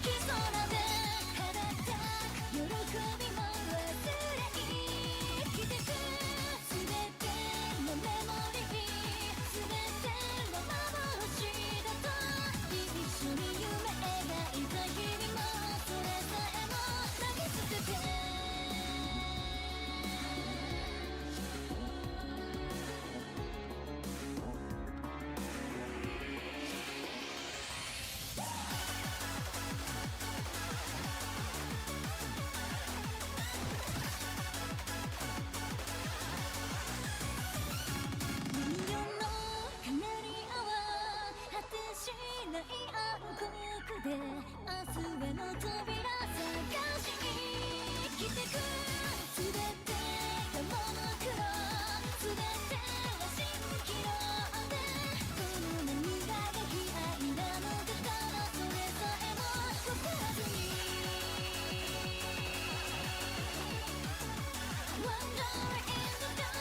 き空で羽ばたく喜びも忘れに生きてく全てのメモリー全ての幻だと一緒に夢描いた日々もそれさえも投げ捨ててしない暗黒で明日への扉探しに生きてく全てがモノクロ全ては蜃気楼でこの涙が悲哀なのだからそれさえも分からずに Wonder in the dark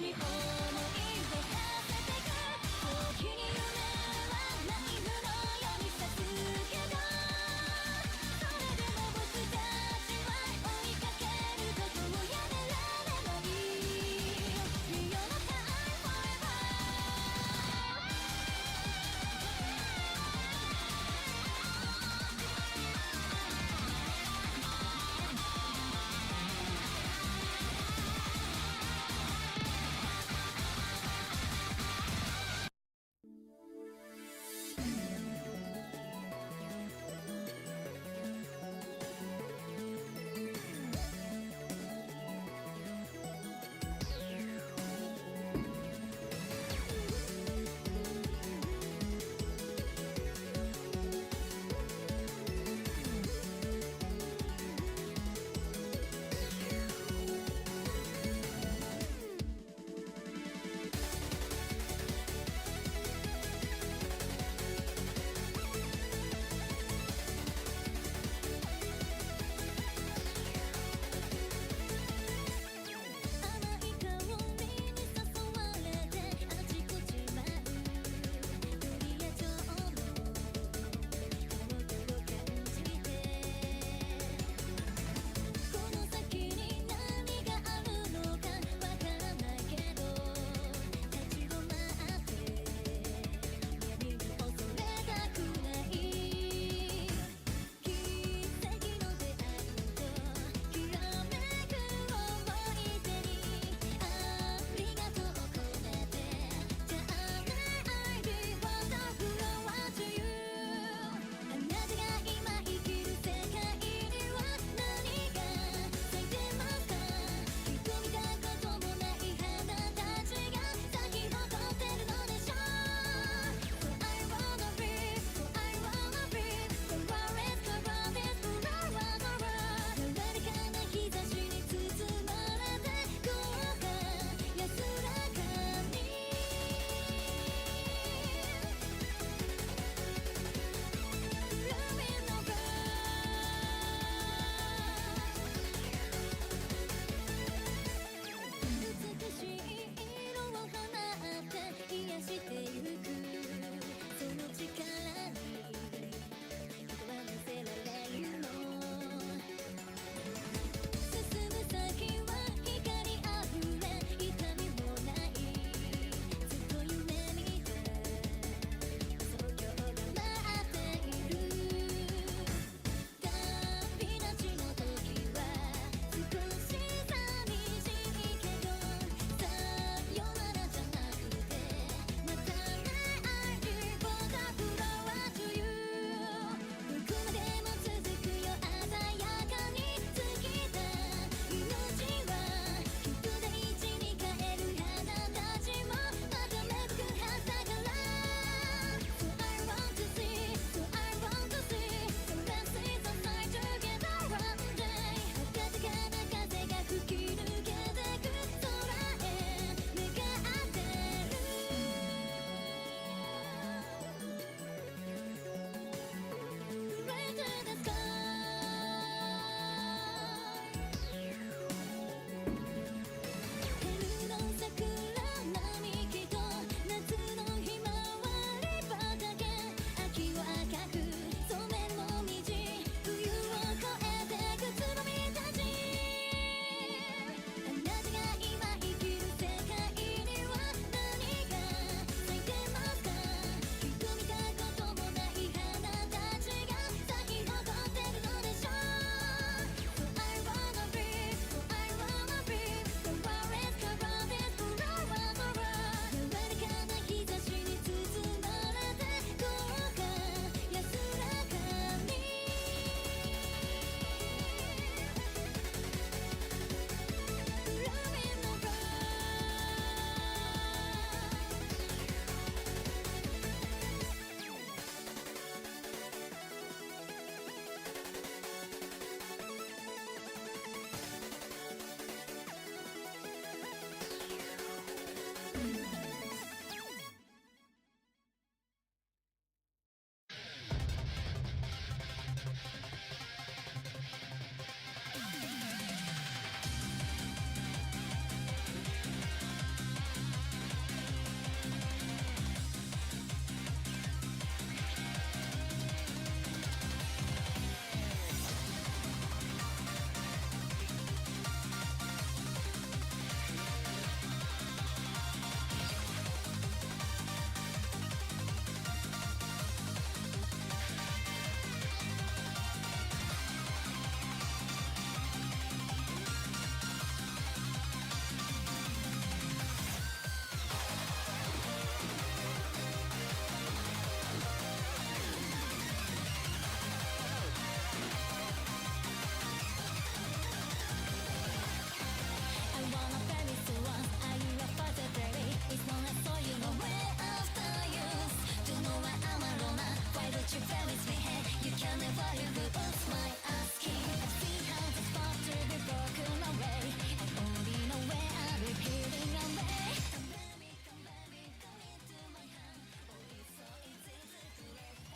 に思いを馳せてく時に夢はナイフのように刺すけどそれでも僕たちは追いかけることをやめられない You're not time forever 「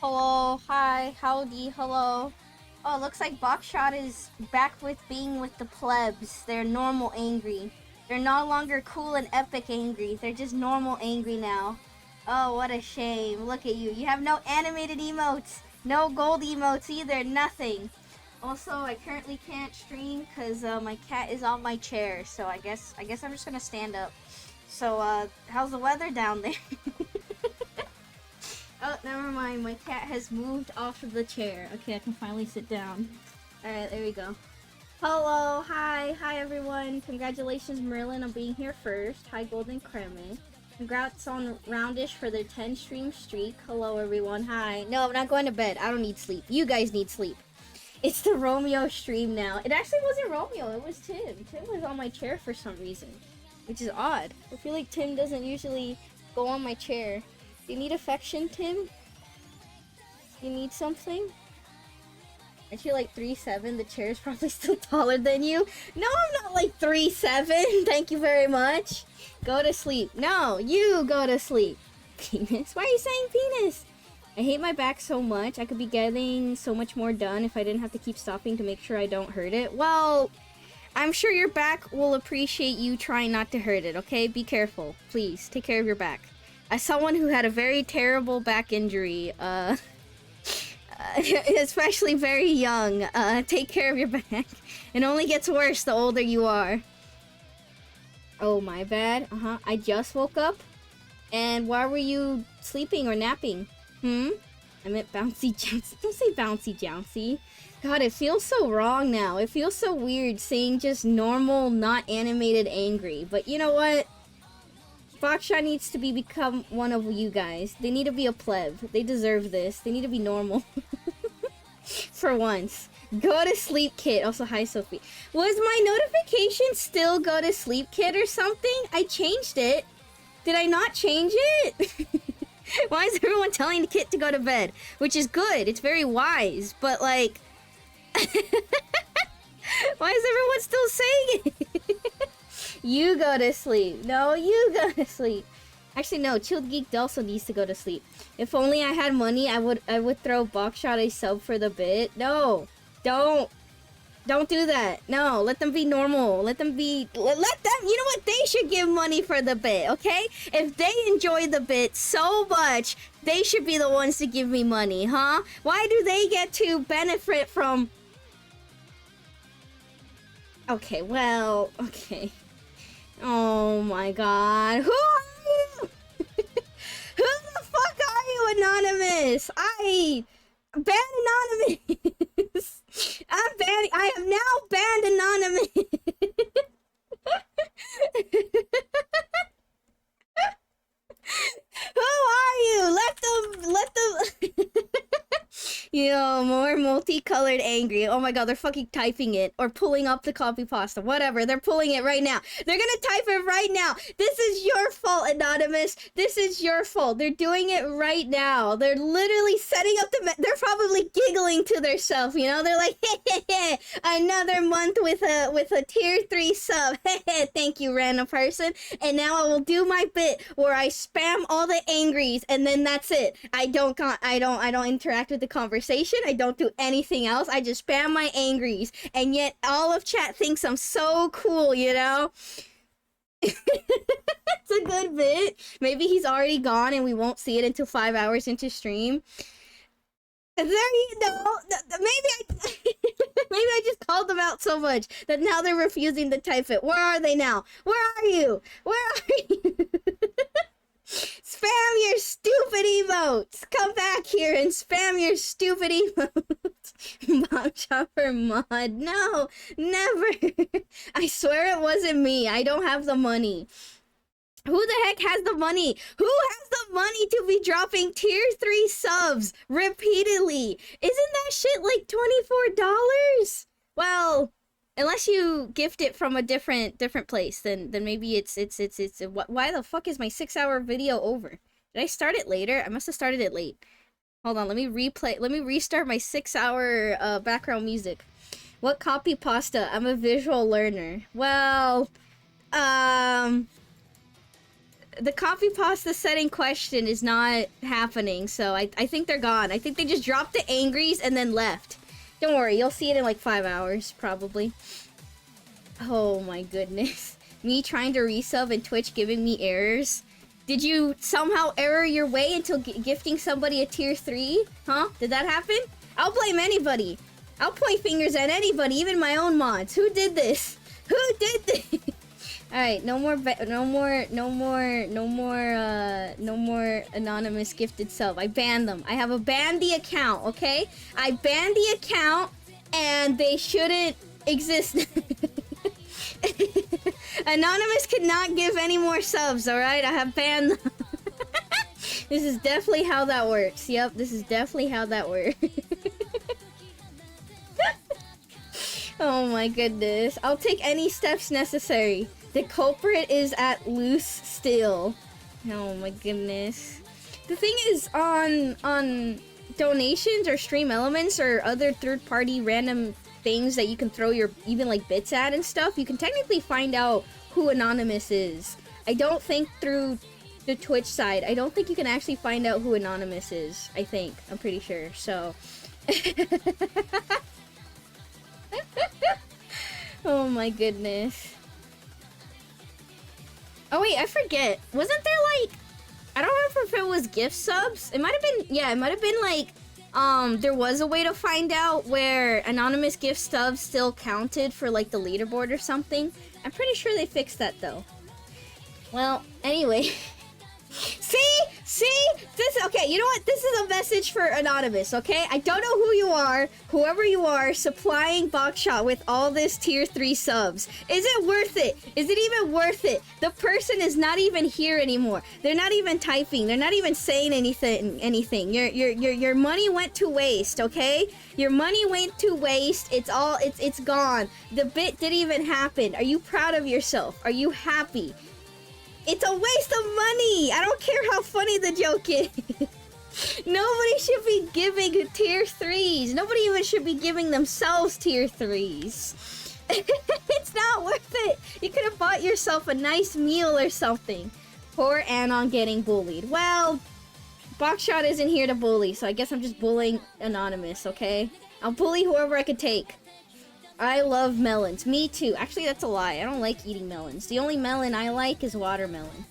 Hello, hi, howdy, hello. Oh, looks like Bokshot is back with being with the plebs. They're normal angry. They're no longer cool and epic angry. They're just normal angry now. Oh, what a shame. Look at you. You have no animated emotes. No gold emotes either. Nothing. Also, I currently can't stream because my cat is on my chair. So I guess I'm just gonna stand up. So, how's the weather down there? Oh, never mind. My cat has moved off of the chair. Okay, I can finally sit down. Alright, there we go. Hello, hi everyone. Congratulations, Merlin, on being here first. Hi, Golden Kremen. Congrats on Roundish for their 10 stream streak. Hello, everyone. Hi. No, I'm not going to bed. I don't need sleep. You guys need sleep. It's the Romeo stream now. It actually wasn't Romeo, it was Tim. Tim was on my chair for some reason, which is odd. I feel like Tim doesn't usually go on my chair. Do you need affection, Tim? You need something? Aren't you like 3'7"? The chair is probably still taller than you. No, I'm not like 3'7". Thank you very much. Go to sleep. No, you go to sleep. Penis? Why are you saying penis? I hate my back so much. I could be getting so much more done if I didn't have to keep stopping to make sure I don't hurt it. Well, I'm sure your back will appreciate you trying not to hurt it, okay? Be careful. Please, take care of your back. As someone who had a very terrible back injury, especially very young, take care of your back. It only gets worse the older you are. Oh, my bad. I just woke up. And why were you sleeping or napping? I meant bouncy jouncy. Don't say bouncy jouncy. God, it feels so wrong now. It feels so weird seeing just normal, not animated angry. But you know what? Bokshot needs to become one of you guys. They need to be a pleb. They deserve this. They need to be normal. For once. Go to sleep, kid. Also, hi, Sophie. Was my notification still go to sleep, kid, or something? I changed it. Did I not change it? Why is everyone telling the kid to go to bed? Which is good. It's very wise. But, like... why is everyone still saying it? You go to sleep. No, you go to sleep. Actually, no. Chilled Geek also needs to go to sleep. If only I had money, I would throw Bokshot a sub for the bit. No, don't do that. No, let them be normal. Let them be. Let them. You know what? They should give money for the bit. Okay? If they enjoy the bit so much, they should be the ones to give me money, huh? Why do they get to benefit from? Okay. Well. Okay. Oh my god. Who are you? Who the fuck are you, Anonymous? I banned Anonymous. I'm banning. I am now banned Anonymous. Who are you? Let them. Yo, more multicolored angry. Oh my god, they're fucking typing it or pulling up the copy pasta. Whatever, they're pulling it right now. They're gonna type it right now. This is your fault, Anonymous. This is your fault. They're doing it right now. They're literally setting up the... They're probably giggling to themselves, you know? They're like, hey, another month with a tier 3 sub. Thank you, random person. And now I will do my bit where I spam all the angries and then that's it. I don't interact with the conversation. I don't do anything else. I just spam my angries. And yet all of chat thinks I'm so cool, you know? It's a good bit. Maybe he's already gone and we won't see it until 5 hours into stream. There you know. Maybe I just called them out so much that now they're refusing to type it. Where are they now? Where are you? Where are you? Spam your stupid emotes! Come back here and spam your stupid emotes! Bomb Chopper mod. No! Never! I swear it wasn't me. I don't have the money. Who the heck has the money? Who has the money to be dropping tier 3 subs repeatedly? Isn't that shit like $24? Well... unless you gift it from a different place, then maybe it's why the fuck is my 6-hour video over? Did I start it later? I must have started it late. Hold on, let me restart my 6-hour background music. What copy pasta? I'm a visual learner. Well, the copy pasta set in question is not happening, so I think they're gone. I think they just dropped the angries and then left. Don't worry, you'll see it in like 5 hours, probably. Oh my goodness. Me trying to resub and Twitch giving me errors. Did you somehow error your way into gifting somebody a tier 3? Huh? Did that happen? I'll blame anybody. I'll point fingers at anybody, even my own mods. Who did this? Who did this? Alright, no more anonymous gifted sub. I banned them. I have a banned the account, okay? I banned the account and they shouldn't exist. Anonymous cannot give any more subs, alright? I have banned them. This is definitely how that works. Yep, this is definitely how that works. Oh my goodness. I'll take any steps necessary. The culprit is at loose still. Oh my goodness. The thing is, on donations or stream elements or other third-party random things that you can throw your even like bits at and stuff, you can technically find out who Anonymous is. I don't think through the Twitch side. I don't think you can actually find out who Anonymous is. I think. I'm pretty sure. So. Oh my goodness. Oh wait, I forget. Wasn't there like, I don't remember if it was gift subs. It might have been, yeah, it might have been like, there was a way to find out where anonymous gift subs still counted for like the leaderboard or something. I'm pretty sure they fixed that though. Well, anyway. See? This, okay, you know what? This is a message for Anonymous, okay? I don't know who you are, whoever you are, supplying Boxshot with all this tier 3 subs. Is it worth it? Is it even worth it? The person is not even here anymore. They're not even typing. They're not even saying anything. Your money went to waste, okay? Your money went to waste. It's gone. The bit didn't even happen. Are you proud of yourself? Are you happy? It's a waste of money! I don't care how funny the joke is. Nobody should be giving tier 3s. Nobody even should be giving themselves tier 3s. It's not worth it. You could have bought yourself a nice meal or something. Poor Anon getting bullied. Well, Boxshot isn't here to bully, so I guess I'm just bullying Anonymous, okay? I'll bully whoever I could take. I love melons. Me too. Actually, that's a lie. I don't like eating melons. The only melon I like is watermelon.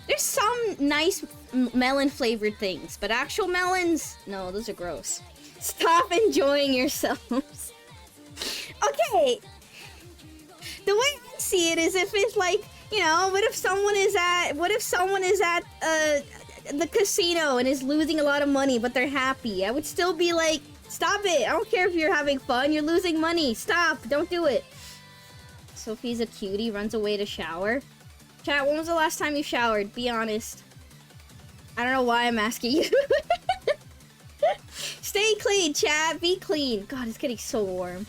There's some nice melon-flavored things, but actual melons? No, those are gross. Stop enjoying yourselves. Okay. The way I see it is if it's like, you know, what if someone is at the casino and is losing a lot of money, but they're happy? I would still be like, stop it! I don't care if you're having fun, you're losing money. Stop! Don't do it. Sophie's a cutie, runs away to shower. Chat, when was the last time you showered? Be honest. I don't know why I'm asking you. Stay clean, chat. Be clean. God, it's getting so warm.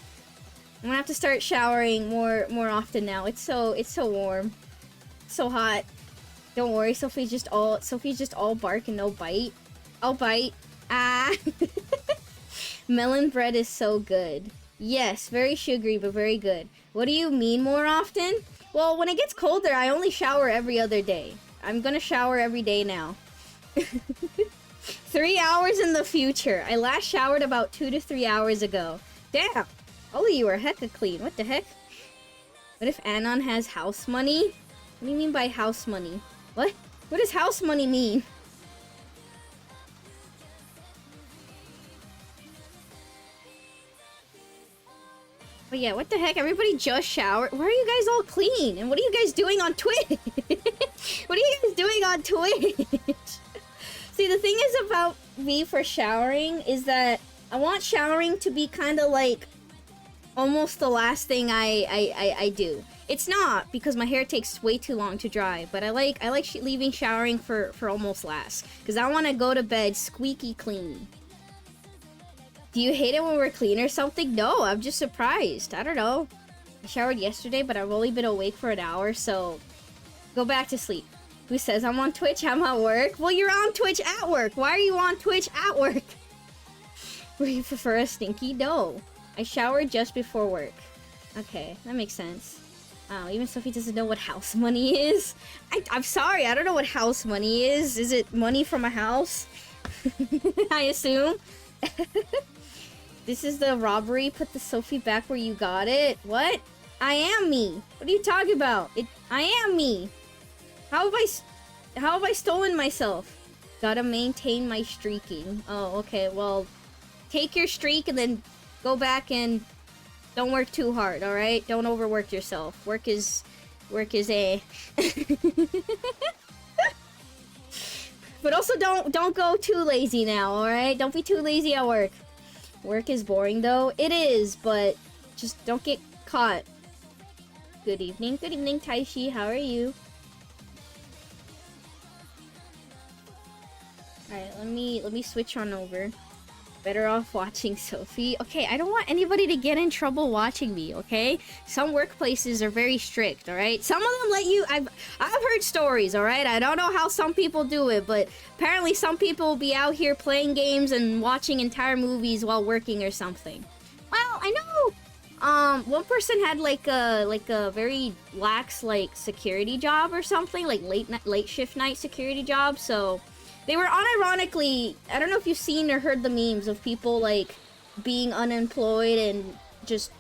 I'm gonna have to start showering more often now. It's so warm. So hot. Don't worry, Sophie's just all bark and no bite. I'll bite. Ah. Melon bread is so good. Yes, very sugary, but very good. What do you mean more often? Well, when it gets colder, I only shower every other day. I'm gonna shower every day now. 3 hours in the future. I last showered about 2 to 3 hours ago. Damn! All of you are hecka clean. What the heck? What if Anon has house money? What do you mean by house money? What? What does house money mean? But yeah, what the heck? Everybody just showered. Why are you guys all clean? And what are you guys doing on Twitch? What are you guys doing on Twitch? See, the thing is about me for showering is that I want showering to be kind of like almost the last thing I do. It's not, because my hair takes way too long to dry, but I like leaving showering for almost last, because I want to go to bed squeaky clean. Do you hate it when we're clean or something? No, I'm just surprised. I don't know. I showered yesterday, but I've only been awake for an hour, so go back to sleep. Who says I'm on Twitch? I'm at work. Well, you're on Twitch at work. Why are you on Twitch at work? Would you prefer a stinky? No. I showered just before work. Okay, that makes sense. Oh, even Sophie doesn't know what house money is. I'm sorry, I don't know what house money is. Is it money from a house? I assume. This is the robbery. Put the Sophie back where you got it. What? I am me. What are you talking about? I am me. How have I stolen myself? Gotta maintain my streaking. Oh, okay. Well, take your streak and then go back and don't work too hard, all right? Don't overwork yourself. Work is a. But also don't go too lazy now, all right? Don't be too lazy at work. Work is boring though. It is, but just don't get caught. Good evening. Good evening, Taishi. How are you? Alright, let me switch on over. Better off watching Sophie. Okay, I don't want anybody to get in trouble watching me, okay? Some workplaces are very strict, alright? Some of them let you... I've heard stories, alright? I don't know how some people do it, but apparently some people will be out here playing games and watching entire movies while working or something. Well, I know... one person had like a very lax like security job or something, like late shift night security job, so... They were unironically, I don't know if you've seen or heard the memes of people like being unemployed and just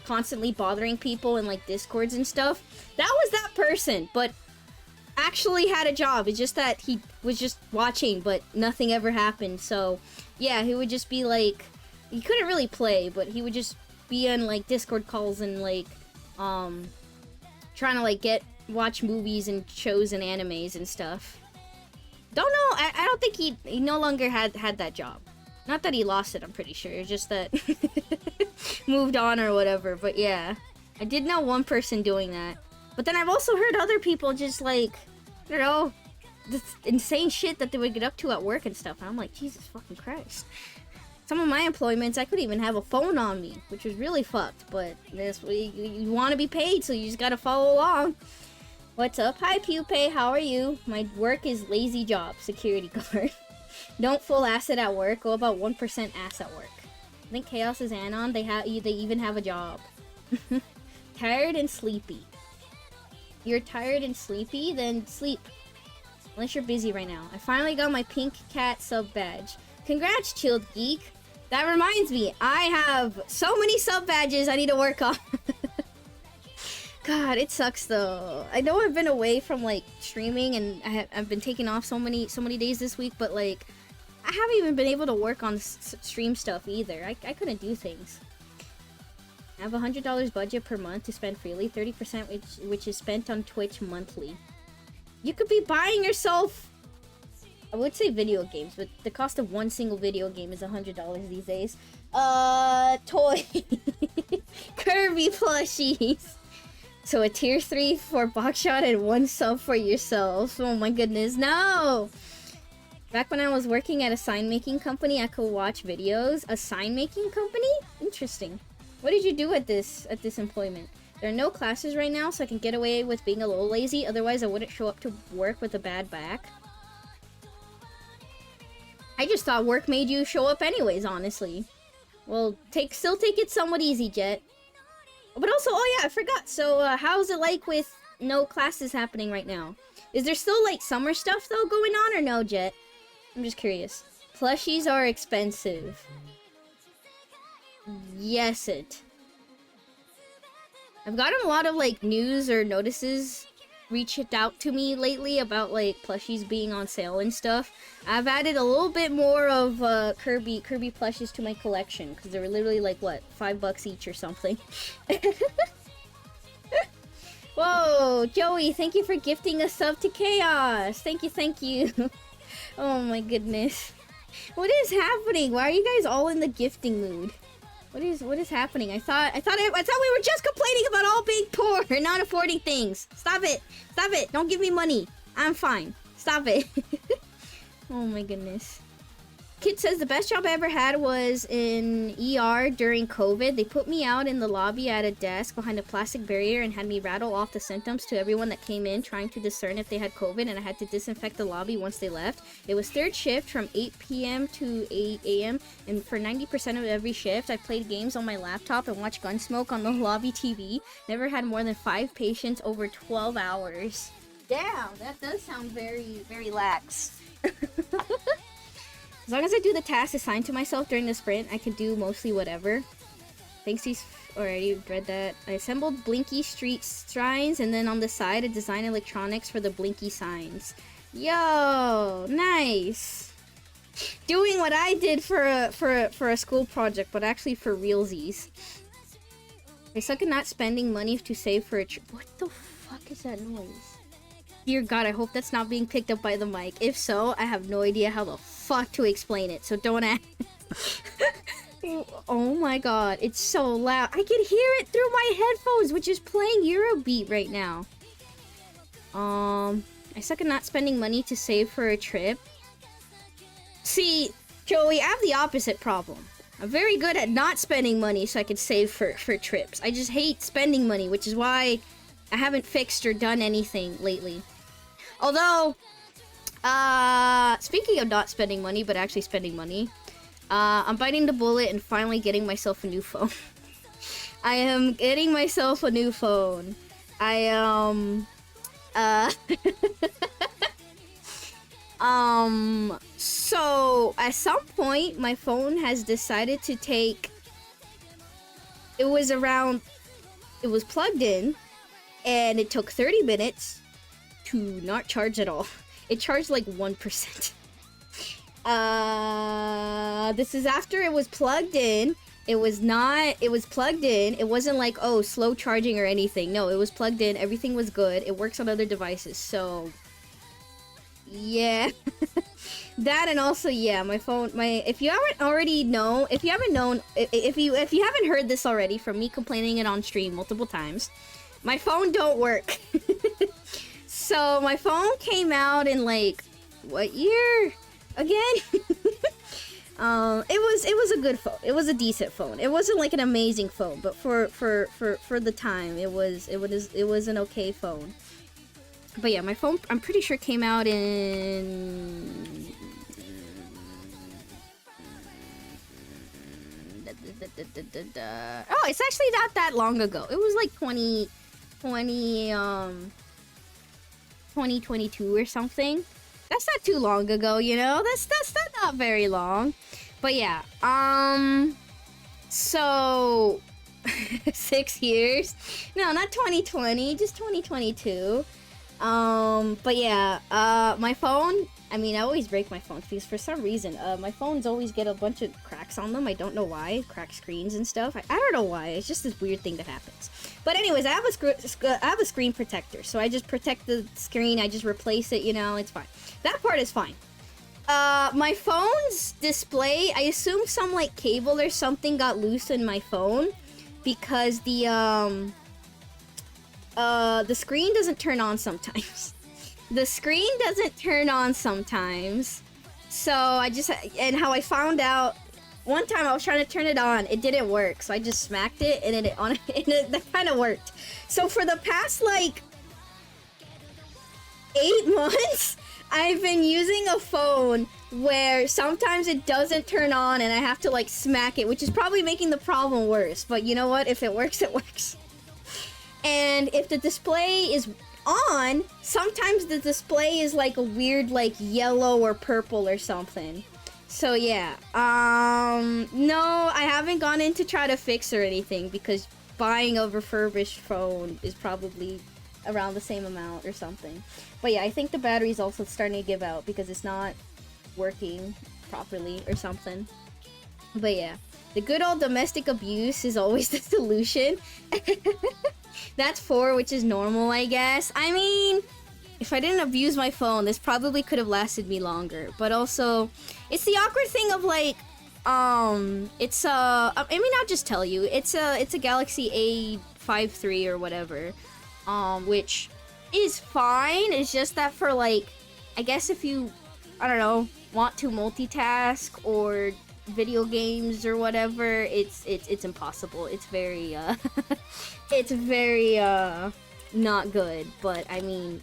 constantly bothering people in like Discords and stuff. That was that person, but actually had a job. It's just that he was just watching, but nothing ever happened. So yeah, he would just be like, he couldn't really play, but he would just be on like Discord calls and like, trying to like watch movies and shows and animes and stuff. Don't know. I don't think he no longer had that job. Not that he lost it, I'm pretty sure. It's just that moved on or whatever. But yeah, I did know one person doing that. But then I've also heard other people just like, I don't know, this insane shit that they would get up to at work and stuff. And I'm like, Jesus fucking Christ. Some of my employments, I couldn't even have a phone on me, which was really fucked. But this, you want to be paid, so you just gotta follow along. What's up? Hi, Pupae. How are you? My work is lazy job, security guard. Don't full ass it at work. Go about 1% ass at work. I think Chaos is Anon. They even have a job. Tired and sleepy. You're tired and sleepy? Then sleep. Unless you're busy right now. I finally got my pink cat sub badge. Congrats, Chilled Geek. That reminds me, I have so many sub badges I need to work on. God, it sucks though. I know I've been away from like streaming and I've been taking off so many days this week, but like I haven't even been able to work on stream stuff either. I couldn't do things. I have $100 budget per month to spend freely, 30% which is spent on Twitch monthly. You could be buying yourself, I would say video games, but the cost of one single video game is $100 these days. Toy. Kirby plushies. So a tier 3 for Boxshot and 1 sub for yourself. Oh my goodness, no! Back when I was working at a sign making company, I could watch videos. A sign making company? Interesting. What did you do at this employment? There are no classes right now, so I can get away with being a little lazy. Otherwise, I wouldn't show up to work with a bad back. I just thought work made you show up anyways, honestly. Well, still take it somewhat easy, Jet. But also, oh yeah, I forgot. So, how's it like with no classes happening right now? Is there still, like, summer stuff, though, going on, or no, Jet? I'm just curious. Plushies are expensive. Yes, it. I've gotten a lot of, like, news or notices reached out to me lately about, like, plushies being on sale and stuff. I've added a little bit more of Kirby plushies to my collection because they were literally like, what, $5 each or something. Whoa, Joey, thank you for gifting a sub to Chaos. Thank you. Oh my goodness. What is happening? Why are you guys all in the gifting mood? What is happening? I thought we were just complaining about all being poor and not affording things. Stop it. Stop it. Don't give me money. I'm fine. Stop it. Oh my goodness. Kid says the best job I ever had was in ER during COVID. They put me out in the lobby at a desk behind a plastic barrier and had me rattle off the symptoms to everyone that came in, trying to discern if they had COVID, and I had to disinfect the lobby once they left. It was third shift from 8 p.m. to 8 a.m. and for 90% of every shift, I played games on my laptop and watched Gunsmoke on the lobby TV. Never had more than 5 patients over 12 hours. Damn, that does sound very, very lax. As long as I do the tasks assigned to myself during the sprint, I can do mostly whatever. Thanks, he's already read that. I assembled Blinky Street signs, and then on the side, I designed electronics for the Blinky signs. Yo, nice. Doing what I did for a school project, but actually for realsies. I suck at not spending money to save for a trip. What the fuck is that noise? Dear God, I hope that's not being picked up by the mic. If so, I have no idea how the fuck to explain it, so don't ask. Oh my God, it's so loud. I can hear it through my headphones, which is playing Eurobeat right now. I suck at not spending money to save for a trip. See, Joey, I have the opposite problem. I'm very good at not spending money so I can save for trips. I just hate spending money, which is why I haven't fixed or done anything lately. Although, speaking of not spending money, but actually spending money, I'm biting the bullet and finally getting myself a new phone. I am getting myself a new phone. So at some point, my phone has decided to take, it was plugged in, and it took 30 minutes to not charge at all. It charged like 1%. This is after it was plugged in. It was plugged in. It wasn't like, oh, slow charging or anything. No, it was plugged in. Everything was good. It works on other devices. So, yeah. That, and also, yeah, my phone, if you haven't heard this already from me complaining it on stream multiple times, my phone don't work. So my phone came out in like, what year again? It was a good phone. It was a decent phone. It wasn't like an amazing phone, but for the time, it was an okay phone. But yeah, my phone, I'm pretty sure, came out in oh, it's actually not that long ago. It was like 2022 or something. That's not too long ago, you know? That's not very long. But yeah, so 6 years. No, not 2020, just 2022. But yeah, my phone, I mean, I always break my phone because for some reason, my phones always get a bunch of cracks on them. I don't know why. Cracked screens and stuff. I don't know why. It's just this weird thing that happens. But anyways, I have a screen protector. So I just protect the screen. I just replace it, you know, it's fine. That part is fine. My phone's display, I assume some, like, cable or something got loose in my phone because the screen doesn't turn on sometimes. The screen doesn't turn on sometimes. So and how I found out, one time I was trying to turn it on, it didn't work. So I just smacked it and that kind of worked. So for the past like 8 months, I've been using a phone where sometimes it doesn't turn on and I have to like smack it, which is probably making the problem worse. But you know what? If it works, it works. And if the display is on, sometimes the display is like a weird like yellow or purple or something. So yeah, no, I haven't gone in to try to fix or anything because buying a refurbished phone is probably around the same amount or something. But yeah, I think the battery's also starting to give out because it's not working properly or something. But yeah, the good old domestic abuse is always the solution. That's 4, which is normal, I guess. I mean, if I didn't abuse my phone, this probably could have lasted me longer. But also, it's the awkward thing of like, it's I mean, I'll just tell you, it's a Galaxy A5 III or whatever, which is fine. It's just that for like, I guess if you I don't know, want to multitask or video games or whatever, it's impossible. It's very it's very not good. But I mean,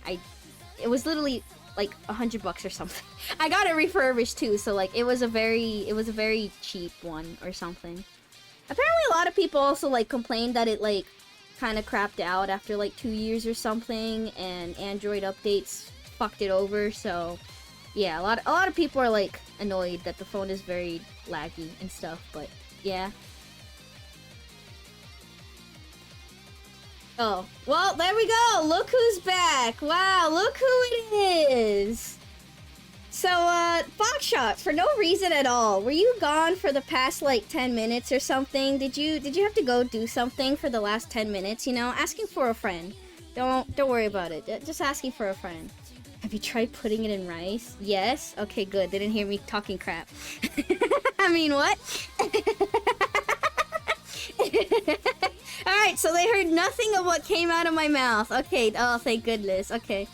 it was literally like $100 or something. I got it refurbished too, so like it was a very cheap one or something. Apparently a lot of people also like complained that it like kind of crapped out after like 2 years or something, and Android updates fucked it over. So yeah, a lot of people are like annoyed that the phone is very laggy and stuff, but yeah. Oh, well, there we go. Look who's back. Wow, look who it is. So, Foxshot, for no reason at all, were you gone for the past, like, 10 minutes or something? Did you have to go do something for the last 10 minutes, you know? Asking for a friend. Don't worry about it. Just asking for a friend. Have you tried putting it in rice? Yes? Okay, good. They didn't hear me talking crap. I mean, what? Alright, so they heard nothing of what came out of my mouth. Okay, oh, thank goodness. Okay.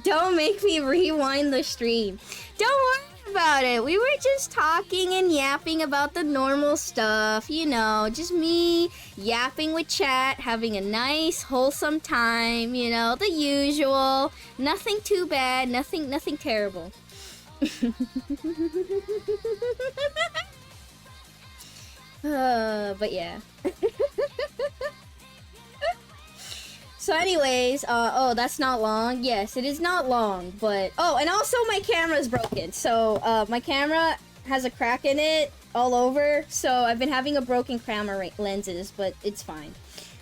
Don't make me rewind the stream. Don't worry about it. We were just talking and yapping about the normal stuff. You know, just me yapping with chat, having a nice, wholesome time. You know, the usual. Nothing too bad. Nothing terrible. But yeah. So anyways, oh, that's not long. Yes, it is not long, but... Oh, and also my camera's broken. So, my camera has a crack in it all over. So, I've been having a broken camera lenses, but it's fine.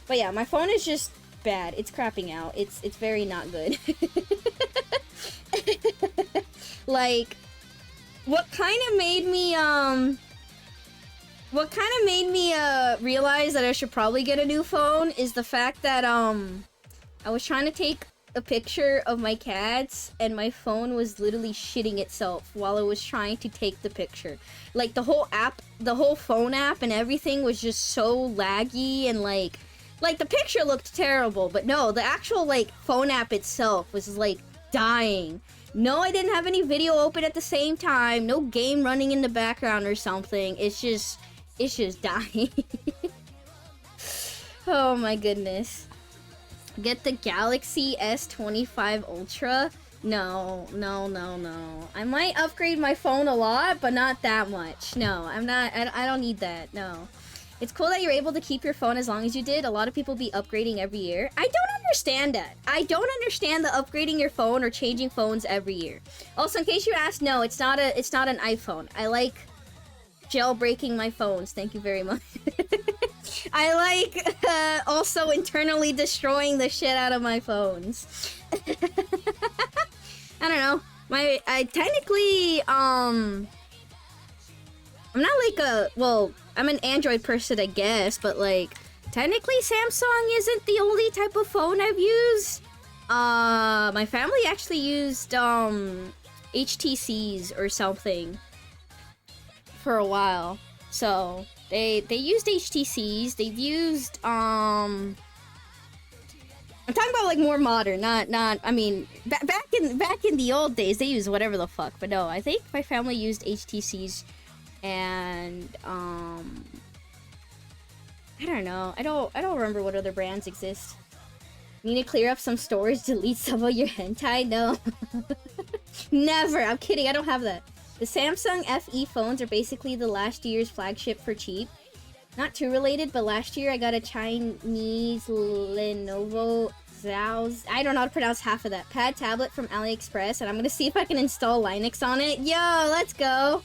But yeah, my phone is just bad. It's crapping out. It's very not good. Like, what kind of made me realize that I should probably get a new phone is the fact that, I was trying to take a picture of my cats, and my phone was literally shitting itself while it was trying to take the picture. Like, the whole phone app and everything was just so laggy, and like, the picture looked terrible, but no, the actual, like, phone app itself was, like, dying. No, I didn't have any video open at the same time, no game running in the background or something. It's just dying. Oh my goodness. Get the Galaxy S25 Ultra? No. I might upgrade my phone a lot, but not that much. No, I don't need that, no. It's cool that you're able to keep your phone as long as you did. A lot of people be upgrading every year. I don't understand that. I don't understand the upgrading your phone or changing phones every year. Also, in case you asked, no, it's not an iPhone. I like jailbreaking my phones. Thank you very much. I like also internally destroying the shit out of my phones. I don't know. I technically I'm not like I'm an Android person, I guess, but like technically Samsung isn't the only type of phone I've used. My family actually used HTCs or something for a while. So they used HTCs. They've used I'm talking about like more modern, not I mean back in the old days they used whatever the fuck. But no, I think my family used HTCs, and I don't know. I don't remember what other brands exist. Need to clear up some storage, delete some of your hentai? No. Never. I'm kidding. I don't have that. The Samsung FE phones are basically the last year's flagship for cheap. Not too related, but last year I got a Chinese Lenovo Zhao's, I don't know how to pronounce half of that, pad tablet from AliExpress, and I'm gonna see if I can install Linux on it. Yo, let's go!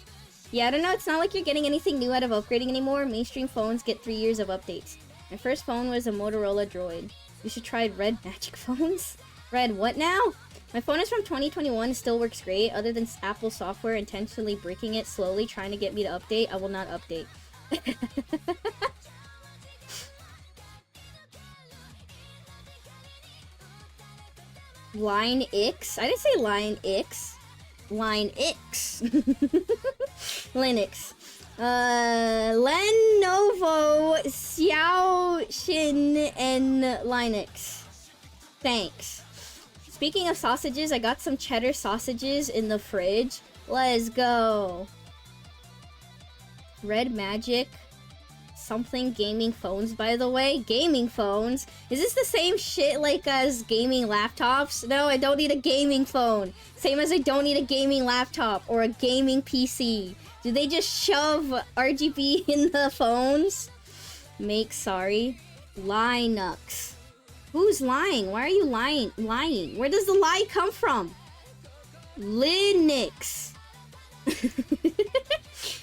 Yeah, I don't know, it's not like you're getting anything new out of upgrading anymore. Mainstream phones get 3 years of updates. My first phone was a Motorola Droid. You should try Red Magic phones. Red what now? My phone is from 2021, it still works great. Other than Apple software intentionally breaking it slowly, trying to get me to update, I will not update. Line X? I didn't say Line X. Line X. Linux. Lenovo, Xiaoxin, and Linux. Thanks. Speaking of sausages, I got some cheddar sausages in the fridge. Let's go. Red Magic. Something gaming phones, by the way. Gaming phones? Is this the same shit like as gaming laptops? No, I don't need a gaming phone. Same as I don't need a gaming laptop or a gaming PC. Do they just shove RGB in the phones? Make sorry. Linux. Who's lying? Why are you lying? Where does the lie come from? Linux.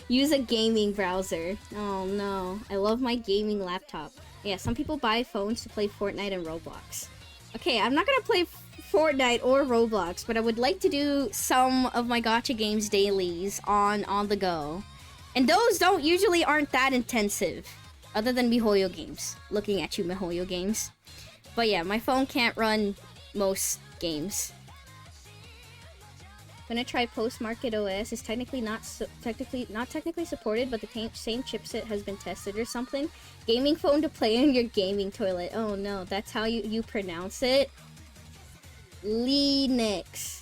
Use a gaming browser. Oh no. I love my gaming laptop. Yeah, some people buy phones to play Fortnite and Roblox. Okay, I'm not gonna play Fortnite or Roblox, but I would like to do some of my gacha games dailies on the go. And those usually aren't that intensive. Other than MiHoYo games. Looking at you, MiHoYo games. But yeah, my phone can't run most games. Gonna try post-market OS. It's technically not technically supported, but the same chipset has been tested or something. Gaming phone to play in your gaming toilet. Oh no, that's how you pronounce it. Linux.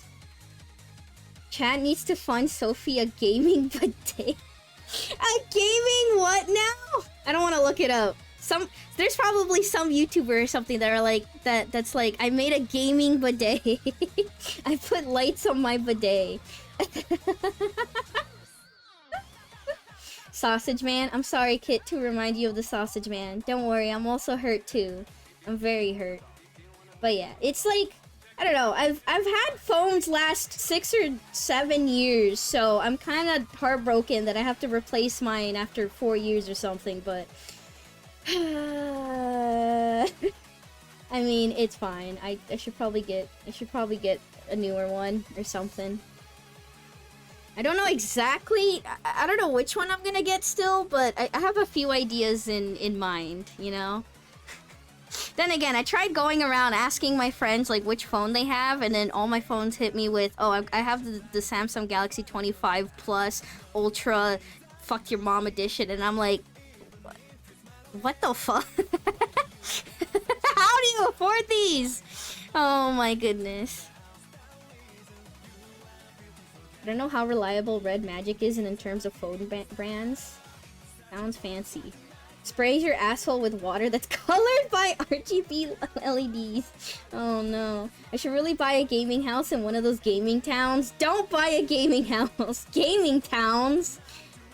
Chat needs to fund Sophie a gaming bidet. A gaming what now? I don't want to look it up. There's probably some YouTuber or something that are like that's like, I made a gaming bidet. I put lights on my bidet. Sausage Man. I'm sorry, Kit, to remind you of the Sausage Man. Don't worry, I'm also hurt too. I'm very hurt. But yeah, it's like, I don't know. I've had phones last 6 or 7 years, so I'm kind of heartbroken that I have to replace mine after 4 years or something. But I mean, it's fine. I should probably get a newer one or something. I don't know exactly. I don't know which one I'm gonna get still, but I have a few ideas in mind. You know. Then again, I tried going around asking my friends like which phone they have, and then all my phones hit me with, oh, I have the Samsung Galaxy 25 Plus Ultra, fuck your mom edition, and I'm like, what the fuck? How do you afford these? Oh my goodness. I don't know how reliable Red Magic is in terms of phone brands. Sounds fancy. Sprays your asshole with water that's colored by RGB LEDs. Oh no. I should really buy a gaming house in one of those gaming towns. Don't buy a gaming house. Gaming towns?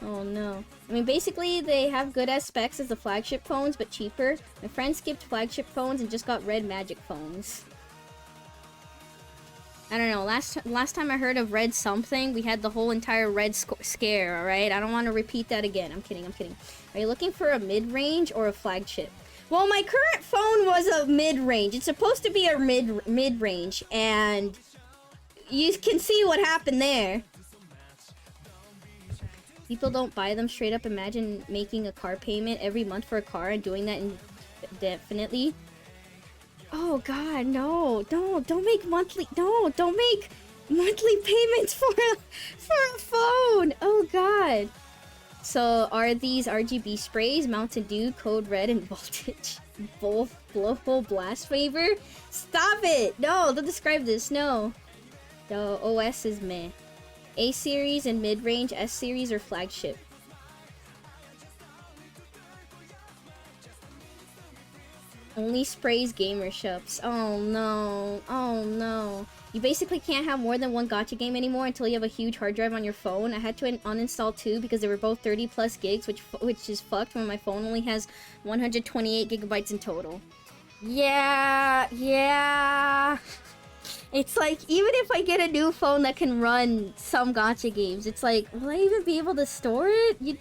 Oh no. I mean, basically, they have good as specs as the flagship phones, but cheaper. My friend skipped flagship phones and just got Red Magic phones. I don't know, last time I heard of Red something, we had the whole entire Red scare, alright? I don't want to repeat that again. I'm kidding. Are you looking for a mid-range or a flagship? Well, my current phone was a mid-range. It's supposed to be a mid-range, and you can see what happened there. People don't buy them straight up. Imagine making a car payment every month for a car and doing that indefinitely. Oh god, no. Don't make monthly payments for a phone. Oh god. So are these RGB sprays Mountain Dew, Code Red, and Voltage both Blowhole Blast flavor? Stop it! No, don't describe this, no. The OS is meh. A series and mid-range, S series or flagship. Only sprays gamer shops. Oh no. Oh no. You basically can't have more than one gacha game anymore until you have a huge hard drive on your phone. I had to uninstall 2 because they were both 30 plus gigs, which is fucked when my phone only has 128 gigabytes in total. Yeah. It's like, even if I get a new phone that can run some gacha games, it's like, will I even be able to store it?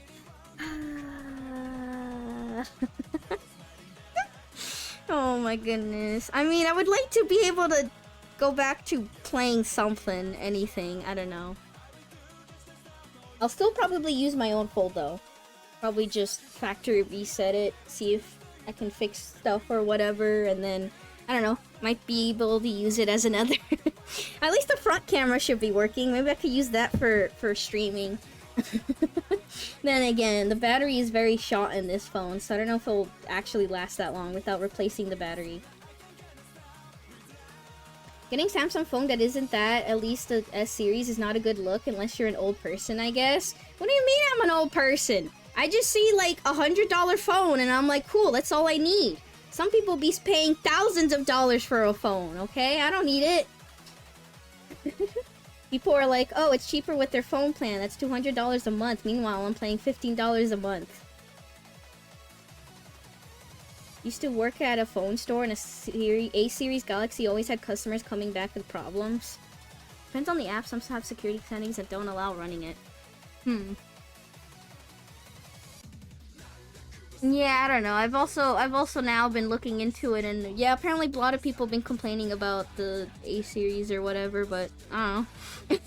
Oh my goodness. I mean, I would like to be able to go back to playing something, anything, I don't know. I'll still probably use my own phone though. Probably just factory reset it, see if I can fix stuff or whatever, and then, I don't know, might be able to use it as another. At least the front camera should be working. Maybe I could use that for streaming. Then again, the battery is very short in this phone, so I don't know if it'll actually last that long without replacing the battery. Getting Samsung phone that isn't that, at least the S series, is not a good look unless you're an old person, I guess. What do you mean I'm an old person? I just see like $100 phone and I'm like, cool, that's all I need. Some people be paying thousands of dollars for a phone, okay? I don't need it. People are like, oh, it's cheaper with their phone plan. That's $200 a month. Meanwhile, I'm paying $15 a month. Used to work at a phone store, and A series Galaxy always had customers coming back with problems. Depends on the app. Some have security settings that don't allow running it. Yeah, I don't know. I've also now been looking into it, and yeah, apparently a lot of people have been complaining about the A series or whatever, but I don't know.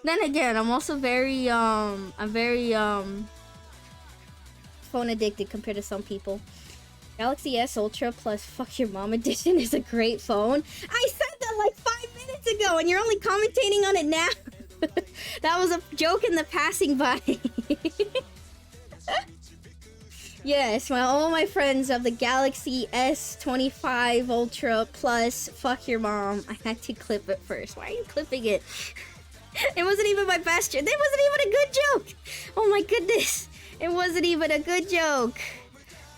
Then again, I'm also very phone addicted compared to some people. Galaxy S Ultra plus Fuck Your Mom Edition is a great phone. I said that like 5 minutes ago, and you're only commentating on it now. That was a joke in the passing by. Yes, all my friends of the Galaxy S25 Ultra plus Fuck Your Mom. I had to clip it first. Why are you clipping it? It wasn't even my best joke. It wasn't even a good joke. Oh my goodness. It wasn't even a good joke.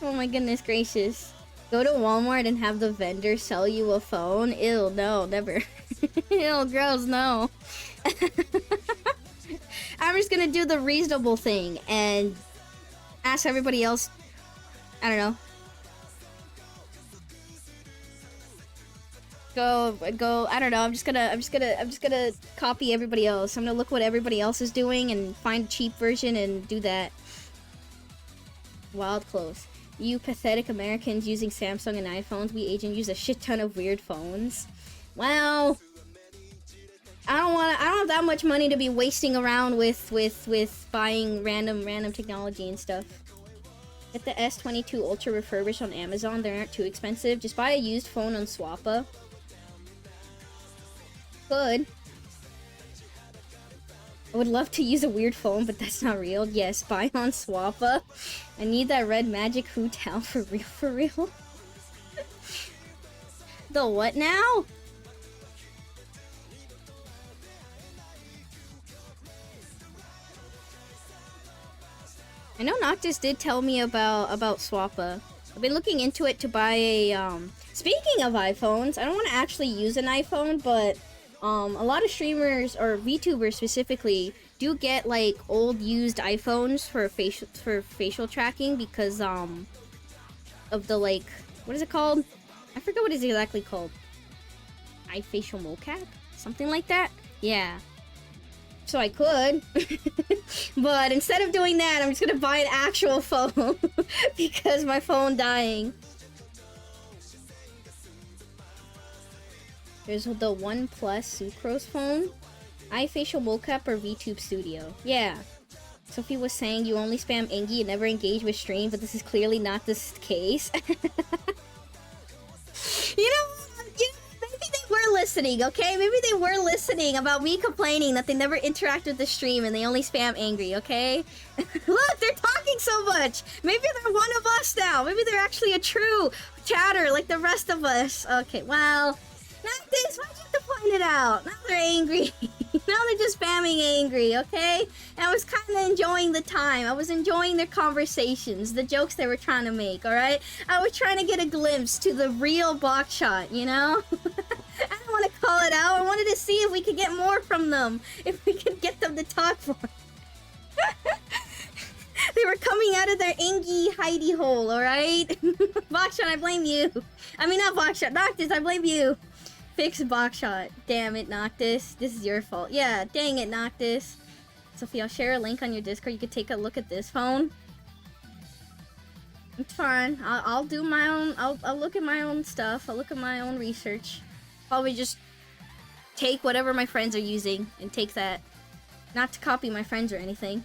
Oh my goodness gracious. Go to Walmart and have the vendor sell you a phone? Ew, no, never. Ew, gross, no. I'm just gonna do the reasonable thing and ask everybody else. I don't know. Go. I don't know. I'm just gonna copy everybody else. I'm gonna look what everybody else is doing and find a cheap version and do that. Wild close. You pathetic Americans using Samsung and iPhones. We Asian use a shit ton of weird phones. Well, I don't have that much money to be wasting around with buying random technology and stuff. Get the S22 Ultra refurbished on Amazon. They aren't too expensive. Just buy a used phone on Swappa. Good. I would love to use a weird phone, but that's not real. Yes, buy on Swappa. I need that red magic hotel for real. The what now? I know Noctis did tell me about Swappa. I've been looking into it to buy a, Speaking of iPhones, I don't want to actually use an iPhone, but, a lot of streamers, or VTubers specifically, do get, like, old used iPhones for facial tracking because, of the, like, what is it called? I forget what it's exactly called. iFacial mocap? Something like that? Yeah. So I could, but instead of doing that, I'm just gonna buy an actual phone because my phone dying. There's the OnePlus Sucrose phone, iFacial mocap, or VTube Studio. Yeah. Sophie was saying you only spam Engie and never engage with stream, but this is clearly not the case. You know, maybe they were listening, okay? Maybe they were listening about me complaining that they never interact with the stream and they only spam angry, okay? Look, they're talking so much! Maybe they're one of us now! Maybe they're actually a true chatter like the rest of us. Okay, well, not this. Why'd you have to point it out? Now they're angry. Now they're just spamming angry, okay? And I was kind of enjoying the time. I was enjoying their conversations, the jokes they were trying to make, alright? I was trying to get a glimpse to the real box shot, you know? I don't want to call it out. I wanted to see if we could get more from them. If we could get them to talk more. They were coming out of their Engie hidey hole, alright? Boxshot, I blame you. I mean, not Boxshot. Noctis, I blame you. Fix Boxshot. Damn it, Noctis. This is your fault. Yeah, dang it, Noctis. Sophie, I'll share a link on your Discord. You could take a look at this phone. It's fine. I'll do my own... I'll look at my own stuff. I'll look at my own research. Probably just take whatever my friends are using and take that. Not to copy my friends or anything.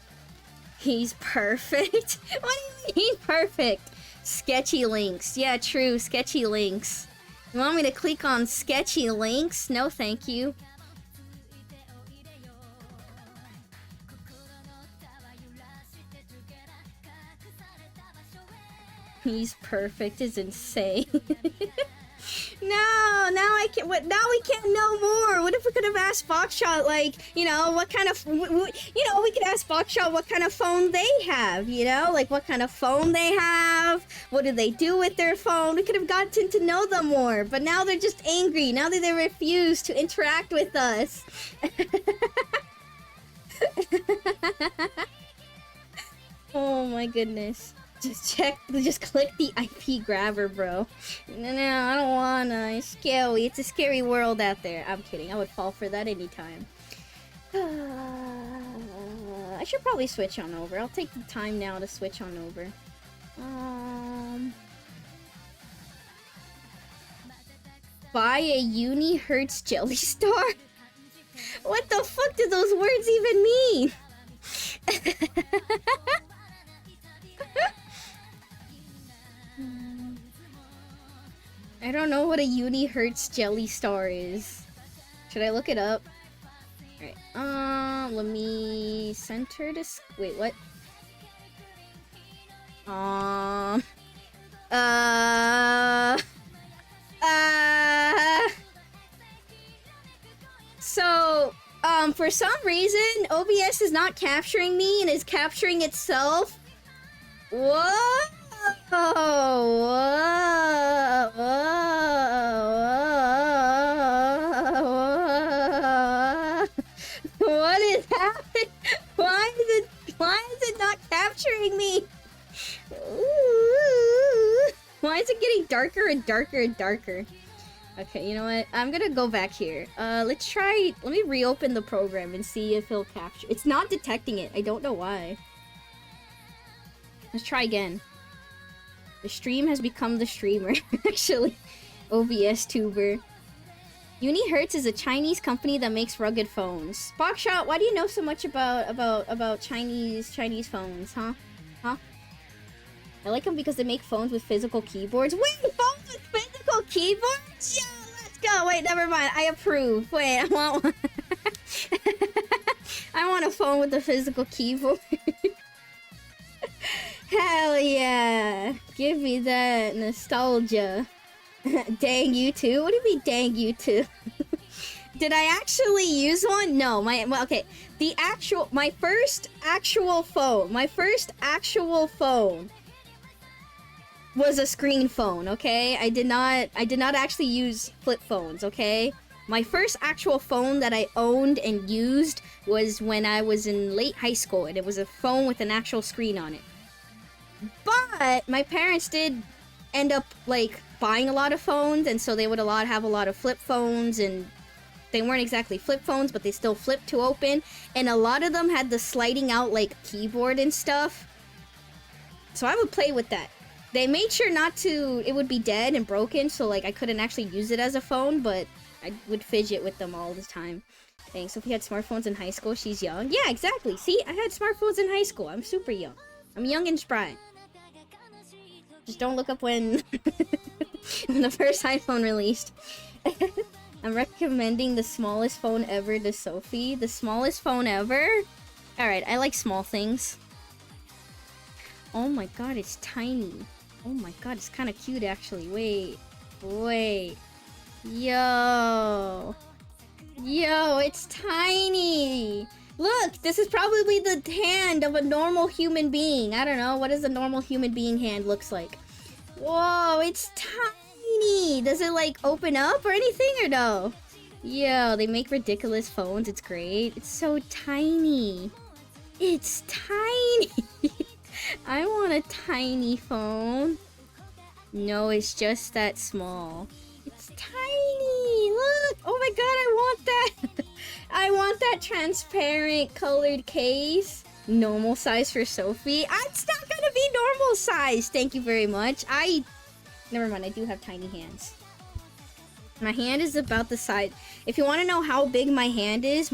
He's perfect. What do you mean perfect? Sketchy links. Yeah, true. Sketchy links. You want me to click on sketchy links? No, thank you. He's perfect is insane. No, now I can't. What? Now we can't know more. What if we could have asked Foxshot, like, you know, what kind of, you know, we could ask Foxshot what kind of phone they have, you know, like what kind of phone they have, what do they do with their phone? We could have gotten to know them more, but now they're just angry. Now that they refuse to interact with us. Oh my goodness. Just click the IP grabber, bro. No, I don't wanna. It's scary. It's a scary world out there. I'm kidding. I would fall for that anytime. I should probably switch on over. I'll take the time now to switch on over. Buy a Uni Hertz Jelly Star? What the fuck do those words even mean? I don't know what a Uni Hertz Jelly Star is. Should I look it up? Alright, let me center this. Wait, what? So, for some reason, OBS is not capturing me and is capturing itself. Whoa! What is happening? Why is it not capturing me? Ooh. Why is it getting darker and darker and darker? Okay, you know what? I'm gonna go back here. Let me reopen the program and see if he'll capture. It's not detecting it. I don't know why. Let's try again. The stream has become the streamer, actually. OBS tuber. Unihertz is a Chinese company that makes rugged phones. Boxshot, why do you know so much about Chinese phones, huh? Huh? I like them because they make phones with physical keyboards. Wait, phones with physical keyboards? Yeah, let's go. Wait, never mind. I approve. Wait, I want one. I want a phone with a physical keyboard. Hell yeah. Give me that nostalgia. Dang you too? What do you mean dang you too? Did I actually use one? No, okay. My first actual phone was a screen phone, okay? I did not actually use flip phones, okay? My first actual phone that I owned and used was when I was in late high school, and it was a phone with an actual screen on it. But my parents did end up like buying a lot of phones, and so they would have a lot of flip phones, and they weren't exactly flip phones, but they still flipped to open, and a lot of them had the sliding out like keyboard and stuff. So I would play with that. They made sure it would be dead and broken, so like I couldn't actually use it as a phone, but I would fidget with them all the time. Thanks. Sophie had smartphones in high school. She's young. Yeah, exactly. See, I had smartphones in high school. I'm super young. I'm young and spry. Just don't look up when when the first iPhone released. I'm recommending the smallest phone ever to Sophie. The smallest phone ever? Alright, I like small things. Oh my god, it's tiny. Oh my god, it's kind of cute actually. Wait. Yo, it's tiny. Look, this is probably the hand of a normal human being. I don't know, what does a normal human being hand looks like? Whoa, it's tiny. Does it like open up or anything or no? Yo, they make ridiculous phones. It's great. It's so tiny. It's tiny. I want a tiny phone. No, it's just that small. It's tiny. Look. Oh my god, I want that. I want that transparent colored case. Normal size for Sophie. It's not gonna be normal size. Thank you very much. Never mind, I do have tiny hands. My hand is about the size. If you want to know how big my hand is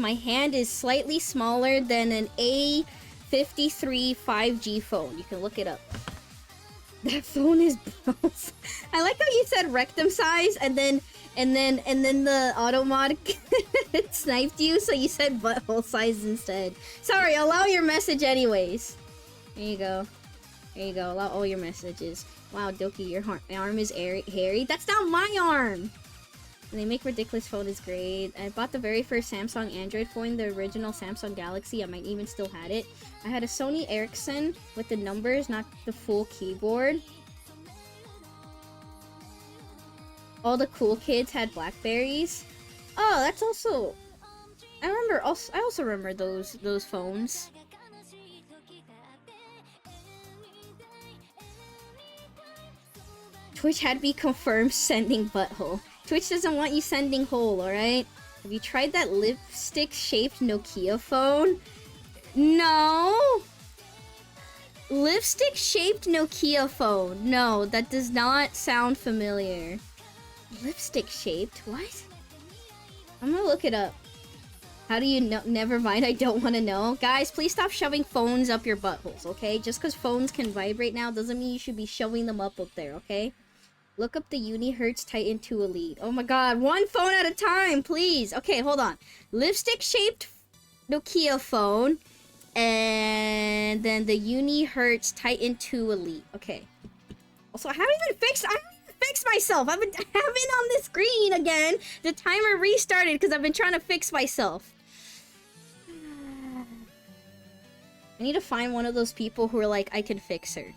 slightly smaller than an A53 5G phone. You can look it up. That phone is gross. I like how you said rectum size and then the auto mod sniped you, so you said butthole size instead. Sorry, I'll allow your message anyways. There you go. There you go. Allow all your messages. Wow, Doki, your arm is hairy. That's not my arm! And they make ridiculous photos great. I bought the very first Samsung Android phone, the original Samsung Galaxy. I might even still had it. I had a Sony Ericsson with the numbers, not the full keyboard. All the cool kids had Blackberries. Oh, that's also... I also remember those phones. Twitch had me confirm sending butthole. Twitch doesn't want you sending hole, alright? Have you tried that lipstick-shaped Nokia phone? No! Lipstick-shaped Nokia phone. No, that does not sound familiar. Lipstick-shaped? What? I'm gonna look it up. How do you know? Never mind, I don't want to know. Guys, please stop shoving phones up your buttholes, okay? Just because phones can vibrate now doesn't mean you should be shoving them up there, okay? Look up the Unihertz Titan 2 Elite. Oh my god, one phone at a time, please. Okay, hold on. Lipstick-shaped Nokia phone. And then the Unihertz Titan 2 Elite. Okay. Also, I haven't even fixed myself. I've been on the screen again. The timer restarted because I've been trying to fix myself. I need to find one of those people who are like, I can fix her.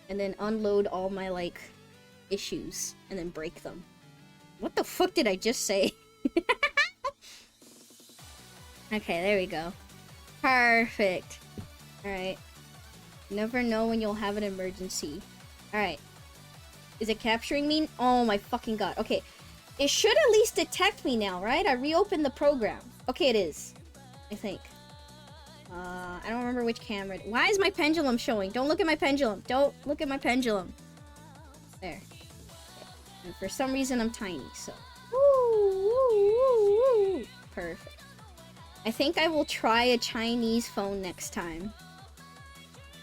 And then unload all my, like... issues and then break them. What the fuck did I just say? Okay, there we go. Perfect. Alright. Never know when you'll have an emergency. Alright. Is it capturing me? Oh my fucking god. Okay. It should at least detect me now, right? I reopened the program. Okay, it is. I think. I don't remember which camera. Why is my pendulum showing? Don't look at my pendulum. Don't look at my pendulum. There. And for some reason, I'm tiny, so... Woo. Perfect. I think I will try a Chinese phone next time.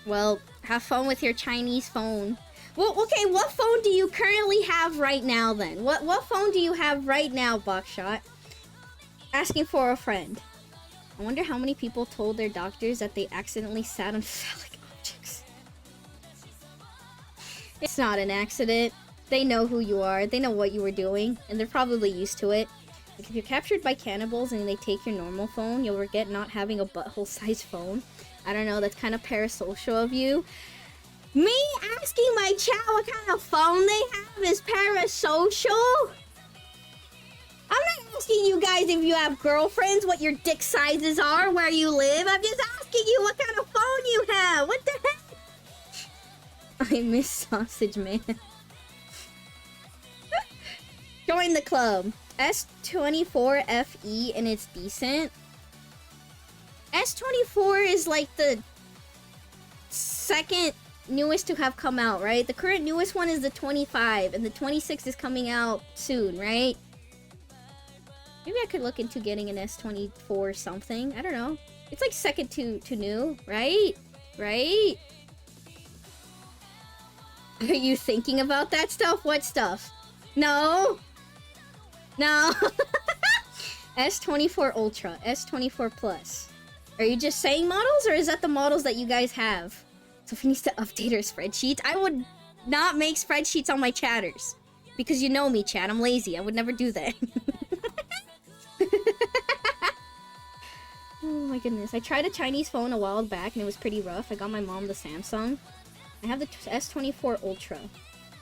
Well, have fun with your Chinese phone. Well, okay, what phone do you currently have right now, then? What phone do you have right now, Buckshot? Asking for a friend. I wonder how many people told their doctors that they accidentally sat on phallic objects. It's not an accident. They know who you are, they know what you were doing, and they're probably used to it. Like, if you're captured by cannibals and they take your normal phone, you'll regret not having a butthole-sized phone. I don't know, that's kind of parasocial of you. Me asking my chat what kind of phone they have is parasocial? I'm not asking you guys if you have girlfriends, what your dick sizes are, where you live. I'm just asking you what kind of phone you have. What the heck? I miss Sausage Man. Join the club. S24FE and it's decent. S24 is like the second newest to have come out, right? The current newest one is the 25 and the 26 is coming out soon, right? Maybe I could look into getting an S24 something. I don't know. It's like second to new, right? Right? Are you thinking about that stuff? What stuff? No? No. S24 Ultra, S24 Plus. Are you just saying models, or is that the models that you guys have? Sophie needs to update her spreadsheets. I would not make spreadsheets on my chatters. Because you know me, chat. I'm lazy. I would never do that. Oh my goodness. I tried a Chinese phone a while back and it was pretty rough. I got my mom the Samsung. I have the S24 Ultra.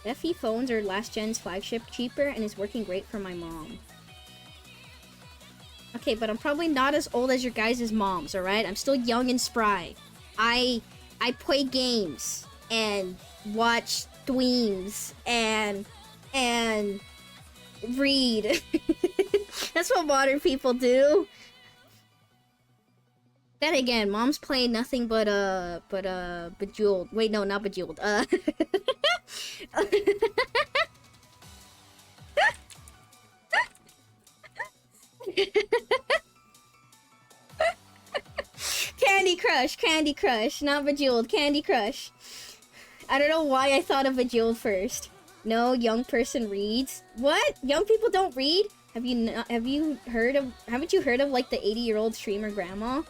FE phones are last gen's flagship, cheaper, and is working great for my mom. Okay, but I'm probably not as old as your guys' moms, alright? I'm still young and spry. I play games and watch streams and read. That's what modern people do. Then again, moms play nothing but Bejeweled. Wait, no, not Bejeweled. Candy Crush, not Bejeweled, Candy Crush. I don't know why I thought of Bejeweled first. No young person reads. What? Young people don't read? Haven't you heard of like the 80-year-old streamer grandma?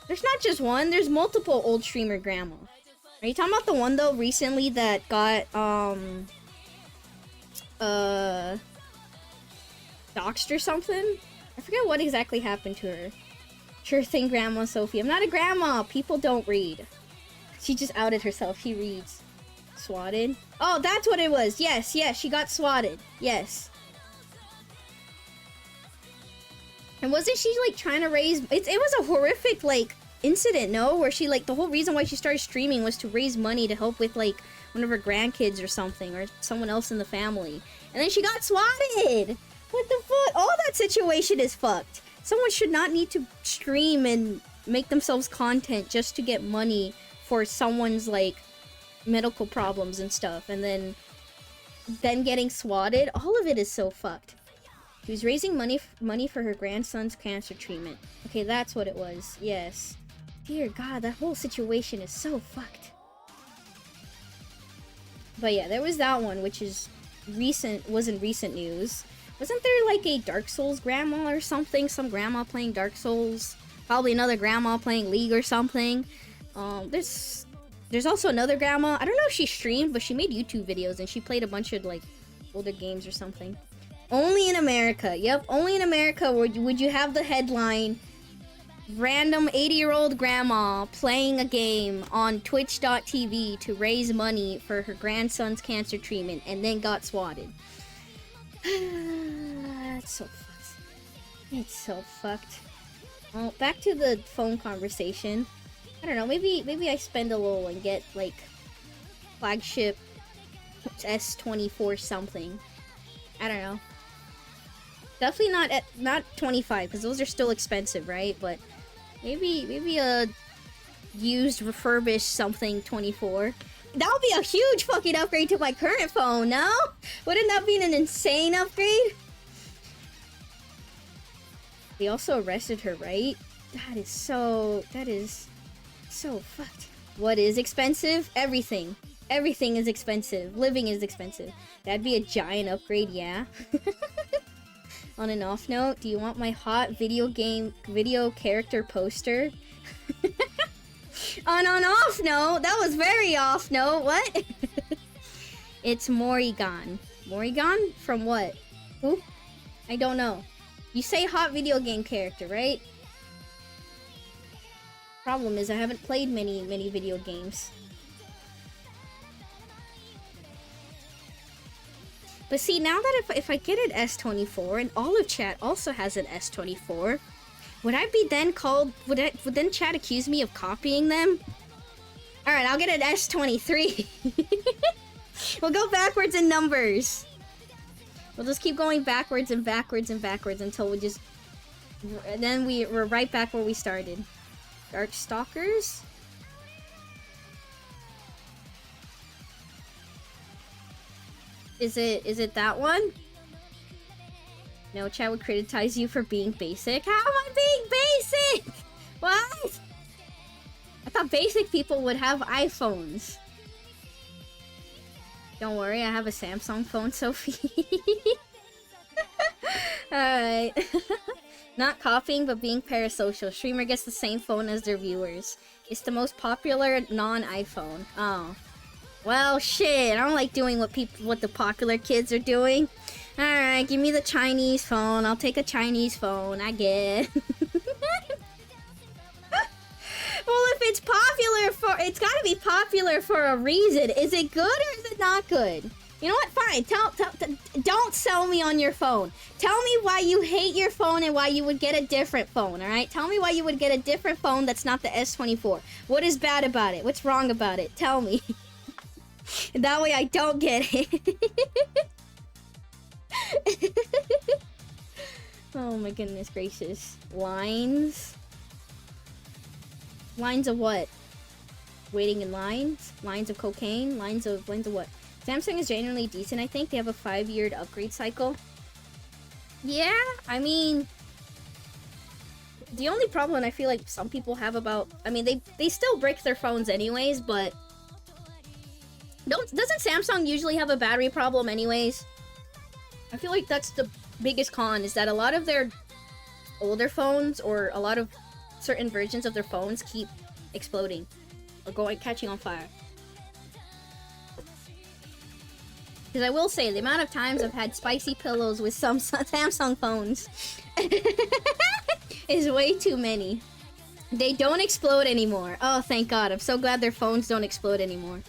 There's not just one, there's multiple old streamer grandma. Are you talking about the one though recently that got doxxed or something? I forget what exactly happened to her. Sure thing, Grandma Sophie. I'm not a grandma. People don't read. She just outed herself. She reads. Swatted? Oh, that's what it was. Yes, yes, she got swatted. Yes. And wasn't she like trying to raise... It was a horrific like incident, no? Where she like... The whole reason why she started streaming was to raise money to help with like one of her grandkids or something. Or someone else in the family. And then she got swatted! What the fuck? All that situation is fucked. Someone should not need to stream and make themselves content just to get money for someone's like medical problems and stuff, and then getting swatted. All of it is so fucked. She was raising money for her grandson's cancer treatment. Okay, that's what it was. Yes. Dear God, that whole situation is so fucked. But yeah, there was that one, which is recent. Wasn't recent news. Wasn't there like a Dark Souls grandma or something? Some grandma playing Dark Souls. Probably another grandma playing League or something. There's also another grandma. I don't know if she streamed, but she made YouTube videos and she played a bunch of like older games or something. Only in America. Yep, only in America would you have the headline, random 80-year-old grandma playing a game on twitch.tv to raise money for her grandson's cancer treatment and then got swatted. It's so fucked. It's so fucked. Well, back to the phone conversation. I don't know, maybe I spend a little and get like flagship S24 something. I don't know. Definitely not 25 because those are still expensive, right? But maybe a used refurbished something 24. That would be a huge fucking upgrade to my current phone, no? Wouldn't that be an insane upgrade? They also arrested her, right? That is so fucked. What is expensive? Everything. Everything is expensive. Living is expensive. That'd be a giant upgrade, yeah. On an off note, do you want my hot video character poster? On an off note, that was very off note. What? It's Morrigan. Morrigan? From what? Who? I don't know. You say hot video game character, right? Problem is I haven't played many video games. But see, now that if I get an S24 and all of chat also has an S24, would I be then called, would then chat accuse me of copying them? Alright, I'll get an S23. We'll go backwards in numbers. We'll just keep going backwards and backwards and backwards until we just... And then we're right back where we started. Darkstalkers? Is it that one? No, chat would criticize you for being basic. How am I being basic? What? I thought basic people would have iPhones. Don't worry, I have a Samsung phone, Sophie. Alright. Not copying, but being parasocial. Streamer gets the same phone as their viewers. It's the most popular non-iPhone. Oh. Well, shit. I don't like doing what the popular kids are doing. Alright, give me the Chinese phone. I'll take a Chinese phone, I guess. Well, if it's popular it's gotta be popular for a reason. Is it good or is it not good? You know what? Fine. Don't sell me on your phone. Tell me why you hate your phone and why you would get a different phone, alright? Tell me why you would get a different phone that's not the S24. What is bad about it? What's wrong about it? Tell me. And that way I don't get it. Oh my goodness gracious. Lines? Lines of what? Waiting in lines? Lines of cocaine? Lines of what? Samsung is genuinely decent, I think. They have a 5-year upgrade cycle. Yeah, I mean... The only problem I feel like some people have about... I mean, they still break their phones anyways, but... Doesn't Samsung usually have a battery problem anyways? I feel like that's the biggest con, is that a lot of their older phones, or a lot of certain versions of their phones keep exploding. Or catching on fire. Because I will say, the amount of times I've had spicy pillows with some Samsung phones is way too many. They don't explode anymore. Oh, thank God. I'm so glad their phones don't explode anymore.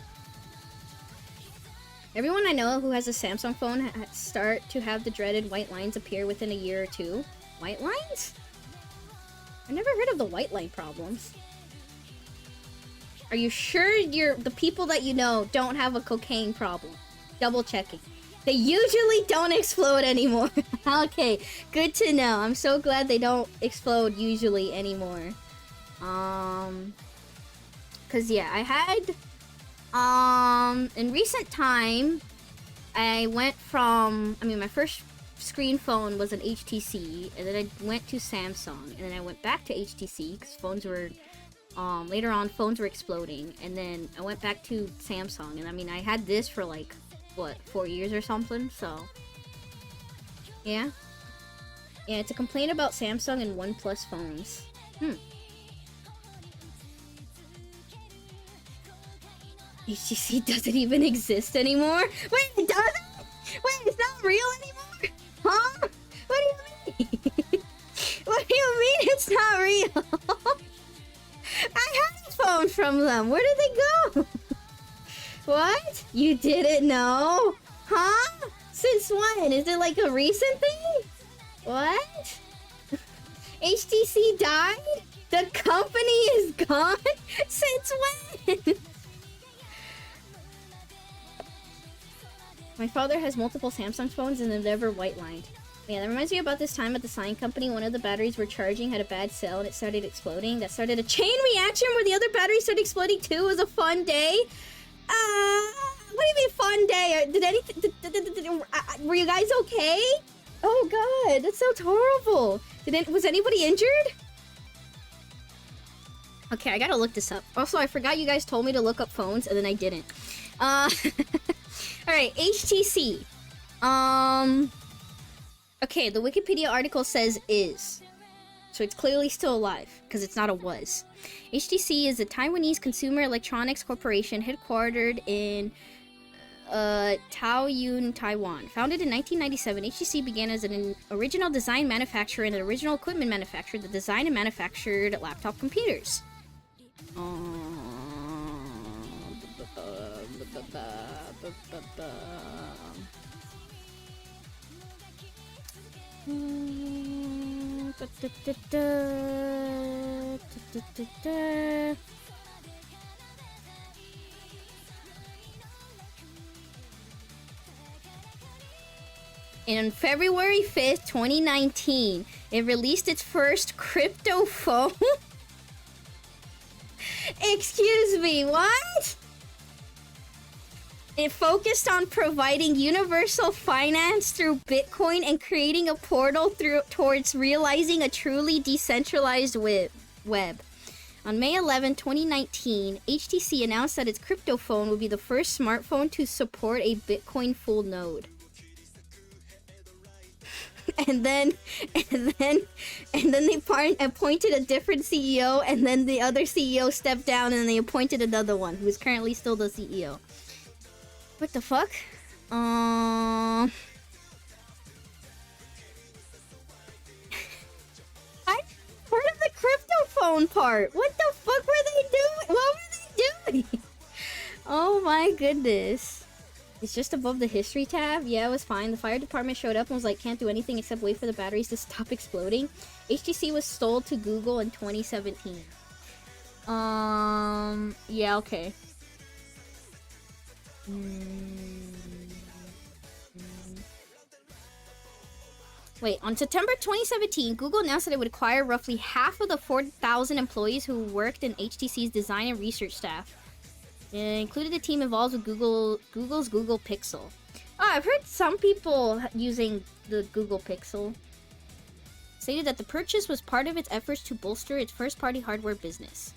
Everyone I know who has a Samsung phone start to have the dreaded white lines appear within a year or two. White lines? I never heard of the white line problems. Are you sure the people that you know don't have a cocaine problem? Double checking. They usually don't explode anymore. Okay, good to know. I'm so glad they don't explode usually anymore. Cause yeah, I had, in recent time, I went from, my first screen phone was an HTC, and then I went to Samsung, and then I went back to HTC, because phones were, later on, phones were exploding, and then I went back to Samsung, and I had this for like, what, 4 years or something, so, yeah. Yeah, to complain about Samsung and OnePlus phones. HTC doesn't even exist anymore? Wait, it doesn't? Wait, it's not real anymore? Huh? What do you mean? What do you mean it's not real? I had a phone from them. Where did they go? What? You didn't know? Huh? Since when? Is it like a recent thing? What? HTC died? The company is gone? Since when? My father has multiple Samsung phones and they've never white-lined. Yeah, that reminds me about this time at the sign company. One of the batteries we're charging had a bad cell and it started exploding. That started a chain reaction where the other batteries started exploding too. It was a fun day. What do you mean fun day? Did anything... were you guys okay? Oh god, that's so horrible. Was anybody injured? Okay, I gotta look this up. Also, I forgot you guys told me to look up phones and then I didn't. Alright, HTC. Okay, the Wikipedia article says is. So it's clearly still alive, because it's not a was. HTC is a Taiwanese consumer electronics corporation headquartered in Taoyuan, Taiwan. Founded in 1997, HTC began as an original design manufacturer and an original equipment manufacturer that designed and manufactured laptop computers. And on February 5th, 2019, it released its first crypto phone. Excuse me, what? It focused on providing universal finance through Bitcoin and creating a portal towards realizing a truly decentralized web. On May 11, 2019, HTC announced that its crypto phone would be the first smartphone to support a Bitcoin full node. And then they appointed a different CEO, and then the other CEO stepped down, and they appointed another one who is currently still the CEO. What the fuck? I heard of the crypto phone part. What the fuck were they doing? What were they doing? Oh my goodness. It's just above the history tab. Yeah, it was fine. The fire department showed up and was like, can't do anything except wait for the batteries to stop exploding. HTC was sold to Google in 2017. Yeah, okay. Wait, on September 2017, Google announced that it would acquire roughly half of the 4,000 employees who worked in HTC's design and research staff. It included a team involved with Google's Google Pixel. Oh, I've heard some people using the Google Pixel. Stated that the purchase was part of its efforts to bolster its first-party hardware business.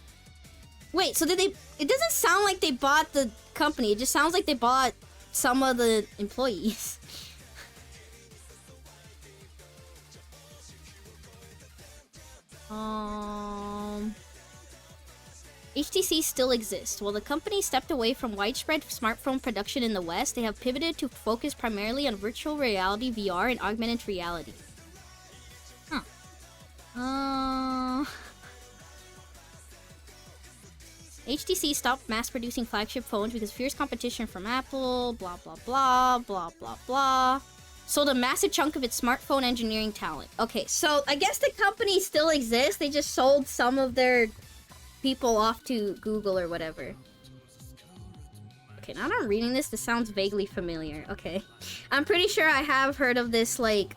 Wait, so did they... It doesn't sound like they bought the company. It just sounds like they bought some of the employees. HTC still exists. While the company stepped away from widespread smartphone production in the West, they have pivoted to focus primarily on virtual reality, VR, and augmented reality. HTC stopped mass-producing flagship phones because fierce competition from Apple, blah blah blah, blah blah blah. Sold a massive chunk of its smartphone engineering talent. Okay, so I guess the company still exists, they just sold some of their people off to Google or whatever. Okay, now that I'm reading this, this sounds vaguely familiar. Okay. I'm pretty sure I have heard of this, like,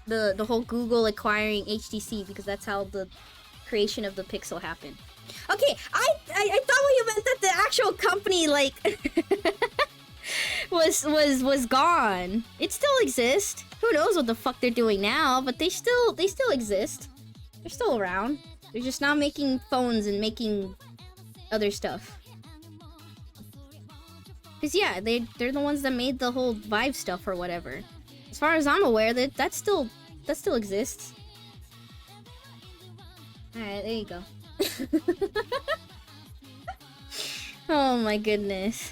the whole Google acquiring HTC, because that's how the creation of the Pixel happened. Okay, I thought you meant that the actual company, like, was gone. It still exists. Who knows what the fuck they're doing now, but they still exist. They're still around. They're just not making phones and making other stuff. Cause yeah, they're the ones that made the whole Vive stuff or whatever. As far as I'm aware, that still exists. Alright, there you go. Oh my goodness.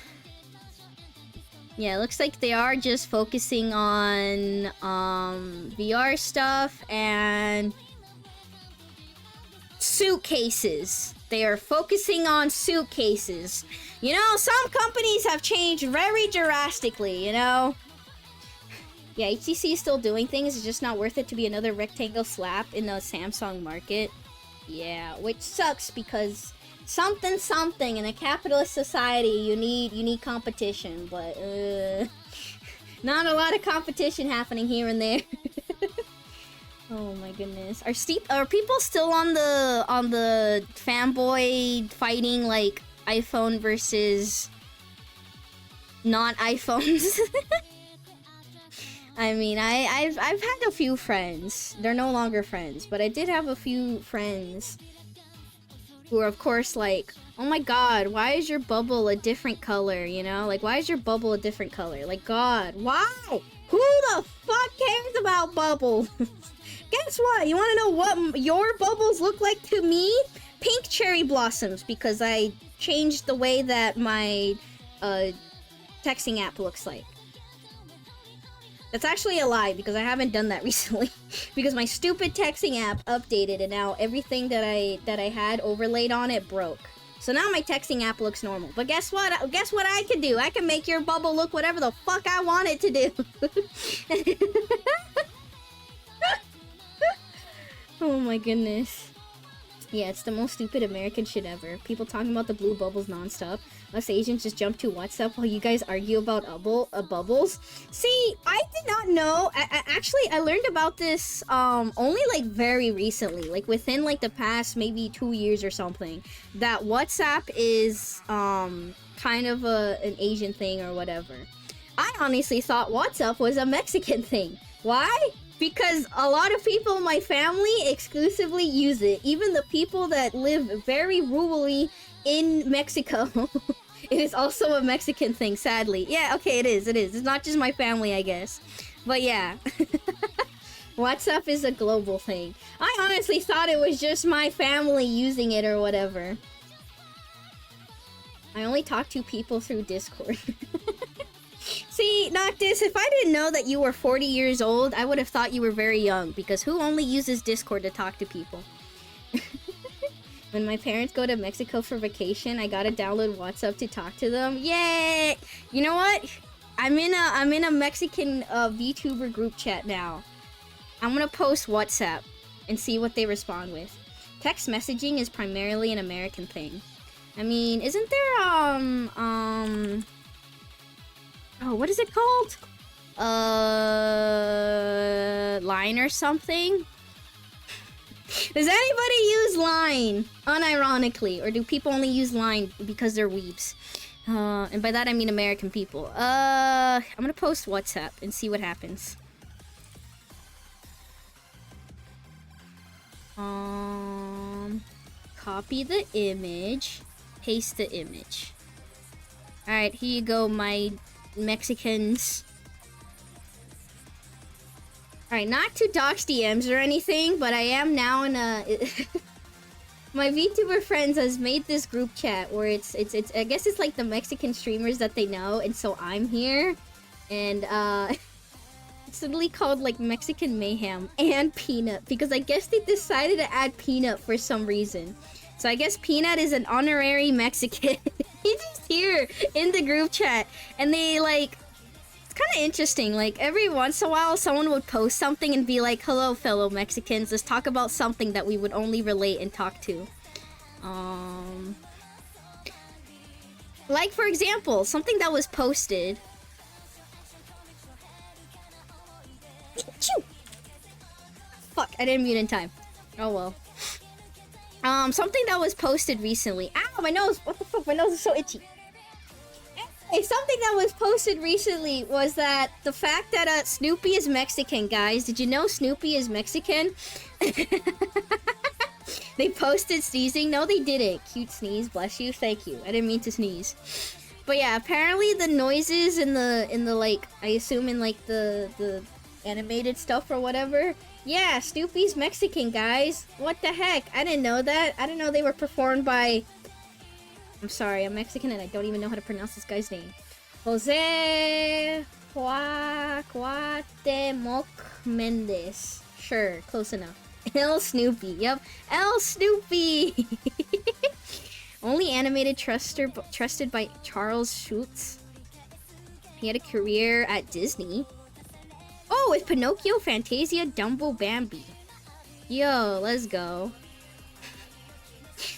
Yeah, it looks like they are just focusing on VR stuff and suitcases. They are focusing on suitcases. You know, some companies have changed very drastically, you know? Yeah, HTC is still doing things. It's just not worth it to be another rectangle slap in the Samsung market. Yeah, which sucks because something in a capitalist society, you need competition, but not a lot of competition happening here and there. Oh my goodness. Are people still on the fanboy fighting, like, iPhone versus non-iPhones? I mean, I've had a few friends. They're no longer friends, but I did have a few friends who are, of course, like, oh my god, why is your bubble a different color, you know? Like, why is your bubble a different color? Like, god, why? Who the fuck cares about bubbles? Guess what? You want to know what your bubbles look like to me? Pink cherry blossoms, because I changed the way that my texting app looks like. That's actually a lie, because I haven't done that recently. Because my stupid texting app updated, and now everything that I had overlaid on it broke. So now my texting app looks normal. But guess what? Guess what I can do? I can make your bubble look whatever the fuck I want it to do. Oh my goodness. Yeah, it's the most stupid American shit ever. People talking about the blue bubbles nonstop. Us Asians just jump to WhatsApp while you guys argue about bubbles. See, I did not know. Actually, I learned about this only like very recently, like within like the past maybe 2 years or something. That WhatsApp is kind of an Asian thing or whatever. I honestly thought WhatsApp was a Mexican thing. Why? Because a lot of people in my family exclusively use it. Even the people that live very rurally in Mexico. It is also a Mexican thing, sadly. Yeah, okay, it is. It's not just my family, I guess. But yeah. WhatsApp is a global thing. I honestly thought it was just my family using it or whatever. I only talk to people through Discord. See, Noctis, if I didn't know that you were 40 years old, I would have thought you were very young, because who only uses Discord to talk to people? When my parents go to Mexico for vacation, I gotta download WhatsApp to talk to them. Yay! You know what? I'm in a Mexican VTuber group chat now. I'm gonna post WhatsApp and see what they respond with. Text messaging is primarily an American thing. I mean, isn't there oh, what is it called? Line or something? Does anybody use Line? Unironically. Or do people only use Line because they're weebs? And by that I mean American people. I'm gonna post WhatsApp and see what happens. Copy the image. Paste the image. Alright, here you go, my Mexicans. Alright, not to dox DMs or anything, but I am now in a... My VTuber friends has made this group chat where it's I guess it's like the Mexican streamers that they know, and so I'm here, and it's literally called like Mexican Mayhem and Peanut because I guess they decided to add Peanut for some reason. So I guess Peanut is an honorary Mexican. He's just here in the group chat, and they like. It's kind of interesting. Like every once in a while, someone would post something and be like, "Hello, fellow Mexicans. Let's talk about something that we would only relate and talk to." Like for example, something that was posted. Fuck! I didn't mute in time. Oh well. Something that was posted recently. Ow, my nose! What the fuck? My nose is so itchy. Hey, something that was posted recently was that the fact that Snoopy is Mexican, guys. Did you know Snoopy is Mexican? They posted sneezing. No, they didn't. Cute sneeze. Bless you. Thank you. I didn't mean to sneeze. But yeah, apparently the noises in the like, I assume in like the animated stuff or whatever. Yeah, Snoopy's Mexican, guys. What the heck? I didn't know that. I didn't know they were performed by... I'm sorry, I'm Mexican and I don't even know how to pronounce this guy's name. Jose Cuauhtemoc Mendez. Sure, close enough. El Snoopy, yep. El Snoopy! Only animated trusted by Charles Schultz. He had a career at Disney. Oh, it's Pinocchio, Fantasia, Dumbo, Bambi. Yo, let's go.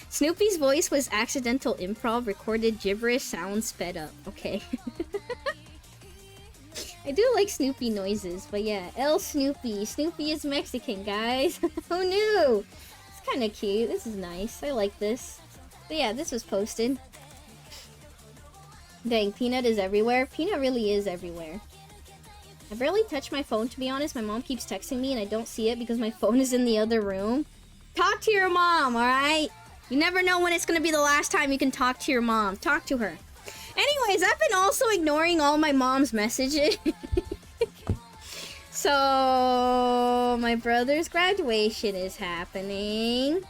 Snoopy's voice was accidental improv, recorded gibberish sounds sped up. Okay. I do like Snoopy noises, but yeah. El Snoopy. Snoopy is Mexican, guys. Who knew? It's kind of cute. This is nice. I like this. But yeah, this was posted. Dang, Peanut is everywhere. Peanut really is everywhere. I barely touch my phone, to be honest. My mom keeps texting me and I don't see it because my phone is in the other room. Talk to your mom, alright? You never know when it's gonna be the last time you can talk to your mom. Talk to her. Anyways, I've been also ignoring all my mom's messages. So, my brother's graduation is happening.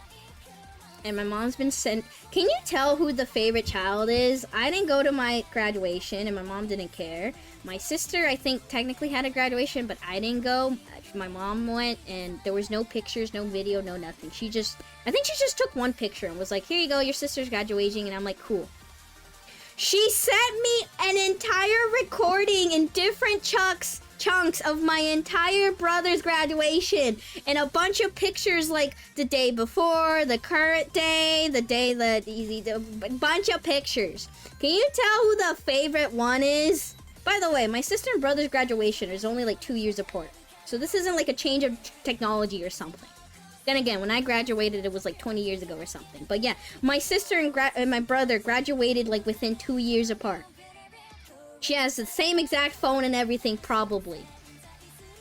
And my mom's been sent... Can you tell who the favorite child is? I didn't go to my graduation and my mom didn't care. My sister, I think, technically had a graduation, but I didn't go. My mom went and there was no pictures, no video, no nothing. I think she just took one picture and was like, here you go, your sister's graduating. And I'm like, cool. She sent me an entire recording in different chunks of my entire brother's graduation and a bunch of pictures like the day before, the current day, the bunch of pictures. Can you tell who the favorite one is? By the way, my sister and brother's graduation is only like 2 years apart. So this isn't like a change of technology or something. Then again, when I graduated, it was like 20 years ago or something. But yeah, my sister and my brother graduated like within 2 years apart. She has the same exact phone and everything, probably.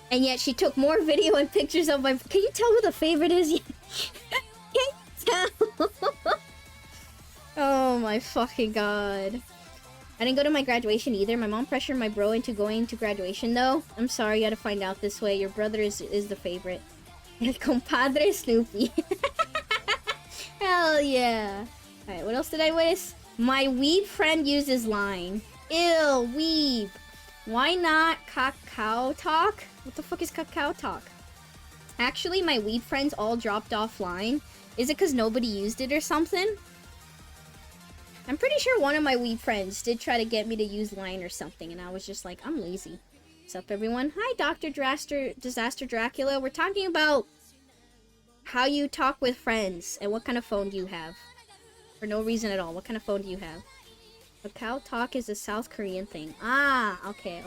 And yet she took more video and pictures of my... Can you tell who the favorite is? Can you tell? Oh my fucking god. I didn't go to my graduation either. My mom pressured my bro into going to graduation though. I'm sorry, you had to find out this way. Your brother is the favorite. El compadre Snoopy. Hell yeah. Alright, what else did I wish? My weeb friend uses line. Ew, weeb. Why not Kakao Talk? What the fuck is Kakao Talk? Actually, my weeb friends all dropped offline. Is it because nobody used it or something? I'm pretty sure one of my weeb friends did try to get me to use Line or something, and I was just like, I'm lazy. What's up, everyone? Hi, Dr. Disaster Dracula. We're talking about how you talk with friends and what kind of phone do you have. For no reason at all. What kind of phone do you have? Kakao Talk is a South Korean thing. Ah, okay.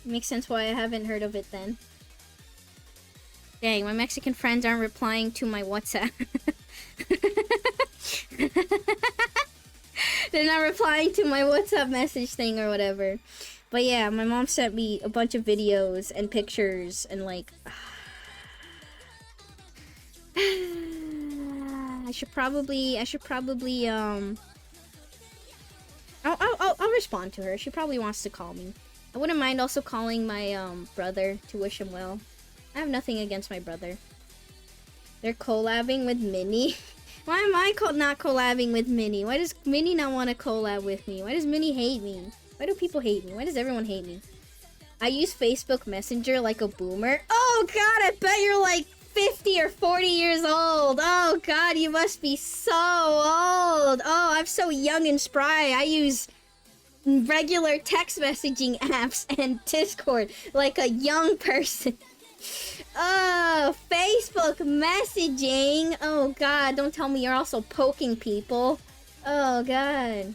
Makes sense why I haven't heard of it then. Dang, my Mexican friends aren't replying to my WhatsApp. They're not replying to my WhatsApp message thing or whatever. But yeah, my mom sent me a bunch of videos and pictures and like... I should probably I'll respond to her. She probably wants to call me. I wouldn't mind also calling my brother to wish him well. I have nothing against my brother. They're collabing with Minnie. Why am I not collabing with Minnie? Why does Minnie not want to collab with me? Why does Minnie hate me? Why do people hate me? Why does everyone hate me? I use Facebook Messenger like a boomer. Oh god, I bet you're like 50 or 40 years old. Oh god, you must be so old. Oh, I'm so young and spry. I use regular text messaging apps and Discord like a young person. Oh, Facebook messaging. Oh god, don't tell me you're also poking people. Oh god.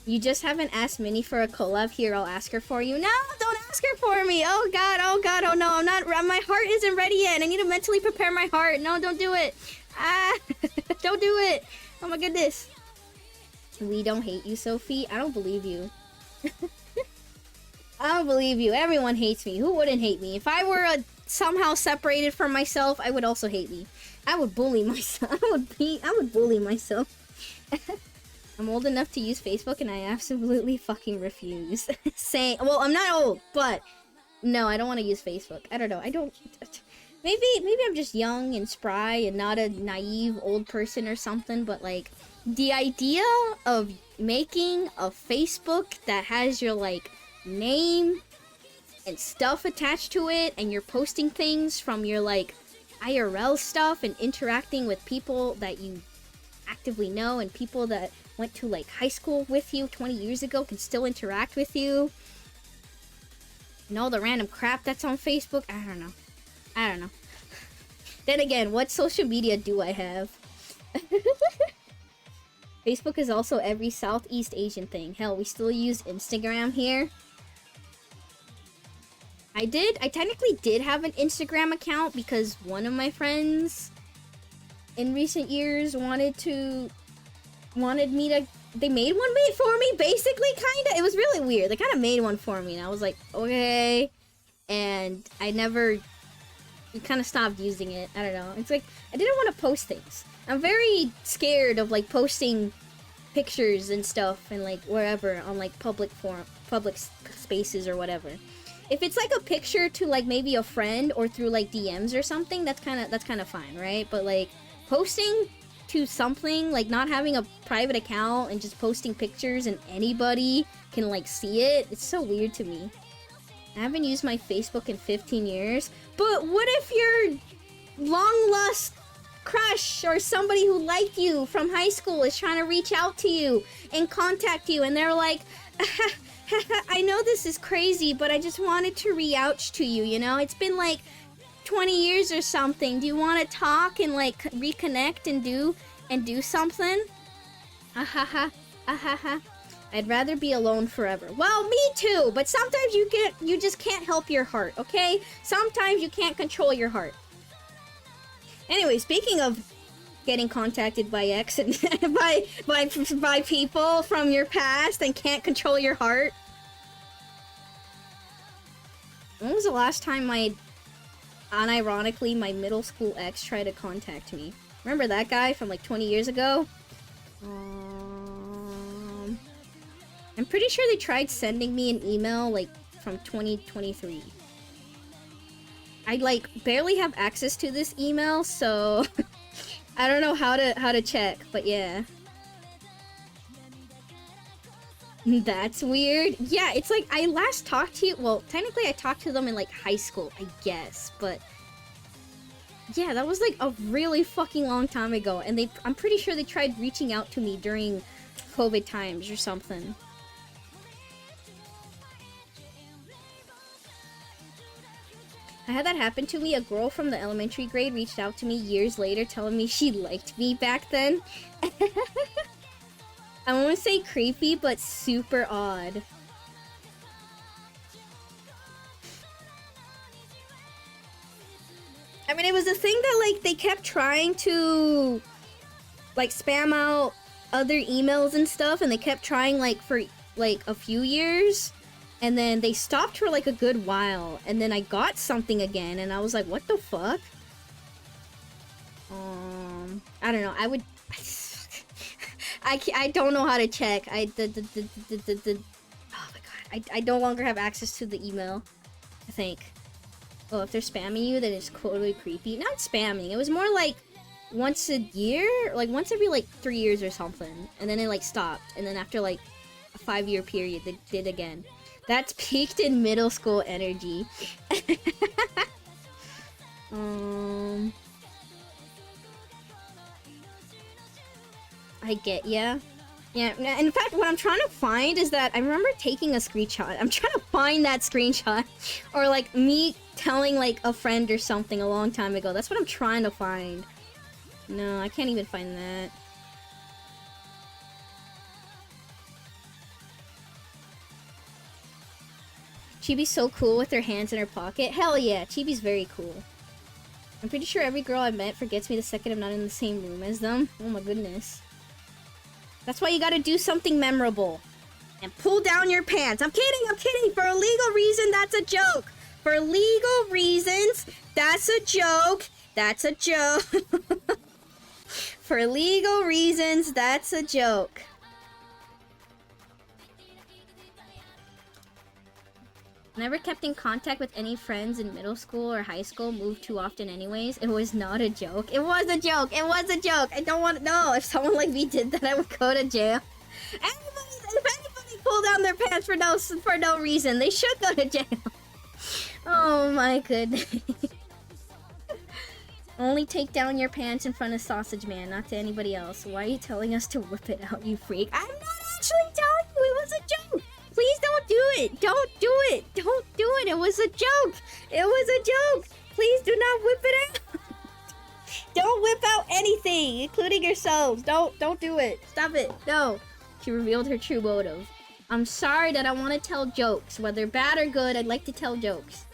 You just haven't asked Minnie for a collab. Here, I'll ask her for you. No, don't ask her for me. Oh god, oh no, I'm not, my heart isn't ready yet. I need to mentally prepare my heart. No, don't do it. Ah, don't do it. Oh my goodness. We don't hate you, Sophie. I don't believe you. I don't believe you. Everyone hates me. Who wouldn't hate me? If I were somehow separated from myself, I would also hate me. I would bully myself. I would bully myself. I'm old enough to use Facebook and I absolutely fucking refuse. Well, I'm not old, but no, I don't want to use Facebook. I don't know. Maybe I'm just young and spry and not a naive old person or something, but like the idea of making a Facebook that has your like name and stuff attached to it and you're posting things from your like IRL stuff and interacting with people that you actively know and people that went to like high school with you 20 years ago can still interact with you and all the random crap that's on Facebook. I don't know. Then again, what social media do I have? Facebook is also every Southeast Asian thing. Hell, we still use Instagram here. I technically did have an Instagram account because one of my friends in recent years wanted me to, they made one for me, basically, kinda. It was really weird. They kind of made one for me, and I was like, okay. And I kind of stopped using it. I don't know. It's like, I didn't want to post things. I'm very scared of, like, posting pictures and stuff and, like, wherever on, like, public spaces or whatever. If it's, like, a picture to, like, maybe a friend or through, like, DMs or something, that's kind of fine, right? But, like, posting to something, like, not having a private account and just posting pictures and anybody can, like, see it, it's so weird to me. I haven't used my Facebook in 15 years, but what if your long-lost crush or somebody who liked you from high school is trying to reach out to you and contact you and they're like, I know this is crazy, but I just wanted to re-ouch to you, you know? It's been like 20 years or something. Do you want to talk and like reconnect and do something? I'd rather be alone forever. Well, me too, but sometimes you just can't help your heart, okay? Sometimes you can't control your heart. Anyway, speaking of getting contacted by ex and by people from your past and can't control your heart. When was the last time unironically, my middle school ex tried to contact me? Remember that guy from like 20 years ago? I'm pretty sure they tried sending me an email like from 2023. I like barely have access to this email, so I don't know how to check, but yeah. That's weird. Yeah, it's like I last talked to you. Well, technically I talked to them in like high school, I guess, but yeah, that was like a really fucking long time ago, and I'm pretty sure they tried reaching out to me during COVID times or something. I had that happen to me. A girl from the elementary grade reached out to me years later telling me she liked me back then. I won't say creepy, but super odd. I mean, it was a thing that, like, they kept trying to, like, spam out other emails and stuff, and they kept trying, like, for, like, a few years. And then they stopped for like a good while, and then I got something again, and I was like, what the fuck? I don't know, I would... I don't know how to check. Oh my god. I no longer have access to the email, I think. Oh, if they're spamming you, then it's totally creepy. Not spamming, it was more like once a year, like once every like 3 years or something, and then it like stopped, and then after like a 5-year period they did again. That's peaked in middle school energy. I get ya. Yeah, in fact, what I'm trying to find is that I remember taking a screenshot. I'm trying to find that screenshot. Or like me telling like a friend or something a long time ago. That's what I'm trying to find. No, I can't even find that. Chibi's so cool with her hands in her pocket. Hell yeah, Chibi's very cool. I'm pretty sure every girl I met forgets me the second I'm not in the same room as them. Oh my goodness. That's why you gotta do something memorable. And pull down your pants. I'm kidding, I'm kidding. For a legal reason, that's a joke. For legal reasons, that's a joke. That's a joke. For legal reasons, that's a joke. Never kept in contact with any friends in middle school or high school. Moved too often anyways. It was not a joke. It was a joke. It was a joke. I don't want to know. If someone like me did that, I would go to jail. If anybody pulled down their pants for no reason, they should go to jail. Oh my goodness. Only take down your pants in front of Sausage Man, not to anybody else. Why are you telling us to whip it out, you freak? I'm not actually telling you. It was a joke. Please don't do it! Don't do it! Don't do it! It was a joke! It was a joke! Please do not whip it out! Don't whip out anything, including yourselves! Don't do it! Stop it! No! She revealed her true motive. I'm sorry that I want to tell jokes. Whether bad or good, I'd like to tell jokes.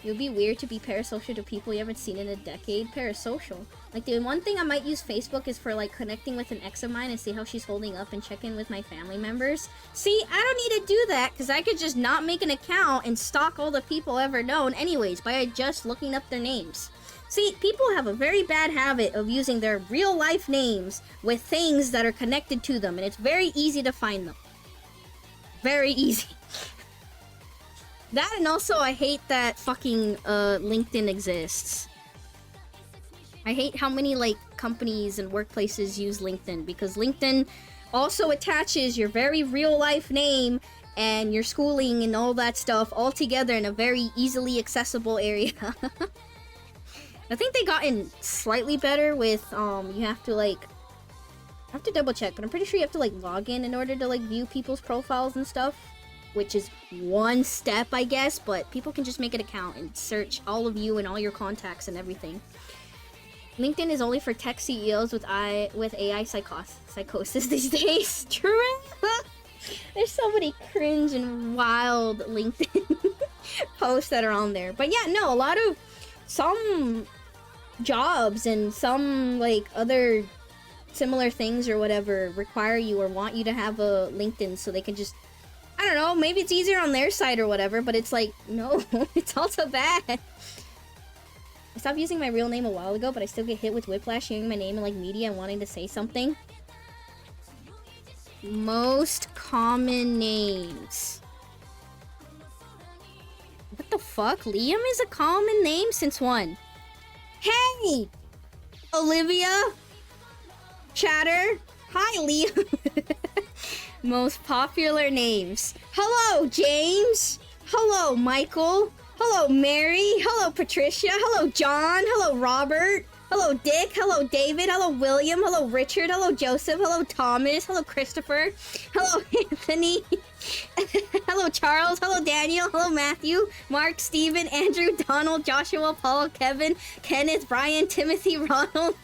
It would be weird to be parasocial to people you haven't seen in a decade. Parasocial. Like, the one thing I might use Facebook is for, like, connecting with an ex of mine and see how she's holding up and check in with my family members. See, I don't need to do that, because I could just not make an account and stalk all the people I've ever known anyways by just looking up their names. See, people have a very bad habit of using their real-life names with things that are connected to them, and it's very easy to find them. Very easy. That, and also I hate that fucking LinkedIn exists. I hate how many like companies and workplaces use LinkedIn, because LinkedIn also attaches your very real life name and your schooling and all that stuff all together in a very easily accessible area. I think they gotten slightly better with you have to like, I have to double check, but I'm pretty sure you have to like log in order to like view people's profiles and stuff. Which is one step, I guess, but people can just make an account and search all of you and all your contacts and everything. LinkedIn is only for tech CEOs with AI psychosis these days. True. There's so many cringe and wild LinkedIn posts that are on there. But yeah, no, a lot of some jobs and some like other similar things or whatever require you or want you to have a LinkedIn so they can just, I don't know, maybe it's easier on their side or whatever, but it's like, no, it's also bad. I stopped using my real name a while ago, but I still get hit with whiplash hearing my name in like media and wanting to say something. Most common names. What the fuck? Liam is a common name? Since when? Hey! Olivia? Chatter? Hi, Liam. Most popular names. Hello, James. Hello, Michael. Hello, Mary. Hello, Patricia. Hello, John. Hello, Robert. Hello, Dick. Hello, David. Hello, William. Hello, Richard. Hello, Joseph. Hello, Thomas. Hello, Christopher. Hello, Anthony. Hello, Charles. Hello, Daniel. Hello, Matthew. Mark, Stephen, Andrew, Donald, Joshua, Paul, Kevin, Kenneth, Brian, Timothy, Ronald,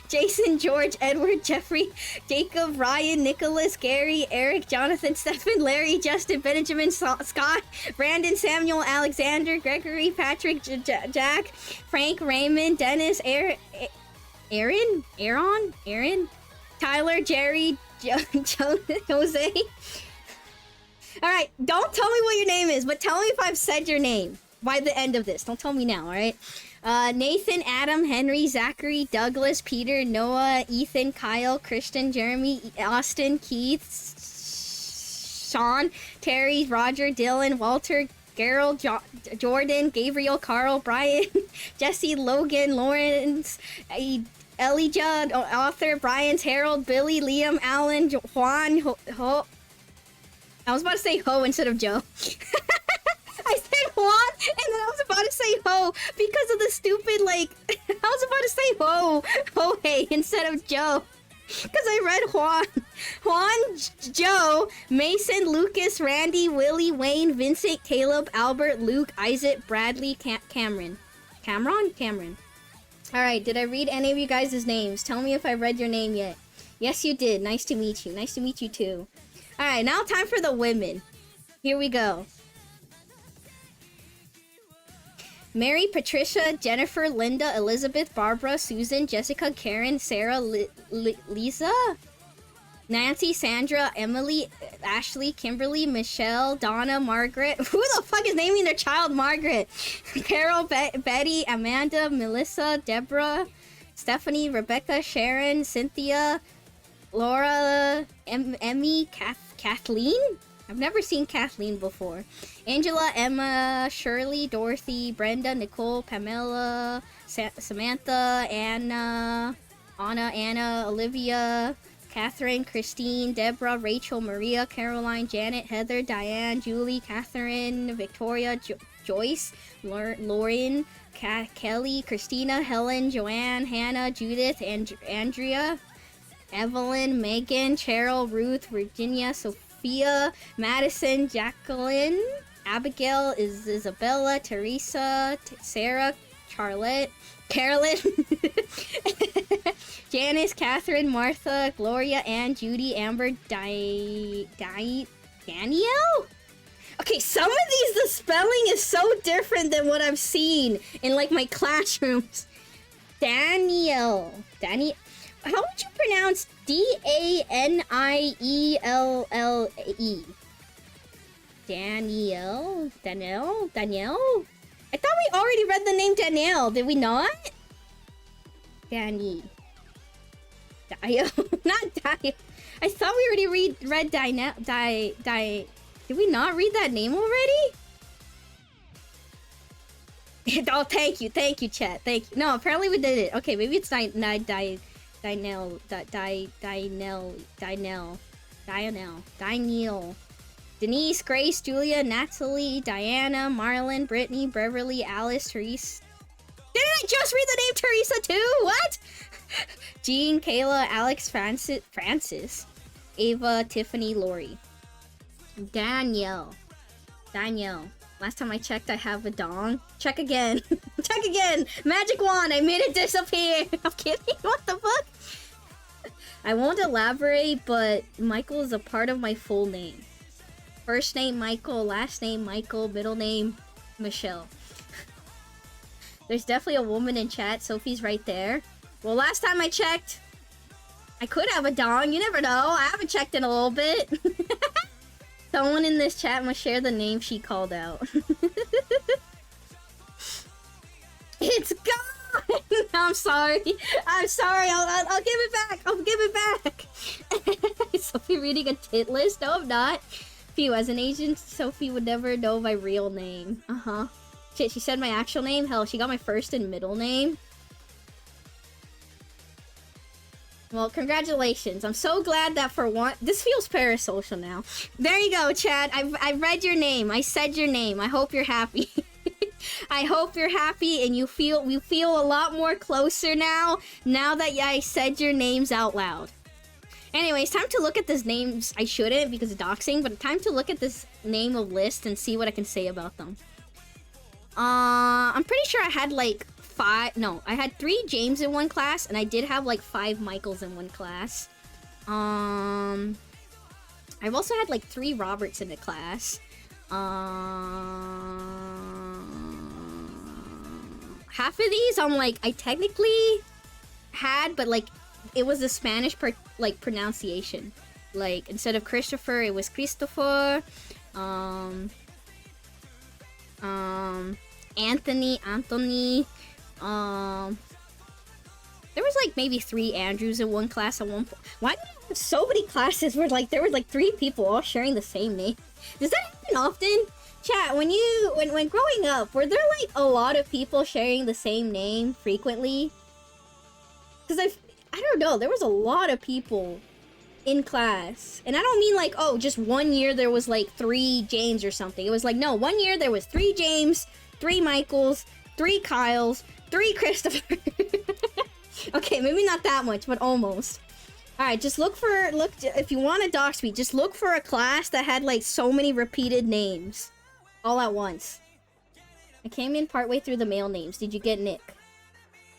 Jason, George, Edward, Jeffrey, Jacob, Ryan, Nicholas, Gary, Eric, Jonathan, Stephen, Larry, Justin, Benjamin, Scott, Brandon, Samuel, Alexander, Gregory, Patrick, Jack, Frank, Raymond, Dennis, Aaron, Tyler, Jerry, Jose. Alright, don't tell me what your name is, but tell me if I've said your name by the end of this. Don't tell me now, alright? Nathan, Adam, Henry, Zachary, Douglas, Peter, Noah, Ethan, Kyle, Christian, Jeremy, Austin, Keith, Sean, Terry, Roger, Dylan, Walter, Gerald, Jordan, Gabriel, Carl, Brian, Jesse, Logan, Lawrence, Elijah, Author, Brian's, Harold, Billy, Liam, Alan, Juan, I was about to say Ho instead of Joe. I said Juan, and then I was about to say Ho because of the stupid, like, I was about to say Ho, hey, instead of Joe. Because I read Juan, Joe, Mason, Lucas, Randy, Willie, Wayne, Vincent, Caleb, Albert, Luke, Isaac, Bradley, Cameron. Alright, did I read any of you guys' names? Tell me if I read your name yet. Yes, you did. Nice to meet you. Nice to meet you too. Alright, now time for the women. Here we go. Mary, Patricia, Jennifer, Linda, Elizabeth, Barbara, Susan, Jessica, Karen, Sarah, Lisa, Nancy, Sandra, Emily, Ashley, Kimberly, Michelle, Donna, Margaret. Who the fuck is naming their child Margaret? Carol, Betty, Amanda, Melissa, Deborah, Stephanie, Rebecca, Sharon, Cynthia, Laura, Emmy, Kathleen? I've never seen Kathleen before. Angela, Emma, Shirley, Dorothy, Brenda, Nicole, Pamela, Samantha, Anna, Olivia, Catherine, Christine, Deborah, Rachel, Maria, Caroline, Janet, Heather, Diane, Julie, Catherine, Victoria, Joyce, Lauren, Kelly, Christina, Helen, Joanne, Hannah, Judith, Andrea, Evelyn, Megan, Cheryl, Ruth, Virginia, Sophia, Madison, Jacqueline, Abigail, Isabella, Teresa, Sarah, Charlotte, Carolyn, Janice, Catherine, Martha, Gloria, Ann, Judy, Amber, Danielle? Okay, some of these, the spelling is so different than what I've seen in, like, my classrooms. Danielle. How would you pronounce Danielle? Danielle? I thought we already read the name Danielle, did we not? Dio. Not Dio. I thought we already read did we not read that name already? Oh, thank you, chat. Thank you. No, apparently we did it. Okay, maybe it's Danielle. Denise, Grace, Julia, Natalie, Diana, Marlon, Brittany, Beverly, Alice, Therese. Didn't I just read the name Teresa too? What? Jean, Kayla, Alex, Francis, Ava, Tiffany, Lori. Danielle. Last time I checked, I have a dong. Check again. Check again. Magic wand. I made it disappear. I'm kidding. What the fuck? I won't elaborate, but Michael is a part of my full name. First name Michael, last name Michael, middle name Michelle. There's definitely a woman in chat. Sophie's right there. Well, last time I checked, I could have a dong. You never know. I haven't checked in a little bit. Someone in this chat must share the name she called out. It's gone! I'm sorry. I'll give it back. I'll give it back. Sophie reading a tit list? No, I'm not. Phew, as an agent, Sophie would never know my real name. Shit, she said my actual name? Hell, she got my first and middle name. Well, congratulations. I'm so glad that for one... This feels parasocial now. There you go, Chad. I read your name. I said your name. I hope you're happy. I hope you're happy and we feel a lot more closer now that I said your names out loud. Anyways, time to look at this names. I shouldn't because of doxing, but time to look at this name of list and see what I can say about them. I'm pretty sure I had like I had 3 James in one class, and I did have like 5 Michaels in one class. I've also had like 3 Roberts in the class. Half of these I technically had, but like it was the Spanish pronunciation. Like instead of Christopher, it was Christopher. Anthony. There was like maybe 3 Andrews in one class at one point. Why did I have have so many classes where like there were like 3 people all sharing the same name. Does that happen often? Chat, when growing up, were there like a lot of people sharing the same name frequently? Because I don't know, there was a lot of people in class. And I don't mean like, oh, just one year there was like 3 James or something. It was like, no, one year there was 3 James, 3 Michaels, 3 Kyles, 3 Christopher. Okay, maybe not that much, but almost. Alright, just look, if you want to dox me, just look for a class that had like so many repeated names. All at once. I came in partway through the male names. Did you get Nick?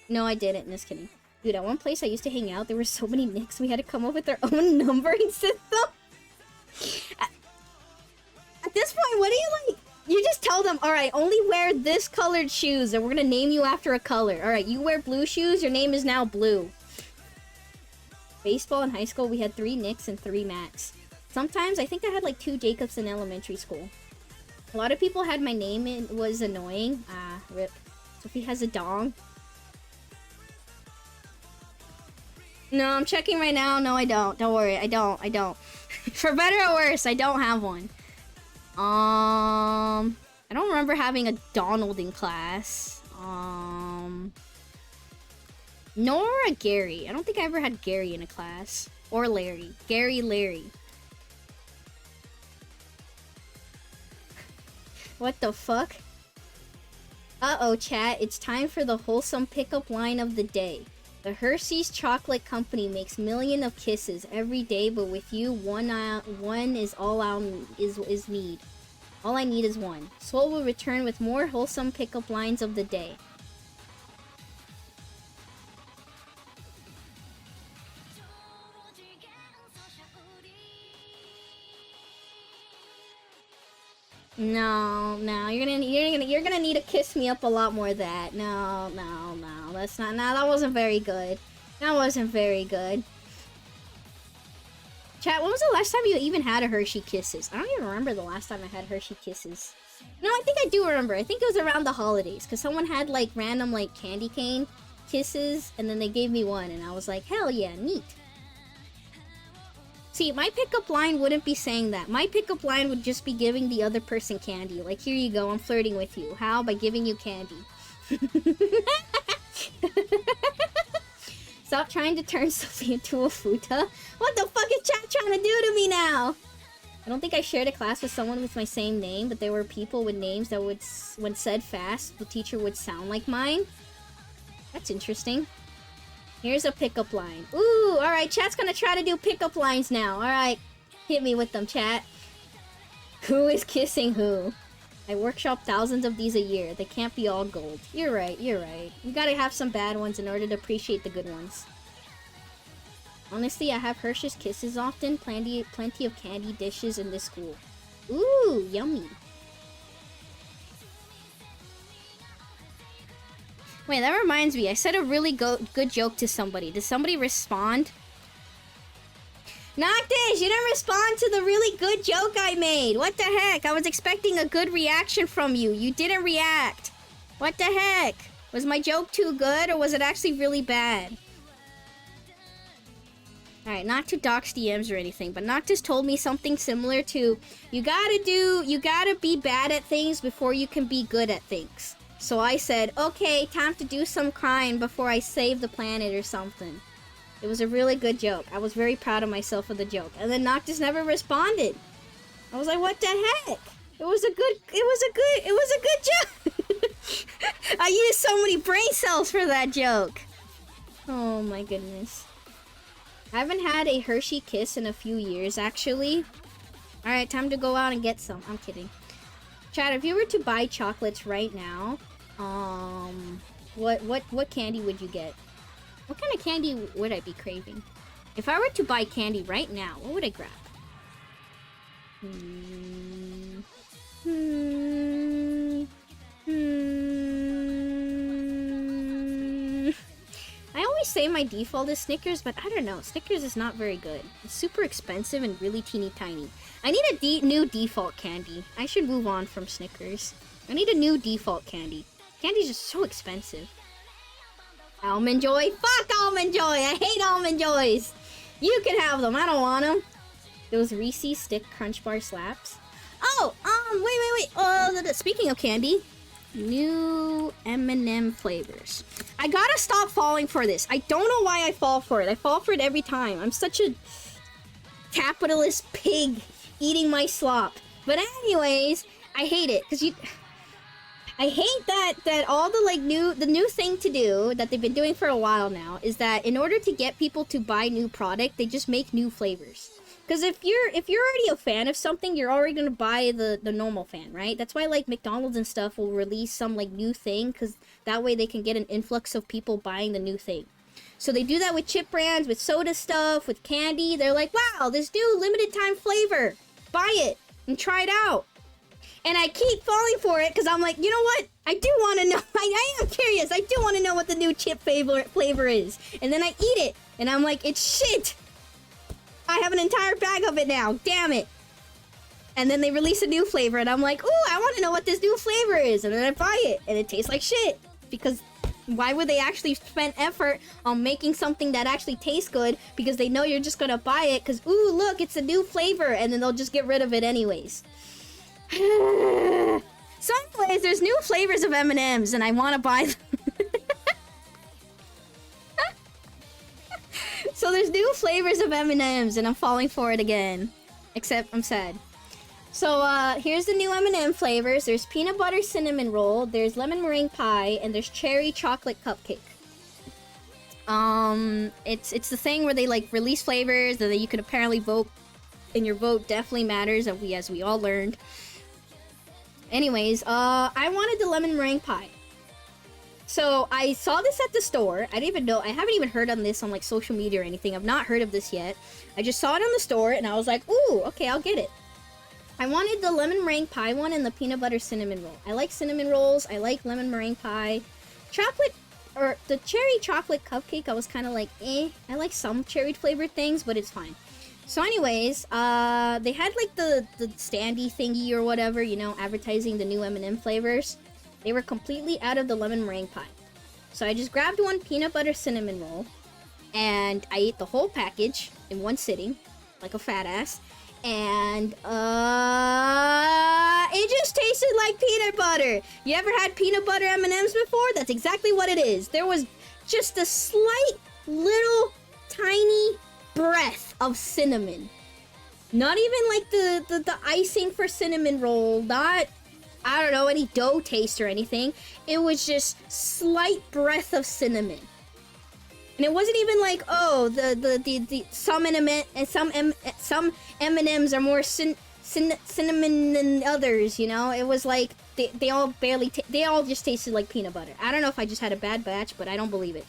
No, I didn't. Just kidding. Dude, at one place I used to hang out, there were so many Nicks, we had to come up with our own numbering system. At this point, what do you like? You just tell them, alright, only wear this colored shoes, and we're gonna name you after a color. Alright, you wear blue shoes, your name is now Blue. Baseball in high school, we had 3 Nicks and 3 Macs. Sometimes, I think I had like 2 Jacobs in elementary school. A lot of people had my name, it was annoying. Ah, rip. Sophie has a dong. No, I'm checking right now. No, I don't. Don't worry, I don't. For better or worse, I don't have one. I don't remember having a Donald in class. Nor a Gary. I don't think I ever had Gary in a class. Or Larry. Gary, Larry. What the fuck? Uh-oh, chat. It's time for the wholesome pickup line of the day. The Hershey's Chocolate Company makes millions of kisses every day, but with you, one is all is need. All I need is one. Soul will return with more wholesome pickup lines of the day. No, you're gonna need to kiss me up a lot more of that. No, that's not. No, that wasn't very good. That wasn't very good. Chat, when was the last time you even had a Hershey Kisses? I don't even remember the last time I had Hershey Kisses. No, I think I do remember. I think it was around the holidays, because someone had like random like candy cane kisses, and then they gave me one, and I was like, hell yeah, neat. See, my pickup line wouldn't be saying that. My pickup line would just be giving the other person candy. Like, here you go, I'm flirting with you. How? By giving you candy. Stop trying to turn Sophie into a futa. What the fuck is chat trying to do to me now? I don't think I shared a class with someone with my same name, but there were people with names that would, when said fast, the teacher would sound like mine. That's interesting. Here's a pickup line. Ooh, alright, chat's gonna try to do pickup lines now. Alright, hit me with them, chat. Who is kissing who? I workshop thousands of these a year. They can't be all gold. You're right, you're right. You gotta have some bad ones in order to appreciate the good ones. Honestly, I have Hershey's Kisses often. Plenty of candy dishes in this school. Ooh, yummy. Wait, that reminds me. I said a really good joke to somebody. Did somebody respond? Noctis, you didn't respond to the really good joke I made. What the heck? I was expecting a good reaction from you. You didn't react. What the heck? Was my joke too good, or was it actually really bad? Alright, not to dox DMs or anything, but Noctis told me something similar to, you gotta be bad at things before you can be good at things. So I said, okay, time to do some crime before I save the planet or something. It was a really good joke. I was very proud of myself for the joke. And then Noctis never responded. I was like, what the heck? It was a good joke. I used so many brain cells for that joke. Oh my goodness. I haven't had a Hershey Kiss in a few years, actually. Alright, time to go out and get some. I'm kidding. Chat, if you were to buy chocolates right now, what candy would you get? What kind of candy would I be craving? If I were to buy candy right now, what would I grab? I always say my default is Snickers, but I don't know. Snickers is not very good. It's super expensive and really teeny tiny. I need a new default candy. I should move on from Snickers. I need a new default candy. Candy's just so expensive. Almond Joy? Fuck Almond Joy! I hate Almond Joys! You can have them. I don't want them. Those Reese's Stick Crunch Bar slaps. Oh, wait. Speaking of candy, new M&M flavors. I gotta stop falling for this. I don't know why I fall for it. I fall for it every time. I'm such a capitalist pig eating my slop. But anyways, I hate it because I hate that all the new thing to do that they've been doing for a while now is that in order to get people to buy new product, they just make new flavors. Because if you're already a fan of something, you're already gonna buy the normal fan, right? That's why like McDonald's and stuff will release some like new thing, because that way they can get an influx of people buying the new thing. So they do that with chip brands, with soda stuff, with candy. They're like, wow, this new limited time flavor. Buy it and try it out. And I keep falling for it because I'm like, you know what? I do want to know. I am curious. I do want to know what the new chip flavor is. And then I eat it. And I'm like, it's shit. I have an entire bag of it now. Damn it. And then they release a new flavor. And I'm like, ooh, I want to know what this new flavor is. And then I buy it. And it tastes like shit. Because why would they actually spend effort on making something that actually tastes good? Because they know you're just going to buy it. Because, ooh, look, it's a new flavor. And then they'll just get rid of it anyways. So anyways, there's new flavors of M&Ms and I want to buy them. So there's new flavors of M&Ms and I'm falling for it again. Except I'm sad. So here's the new M&M flavors. There's peanut butter cinnamon roll, there's lemon meringue pie, and there's cherry chocolate cupcake. It's the thing where they like release flavors and then you can apparently vote, and your vote definitely matters, as we all learned. Anyways, I wanted the lemon meringue pie. So I saw this at the store. I didn't even know. I haven't even heard of this on like social media or anything. I've not heard of this yet. I just saw it on the store and I was like, ooh, okay, I'll get it. I wanted the lemon meringue pie one and the peanut butter cinnamon roll. I like cinnamon rolls. I like lemon meringue pie. Chocolate, or the cherry chocolate cupcake, I was kind of like, eh. I like some cherry flavored things, but it's fine. So anyways, they had like the standee thingy or whatever, you know, advertising the new M&M flavors. They were completely out of the lemon meringue pie. So I just grabbed one peanut butter cinnamon roll, and I ate the whole package in one sitting, like a fat ass. And, it just tasted like peanut butter. You ever had peanut butter M&Ms before? That's exactly what it is. There was just a slight little tiny breath of cinnamon. Not even like the icing for cinnamon roll, not, I don't know, any dough taste or anything. It was just slight breath of cinnamon. And it wasn't even like, oh, some M&Ms are more cinnamon than others, you know? It was like they all just tasted like peanut butter. I don't know if I just had a bad batch, but I don't believe it.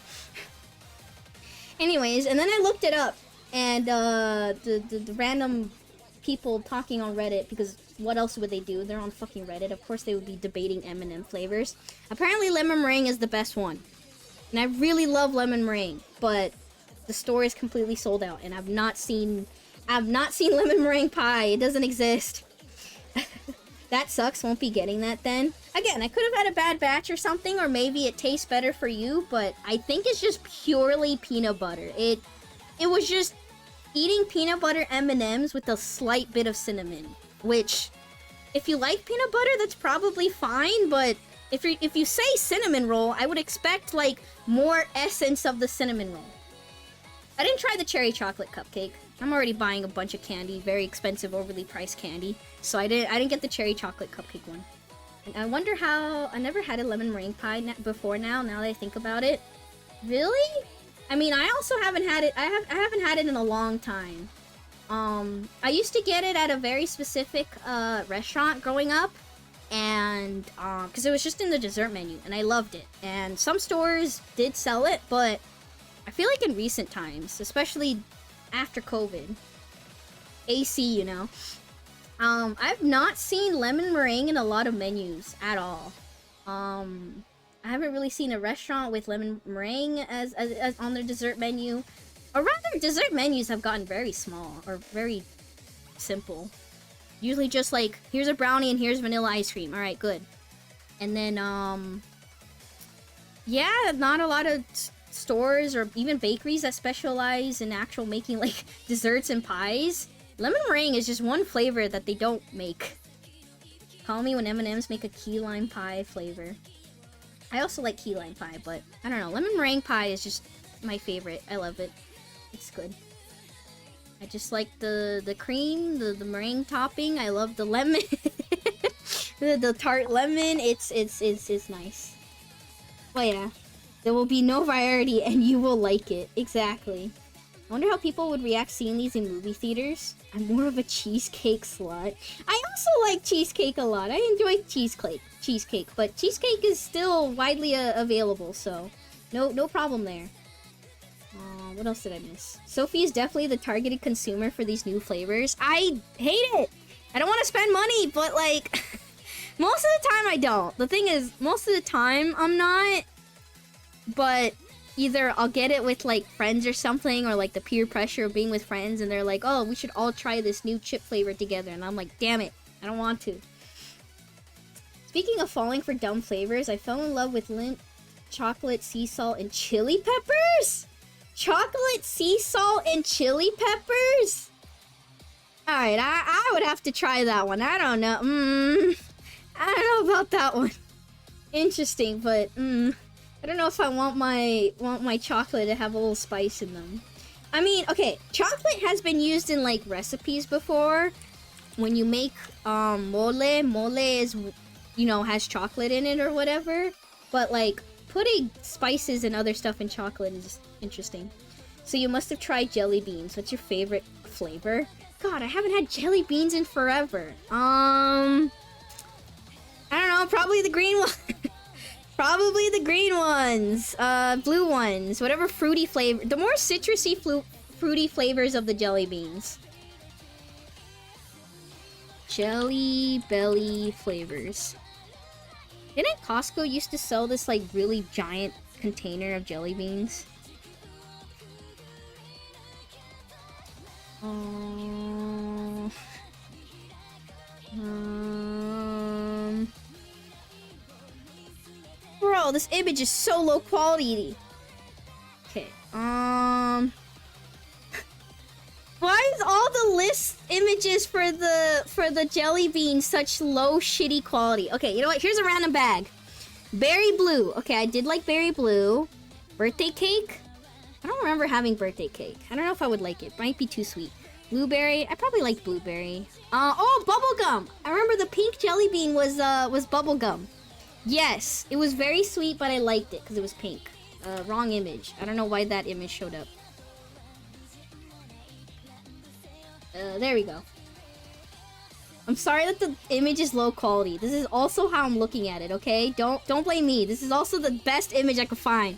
Anyways, and then I looked it up. And the random people talking on Reddit, because what else would they do? They're on fucking Reddit. Of course they would be debating M&M flavors. Apparently lemon meringue is the best one. And I really love lemon meringue, but the store is completely sold out and I've not seen lemon meringue pie. It doesn't exist. That sucks. Won't be getting that then. Again, I could have had a bad batch or something, or maybe it tastes better for you, but I think it's just purely peanut butter. It was just eating peanut butter M&Ms with a slight bit of cinnamon, which, if you like peanut butter, that's probably fine, but if you say cinnamon roll, I would expect, like, more essence of the cinnamon roll. I didn't try the cherry chocolate cupcake. I'm already buying a bunch of candy, very expensive, overly priced candy, so I didn't get the cherry chocolate cupcake one. And I wonder how, I never had a lemon meringue pie before now that I think about it. Really? I mean, I also haven't had it, I haven't had it in a long time. I used to get it at a very specific restaurant growing up, and because it was just in the dessert menu, and I loved it. And some stores did sell it, but I feel like in recent times, especially after COVID, AC, you know, I've not seen lemon meringue in a lot of menus at all. I haven't really seen a restaurant with lemon meringue as on their dessert menu. Or rather, dessert menus have gotten very small, or very simple. Usually just like, here's a brownie and here's vanilla ice cream. Alright, good. And then, yeah, not a lot of stores or even bakeries that specialize in actual making like desserts and pies, lemon meringue is just one flavor that they don't make. Call me when M&M's make a key lime pie flavor. I also like key lime pie, but I don't know. Lemon meringue pie is just my favorite. I love it. It's good. I just like the cream, the meringue topping. I love the lemon, the tart lemon. It's nice. Oh yeah, there will be no variety, and you will like it. Exactly. I wonder how people would react seeing these in movie theaters. I'm more of a cheesecake slut. I also like cheesecake a lot. I enjoy cheesecake, but cheesecake is still widely available, so no problem there. What else did I miss? Sophie is definitely the targeted consumer for these new flavors. I hate it. I don't want to spend money, but like most of the time I don't. The thing is, most of the time I'm not, but either I'll get it with like friends or something, or like the peer pressure of being with friends and they're like, oh, we should all try this new chip flavor together, and I'm like, damn it, I don't want to. Speaking of falling for dumb flavors, I fell in love with Lindt chocolate, sea salt, and chili peppers. Chocolate, sea salt, and chili peppers? Alright, I would have to try that one. I don't know. I don't know about that one. Interesting, but I don't know if I want my chocolate to have a little spice in them. I mean, okay, chocolate has been used in like recipes before. When you make mole is, you know, has chocolate in it or whatever. But like putting spices and other stuff in chocolate is just interesting. So you must have tried jelly beans. What's your favorite flavor? God, I haven't had jelly beans in forever. I don't know, probably the green one. Probably the green ones. Blue ones. Whatever fruity flavor. The more citrusy fruity flavors of the jelly beans. Jelly belly flavors. Didn't Costco used to sell this like really giant container of jelly beans? Bro, this image is so low quality. Okay, why is all the list images for the jelly beans such low shitty quality? Okay, you know what? Here's a random bag. Berry blue. Okay, I did like berry blue. Birthday cake? I don't remember having birthday cake. I don't know if I would like it. Might be too sweet. Blueberry? I probably like blueberry. Oh, bubblegum! I remember the pink jelly bean was bubblegum. Yes, it was very sweet, but I liked it because it was pink. Wrong image. I don't know why that image showed up. There we go. I'm sorry that the image is low quality. This is also how I'm looking at it, okay? Don't blame me. This is also the best image I could find.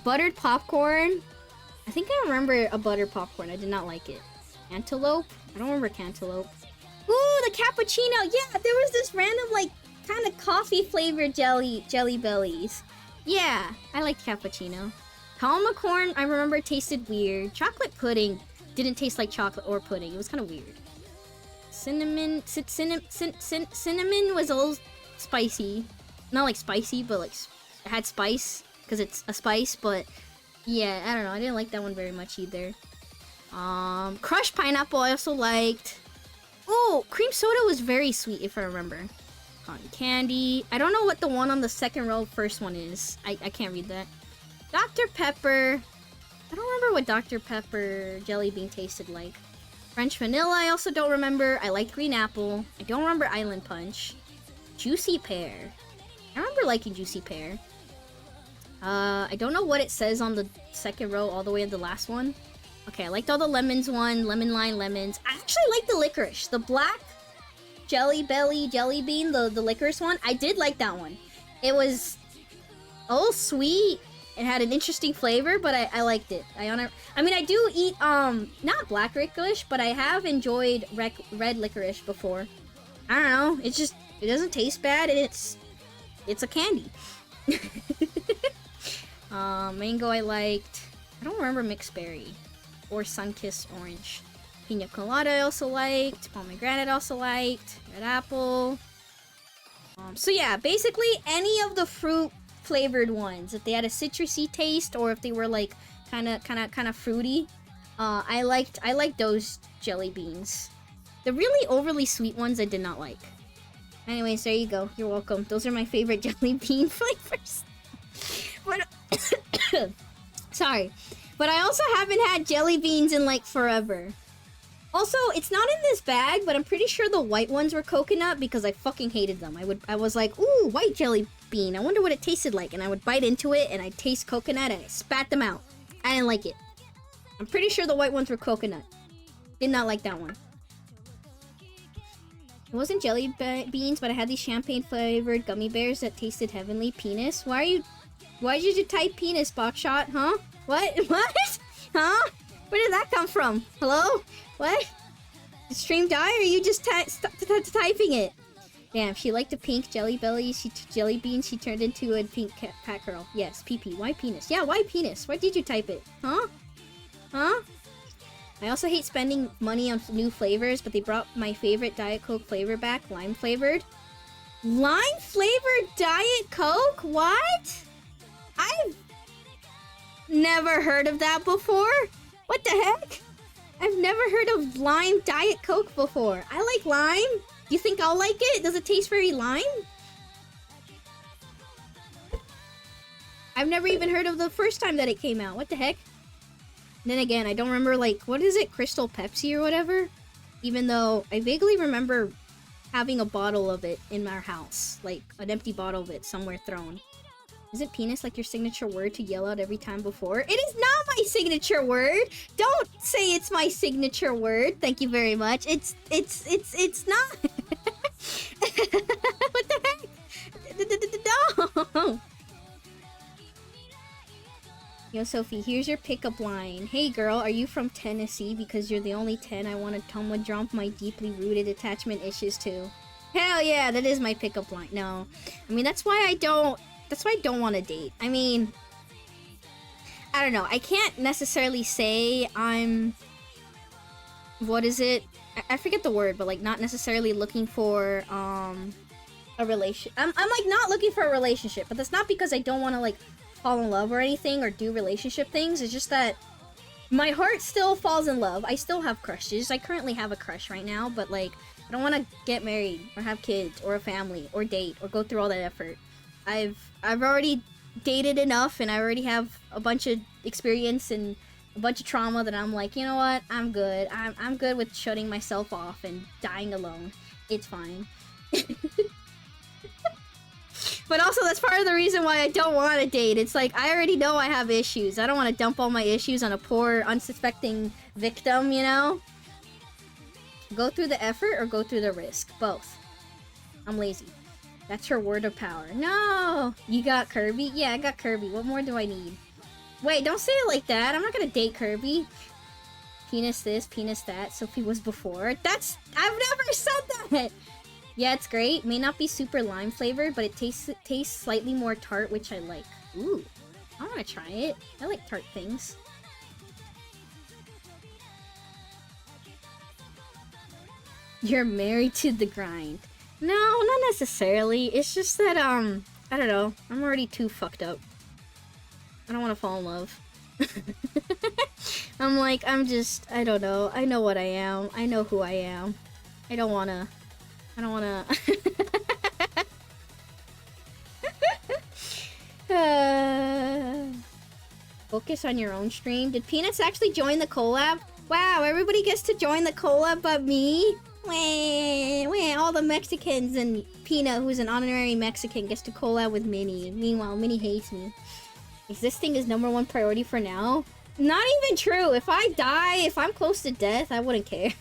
Buttered popcorn. I think I remember a buttered popcorn. I did not like it. Cantaloupe? I don't remember cantaloupe. Ooh, the cappuccino. Yeah, there was this random, like, kind of coffee flavored jelly bellies. Yeah, I liked cappuccino. Calma corn, I remember it tasted weird. Chocolate pudding didn't taste like chocolate or pudding. It was kind of weird. Cinnamon was a little spicy. Not like spicy, but like it had spice because it's a spice. But yeah, I don't know. I didn't like that one very much either. Crushed pineapple I also liked. Oh, cream soda was very sweet if I remember. Cotton candy. I don't know what the one on the second row first one is. I can't read that. Dr. Pepper. I don't remember what Dr. Pepper jelly bean tasted like. French vanilla I also don't remember. I liked green apple. I don't remember Island Punch. Juicy pear. I remember liking juicy pear. I don't know what it says on the second row all the way to the last one. Okay, I liked all the lemons one. Lemon lime lemons. I actually like the licorice. The black jelly bean, the licorice one. I did like that one. It was a little sweet. It had an interesting flavor, but I liked it. I mean, I do eat, not black licorice, but I have enjoyed red licorice before. I don't know. It's just, it doesn't taste bad, and it's a candy. Mango I liked. I don't remember mixed berry or sun-kissed orange. Pina colada I also liked. Pomegranate also liked. Red apple. So yeah, basically any of the fruit flavored ones. If they had a citrusy taste, or if they were like kind of fruity. I liked those jelly beans. The really overly sweet ones I did not like. Anyways, there you go. You're welcome. Those are my favorite jelly bean flavors. But sorry. But I also haven't had jelly beans in like forever. Also, it's not in this bag, but I'm pretty sure the white ones were coconut because I fucking hated them. I was like, ooh, white jelly bean. I wonder what it tasted like. And I would bite into it and I'd taste coconut and I spat them out. I didn't like it. I'm pretty sure the white ones were coconut. Did not like that one. It wasn't jelly beans, but I had these champagne flavored gummy bears that tasted heavenly. Penis? Why did you type penis, Bokshot? Huh? What? What? Huh? Where did that come from? Hello? What? Did stream die, or are you just typing it? Damn, she liked a pink jelly belly. Jelly bean. She turned into a pink cat girl. Yes, PP. Why penis? Yeah, why penis? Why did you type it? Huh? Huh? I also hate spending money on new flavors, but they brought my favorite Diet Coke flavor back, lime flavored. Lime flavored Diet Coke? What? I've never heard of that before. What the heck? I've never heard of lime Diet Coke before. I like lime. Do you think I'll like it? Does it taste very lime? I've never even heard of the first time that it came out. What the heck? And then again, I don't remember, like, what is it? Crystal Pepsi or whatever? Even though I vaguely remember having a bottle of it in our house. Like, an empty bottle of it somewhere thrown. Isn't penis like your signature word to yell out every time before? It is not my signature word! Don't say it's my signature word. Thank you very much. It's not. What the heck? No! Yo, Sophie, here's your pickup line. Hey, girl, are you from Tennessee? Because you're the only 10 I want to tumble drop my deeply rooted attachment issues to. Hell yeah, that is my pickup line. No. I mean, that's why I don't want to date. I mean, I don't know. I can't necessarily say I'm... What is it? I forget the word, but, like, not necessarily looking for, a relation... I'm, like, not looking for a relationship, but that's not because I don't want to, like, fall in love or anything or do relationship things. It's just that my heart still falls in love. I still have crushes. I currently have a crush right now, but like I don't want to get married or have kids or a family or date or go through all that effort. I've already dated enough and I already have a bunch of experience and a bunch of trauma that I'm like, you know what? I'm good. I'm good with shutting myself off and dying alone. It's fine. But also, that's part of the reason why I don't want to date. It's like, I already know I have issues. I don't want to dump all my issues on a poor, unsuspecting victim, you know? Go through the effort or go through the risk. Both. I'm lazy. That's her word of power. No! You got Kirby? Yeah, I got Kirby. What more do I need? Wait, don't say it like that. I'm not gonna date Kirby. Penis this, penis that. Sophie was before. I've never said that! Yeah, it's great. May not be super lime flavored, but it tastes slightly more tart, which I like. Ooh, I want to try it. I like tart things. You're married to the grind. No, not necessarily. It's just that, I don't know. I'm already too fucked up. I don't want to fall in love. I don't know. I know what I am. I know who I am. I don't wanna... Focus on your own stream. Did Peanuts actually join the collab? Wow, everybody gets to join the collab but me? Wah, all the Mexicans and Peanut, who's an honorary Mexican, gets to collab with Minnie. Meanwhile, Minnie hates me. Existing is #1 priority for now? Not even true. If I die, if I'm close to death, I wouldn't care.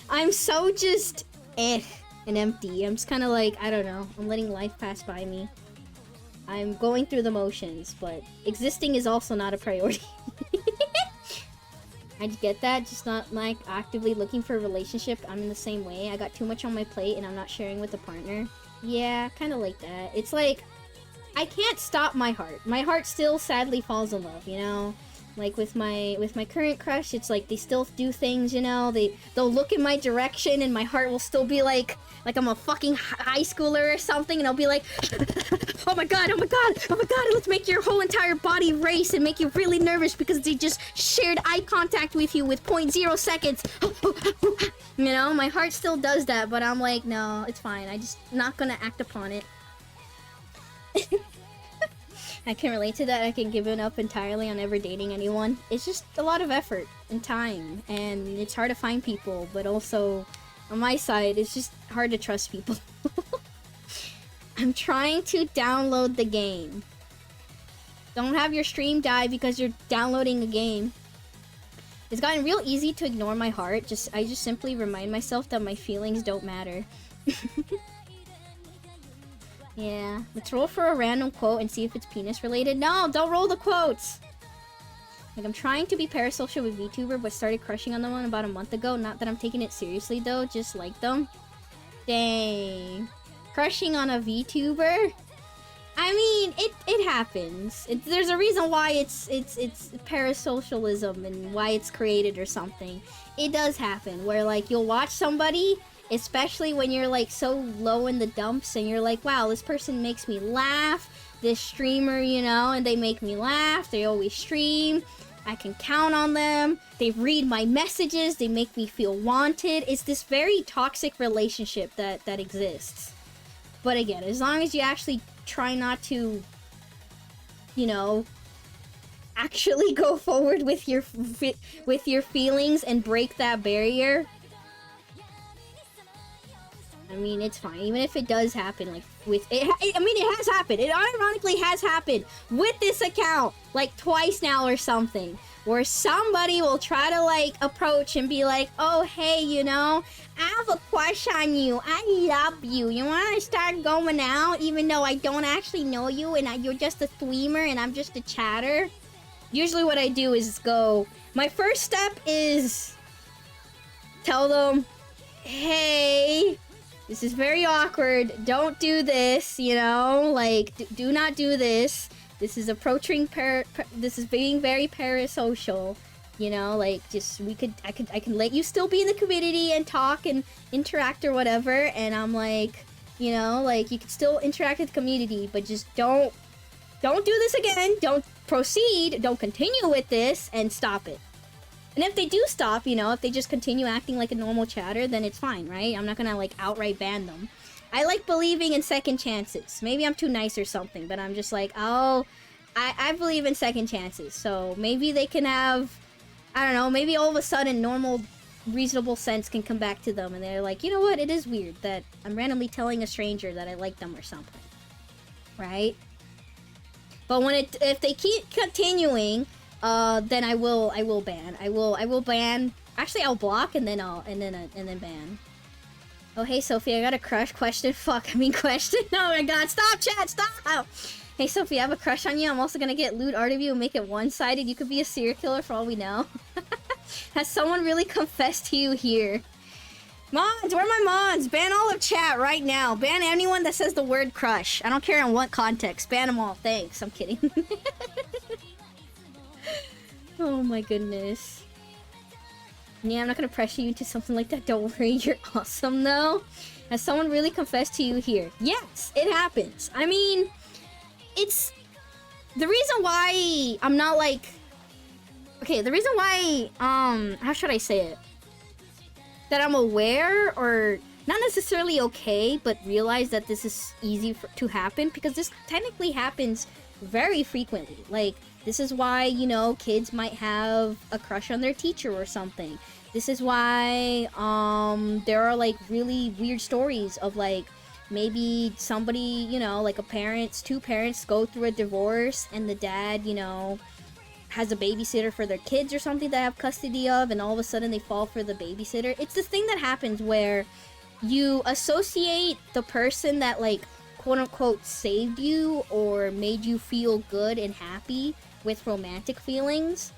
I'm so just... and empty. I'm just kind of like, I don't know. I'm letting life pass by me. I'm going through the motions, but existing is also not a priority. I get that, just not like actively looking for a relationship. I'm in the same way. I got too much on my plate and I'm not sharing with a partner. Yeah, kind of like that. It's like, I can't stop my heart. My heart still sadly falls in love, you know? Like with my current crush, it's like they still do things, you know? They'll look in my direction and my heart will still be like I'm a fucking high schooler or something, and I'll be like, oh my god, oh my god, oh my god, let's make your whole entire body race and make you really nervous because they just shared eye contact with you with 0.0 seconds. You know, my heart still does that, but I'm like, no, it's fine. I just not gonna act upon it. I can relate to that. I can give it up entirely on ever dating anyone. It's just a lot of effort and time, and it's hard to find people, but also on my side, it's just hard to trust people. I'm trying to download the game. Don't have your stream die because you're downloading a game. It's gotten real easy to ignore my heart. I just simply remind myself that my feelings don't matter. Yeah, let's roll for a random quote and see if it's penis related. No, don't roll the quotes! Like, I'm trying to be parasocial with VTuber, but started crushing on them about a month ago. Not that I'm taking it seriously though, just like them. Dang. Crushing on a VTuber? I mean, it happens. There's a reason why it's parasocialism and why it's created or something. It does happen, where like, you'll watch somebody, especially when you're like so low in the dumps and you're like, wow, this person makes me laugh, this streamer, you know, and they make me laugh, they always stream, I can count on them, they read my messages, they make me feel wanted. It's this very toxic relationship that exists. But again, as long as you actually try not to, you know, actually go forward with your feelings and break that barrier, I mean, it's fine. Even if it does happen, like, with it, I mean, it has happened. It ironically has happened with this account, like, twice now or something, where somebody will try to, like, approach and be like, oh, hey, you know, I have a crush on you. I love you. You want to start going out, even though I don't actually know you, and you're just a streamer, and I'm just a chatter? Usually what I do is go, my first step is tell them, hey, this is very awkward. Don't do this, you know? Like, do not do this. This is approaching this is being very parasocial, you know? Like, just I can let you still be in the community and talk and interact or whatever, and I'm like, you know, like, you can still interact with the community, but just don't do this again. Don't proceed. Don't continue with this, and stop it. And if they do stop, you know, if they just continue acting like a normal chatter, then it's fine, right? I'm not gonna, like, outright ban them. I like believing in second chances. Maybe I'm too nice or something, but I'm just like, oh, I believe in second chances. So maybe they can have, I don't know, maybe all of a sudden normal, reasonable sense can come back to them, and they're like, you know what, it is weird that I'm randomly telling a stranger that I like them or something. Right? But if they keep continuing, then I will ban. I will ban. Actually, I'll block and then ban. Oh, hey Sophie, I got a crush. Question. Fuck, I mean question. Oh my god, stop chat, stop. Hey Sophie, I have a crush on you. I'm also gonna get loot art of you and make it one-sided. You could be a serial killer for all we know. Has someone really confessed to you here? Mods, where are my mods? Ban all of chat right now. Ban anyone that says the word crush. I don't care in what context. Ban them all. Thanks. I'm kidding. Oh my goodness. Yeah, I'm not gonna pressure you into something like that. Don't worry, you're awesome though. Has someone really confessed to you here? Yes, it happens. I mean, it's the reason why I'm not like, okay, the reason why, how should I say it? That I'm aware, or not necessarily okay, but realize that this is easy to happen, because this technically happens very frequently. Like, this is why, you know, kids might have a crush on their teacher or something. This is why, there are, like, really weird stories of, like, maybe somebody, you know, like two parents go through a divorce, and the dad, you know, has a babysitter for their kids or something that have custody of, and all of a sudden they fall for the babysitter. It's this thing that happens where you associate the person that, like, quote-unquote saved you or made you feel good and happy with romantic feelings.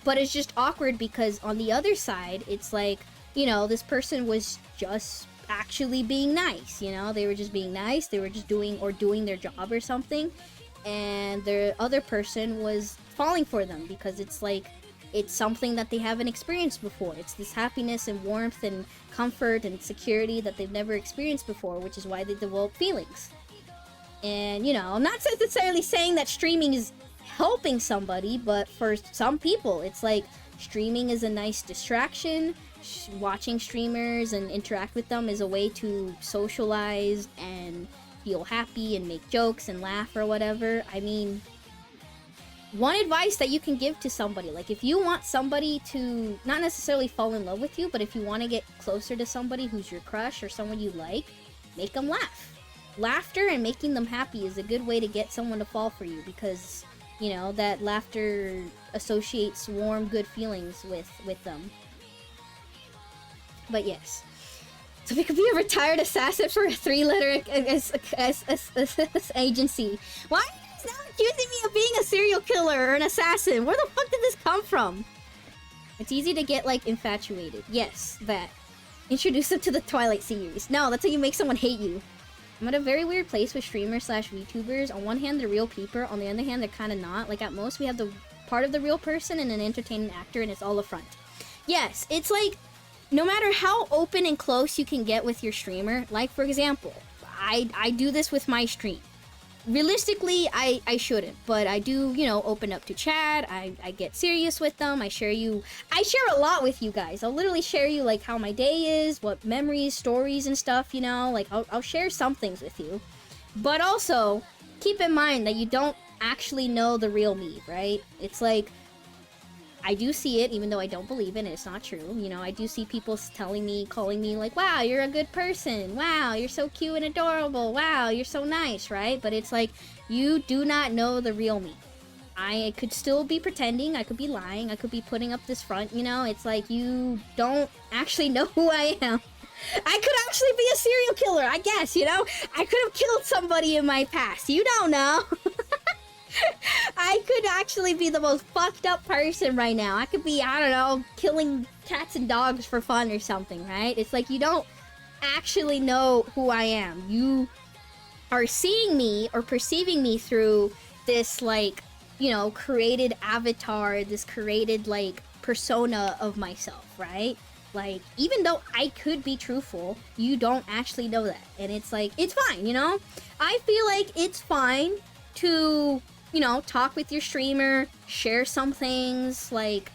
But it's just awkward because on the other side, it's like, you know, this person was just actually being nice, you know? They were just being nice, they were just doing their job or something, and the other person was falling for them because it's like, it's something that they haven't experienced before. It's this happiness and warmth and comfort and security that they've never experienced before, which is why they develop feelings. And, you know, I'm not necessarily saying that streaming is helping somebody, but for some people, it's like streaming is a nice distraction. Watching streamers and interact with them is a way to socialize and feel happy and make jokes and laugh or whatever. I mean, one advice that you can give to somebody, like if you want somebody to not necessarily fall in love with you, but if you want to get closer to somebody who's your crush or someone you like, make them laugh. Laughter and making them happy is a good way to get someone to fall for you, because, you know, that laughter associates warm, good feelings with them. But yes. So we could be a retired assassin for a 3-letter agency. Why are you guys now accusing me of being a serial killer or an assassin? Where the fuck did this come from? It's easy to get, like, infatuated. Yes, that. Introduce them to the Twilight series. No, that's how you make someone hate you. I'm at a very weird place with streamers slash VTubers. On one hand, they're real people. On the other hand, they're kind of not. Like, at most, we have the part of the real person and an entertaining actor, and it's all a front. Yes, it's like, no matter how open and close you can get with your streamer, like, for example, I do this with my stream. Realistically, I shouldn't, but I do, you know, open up to chat. I get serious with them. I share a lot with you guys. I'll literally share you, like, how my day is, what memories, stories, and stuff, you know? Like, I'll share some things with you. But also, keep in mind that you don't actually know the real me, right? It's like, I do see it, even though I don't believe it, it's not true. You know, I do see people calling me like, wow, you're a good person. Wow, you're so cute and adorable. Wow, you're so nice, right? But it's like, you do not know the real me. I could still be pretending, I could be lying, I could be putting up this front, you know? It's like, you don't actually know who I am. I could actually be a serial killer, I guess, you know? I could have killed somebody in my past. You don't know. I could actually be the most fucked up person right now. I could be, I don't know, killing cats and dogs for fun or something, right? It's like, you don't actually know who I am. You are seeing me or perceiving me through this, like, you know, created avatar, this created, like, persona of myself, right? Like, even though I could be truthful, you don't actually know that. And it's like, it's fine, you know? I feel like it's fine to, you know, talk with your streamer, share some things, like,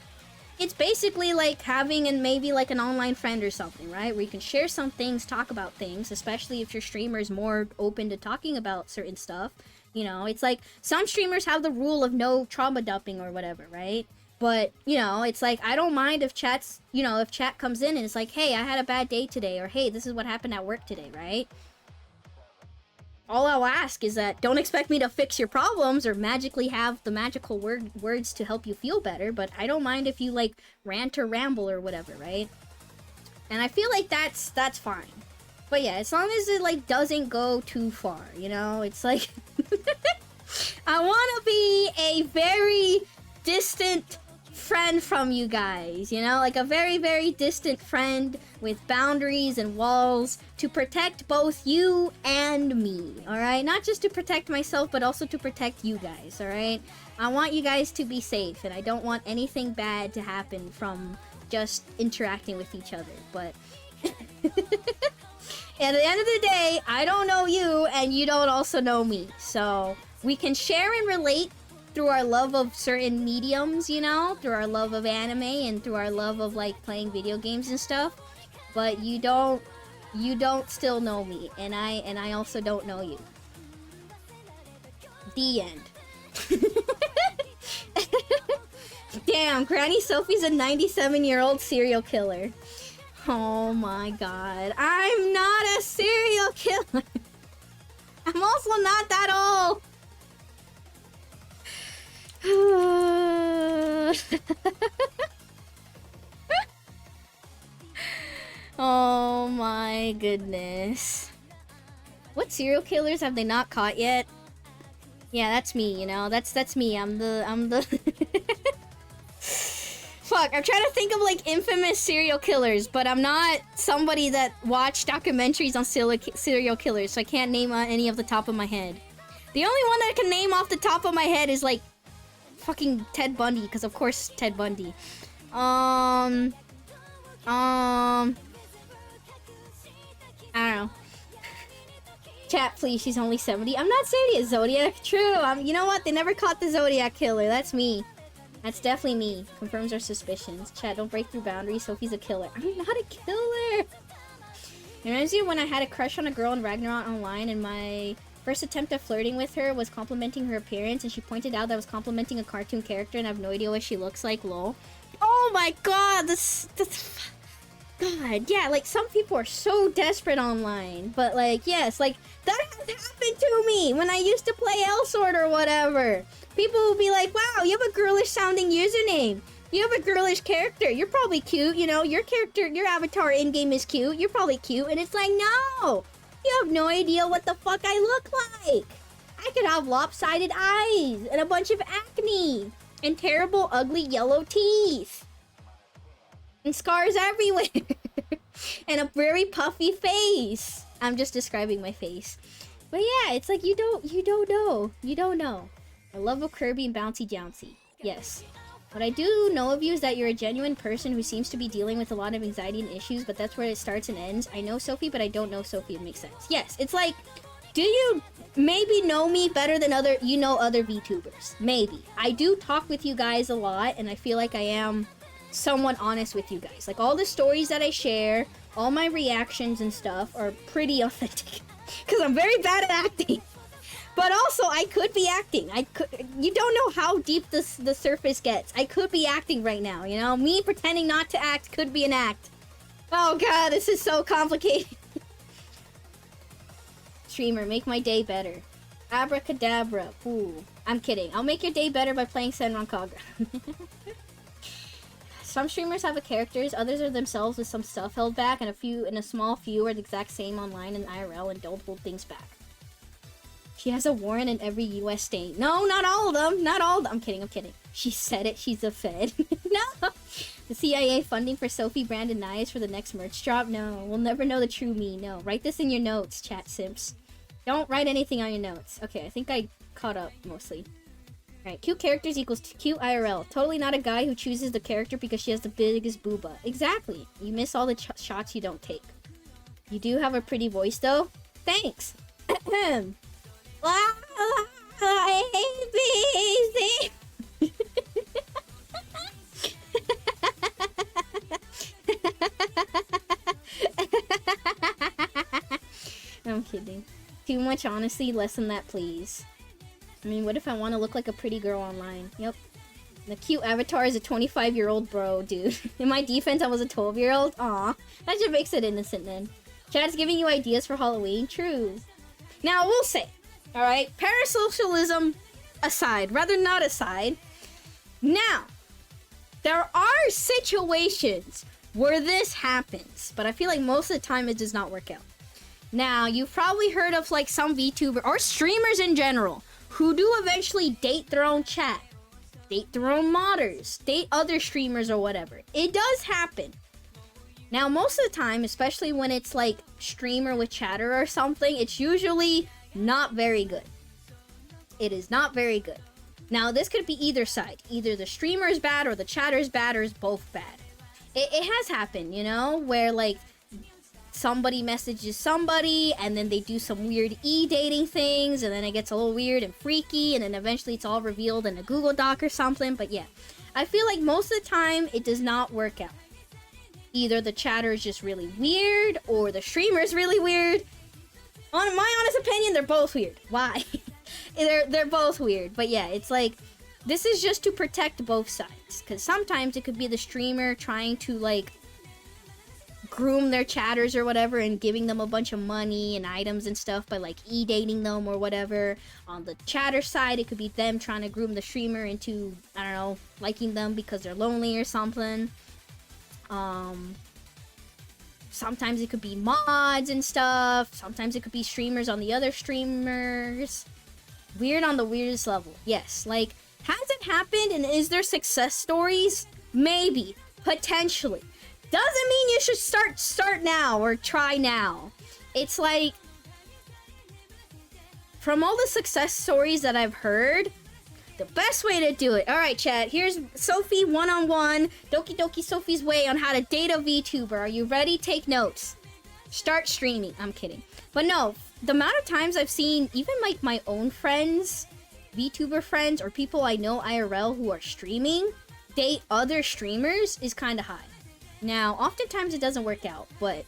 it's basically like having maybe like an online friend or something, right? Where you can share some things, talk about things, especially if your streamer is more open to talking about certain stuff. You know, it's like, some streamers have the rule of no trauma dumping or whatever, right? But, you know, it's like, I don't mind if chat's, you know, if chat comes in and it's like, hey, I had a bad day today, or hey, this is what happened at work today, right? All I'll ask is that don't expect me to fix your problems or magically have the magical words to help you feel better, but I don't mind if you, like, rant or ramble or whatever, right? And I feel like that's fine. But yeah, as long as it, like, doesn't go too far, you know? It's like, I want to be a very distant friend from you guys, you know? Like a very, very distant friend with boundaries and walls to protect both you and me, alright? Not just to protect myself, but also to protect you guys, alright? I want you guys to be safe, and I don't want anything bad to happen from just interacting with each other, but... at the end of the day, I don't know you, and you don't also know me, so we can share and relate through our love of certain mediums, you know, through our love of anime and through our love of, like, playing video games and stuff, but you don't still know me, and I also don't know you. The end. Damn, Granny Sophie's a 97-year-old serial killer. Oh my god, I'm not a serial killer. I'm also not that old. Oh my goodness. What serial killers have they not caught yet? Yeah, that's me, you know. That's me. I'm the fuck. I'm trying to think of like infamous serial killers, but I'm not somebody that watched documentaries on serial killers, so I can't name any off the top of my head. The only one that I can name off the top of my head is like fucking Ted Bundy, because of course Ted Bundy. I don't know. Chat, please. She's only 70. I'm not saying it's Zodiac. True. You know what? They never caught the Zodiac killer. That's me. That's definitely me. Confirms our suspicions. Chat, don't break through boundaries. Sophie's a killer. I'm not a killer. It reminds you when I had a crush on a girl in Ragnarok online, and my first attempt at flirting with her was complimenting her appearance, and she pointed out that I was complimenting a cartoon character, and I have no idea what she looks like. Lol. Oh my god. This God, yeah, like, some people are so desperate online, but, like, yes, like, that has happened to me when I used to play L-Sword or whatever. People will be like, wow, you have a girlish-sounding username. You have a girlish character. You're probably cute, you know, your character, your avatar in-game is cute. You're probably cute, and it's like, no! You have no idea what the fuck I look like. I could have lopsided eyes, and a bunch of acne, and terrible, ugly yellow teeth. And scars everywhere. And a very puffy face. I'm just describing my face. But yeah, it's like you don't know. You don't know. I love a Kirby and Bouncy Jouncy. Yes. What I do know of you is that you're a genuine person who seems to be dealing with a lot of anxiety and issues, but that's where it starts and ends. I know Sophie, but I don't know Sophie. It makes sense. Yes, it's like, do you maybe know me better than other VTubers? Maybe. I do talk with you guys a lot, and I feel like I am somewhat honest with you guys. Like, all the stories that I share, all my reactions and stuff are pretty authentic. Because I'm very bad at acting. But also, I could be acting. You don't know how deep the surface gets. I could be acting right now, you know? Me pretending not to act could be an act. Oh god, this is so complicated. Streamer, make my day better. Abracadabra. Ooh, I'm kidding. I'll make your day better by playing Senran Kagura. Some streamers have a characters, others are themselves with some stuff held back, and a small few are the exact same online and IRL and don't hold things back. She has a warrant in every US state. No, not all of them. Not all of them. I'm kidding. She said it. She's a Fed. No. The CIA funding for Sophie, Brandon, Nias for the next merch drop? No. We'll never know the true me. No. Write this in your notes, chat simps. Don't write anything on your notes. Okay, I think I caught up mostly. Alright, cute characters equals cute IRL. Totally not a guy who chooses the character because she has the biggest booba. Exactly. You miss all the shots you don't take. You do have a pretty voice, though. Thanks. I'm kidding. Too much honesty, less than that, please. I mean, what if I want to look like a pretty girl online? Yep. The cute avatar is a 25-year-old bro, dude. In my defense, I was a 12-year-old. Aw. That just makes it innocent, then. Chat's giving you ideas for Halloween? True. Now, I will say, alright, parasocialism aside, rather not aside. Now, there are situations where this happens, but I feel like most of the time it does not work out. Now, you've probably heard of, like, some VTuber, or streamers in general, who do eventually date their own chat, date their own modders, date other streamers or whatever. It does happen. Now, most of the time, especially when it's like streamer with chatter or something, it's usually not very good. It is not very good. Now, this could be either side. Either the streamer is bad or the chatter is bad or is both bad. It has happened, you know, where like somebody messages somebody and then they do some weird e-dating things and then it gets a little weird and freaky and then eventually it's all revealed in a Google Doc or something. But yeah, I feel like most of the time it does not work out. Either the chatter is just really weird or the streamer is really weird. On my honest opinion, they're both weird. Why? they're both weird. But yeah, it's like, this is just to protect both sides. Because sometimes it could be the streamer trying to like groom their chatters or whatever and giving them a bunch of money and items and stuff by like e-dating them or whatever. On the chatter side, it could be them trying to groom the streamer into, I don't know, liking them because they're lonely or something. Sometimes it could be mods and stuff. Sometimes it could be streamers on the other streamers. Weird on the weirdest level. Yes, like, has it happened and is there success stories? Maybe. Potentially. Doesn't mean you should start now or try now. It's like, from all the success stories that I've heard, the best way to do it. Alright, chat. Here's Sophie one-on-one. Doki Doki Sophie's way on how to date a VTuber. Are you ready? Take notes. Start streaming. I'm kidding. But no, the amount of times I've seen even like my own friends, VTuber friends, or people I know IRL who are streaming, date other streamers is kind of high. Now, oftentimes it doesn't work out, but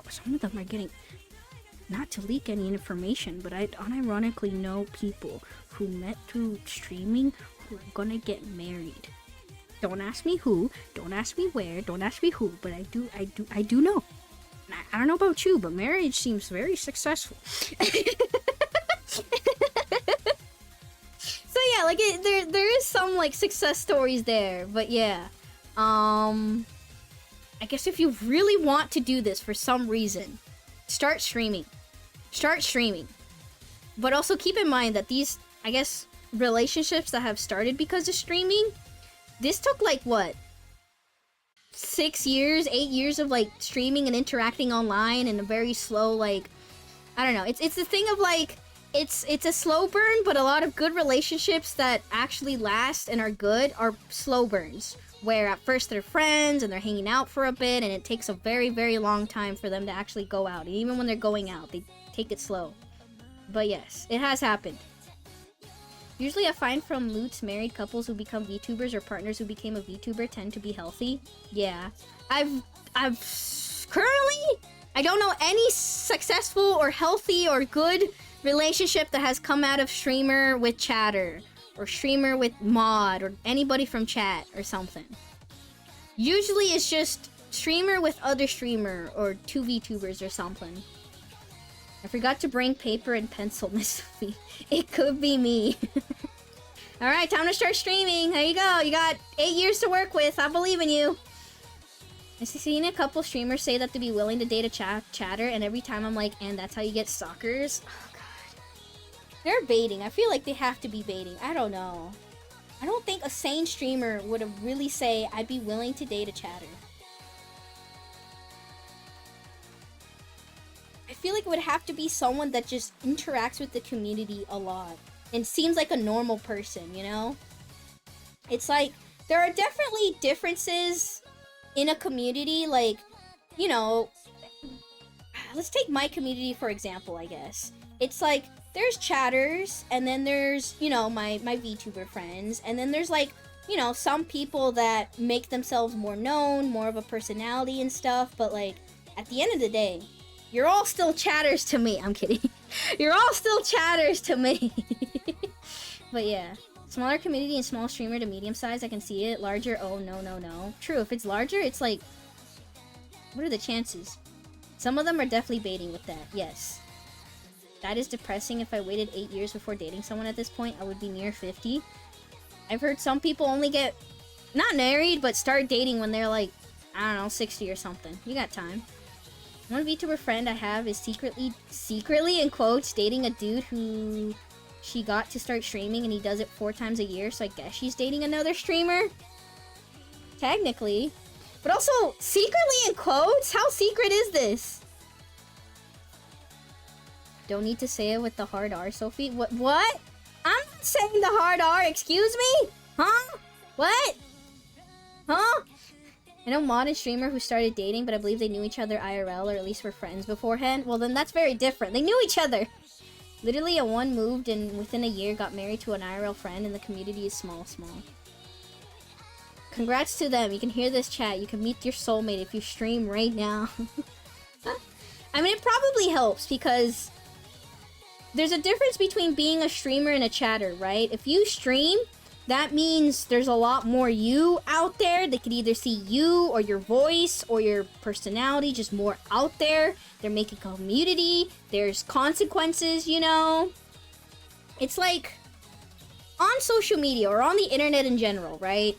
some of them are getting, not to leak any information, but I unironically know people who met through streaming who are gonna get married. Don't ask me who, don't ask me where, don't ask me who, but I do know. I don't know about you, but marriage seems very successful. So yeah, like there is some like success stories there, but yeah. I guess if you really want to do this for some reason, start streaming. Start streaming. But also keep in mind that these, I guess, relationships that have started because of streaming, this took like what? 6 years, 8 years of like streaming and interacting online in a very slow, like, I don't know. It's the thing of like, it's a slow burn, but a lot of good relationships that actually last and are good are slow burns. Where at first they're friends and they're hanging out for a bit and it takes a very, very long time for them to actually go out. And even when they're going out, they take it slow. But yes, it has happened. Usually I find from Loots, married couples who become VTubers or partners who became a VTuber tend to be healthy. Yeah. I've currently, I don't know any successful or healthy or good relationship that has come out of streamer with chatter. Or streamer with mod, or anybody from chat, or something. Usually it's just streamer with other streamer, or 2 VTubers or something. I forgot to bring paper and pencil, Miss Sophie. It could be me. Alright, time to start streaming. There you go. You got 8 years to work with. I believe in you. I've seen a couple streamers say that they'd be willing to date a chatter, and every time I'm like, and that's how you get stalkers? They're baiting. I feel like they have to be baiting. I don't know. I don't think a sane streamer would have really say, I'd be willing to date a chatter. I feel like it would have to be someone that just interacts with the community a lot. And seems like a normal person, you know? It's like, there are definitely differences in a community. Like, you know, let's take my community for example, I guess. It's like, there's chatters, and then there's, you know, my VTuber friends, and then there's like, you know, some people that make themselves more known, more of a personality and stuff, but like, at the end of the day, you're all still chatters to me. I'm kidding. You're all still chatters to me. But yeah, smaller community and small streamer to medium size, I can see it. Larger, oh no, no, no. True, if it's larger, it's like, what are the chances? Some of them are definitely baiting with that, yes. That is depressing. If I waited 8 years before dating someone at this point, I would be near 50. I've heard some people only get, not married, but start dating when they're like, I don't know, 60 or something. You got time. One VTuber friend I have is secretly in quotes, dating a dude who she got to start streaming, and he does it 4 times a year, so I guess she's dating another streamer. Technically. But also, secretly in quotes? How secret is this? Don't need to say it with the hard R, Sophie. What? I'm not saying the hard R, excuse me? Huh? What? Huh? I know mod and streamer who started dating, but I believe they knew each other IRL, or at least were friends beforehand. Well, then that's very different. They knew each other. Literally, one moved and within a year got married to an IRL friend, and the community is small. Congrats to them. You can hear this chat. You can meet your soulmate if you stream right now. I mean, it probably helps because there's a difference between being a streamer and a chatter, right? If you stream, that means there's a lot more you out there. They could either see you or your voice or your personality just more out there. They're making community. There's consequences, you know? It's like on social media or on the internet in general, right?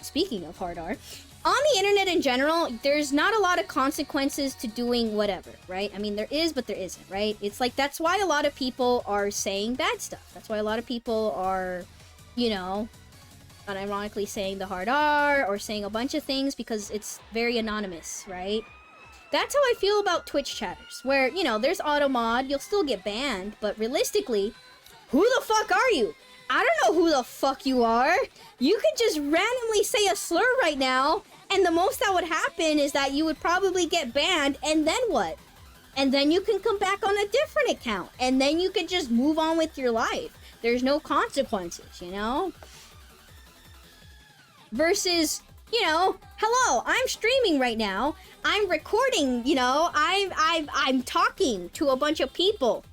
Speaking of hard R, on the internet in general, there's not a lot of consequences to doing whatever, right? I mean, there is, but there isn't, right? It's like, that's why a lot of people are saying bad stuff. That's why a lot of people are, you know, unironically saying the hard R or saying a bunch of things because it's very anonymous, right? That's how I feel about Twitch chatters, where, you know, there's auto mod, you'll still get banned, but realistically, who the fuck are you? I don't know who the fuck you are. You could just randomly say a slur right now, and the most that would happen is that you would probably get banned, and then what? And then you can come back on a different account, and then you could just move on with your life. There's no consequences, you know? Versus, you know, hello, I'm streaming right now. I'm recording, you know, I'm talking to a bunch of people.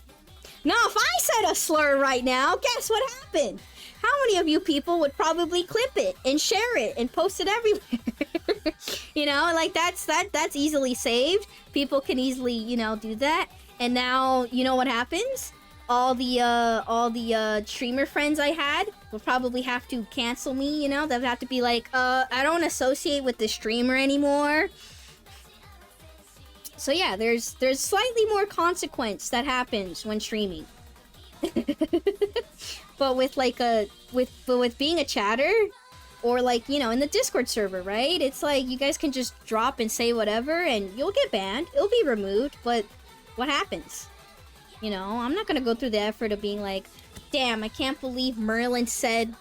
Now, if I said a slur right now, guess what happened? How many of you people would probably clip it and share it and post it everywhere? You know, like that's easily saved. People can easily, you know, do that. And now, you know what happens? All the streamer friends I had will probably have to cancel me, you know? They'll have to be like, I don't associate with the streamer anymore. So yeah, there's slightly more consequence that happens when streaming. But with like with being a chatter, or like, you know, in the Discord server, right? It's like you guys can just drop and say whatever and you'll get banned. It'll be removed, but what happens? You know, I'm not gonna go through the effort of being like, damn, I can't believe Merlin said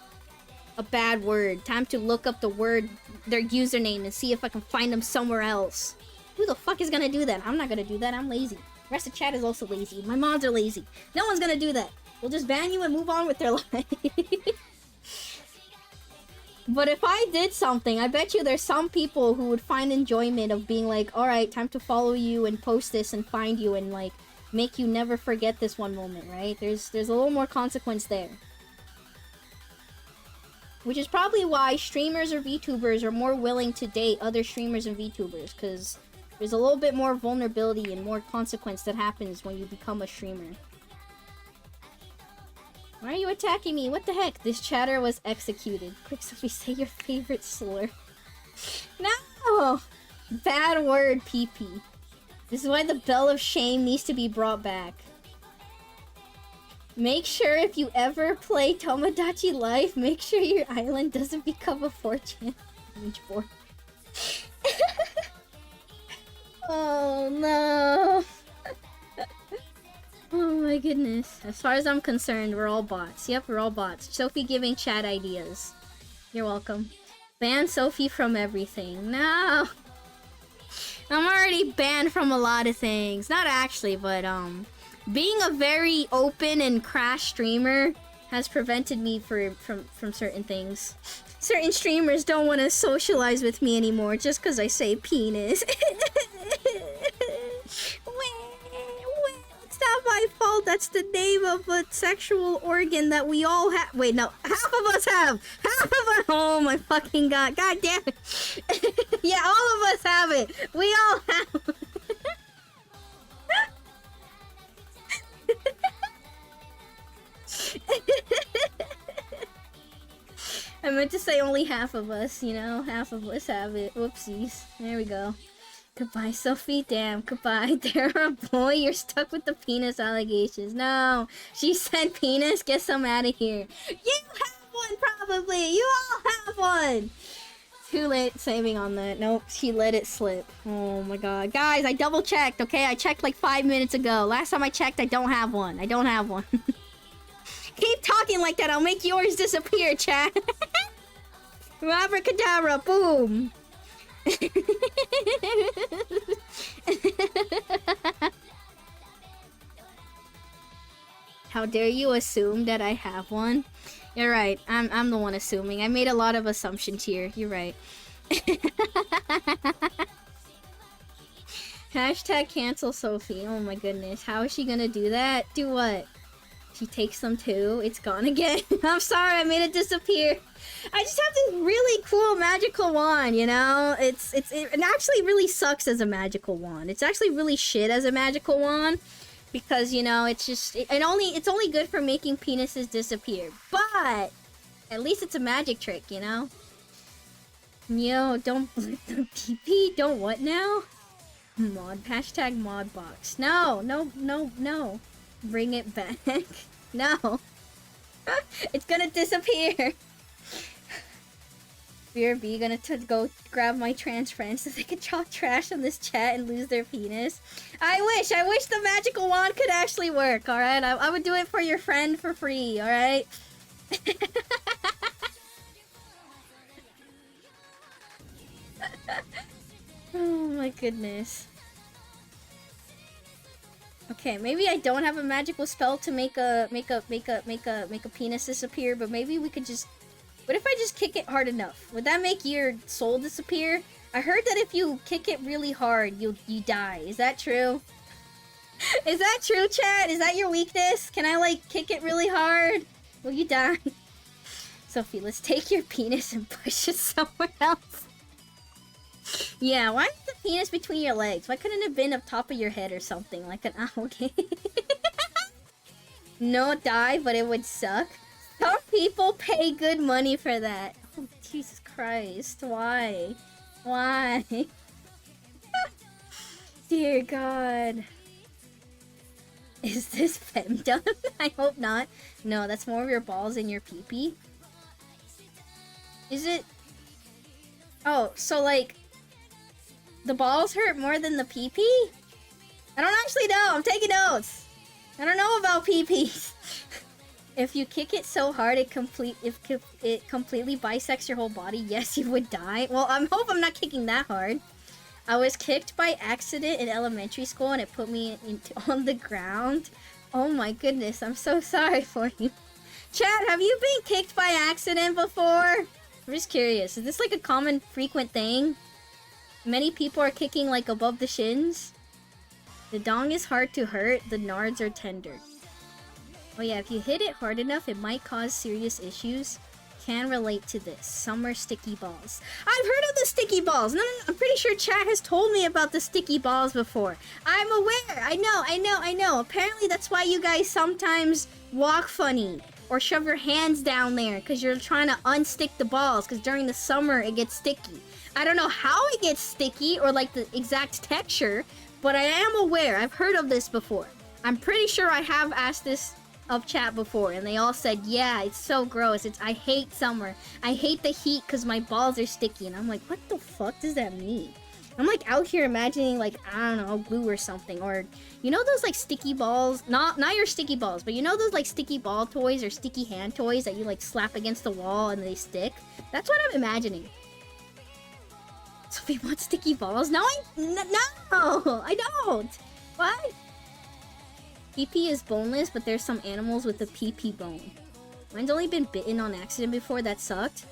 a bad word. Time to look up the word, their username, and see if I can find them somewhere else. Who the fuck is gonna do that? I'm not gonna do that. I'm lazy. The rest of chat is also lazy. My mods are lazy. No one's gonna do that. We'll just ban you and move on with their life. But if I did something, I bet you there's some people who would find enjoyment of being like, alright, time to follow you and post this and find you and like make you never forget this one moment, right? There's a little more consequence there. Which is probably why streamers or VTubers are more willing to date other streamers and VTubers, because there's a little bit more vulnerability and more consequence that happens when you become a streamer. Why are you attacking me? What the heck? This chatter was executed. Quick, Sophie, say your favorite slur. No! Bad word, PP. This is why the bell of shame needs to be brought back. Make sure if you ever play Tomodachi Life, make sure your island doesn't become a 4chan beach board. Oh no. Oh my goodness. As far as I'm concerned, we're all bots. Yep, we're all bots. Sophie giving chat ideas. You're welcome. Ban Sophie from everything. No. I'm already banned from a lot of things. Not actually, but being a very open and crash streamer has prevented me from certain things. Certain streamers don't want to socialize with me anymore just because I say penis. It's not my fault. That's the name of a sexual organ that we all have. Wait, no. Half of us have. Half of us. Oh my fucking god. God damn it. Yeah, all of us have it. We all have. I meant to say only half of us, you know? Half of us have it. Whoopsies. There we go. Goodbye, Sophie. Damn, goodbye. Dara, boy, you're stuck with the penis allegations. No, she said penis. Guess I'm out of here. You have one, probably. You all have one. Too late saving on that. Nope, she let it slip. Oh my god. Guys, I double checked, okay? I checked like 5 minutes ago. Last time I checked, I don't have one. I don't have one. Keep talking like that. I'll make yours disappear, chat. Abracadabra, boom. How dare you assume that I have one? You're right. I'm the one assuming. I made a lot of assumptions here. You're right. Hashtag cancel Sophie. Oh my goodness. How is she gonna do that? Do what? She takes them too. It's gone again. I'm sorry, I made it disappear. I just have this really cool magical wand, you know? It actually really sucks as a magical wand. It's actually really shit as a magical wand. Because, you know, it's just... It's only good for making penises disappear. But! At least it's a magic trick, you know? Yo, don't... PP, don't what now? Mod. Hashtag mod box. No, no, no, no. Bring it back. No. It's gonna disappear. BRB gonna go grab my trans friends so they can talk trash on this chat and lose their penis. I wish the magical wand could actually work, alright? I would do it for your friend for free, alright? Oh my goodness. Okay, maybe I don't have a magical spell to make a penis disappear, but maybe we could just... What if I just kick it hard enough? Would that make your soul disappear? I heard that if you kick it really hard, you die. Is that true? Is that true, chat? Is that your weakness? Can I, like, kick it really hard? Will you die? Sophie, let's take your penis and push it somewhere else. Yeah, why is the penis between your legs? Why couldn't it have been up top of your head or something? Like an algae? No die, but it would suck. Some people pay good money for that. Oh, Jesus Christ. Why? Why? Dear God. Is this femdom? I hope not. No, that's more of your balls and your pee-pee. Is it... Oh, so like... The balls hurt more than the pee-pee? I don't actually know. I'm taking notes. I don't know about pee-pees. If you kick it so hard it completely bisects your whole body, yes, you would die. Well, I hope I'm not kicking that hard. I was kicked by accident in elementary school and it put me on the ground. Oh my goodness, I'm so sorry for you. Chat, have you been kicked by accident before? I'm just curious. Is this like a common, frequent thing? Many people are kicking like above the shins. The dong is hard to hurt, the nards are tender. Oh yeah, if you hit it hard enough, it might cause serious issues. Can relate to this. Some are sticky balls. I've heard of the sticky balls. No, I'm pretty sure chat has told me about the sticky balls before. I'm aware. I know. Apparently that's why you guys sometimes walk funny. Or shove your hands down there because you're trying to unstick the balls because during the summer it gets sticky. I don't know how it gets sticky or like the exact texture, but I am aware. I've heard of this before. I'm pretty sure I have asked this of chat before and they all said, yeah, it's so gross. I hate summer. I hate the heat because my balls are sticky. And I'm like, what the fuck does that mean? I'm like out here imagining like, I don't know, glue or something. Or, you know those like sticky balls? Not your sticky balls, but you know those like sticky ball toys or sticky hand toys that you like slap against the wall and they stick? That's what I'm imagining. Sophie wants sticky balls? No, I don't. What? PP is boneless, but there's some animals with a PP bone. Mine's only been bitten on accident before, that sucked.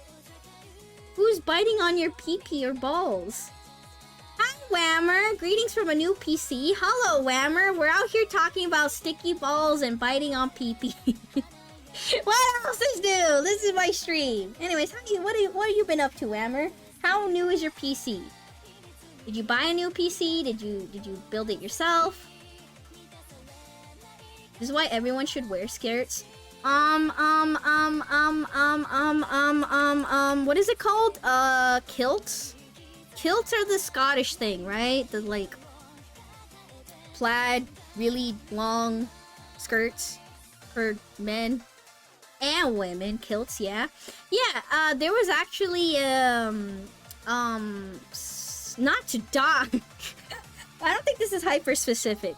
Who's biting on your PP or balls? Hi, Whammer! Greetings from a new PC. Hello, Whammer! We're out here talking about sticky balls and biting on PP. What else is new? This is my stream. Anyways, what have you been up to, Whammer? How new is your PC? Did you buy a new PC? Did you build it yourself? This is why everyone should wear skirts. What is it called? Kilts? Kilts are the Scottish thing, right? The, like, plaid, really long skirts for men and women. Kilts, yeah. Yeah, there was actually, not to die. I don't think this is hyper-specific.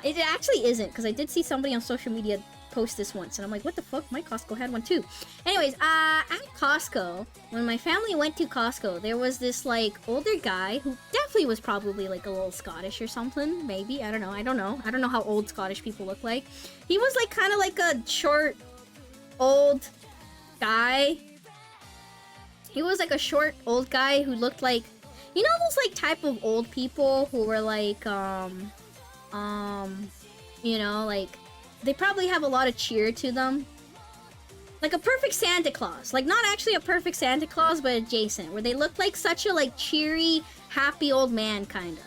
It actually isn't, because I did see somebody on social media post this once, and I'm like, what the fuck? My Costco had one too. Anyways, at Costco, when my family went to Costco, there was this, like, older guy who definitely was probably, like, a little Scottish or something. Maybe. I don't know. I don't know how old Scottish people look like. He was, like, kind of like a short, old guy. He was, like, a short, old guy who looked like... You know those, like, type of old people who were, like, you know, like, they probably have a lot of cheer to them. Like a perfect Santa Claus. Like, not actually a perfect Santa Claus, but adjacent. Where they look like such a, like, cheery, happy old man, kinda.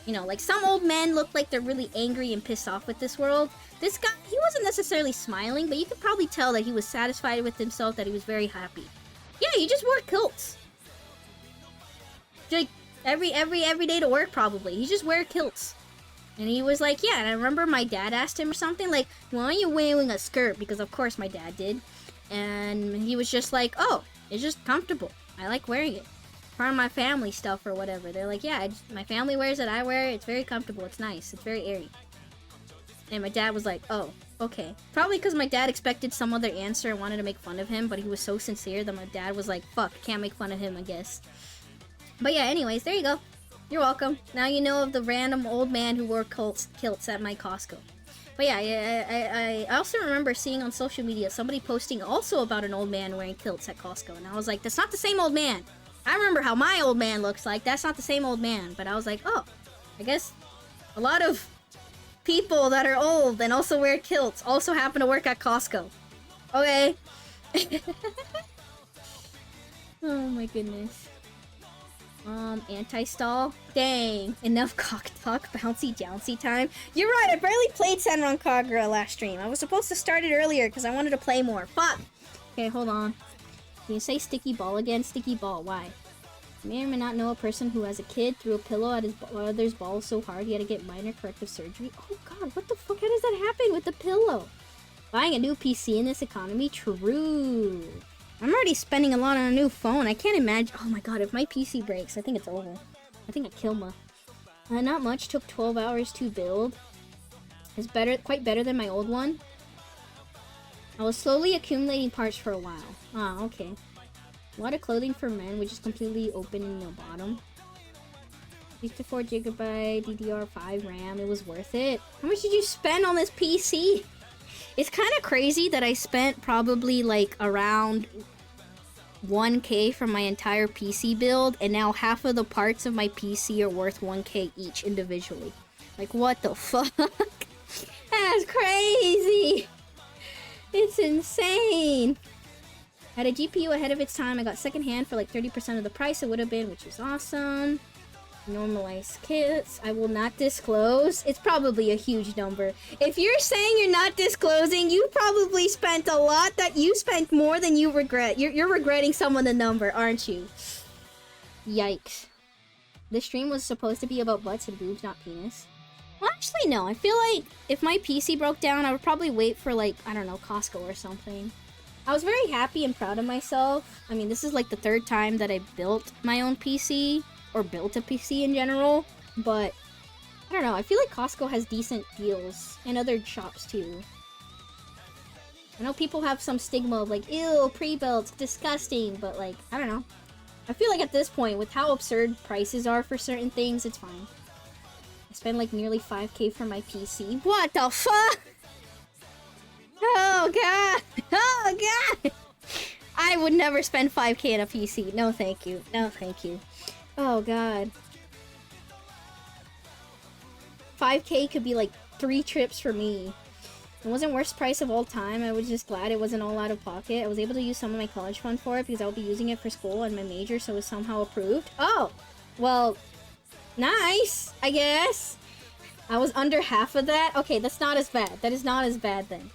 You know, like, some old men look like they're really angry and pissed off with this world. This guy, he wasn't necessarily smiling, but you could probably tell that he was satisfied with himself, that he was very happy. Yeah, he just wore kilts. Like, every day to work, probably. He just wear kilts. And he was like, yeah, and I remember my dad asked him or something, like, why are you wearing a skirt? Because of course my dad did. And he was just like, oh, it's just comfortable. I like wearing it. Part of my family stuff or whatever. They're like, yeah, my family wears it, I wear it, it's very comfortable, it's nice, it's very airy. And my dad was like, oh, okay. Probably because my dad expected some other answer and wanted to make fun of him, but he was so sincere that my dad was like, fuck, can't make fun of him, I guess. But yeah, anyways, there you go. You're welcome. Now you know of the random old man who wore kilts at my Costco. But yeah, I also remember seeing on social media somebody posting also about an old man wearing kilts at Costco. And I was like, that's not the same old man. I remember how my old man looks like. That's not the same old man. But I was like, oh, I guess a lot of people that are old and also wear kilts also happen to work at Costco. Okay. Oh my goodness. Anti-stall? Dang. Enough cock talk, bouncy jouncy time. You're right, I barely played Senran Kagura last stream. I was supposed to start it earlier because I wanted to play more. Fuck! Okay, hold on. Can you say sticky ball again? Sticky ball, why? You may or may not know a person who, as a kid, threw a pillow at his brother's ball so hard he had to get minor corrective surgery. Oh god, what the fuck? How does that happen with the pillow? Buying a new PC in this economy? True. I'm already spending a lot on a new phone. I can't imagine. Oh my god, if my PC breaks, I think it's over. I think I kill ma. Not much. Took 12 hours to build. It's quite better than my old one. I was slowly accumulating parts for a while. Ah, okay. A lot of clothing for men, which is completely open in the bottom. 64GB DDR5 RAM. It was worth it. How much did you spend on this PC? It's kind of crazy that I spent probably like around 1K for my entire PC build, and now half of the parts of my PC are worth 1K each individually. Like, what the fuck? That's crazy! It's insane! Had a GPU ahead of its time. I got secondhand for like 30% of the price it would have been, which was awesome. Normalized kits. I will not disclose. It's probably a huge number. If you're saying you're not disclosing, you probably spent a lot that you spent more than you regret. You're regretting some of the number, aren't you? Yikes. This stream was supposed to be about butts and boobs, not penis. Well, actually, no. I feel like if my PC broke down, I would probably wait for, like, I don't know, Costco or something. I was very happy and proud of myself. I mean, this is like the third time that I built my own PC. Or built a PC in general, but I don't know, I feel like Costco has decent deals, and other shops too. I know people have some stigma of like, ew, pre-built, disgusting, but like, I don't know. I feel like at this point, with how absurd prices are for certain things, it's fine. I spent like nearly 5K for my PC. What the fuck? Oh god! Oh god! I would never spend 5K on a PC. No thank you. No thank you. Oh god. 5K could be like 3 trips for me. It wasn't worst price of all time. I was just glad it wasn't all out of pocket. I was able to use some of my college fund for it because I'll be using it for school and my major, so it was somehow approved. Oh! Well, nice, I guess. I was under half of that. Okay, that's not as bad. That is not as bad then.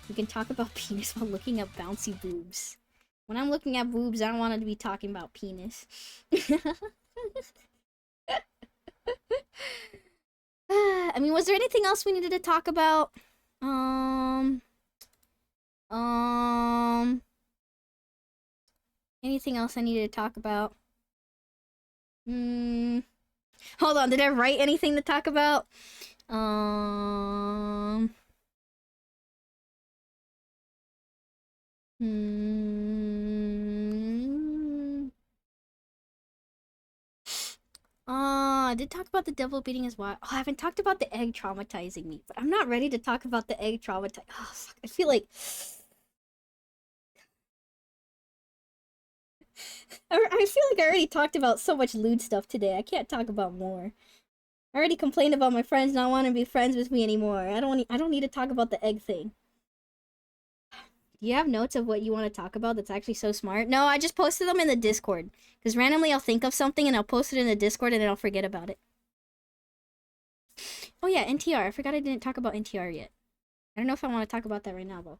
You can talk about penis while looking at bouncy boobs. When I'm looking at boobs, I don't want to be talking about penis. I mean, was there anything else we needed to talk about? Anything else I needed to talk about? Hold on, did I write anything to talk about? I did talk about the devil beating his wife. Oh, I haven't talked about the egg traumatizing me, but I'm not ready to talk about the egg traumatizing. Oh, fuck. I feel like I feel like I already talked about so much lewd stuff today. I can't talk about more. I already complained about my friends not wanting to be friends with me anymore. I don't need to talk about the egg thing. Do you have notes of what you want to talk about that's actually so smart? No, I just posted them in the Discord. Because randomly I'll think of something and I'll post it in the Discord and then I'll forget about it. Oh yeah, NTR. I forgot I didn't talk about NTR yet. I don't know if I want to talk about that right now though.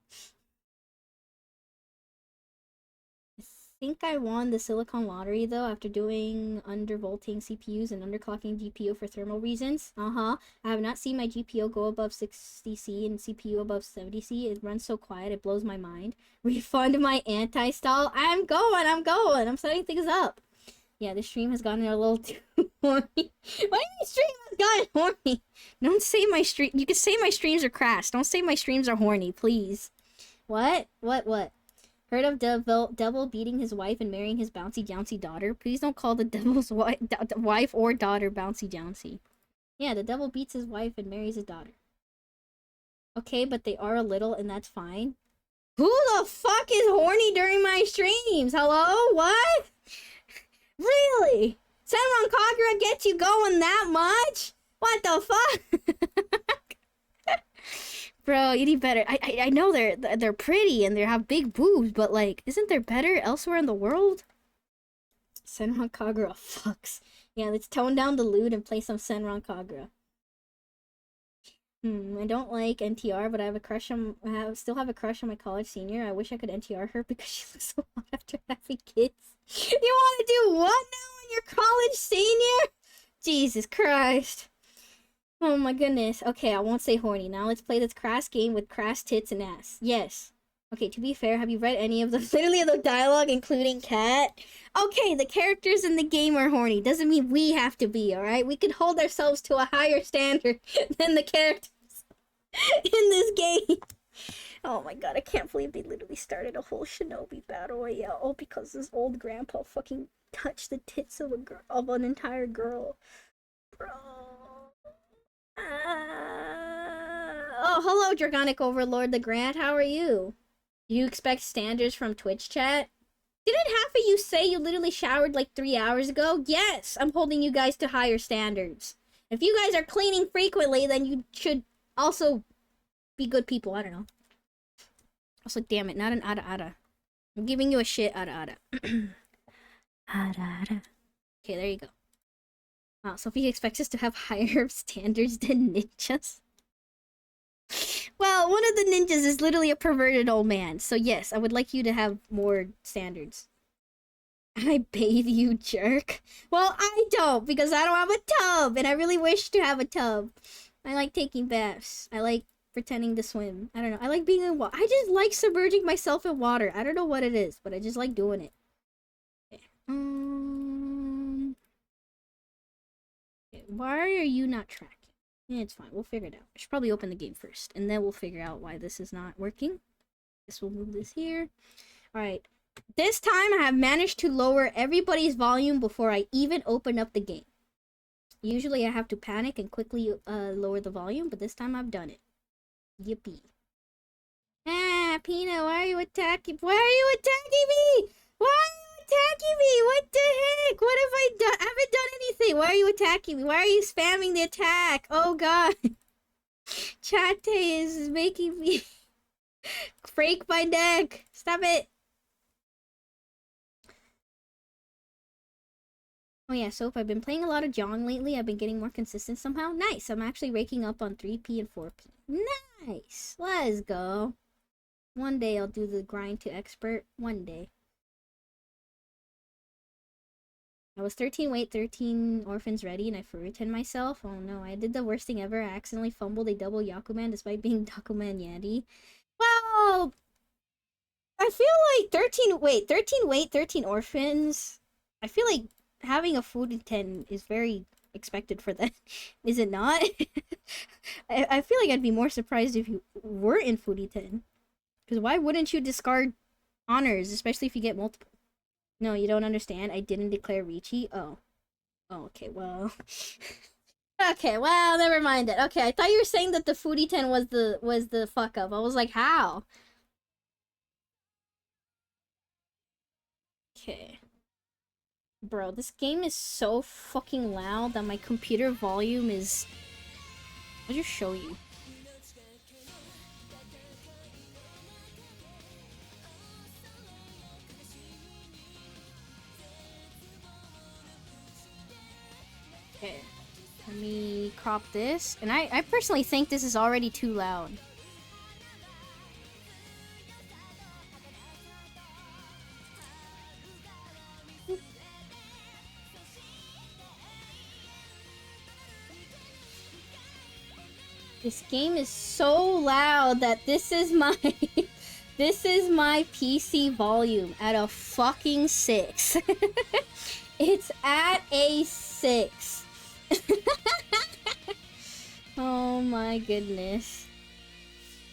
think I won the Silicon Lottery though after doing undervolting CPUs and underclocking GPU for thermal reasons. I have not seen my GPU go above 60C and CPU above 70C. It runs so quiet, it blows my mind. Refund my anti-stall. I'm going. I'm setting things up. Yeah, the stream has gotten a little too horny. Why my stream has gotten horny? Don't say my stream. You can say my streams are crass. Don't say my streams are horny, please. What? Heard of devil beating his wife and marrying his bouncy jouncy daughter? Please don't call the devil's wife or daughter bouncy jouncy. Yeah, the devil beats his wife and marries his daughter. Okay, but they are a little, and that's fine. Who the fuck is horny during my streams? Hello? What? Really? Senran Kagura gets you going that much? What the fuck? Bro, you need better. I know they're pretty and they have big boobs, but like, isn't there better elsewhere in the world? Senran Kagura fucks. Yeah, let's tone down the lewd and play some Senran Kagura. I don't like NTR, but I have a crush on. Still have a crush on my college senior. I wish I could NTR her because she looks so hot after having kids. You want to do what now on your college senior? Jesus Christ. Oh my goodness. Okay, I won't say horny. Now let's play this crass game with crass tits and ass. Yes. Okay, to be fair, have you read any of the literally the dialogue, including Cat? Okay, the characters in the game are horny. Doesn't mean we have to be, alright? We can hold ourselves to a higher standard than the characters in this game. Oh my god, I can't believe they literally started a whole shinobi battle royale all because this old grandpa fucking touched the tits of an entire girl. Bro. Oh, hello, Dragonic Overlord the Grand. How are you? You expect standards from Twitch chat? Didn't half of you say you literally showered like 3 hours ago? Yes, I'm holding you guys to higher standards. If you guys are cleaning frequently, then you should also be good people. I don't know. Also, damn it, not an ada. I'm giving you a shit ada. Ada. Okay, there you go. Wow, Sophie expects us to have higher standards than ninjas. Well, one of the ninjas is literally a perverted old man. So yes, I would like you to have more standards. I bathe, you jerk. Well, I don't, because I don't have a tub, and I really wish to have a tub. I like taking baths. I like pretending to swim. I don't know. I like being in water. I just like submerging myself in water. I don't know what it is, but I just like doing it. Okay. Why are you not tracking? Yeah, it's fine. We'll figure it out. I should probably open the game first, and then we'll figure out why this is not working. Guess we'll move this here. Alright. This time, I have managed to lower everybody's volume before I even open up the game. Usually, I have to panic and quickly lower the volume, but this time I've done it. Yippee. Ah, Pina, why are you attacking? Why are you attacking me? Why are you attacking me? What the heck? What have I done? I haven't done anything. Why are you attacking me? Why are you spamming the attack? Oh god. Chate is making me break my neck. Stop it. Oh yeah, so if I've been playing a lot of Jong lately, I've been getting more consistent somehow. Nice. I'm actually raking up on 3P and 4P. Nice. Let's go. One day I'll do the grind to expert. One day. I was 13 weight, 13 orphans ready, and I furried myself. Oh no, I did the worst thing ever. I accidentally fumbled a double Yakuman despite being Dakuman Yeti. Well, I feel like 13 weight, 13 orphans. I feel like having a food 10 is very expected for that. Is it not? I feel like I'd be more surprised if you were in foodie 10. Because why wouldn't you discard honors, especially if you get multiple? No, you don't understand. I didn't declare Ricci. Oh. Oh, okay, well. Okay, well, never mind it. Okay, I thought you were saying that the foodie 10 was the fuck up. I was like, how? Okay. Bro, this game is so fucking loud that my computer volume is... I'll just show you. Okay. Let me crop this. And I personally think this is already too loud. This game is so loud that this is my this is my PC volume at a fucking 6. It's at a 6. Oh my goodness.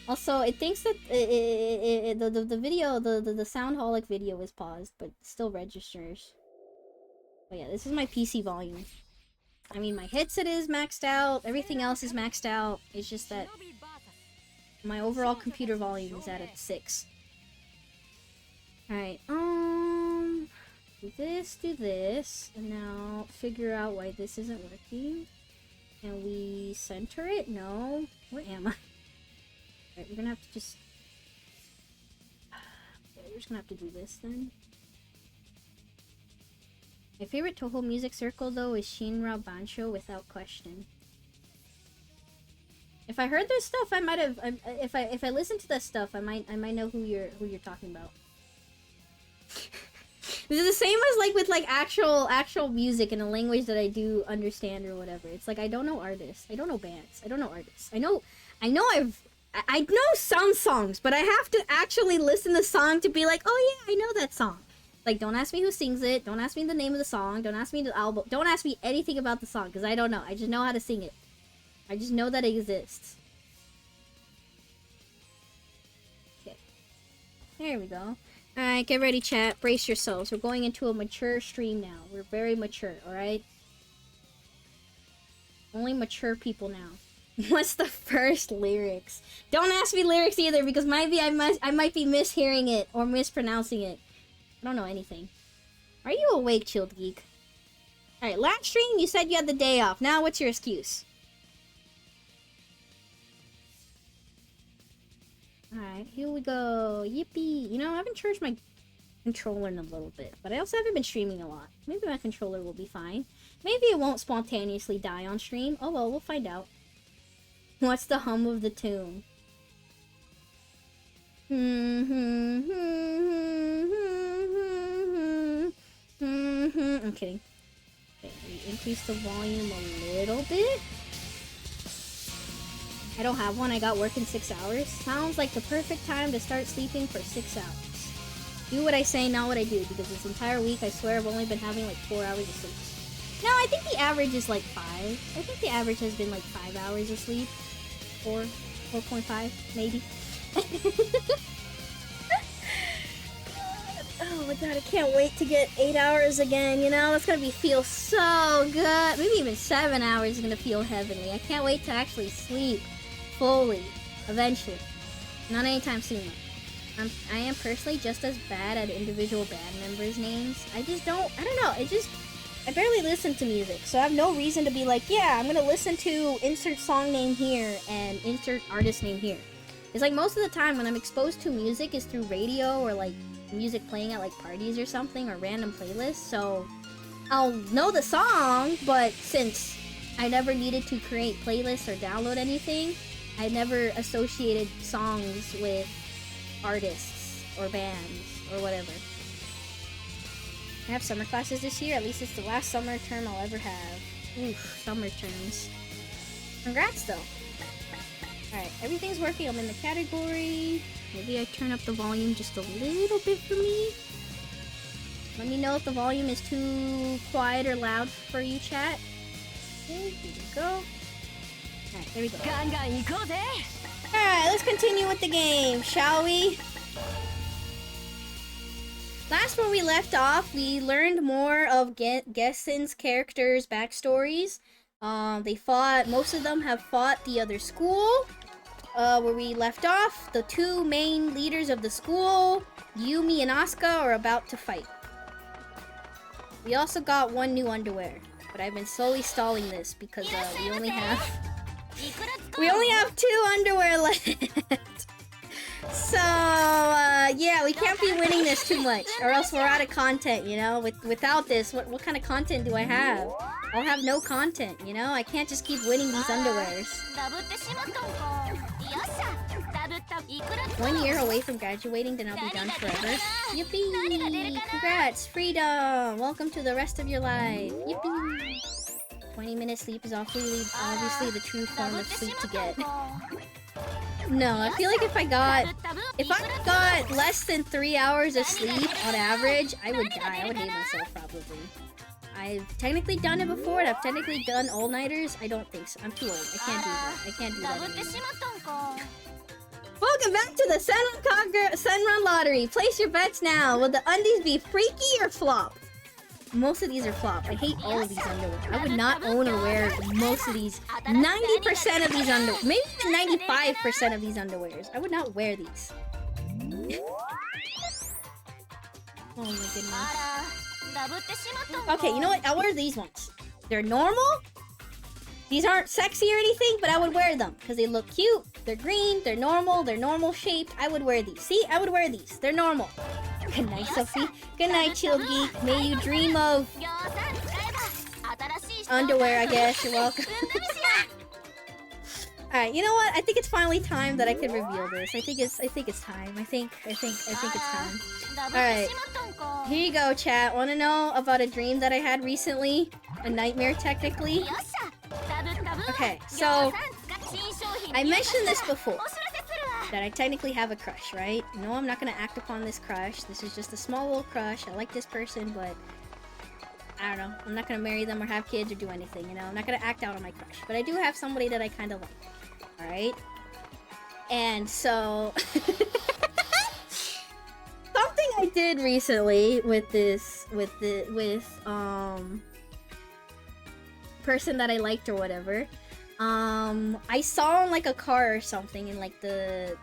Also, it thinks that the video, the Soundholic video is paused, but still registers. But yeah, this is my PC volume. I mean, my headset is maxed out, everything else is maxed out. It's just that my overall computer volume is at a 6. Alright, do this, and now figure out why this isn't working. Can we center it? No. Where am I? Alright, we're gonna have to just... Okay, we're just gonna have to do this then. My favorite Toho music circle though is Shinra Bansho without question. If I heard this stuff, I might have. If I listened to that stuff, I might know who you're talking about. This is the same as like with like actual music in a language that I do understand or whatever. It's like I don't know artists, I don't know bands, I don't know artists. I know some songs, but I have to actually listen to the song to be like, oh yeah, I know that song. Like, don't ask me who sings it, don't ask me the name of the song, don't ask me the album, don't ask me anything about the song, because I don't know. I just know how to sing it. I just know that it exists. Okay. There we go. Alright, get ready, chat. Brace yourselves. We're going into a mature stream now. We're very mature, alright? Only mature people now. What's the first lyrics? Don't ask me lyrics either, because maybe I might be mishearing it or mispronouncing it. I don't know anything. Are you awake, Chilled Geek? Alright, last stream you said you had the day off. Now what's your excuse? Alright, here we go. Yippee! You know, I haven't charged my controller in a little bit, but I also haven't been streaming a lot. Maybe my controller will be fine. Maybe it won't spontaneously die on stream. Oh well, we'll find out. What's the hum of the tune? I'm kidding. Okay, we increase the volume a little bit. I don't have one. I got work in 6 hours. Sounds like the perfect time to start sleeping for 6 hours. Do what I say, not what I do, because this entire week, I swear I've only been having like 4 hours of sleep. No, I think the average is like 5. I think the average has been like 5 hours of sleep. 4.5, maybe. Oh my god, I can't wait to get 8 hours again, you know? It's gonna feel so good. Maybe even 7 hours is gonna feel heavenly. I can't wait to actually sleep fully, eventually. Not anytime soon. I am personally just as bad at individual band members' names. I don't know, I barely listen to music, so I have no reason to be like, yeah, I'm gonna listen to insert song name here and insert artist name here. It's like most of the time when I'm exposed to music is through radio or like music playing at like parties or something or random playlists, so I'll know the song, but since I never needed to create playlists or download anything, I never associated songs with artists or bands or whatever. I have summer classes this year. At least it's the last summer term I'll ever have. Oof, summer terms. Congrats though. Alright, everything's working. I'm in the category. Maybe I turn up the volume just a little bit for me. Let me know if the volume is too quiet or loud for you, chat. Okay, here we go. Alright, there we go. Alright, let's continue with the game, shall we? Last where we left off, we learned more of Gessen's characters' backstories. They fought, most of them have fought the other school. Where we left off, the two main leaders of the school, Yumi and Asuka, are about to fight. We also got one new underwear, but I've been slowly stalling this because we only have 2 underwear left. So yeah, we can't be winning this too much, or else we're out of content, you know? Without this, what kind of content do I have? I'll have no content, you know? I can't just keep winning these underwears. 1 year away from graduating, then I'll be done forever. Yippee! Congrats! Freedom! Welcome to the rest of your life. Yippee! 20-minute sleep is obviously the true form of sleep to get. No, I feel like if I got less than 3 hours of sleep on average, I would die. I would hate myself probably. I've technically done it before, and I've technically done all-nighters. I don't think so. I'm too old. I can't do that. I can't do that anymore. Welcome back to the SENRAN lottery. Place your bets now. Will the undies be freaky or flop? Most of these are flop. I hate all of these underwear. I would not own or wear most of these. 90% of these underwear. Maybe even 95% of these underwears. I would not wear these. Oh my goodness. Okay, you know what? I'll wear these ones. They're normal. These aren't sexy or anything, but I would wear them because they look cute. They're green. They're normal shaped. I would wear these. See, I would wear these. They're normal. Good night, Sophie. Good night, Chill Geek. May you dream of underwear, I guess. You're welcome. Alright, you know what? I think it's finally time that I can reveal this. I think it's time. I think it's time. Alright. Here you go, chat. Wanna know about a dream that I had recently? A nightmare, technically? Okay, so I mentioned this before. That I technically have a crush, right? No, I'm not gonna act upon this crush. This is just a small little crush. I like this person, but I don't know. I'm not gonna marry them or have kids or do anything, you know? I'm not gonna act out on my crush. But I do have somebody that I kind of like. Alright? And so... something I did recently with this... person that I liked or whatever. I saw on like a car or something in like the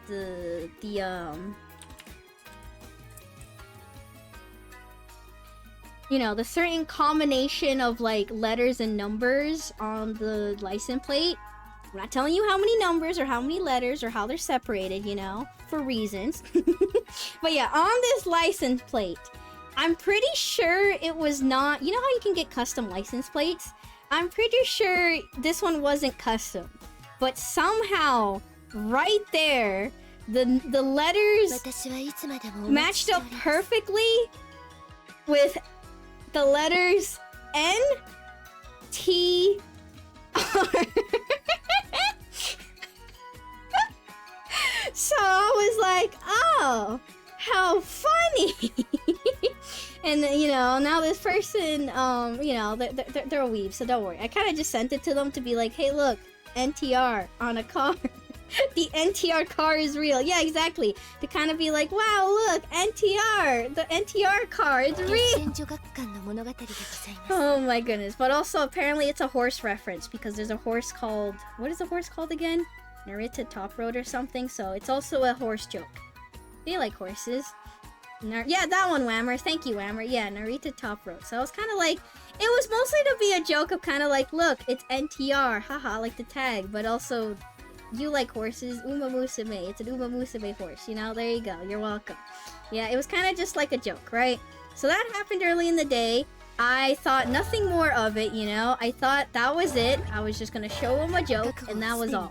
you know, the certain combination of like letters and numbers on the license plate. I'm not telling you how many numbers or how many letters or how they're separated, you know, for reasons. But yeah, on this license plate, I'm pretty sure it was not, you know how you can get custom license plates? I'm pretty sure this one wasn't custom, but somehow, right there, the letters matched up perfectly with the letters N, T, R. So I was like, oh, how funny. And you know, now this person, you know, they're a weeb, so don't worry. I kind of just sent it to them to be like, hey, look, NTR on a car. The NTR car is real. Yeah, exactly. To kind of be like, wow, look, NTR, the NTR car, it's real. Oh my goodness. But also, apparently it's a horse reference because there's a horse called, what is the horse called again? Narita Top Road or something. So it's also a horse joke. They like horses. Yeah, that one, Whammer. Thank you, Whammer. Yeah, Narita Top Road. So I was kind of like, it was mostly to be a joke of kind of like, look, it's NTR, haha, like the tag, but also, you like horses, Uma Musume. It's an Uma Musume horse, you know? There you go. You're welcome. Yeah, it was kind of just like a joke, right? So that happened early in the day. I thought nothing more of it, you know? I thought that was it. I was just gonna show them a joke, and that was all.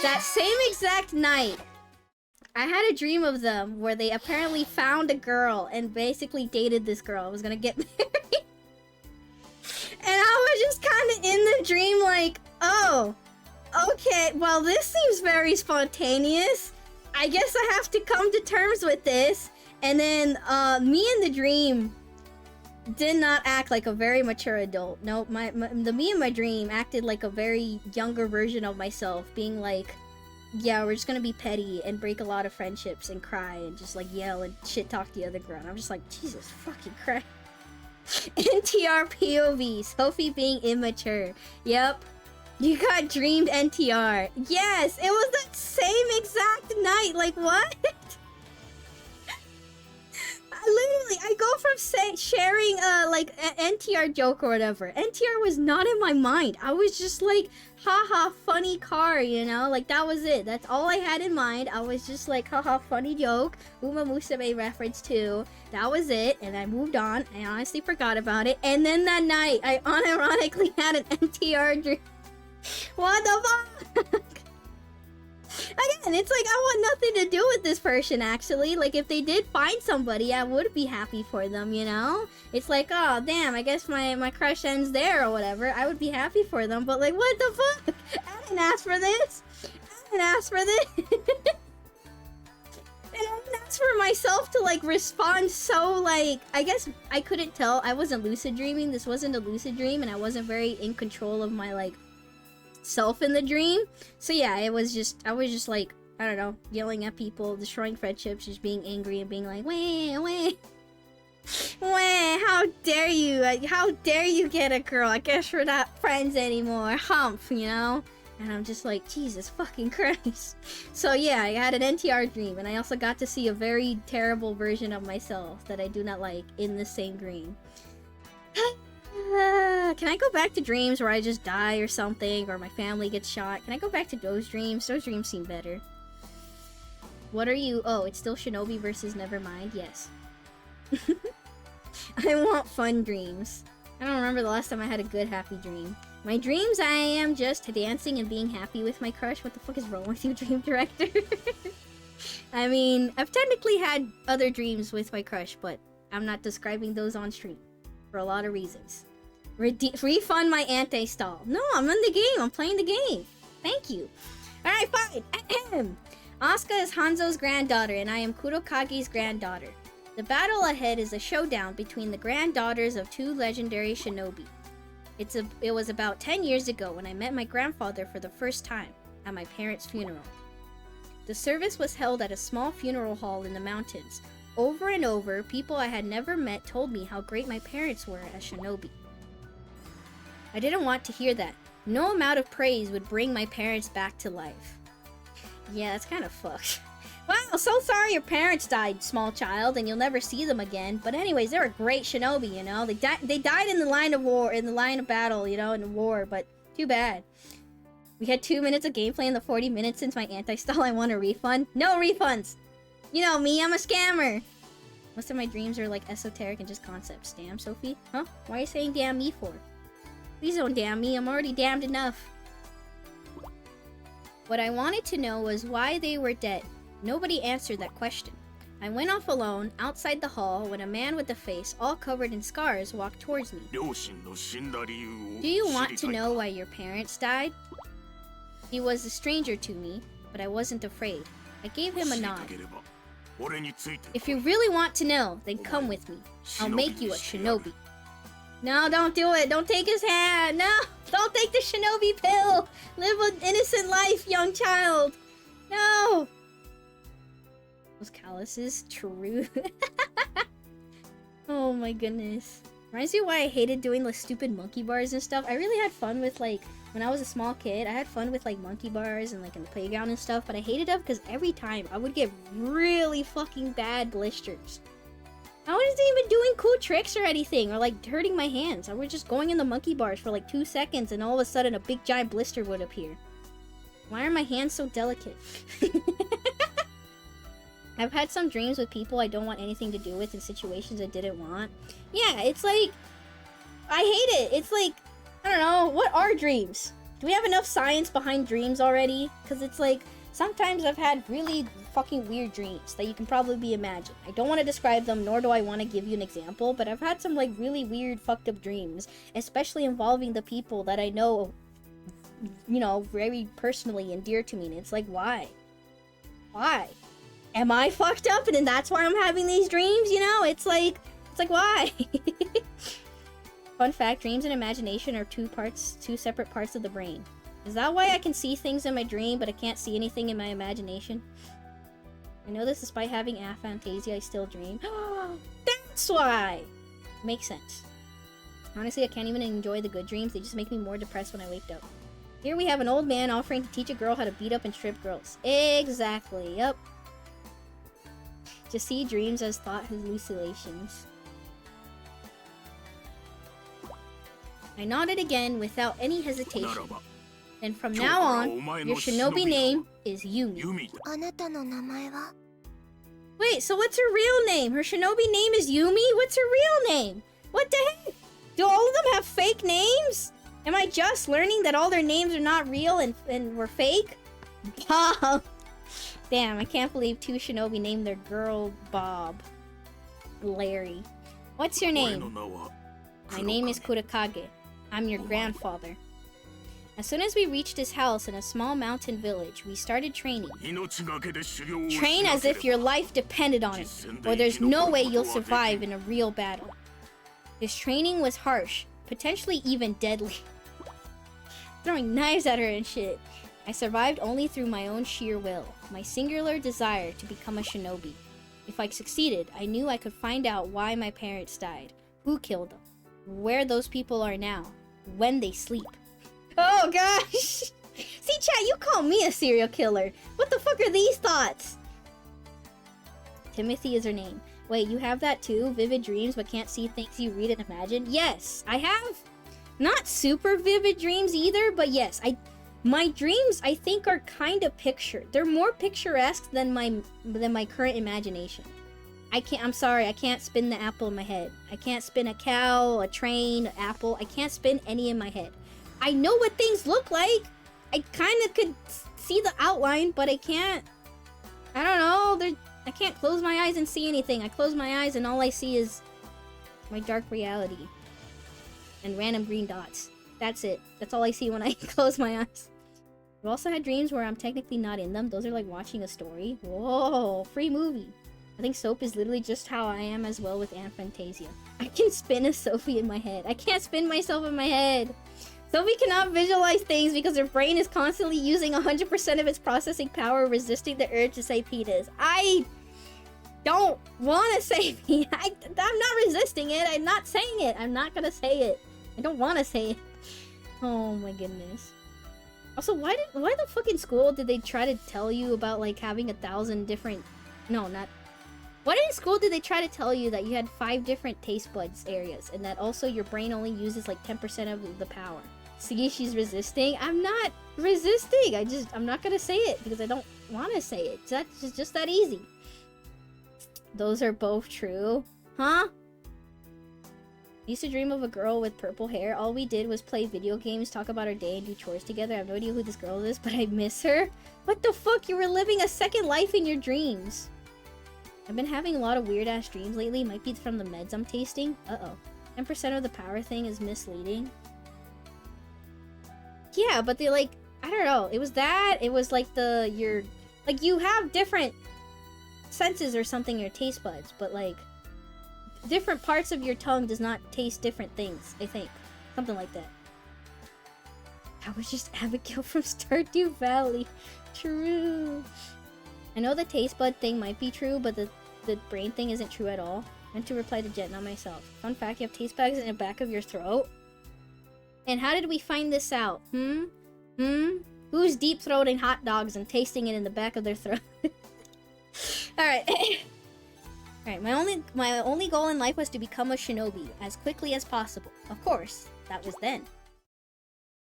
That same exact night, I had a dream of them where they apparently found a girl and basically dated this girl. I was gonna get married. And I was just kind of in the dream like, oh, okay, well, this seems very spontaneous. I guess I have to come to terms with this. And then me in the dream did not act like a very mature adult. No, the me in my dream acted like a very younger version of myself, being like, yeah, we're just gonna be petty and break a lot of friendships and cry and just like yell and shit talk the other girl. And I'm just like, Jesus fucking Christ. NTR POV, Sophie being immature. Yep. You got dreamed NTR. Yes, it was that same exact night. Like, what? Literally, I go from sharing like an NTR joke or whatever. NTR was not in my mind. I was just like, haha, funny car, you know? Like, that was it. That's all I had in mind. I was just like, haha, funny joke. Uma Musume reference too. That was it. And I moved on. I honestly forgot about it. And then that night, I unironically had an NTR dream. What the fuck? Again, it's like, I want nothing to do with this person, actually. Like, if they did find somebody, I would be happy for them, you know? It's like, oh, damn, I guess my crush ends there or whatever. I would be happy for them, but like, what the fuck? I didn't ask for this. I didn't ask for this. And I didn't ask for myself to, like, respond so, like, I guess I couldn't tell. I wasn't lucid dreaming. This wasn't a lucid dream, and I wasn't very in control of my, like, self in the dream. So yeah, I was just like, I don't know, yelling at people, destroying friendships, just being angry and being like, wait, how dare you get a girl? I guess we're not friends anymore. Humph, you know? And I'm just like, Jesus fucking Christ. So yeah, I had an NTR dream, and I also got to see a very terrible version of myself that I do not like in the same dream. Can I go back to dreams where I just die or something, or my family gets shot? Can I go back to those dreams? Those dreams seem better. What are you? Oh, it's still Shinobi versus Nevermind? Yes. I want fun dreams. I don't remember the last time I had a good, happy dream. My dreams, I am just dancing and being happy with my crush. What the fuck is wrong with you, dream director? I mean, I've technically had other dreams with my crush, but I'm not describing those on stream. For a lot of reasons. Refund my anti-stall. No, I'm in the game. I'm playing the game. Thank you. Alright, fine. Asuka is Hanzo's granddaughter, and I am Kurokage's granddaughter. The battle ahead is a showdown between the granddaughters of two legendary shinobi. It was about 10 years ago when I met my grandfather for the first time at my parents' funeral. The service was held at a small funeral hall in the mountains. Over and over, people I had never met told me how great my parents were as shinobi. I didn't want to hear that. No amount of praise would bring my parents back to life. Yeah, that's kind of fucked. Wow, so sorry your parents died, small child, and you'll never see them again. But anyways, they're a great shinobi, you know? They died in the line of war, in the line of battle, you know, in the war, but too bad. We had 2 minutes of gameplay in the 40 minutes since my anti-stall. I want a refund. No refunds! You know me, I'm a scammer! Most of my dreams are like esoteric and just concepts. Damn, Sophie? Huh? Why are you saying damn me for? Please don't damn me, I'm already damned enough. What I wanted to know was why they were dead. Nobody answered that question. I went off alone, outside the hall, when a man with a face all covered in scars walked towards me. Do you want to know why your parents died? He was a stranger to me, but I wasn't afraid. I gave him a nod. If you really want to know, then come with me. I'll make you a shinobi. No, don't do it. Don't take his hand. No, don't take the shinobi pill. Live an innocent life, young child. No. Those calluses, true. Oh my goodness. Reminds me why I hated doing the stupid monkey bars and stuff. I really had fun with, like, when I was a small kid, I had fun with, like, monkey bars and, like, in the playground and stuff, but I hated them because every time I would get really fucking bad blisters. I wasn't even doing cool tricks or anything, or, like, hurting my hands. I was just going in the monkey bars for, like, 2 seconds, and all of a sudden a big giant blister would appear. Why are my hands so delicate? I've had some dreams with people I don't want anything to do with in situations I didn't want. Yeah, it's like, I hate it. It's like, I don't know, what are dreams? Do we have enough science behind dreams already? Because it's like, sometimes I've had really fucking weird dreams that you can probably imagine. I don't want to describe them, nor do I want to give you an example, but I've had some like really weird fucked up dreams, especially involving the people that I know, you know, very personally and dear to me. And it's like, why? Why? Am I fucked up and then that's why I'm having these dreams, you know? It's like why? Fun fact, dreams and imagination are two separate parts of the brain. Is that why I can see things in my dream but I can't see anything in my imagination? I know this despite having aphantasia, I still dream. That's why! Makes sense. Honestly, I can't even enjoy the good dreams, they just make me more depressed when I wake up. Here we have an old man offering to teach a girl how to beat up and strip girls. Exactly, yep. Just see dreams as thought hallucinations. I nodded again without any hesitation. And from now on, your shinobi name is Yumi. Wait, so what's her real name? Her shinobi name is Yumi? What's her real name? What the heck? Do all of them have fake names? Am I just learning that all their names are not real and were fake? Damn, I can't believe 2 shinobi named their girl Bob. Larry. What's your name? My name is Kurakage. I'm your grandfather. As soon as we reached his house in a small mountain village, we started training. Train as if your life depended on it, or there's no way you'll survive in a real battle. This training was harsh, potentially even deadly. Throwing knives at her and shit. I survived only through my own sheer will, my singular desire to become a shinobi. If I succeeded, I knew I could find out why my parents died, who killed them, where those people are now, when they sleep. Oh gosh! See chat, you call me a serial killer. What the fuck are these thoughts? Timothy is her name. Wait, you have that too? Vivid dreams but can't see things you read and imagine? Yes, I have. Not super vivid dreams either, but yes, my dreams, I think, are kind of they're more picturesque than my current imagination. I'm sorry, I can't spin the apple in my head. I can't spin a cow, a train, an apple. I can't spin any in my head. I know what things look like. I kind of could see the outline, but I can't. I don't know. I can't close my eyes and see anything. I close my eyes and all I see is my dark reality and random green dots. That's it. That's all I see when I close my eyes. I've also had dreams where I'm technically not in them. Those are like watching a story. Whoa, free movie. I think soap is literally just how I am as well with Aphantasia. I can spin a Sophie in my head. I can't spin myself in my head. Sophie cannot visualize things because her brain is constantly using 100% of its processing power, resisting the urge to say penis. I don't want to say penis. I'm not resisting it. I'm not saying it. I'm not gonna say it. I don't want to say it. Oh my goodness. Also, why the fuck in school did they try to tell you about like having 1,000 different... No, not... Why in school did they try to tell you that you had 5 different taste buds areas and that also your brain only uses like 10% of the power? See, she's resisting. I'm not resisting. I'm not gonna say it because I don't want to say it. That's just that easy. Those are both true. Huh? I used to dream of a girl with purple hair. All we did was play video games, talk about our day, and do chores together. I have no idea who this girl is, but I miss her. What the fuck? You were living a second life in your dreams. I've been having a lot of weird-ass dreams lately. Might be from the meds I'm tasting. Uh-oh. 10% of the power thing is misleading. Yeah, but they like... I don't know. It was that. It was like like, you have different senses or something, your taste buds, but like... different parts of your tongue does not taste different things, I think. Something like that. I was just Abigail from Stardew Valley. True. I know the taste bud thing might be true, but the brain thing isn't true at all. I meant to reply to Jet, not myself. Fun fact, you have taste buds in the back of your throat? And how did we find this out? Who's deep-throating hot dogs and tasting it in the back of their throat? Alright. Alright, my only goal in life was to become a shinobi as quickly as possible. Of course, that was then.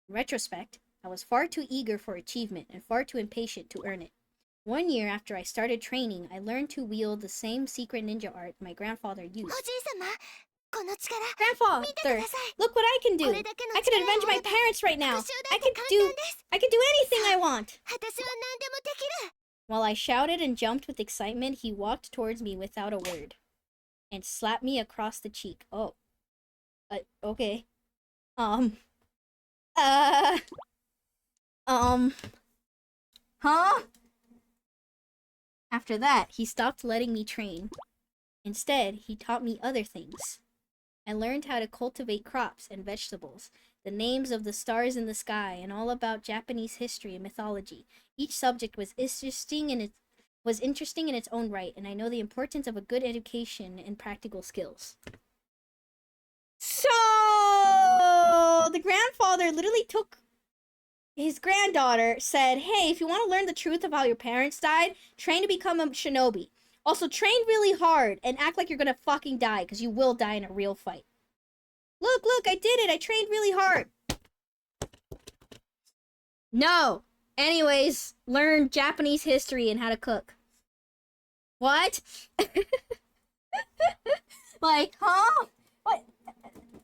In retrospect, I was far too eager for achievement and far too impatient to earn it. 1 year after I started training, I learned to wield the same secret ninja art my grandfather used. Grandfather, look what I can do! I can avenge my parents right now! I can do anything I want! While I shouted and jumped with excitement, he walked towards me without a word. And slapped me across the cheek. Oh. Okay. Huh? After that, he stopped letting me train. Instead, he taught me other things. I learned how to cultivate crops and vegetables, the names of the stars in the sky, and all about Japanese history and mythology. Each subject was interesting in its own right, and I know the importance of a good education and practical skills. So, the grandfather literally took his granddaughter, said, hey, if you want to learn the truth of how your parents died, train to become a shinobi. Also, train really hard and act like you're gonna fucking die, because you will die in a real fight. Look, I did it. I trained really hard. No. Anyways, learn Japanese history and how to cook. What? Like, huh? What?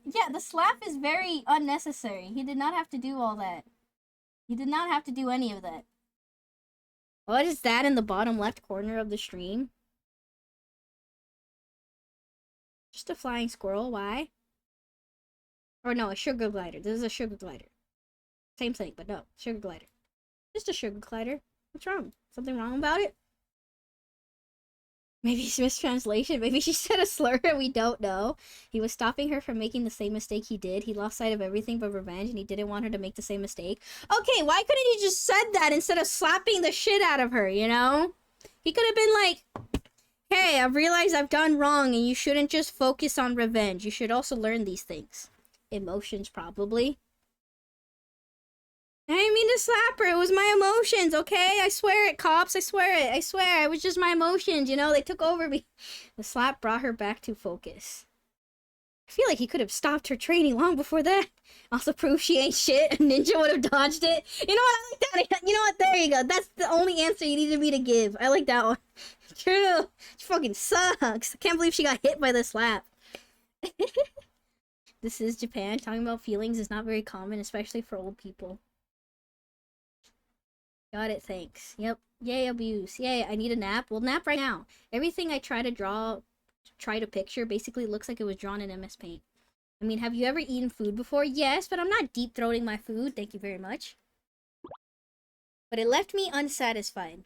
Yeah, the slap is very unnecessary. He did not have to do all that. He did not have to do any of that. What is that in the bottom left corner of the stream? Just a flying squirrel, why? Or no, a sugar glider. This is a sugar glider. Same thing, but no, sugar glider. Just a sugar glider. What's wrong? Something wrong about it? Maybe it's mistranslation. Maybe she said a slur and we don't know. He was stopping her from making the same mistake he did. He lost sight of everything but revenge, and he didn't want her to make the same mistake. Okay, why couldn't he just said that instead of slapping the shit out of her, you know? He could have been like, hey, I've realized I've done wrong, and you shouldn't just focus on revenge. You should also learn these things. Emotions, probably. I didn't mean to slap her. It was my emotions, okay? I swear it, cops. I swear it. I swear. It was just my emotions, you know? They took over me. The slap brought her back to focus. I feel like he could have stopped her training long before that. Also prove she ain't shit. A ninja would have dodged it. You know what? I like that. You know what? There you go. That's the only answer you needed me to give. I like that one. True. She fucking sucks. I can't believe she got hit by the slap. This is Japan. Talking about feelings is not very common, especially for old people. Got it, thanks. Yep. Yay, abuse. Yay, I need a nap. Well, nap right now. Everything I try to picture basically looks like it was drawn in MS Paint. I mean, have you ever eaten food before? Yes, but I'm not deep-throating my food. Thank you very much. But it left me unsatisfied.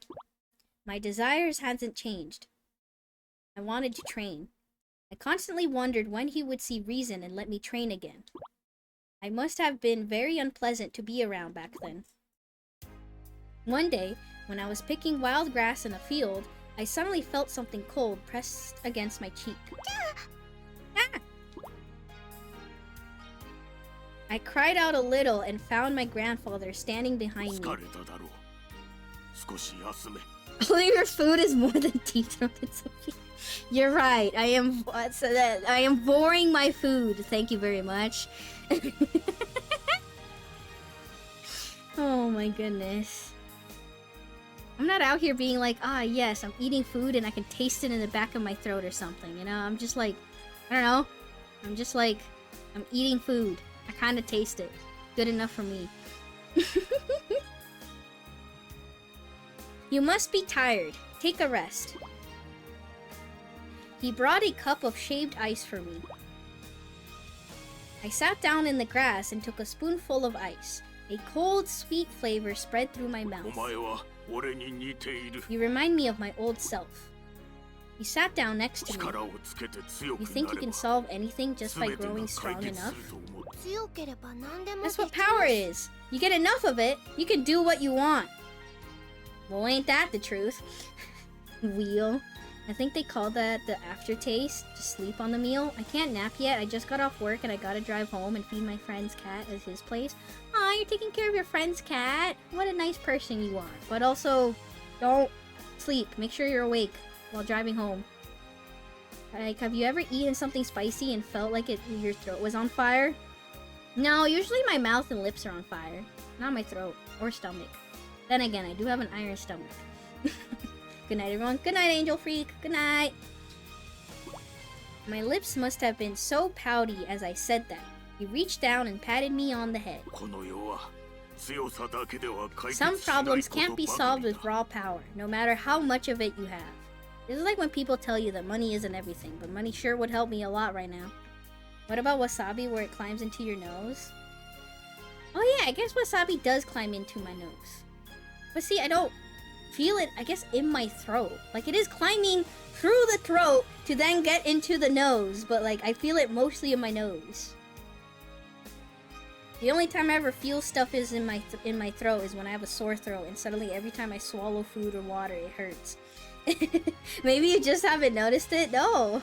My desires hasn't changed. I wanted to train. I constantly wondered when he would see reason and let me train again. I must have been very unpleasant to be around back then. One day, when I was picking wild grass in a field, I suddenly felt something cold pressed against my cheek. Ah! I cried out a little and found my grandfather standing behind me. Only your food is more than deep-throated. You're right. I am boring my food. Thank you very much. Oh my goodness. I'm not out here being like, ah, yes, I'm eating food and I can taste it in the back of my throat or something, you know? I'm just like, I don't know. I'm just like, I'm eating food. I kind of taste it. Good enough for me. You must be tired. Take a rest. He brought a cup of shaved ice for me. I sat down in the grass and took a spoonful of ice. A cold, sweet flavor spread through my mouth. You remind me of my old self. He sat down next to me. You think you can solve anything just by growing strong enough? That's what power is. You get enough of it, you can do what you want. Well, ain't that the truth? Wheel. I think they call that the aftertaste. Just sleep on the meal. I can't nap yet. I just got off work and I gotta drive home and feed my friend's cat at his place. Aw, you're taking care of your friend's cat. What a nice person you are. But also, don't sleep. Make sure you're awake while driving home. Like, have you ever eaten something spicy and felt like your throat was on fire? No, usually my mouth and lips are on fire. Not my throat or stomach. Then again, I do have an iron stomach. Good night, everyone. Good night, Angel Freak. Good night. My lips must have been so pouty as I said that. He reached down and patted me on the head. Some problems can't be solved with raw power, no matter how much of it you have. This is like when people tell you that money isn't everything, but money sure would help me a lot right now. What about wasabi where it climbs into your nose? Oh yeah, I guess wasabi does climb into my nose. But see, I don't feel it, I guess, in my throat. Like, it is climbing through the throat to then get into the nose, but like, I feel it mostly in my nose. The only time I ever feel stuff is in my throat is when I have a sore throat, and suddenly every time I swallow food or water, it hurts. Maybe you just haven't noticed it? No.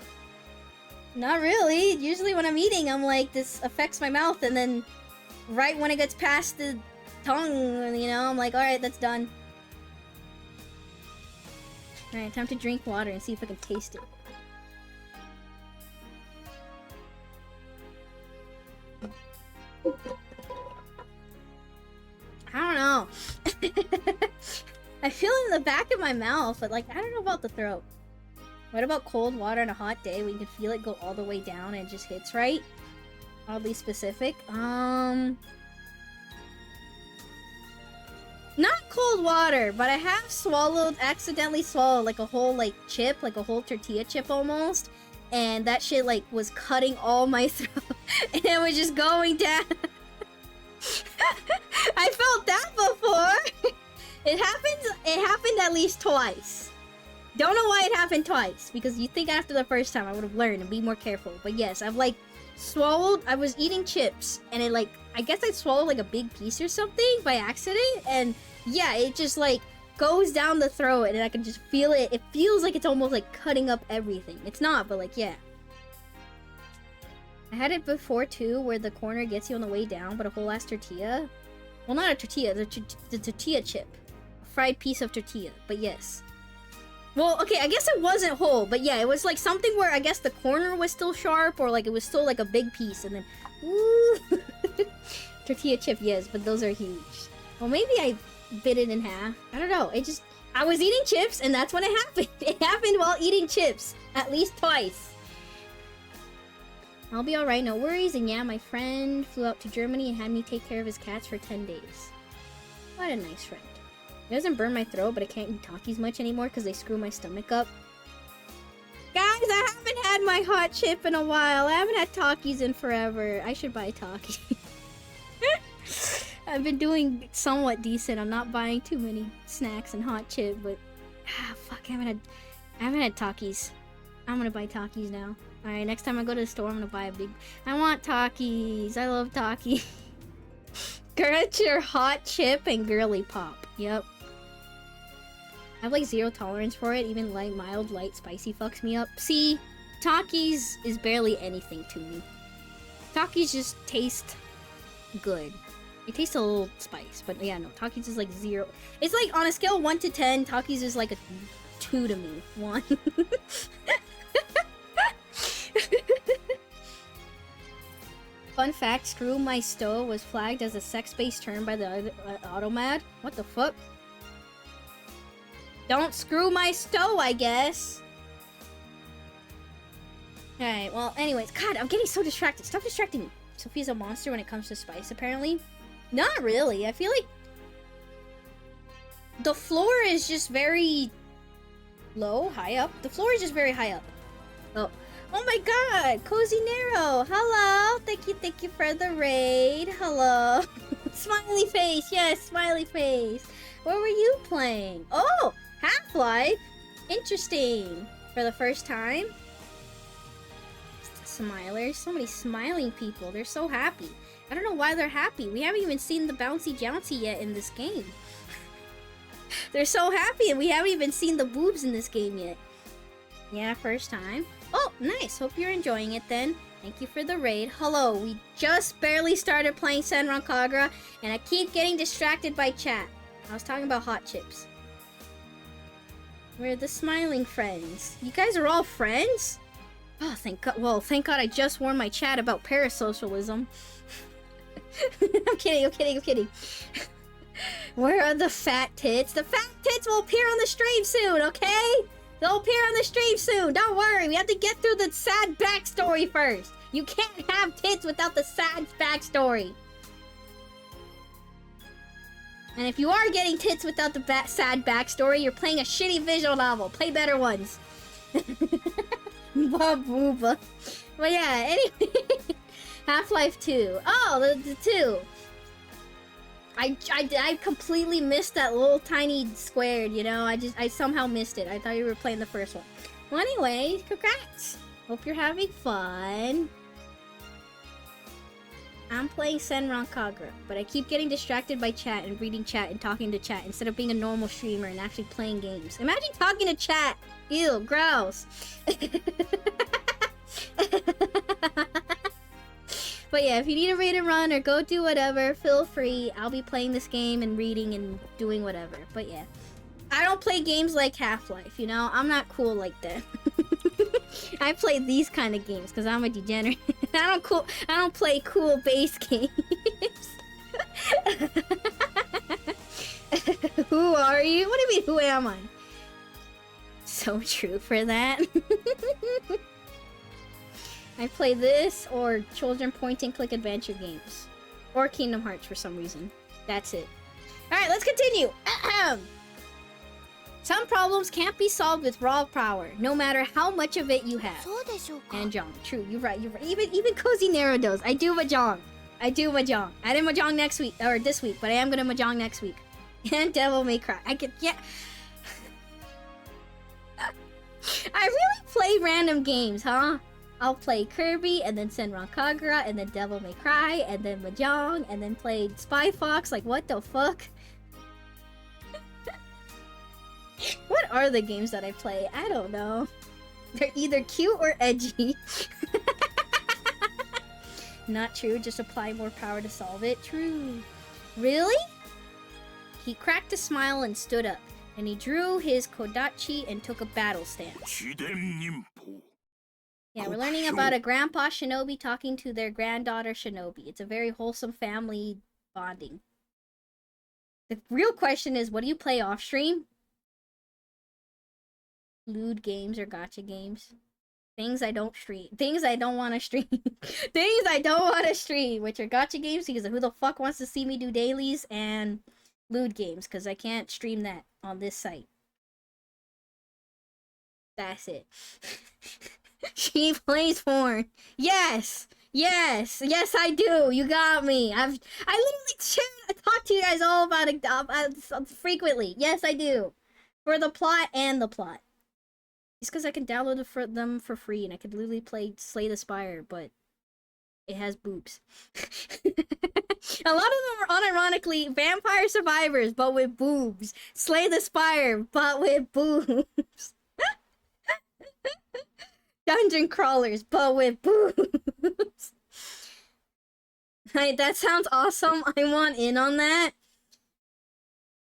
Not really. Usually when I'm eating, I'm like, this affects my mouth, and then right when it gets past the tongue, you know, I'm like, alright, that's done. Alright, time to drink water and see if I can taste it. I don't know. I feel it in the back of my mouth, but like, I don't know about the throat. What about cold water on a hot day when you can feel it go all the way down and it just hits right? Oddly specific. Not cold water, but I have accidentally swallowed like a whole like chip, like a whole tortilla chip almost. And that shit like was cutting all my throat. And it was just going down. I felt that before. It happened at least twice. Don't know why it happened twice, because you think after the first time I would have learned and be more careful. But yes, I've like swallowed, I was eating chips and it like, I guess I swallowed like a big piece or something by accident, and yeah, it just like goes down the throat and I can just feel it. It feels like it's almost like cutting up everything. It's not, but like, yeah. I had it before too, where the corner gets you on the way down, but a whole ass tortilla. Well, not a tortilla, the tortilla chip. A fried piece of tortilla, but yes. Well, okay, I guess it wasn't whole, but yeah, it was like something where I guess the corner was still sharp, or like it was still like a big piece, and then, woo! Tortilla chip, yes, but those are huge. Well, maybe I bit it in half. I don't know, I was eating chips, and that's when it happened. It happened while eating chips, at least twice. I'll be alright, no worries, and yeah, my friend flew out to Germany and had me take care of his cats for 10 days. What a nice friend. It doesn't burn my throat, but I can't eat Takis much anymore because they screw my stomach up. Guys, I haven't had my hot chip in a while. I haven't had Takis in forever. I should buy Takis. I've been doing somewhat decent. I'm not buying too many snacks and hot chip, but fuck, I haven't had Takis. I'm gonna buy Takis now. Alright, next time I go to the store, I'm gonna buy a big... I want Takis. I love Takis. Get your hot chip and girly pop. Yep. I have like zero tolerance for it. Even like mild, light, spicy fucks me up. See, Takis is barely anything to me. Takis just taste good. It tastes a little spice, but yeah, no, Takis is like 0. It's like on a scale of 1 to 10, Takis is like a 2 to me. 1. Fun fact, screw my stow was flagged as a sex-based term by the Automad. What the fuck? Don't screw my stow, I guess. Alright, well, anyways. God, I'm getting so distracted. Stop distracting me. Sophia's a monster when it comes to spice, apparently. Not really. I feel like the floor is just very low, high up. The floor is just very high up. Oh. Oh my god! Cozy Nero! Hello! Thank you for the raid. Hello. Smiley face! Yes, smiley face. What were you playing? Oh! Half-Life! Interesting. For the first time. Smilers. So many smiling people. They're so happy. I don't know why they're happy. We haven't even seen the bouncy jouncy yet in this game. They're so happy and we haven't even seen the boobs in this game yet. Yeah, first time. Oh, nice. Hope you're enjoying it then. Thank you for the raid. Hello, we just barely started playing SENRAN KAGURA, and I keep getting distracted by chat. I was talking about hot chips. We're the smiling friends. You guys are all friends? Oh, thank God. Well, thank God I just warned my chat about parasocialism. I'm kidding. Where are the fat tits? The fat tits will appear on the stream soon, okay? They'll appear on the stream soon. Don't worry. We have to get through the sad backstory first. You can't have tits without the sad backstory. And if you are getting tits without the sad backstory, you're playing a shitty visual novel. Play better ones. Booba. But yeah, anyway. Half-Life 2. Oh, the 2. I completely missed that little tiny squared, you know? I somehow missed it. I thought you were playing the first one. Well, anyway, congrats! Hope you're having fun. I'm playing SENRAN KAGURA, but I keep getting distracted by chat and reading chat and talking to chat instead of being a normal streamer and actually playing games. Imagine talking to chat! Ew, gross! But yeah, if you need a raid and run or go do whatever, feel free. I'll be playing this game and reading and doing whatever. But yeah, I don't play games like Half-Life, you know? I'm not cool like that. I play these kind of games because I'm a degenerate. I don't play cool base games. Who are you? What do you mean, who am I? So true for that. I play this or children point and click adventure games. Or Kingdom Hearts for some reason. That's it. Alright, let's continue. Ahem. Some problems can't be solved with raw power, no matter how much of it you have. そうでしょうか And Jong, true, you're right, you're right. Even Cozy Nero does. I do mahjong. I didn't mahjong next week, or this week, but I am gonna mahjong next week. And Devil May Cry. I really play random games, huh? I'll play Kirby, and then Senran Kagura, and then Devil May Cry, and then mahjong, and then play Spy Fox. Like, what the fuck? What are the games that I play? I don't know. They're either cute or edgy. Not true, just apply more power to solve it. True. Really? He cracked a smile and stood up, and he drew his kodachi and took a battle stance. Yeah, we're learning about a grandpa shinobi talking to their granddaughter shinobi. It's a very wholesome family bonding. The real question is, what do you play off stream? Lewd games or gacha games? Things I don't stream. Things I don't want to stream. Things I don't want to stream, which are gacha games because who the fuck wants to see me do dailies, and lewd games because I can't stream that on this site. That's it. She plays porn. Yes, I do. You got me. I literally talk to you guys all about it frequently. Yes, I do. For the plot and the plot. It's because I can download them for free, and I could literally play Slay the Spire, but it has boobs. A lot of them are unironically Vampire Survivors, but with boobs. Slay the Spire, but with boobs. Dungeon Crawlers, but with boobs. That sounds awesome. I want in on that.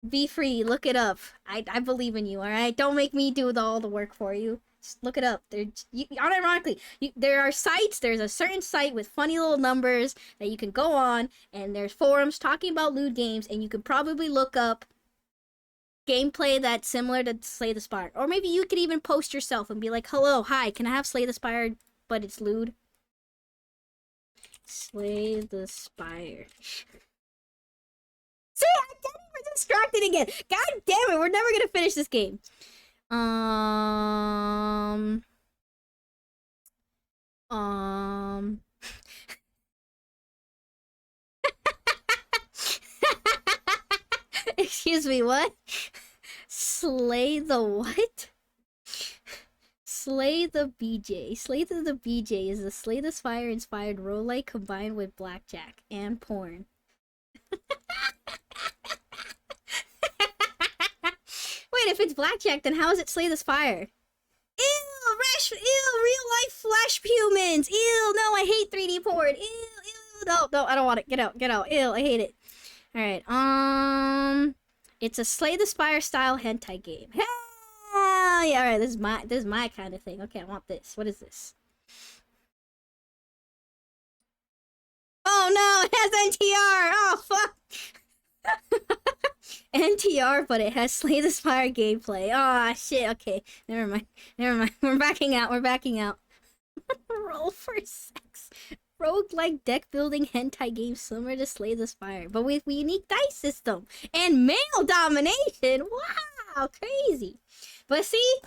Be free, look it up. I believe in you, alright? Don't make me do all the work for you. Just look it up. Unironically, there are sites, there's a certain site with funny little numbers that you can go on, and there's forums talking about lewd games, and you could probably look up gameplay that's similar to Slay the Spire. Or maybe you could even post yourself and be like, hello, hi, can I have Slay the Spire, but it's lewd? Slay the Spire. See, I'm getting distracted again. God damn it, we're never gonna finish this game. Excuse me, what? Slay the what? Slay the BJ. Slay the BJ is a Slay the Spire inspired roguelike combined with blackjack and porn. Wait, if it's blackjack, then how is it Slay the Spire? Ew, real life flesh humans. Ew, no, I hate 3D porn. Ew, no, I don't want it. Get out. Ew, I hate it. Alright, it's a Slay the Spire style hentai game. Hell yeah, alright, this is my kind of thing. Okay, I want this. What is this? Oh no, it has NTR! Oh fuck! NTR, but it has Slay the Spire gameplay. Oh shit, okay. Never mind. We're backing out. Roll for sex. Roguelike deck building hentai game similar to Slay the Spire, but with unique dice system and male domination. Wow, crazy. But see,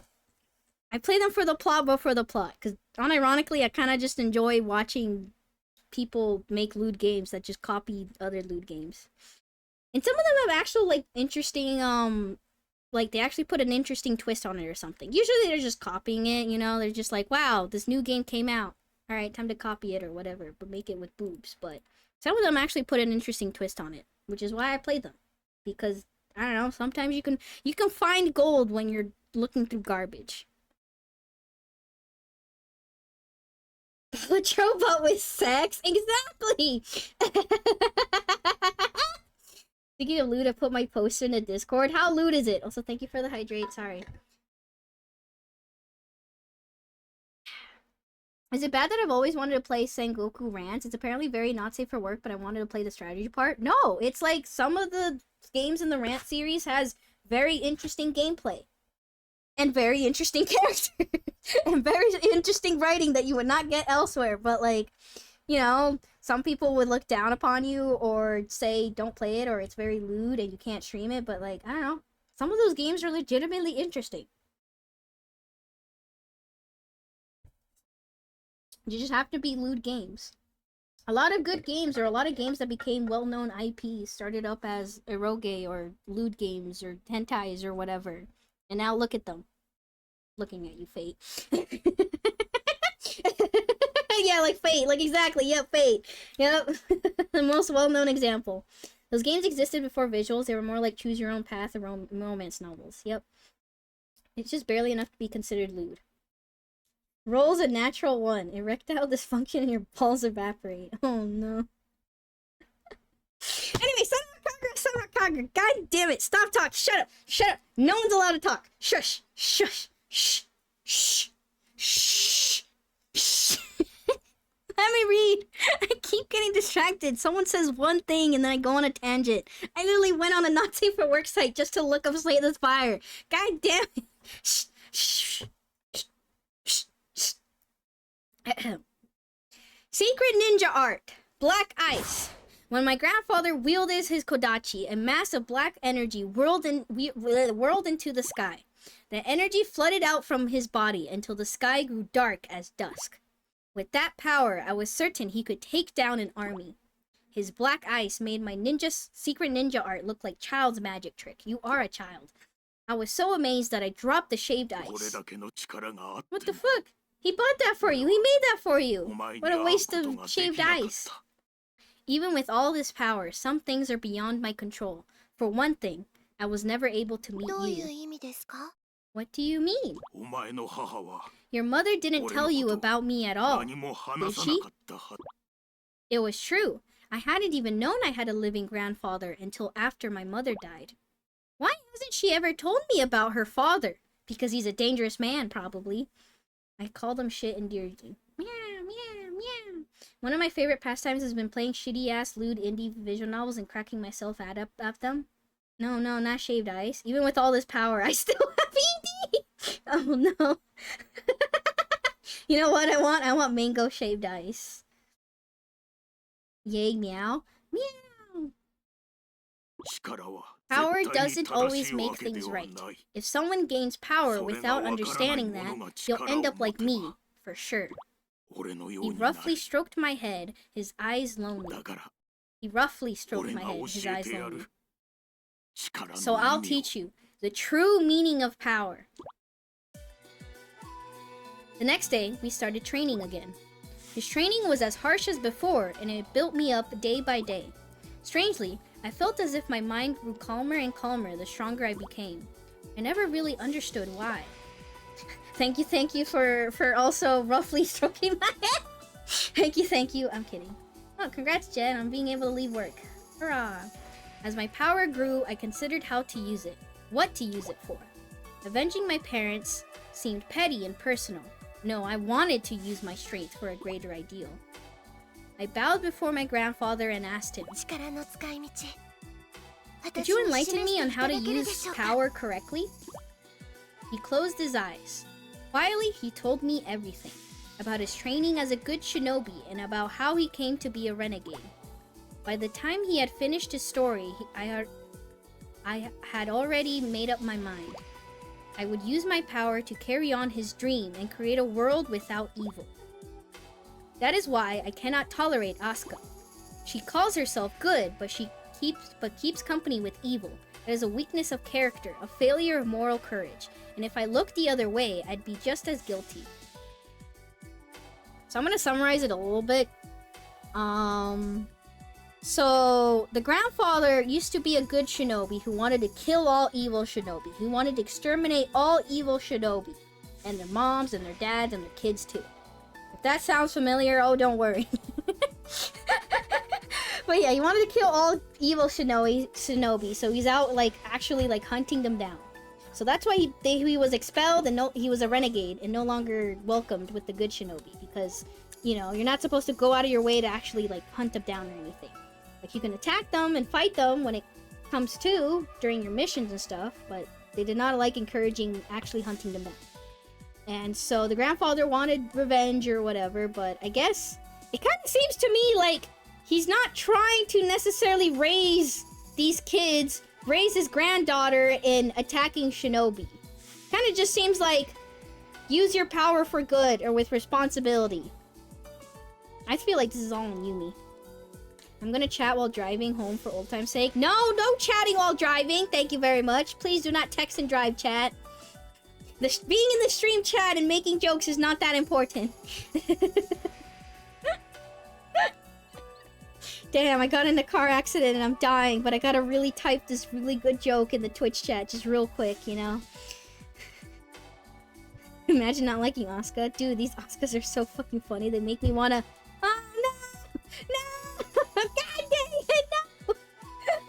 I play them for the plot, because unironically, I kind of just enjoy watching people make lewd games that just copy other lewd games. And some of them have actual, like, interesting, like, they actually put an interesting twist on it or something. Usually they're just copying it, you know? They're just like, wow, this new game came out. Alright, time to copy it or whatever, but make it with boobs. But some of them actually put an interesting twist on it, which is why I played them. Because, I don't know, sometimes you can find gold when you're looking through garbage. But robot with sex? Exactly! Speaking of lewd, I put my poster in the Discord. How lewd is it? Also, thank you for the hydrate. Sorry. Is it bad that I've always wanted to play Sengoku Rants? It's apparently very not safe for work, but I wanted to play the strategy part. No, it's like some of the games in the Rant series has very interesting gameplay. And very interesting characters. And very interesting writing that you would not get elsewhere. But, like, you know, some people would look down upon you or say don't play it or it's very lewd and you can't stream it, but like, I don't know. Some of those games are legitimately interesting. You just have to be lewd games. A lot of good games, or a lot of games that became well-known IPs, started up as eroge or lewd games or hentais or whatever. And now look at them. Looking at you, Fate. Yeah, like Fate. Like, exactly. Yep, Fate. Yep. The most well-known example. Those games existed before visuals. They were more like choose your own path or romance novels. Yep. It's just barely enough to be considered lewd. Roll's a natural one. Erectile dysfunction and your balls evaporate. Oh no. Anyway, SENRAN KAGURA. God damn it. Stop talking. Shut up. Shut up. No one's allowed to talk. Shush. Shush. Shh. Shh. Shh. Shh. Let me read. I keep getting distracted. Someone says one thing and then I go on a tangent. I literally went on a Not Safe for Work site just to look up Slay the Spire. God damn it. Shh. Shh. Secret ninja art. Black ice. When my grandfather wielded his kodachi, a mass of black energy whirled into the sky. The energy flooded out from his body until the sky grew dark as dusk. With that power, I was certain he could take down an army. His black ice made my secret ninja art look like child's magic trick. You are a child. I was so amazed that I dropped the shaved ice. What the fuck? He bought that for you. He made that for you. What a waste of shaved ice. Even with all this power, some things are beyond my control. For one thing, I was never able to meet you. What do you mean? Your mother didn't tell you about me at all, did she? It was true. I hadn't even known I had a living grandfather until after my mother died. Why hasn't she ever told me about her father? Because he's a dangerous man, probably. I called him shit endearingly. Meow, meow, meow. One of my favorite pastimes has been playing shitty-ass lewd indie visual novels and cracking myself at them. No, not shaved ice. Even with all this power, I still have ED! Oh no. You know what I want? I want mango shaved ice. Yay, meow. Meow! Power doesn't always make things right. If someone gains power without understanding that, you'll end up like me, for sure. He roughly stroked my head, his eyes lonely. So I'll teach you the true meaning of power. The next day, we started training again. His training was as harsh as before, and it built me up day by day. Strangely, I felt as if my mind grew calmer and calmer the stronger I became. I never really understood why. Thank you for also roughly stroking my head. Thank you. I'm kidding. Oh, congrats, Jen, on being able to leave work. Hurrah. As my power grew, I considered how to use it. What to use it for. Avenging my parents seemed petty and personal. No, I wanted to use my strength for a greater ideal. I bowed before my grandfather and asked him, "Could you enlighten me on how to use power correctly?" He closed his eyes. Quietly, he told me everything. About his training as a good shinobi and about how he came to be a renegade. By the time he had finished his story, I had already made up my mind. I would use my power to carry on his dream and create a world without evil. That is why I cannot tolerate Asuka. She calls herself good, but keeps company with evil. It is a weakness of character, a failure of moral courage, and if I looked the other way, I'd be just as guilty. So I'm gonna summarize it a little bit. So the grandfather used to be a good shinobi who wanted to kill all evil shinobi. He wanted to exterminate all evil shinobi, and their moms and their dads and their kids too. If that sounds familiar, oh, don't worry. But yeah, he wanted to kill all evil shinobi, so he's out actually hunting them down. So that's why he was expelled and he was a renegade and no longer welcomed with the good shinobi, because you're not supposed to go out of your way to actually hunt them down or anything. You can attack them and fight them when it comes to during your missions and stuff, but they did not like encouraging actually hunting them down. And so the grandfather wanted revenge or whatever, but I guess It kind of seems to me like he's not trying to necessarily raise these kids, raise his granddaughter in attacking shinobi. Kind of just seems like use your power for good or with responsibility. I feel like this is all on Yumi. I'm gonna chat while driving home for old time's sake. No chatting while driving. Thank you very much. Please do not text and drive, chat. Being in the stream chat and making jokes is not that important. Damn, I got in a car accident and I'm dying, but I gotta really type this really good joke in the Twitch chat just real quick, you know? Imagine not liking Asuka. Dude, these Asukas are so fucking funny. They make me wanna... Oh, no! No! God dang it, no!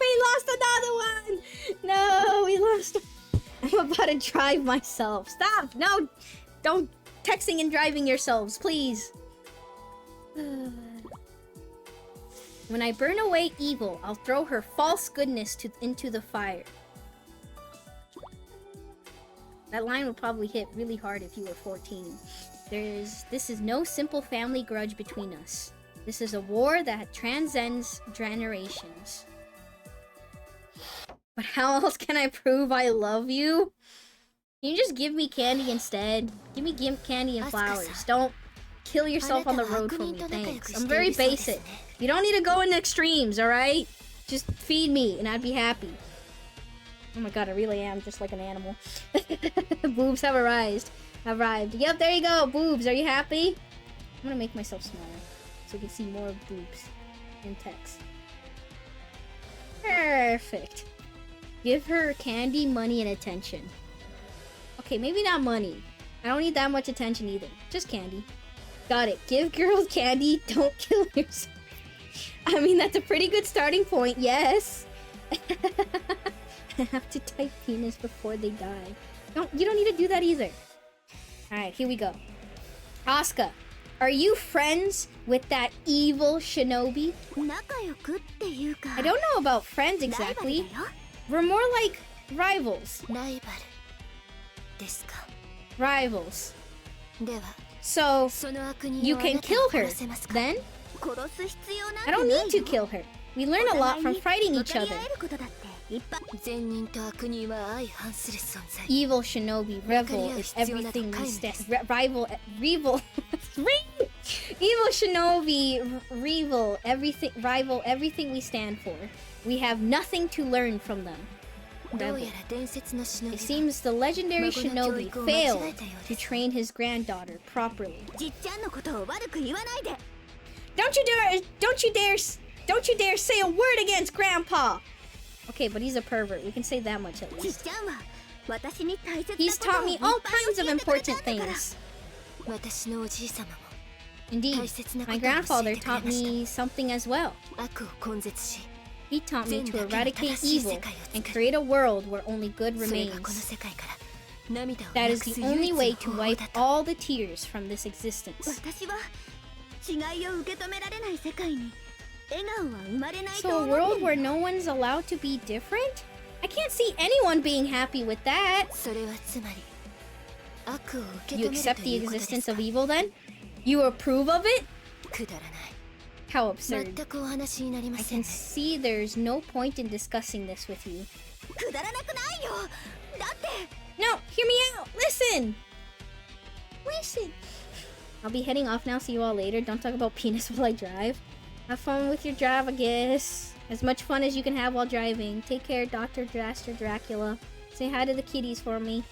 We lost another one! No, we lost... I'm about to drive myself. Stop! No! Don't texting and driving yourselves, please. When I burn away evil, I'll throw her false goodness into the fire. That line would probably hit really hard if you were 14. This is no simple family grudge between us. This is a war that transcends generations. But how else can I prove I love you? Can you just give me candy instead? Give me candy and flowers. Don't kill yourself on the road for me, thanks. I'm very basic. You don't need to go into extremes, alright? Just feed me and I'd be happy. Oh my god, I really am just like an animal. Boobs have arrived. Yep, there you go, boobs. Are you happy? I'm gonna make myself smaller so we can see more of boobs in text. Perfect. Give her candy, money, and attention. Okay, maybe not money. I don't need that much attention either. Just candy. Got it. Give girls candy, don't kill yourself. I mean, that's a pretty good starting point, yes. I have to type penis before they die. You don't need to do that either. Alright, here we go. Asuka, are you friends with that evil shinobi? I don't know about friends exactly. We're more like rivals. Rivals. So, you can kill her, then? I don't need to kill her. We learn a lot from fighting each other. Evil shinobi rival is everything we stand. Evil shinobi rival everything we stand for. We have nothing to learn from them. Rebel. It seems the legendary shinobi failed to train his granddaughter properly. Don't you dare say a word against Grandpa! Okay, but he's a pervert. We can say that much at least. He's taught me all kinds of important things. Indeed, my grandfather taught me something as well. He taught me to eradicate evil and create a world where only good remains. That is the only way to wipe all the tears from this existence. So a world where no one's allowed to be different? I can't see anyone being happy with that. You accept the existence of evil then? You approve of it? How absurd. I can see there's no point in discussing this with you. No, hear me out! Listen! I'll be heading off now, see you all later. Don't talk about penis while I drive. Have fun with your drive, I guess. As much fun as you can have while driving. Take care, Dr. Dracula. Say hi to the kitties for me.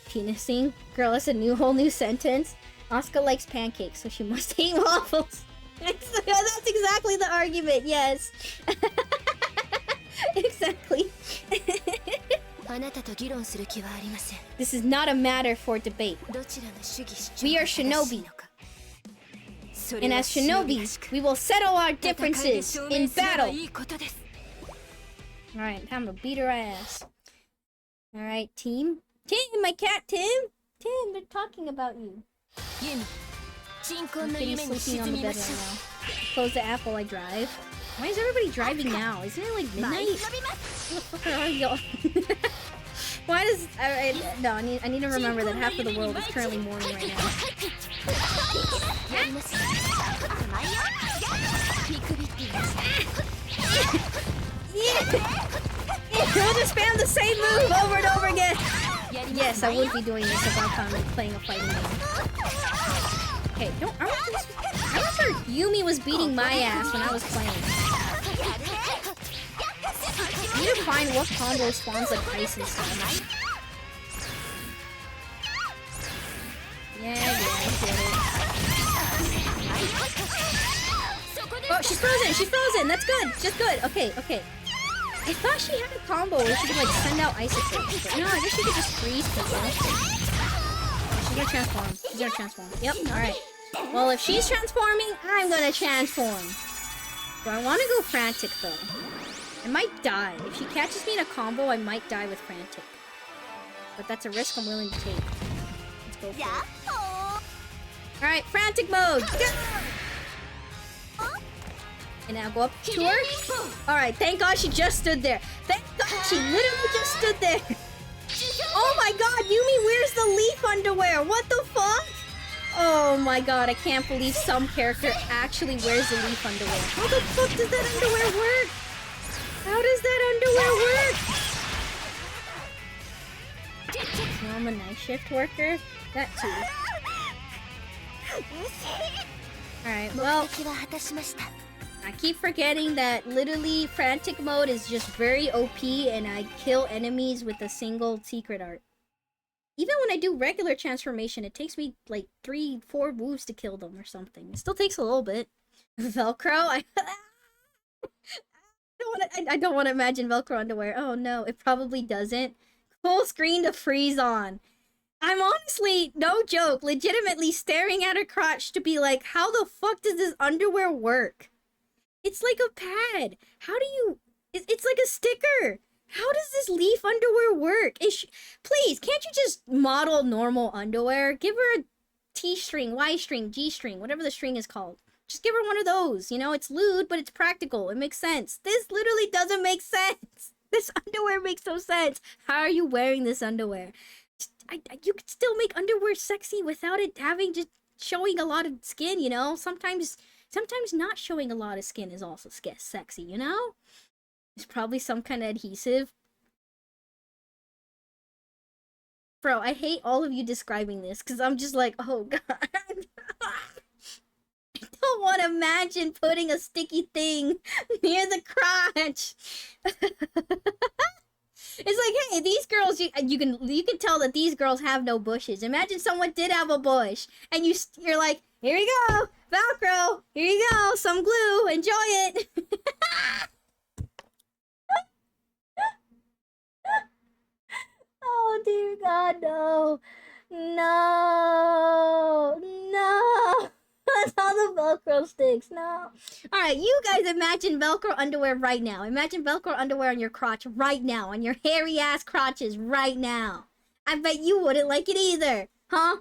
Penising? Girl, that's a whole new sentence. Asuka likes pancakes, so she must hate waffles. That's exactly the argument, yes. Exactly. This is not a matter for debate. We are shinobi. And as shinobis, we will settle our differences in battle. Alright, time to beat her ass. Alright, team. Tim, my cat, Tim! Tim, they're talking about you. I'm sleeping on the bed right now. Close the app while I drive. Why is everybody driving now? Isn't it like midnight? Where the fuck are y'all? Why does... no, I need to remember that half of the world is currently mourning right now. gonna spam the same move over and over again. Yes, I would be doing this if I found playing a fighting game. Okay, I remember Yumi was beating my ass when I was playing. I need to find what combo spawns like ice and stuff. Yeah, I get it. Oh, she's frozen, that's good, just good, okay. I thought she had a combo where she could like send out isotopes, but no, I guess she could just freeze people. She's gonna transform, yep, alright. Well, if she's transforming, I'm gonna transform. Do I wanna go frantic though? I might die. If she catches me in a combo, I might die with frantic. But that's a risk I'm willing to take. Let's go for it. Alright, frantic mode! Go! And now go up to her. Alright, thank God she just stood there. Thank God she literally just stood there. Oh my God, Yumi wears the leaf underwear. What the fuck? Oh my God, I can't believe some character actually wears the leaf underwear. How the fuck does that underwear work? How does that underwear work? Oh, I'm a night shift worker? That too. Alright, well, I keep forgetting that literally frantic mode is just very OP and I kill enemies with a single secret art. Even when I do regular transformation, it takes me like 3-4 moves to kill them or something. It still takes a little bit. Velcro? I don't want to imagine Velcro underwear. Oh no, it probably doesn't. Full screen to freeze on. I'm honestly, no joke, legitimately staring at her crotch to be like, how the fuck does this underwear work? It's like a pad. How do you... It's like a sticker. How does this leaf underwear work? Please, can't you just model normal underwear? Give her a T-string, Y-string, G-string, whatever the string is called. Just give her one of those. You know, it's lewd, but it's practical. It makes sense. This literally doesn't make sense. This underwear makes no sense. How are you wearing this underwear? You could still make underwear sexy without it having just showing a lot of skin, you know? Sometimes not showing a lot of skin is also sexy, you know? It's probably some kind of adhesive. Bro, I hate all of you describing this because I'm just like, oh god. I don't want to imagine putting a sticky thing near the crotch. It's like, hey, these girls, you can tell that these girls have no bushes. Imagine someone did have a bush, and you're like, here you go, Velcro, here you go, some glue, enjoy it. Oh dear God, no, no. That's all the Velcro sticks. No. Alright, you guys imagine Velcro underwear right now. Imagine Velcro underwear on your crotch right now. On your hairy ass crotches right now. I bet you wouldn't like it either. Huh?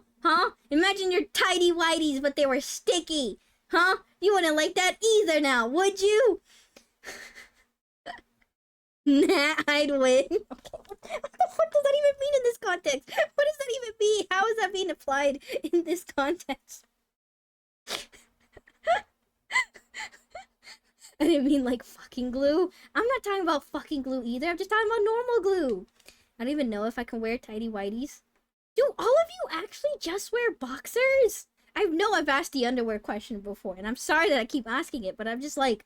Imagine your tidy whities, but they were sticky. Huh? You wouldn't like that either now, would you? Nah, I'd win. Okay. What the fuck does that even mean in this context? What does that even mean? How is that being applied in this context? I didn't mean like fucking glue. I'm not talking about fucking glue either. I'm just talking about normal glue. I don't even know if I can wear tidy whities. Do all of you actually just wear boxers? I know I've asked the underwear question before, and I'm sorry that I keep asking it, but I'm just like,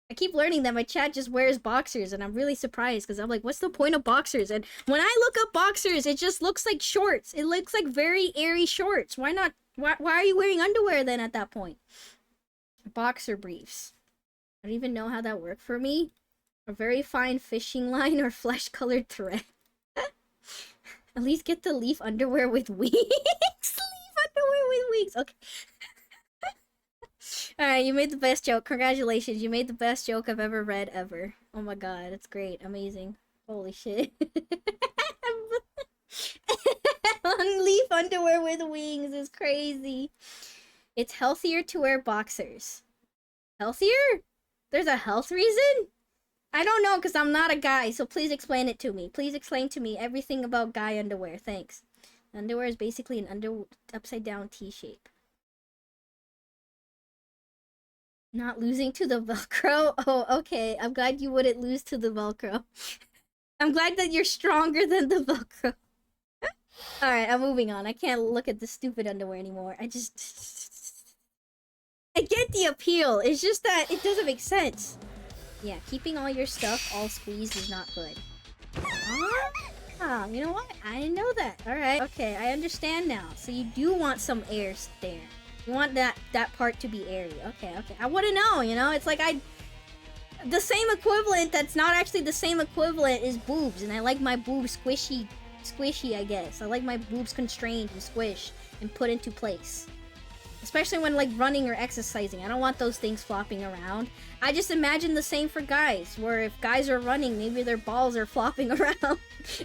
I keep learning that my chat just wears boxers, and I'm really surprised because I'm like, what's the point of boxers? And when I look up boxers, it just looks like shorts. It looks like very airy shorts. Why not? Why are you wearing underwear then at that point? Boxer briefs. I don't even know how that worked for me. A very fine fishing line or flesh-colored thread. At least get the leaf underwear with wings. Leaf underwear with wings. Okay. Alright, you made the best joke. Congratulations. You made the best joke I've ever read ever. Oh my god, it's great. Amazing. Holy shit. Leaf underwear with wings is crazy. It's healthier to wear boxers. Healthier? There's a health reason? I don't know because I'm not a guy, so please explain it to me. Please explain to me everything about guy underwear. Thanks. Underwear is basically an upside down T-shape. Not losing to the Velcro? Oh, okay. I'm glad you wouldn't lose to the Velcro. I'm glad that you're stronger than the Velcro. Alright, I'm moving on. I can't look at the stupid underwear anymore. I get the appeal. It's just that it doesn't make sense. Yeah, keeping all your stuff all squeezed is not good. Oh, you know what? I didn't know that. Alright, okay, I understand now. So you do want some air there. You want that part to be airy. Okay. I wouldn't know, you know? It's like the same equivalent that's not actually the same equivalent is boobs, and I like my boobs squishy, I guess. I like my boobs constrained and squished and put into place. Especially when like running or exercising. I don't want those things flopping around. I just imagine the same for guys, where if guys are running, maybe their balls are flopping around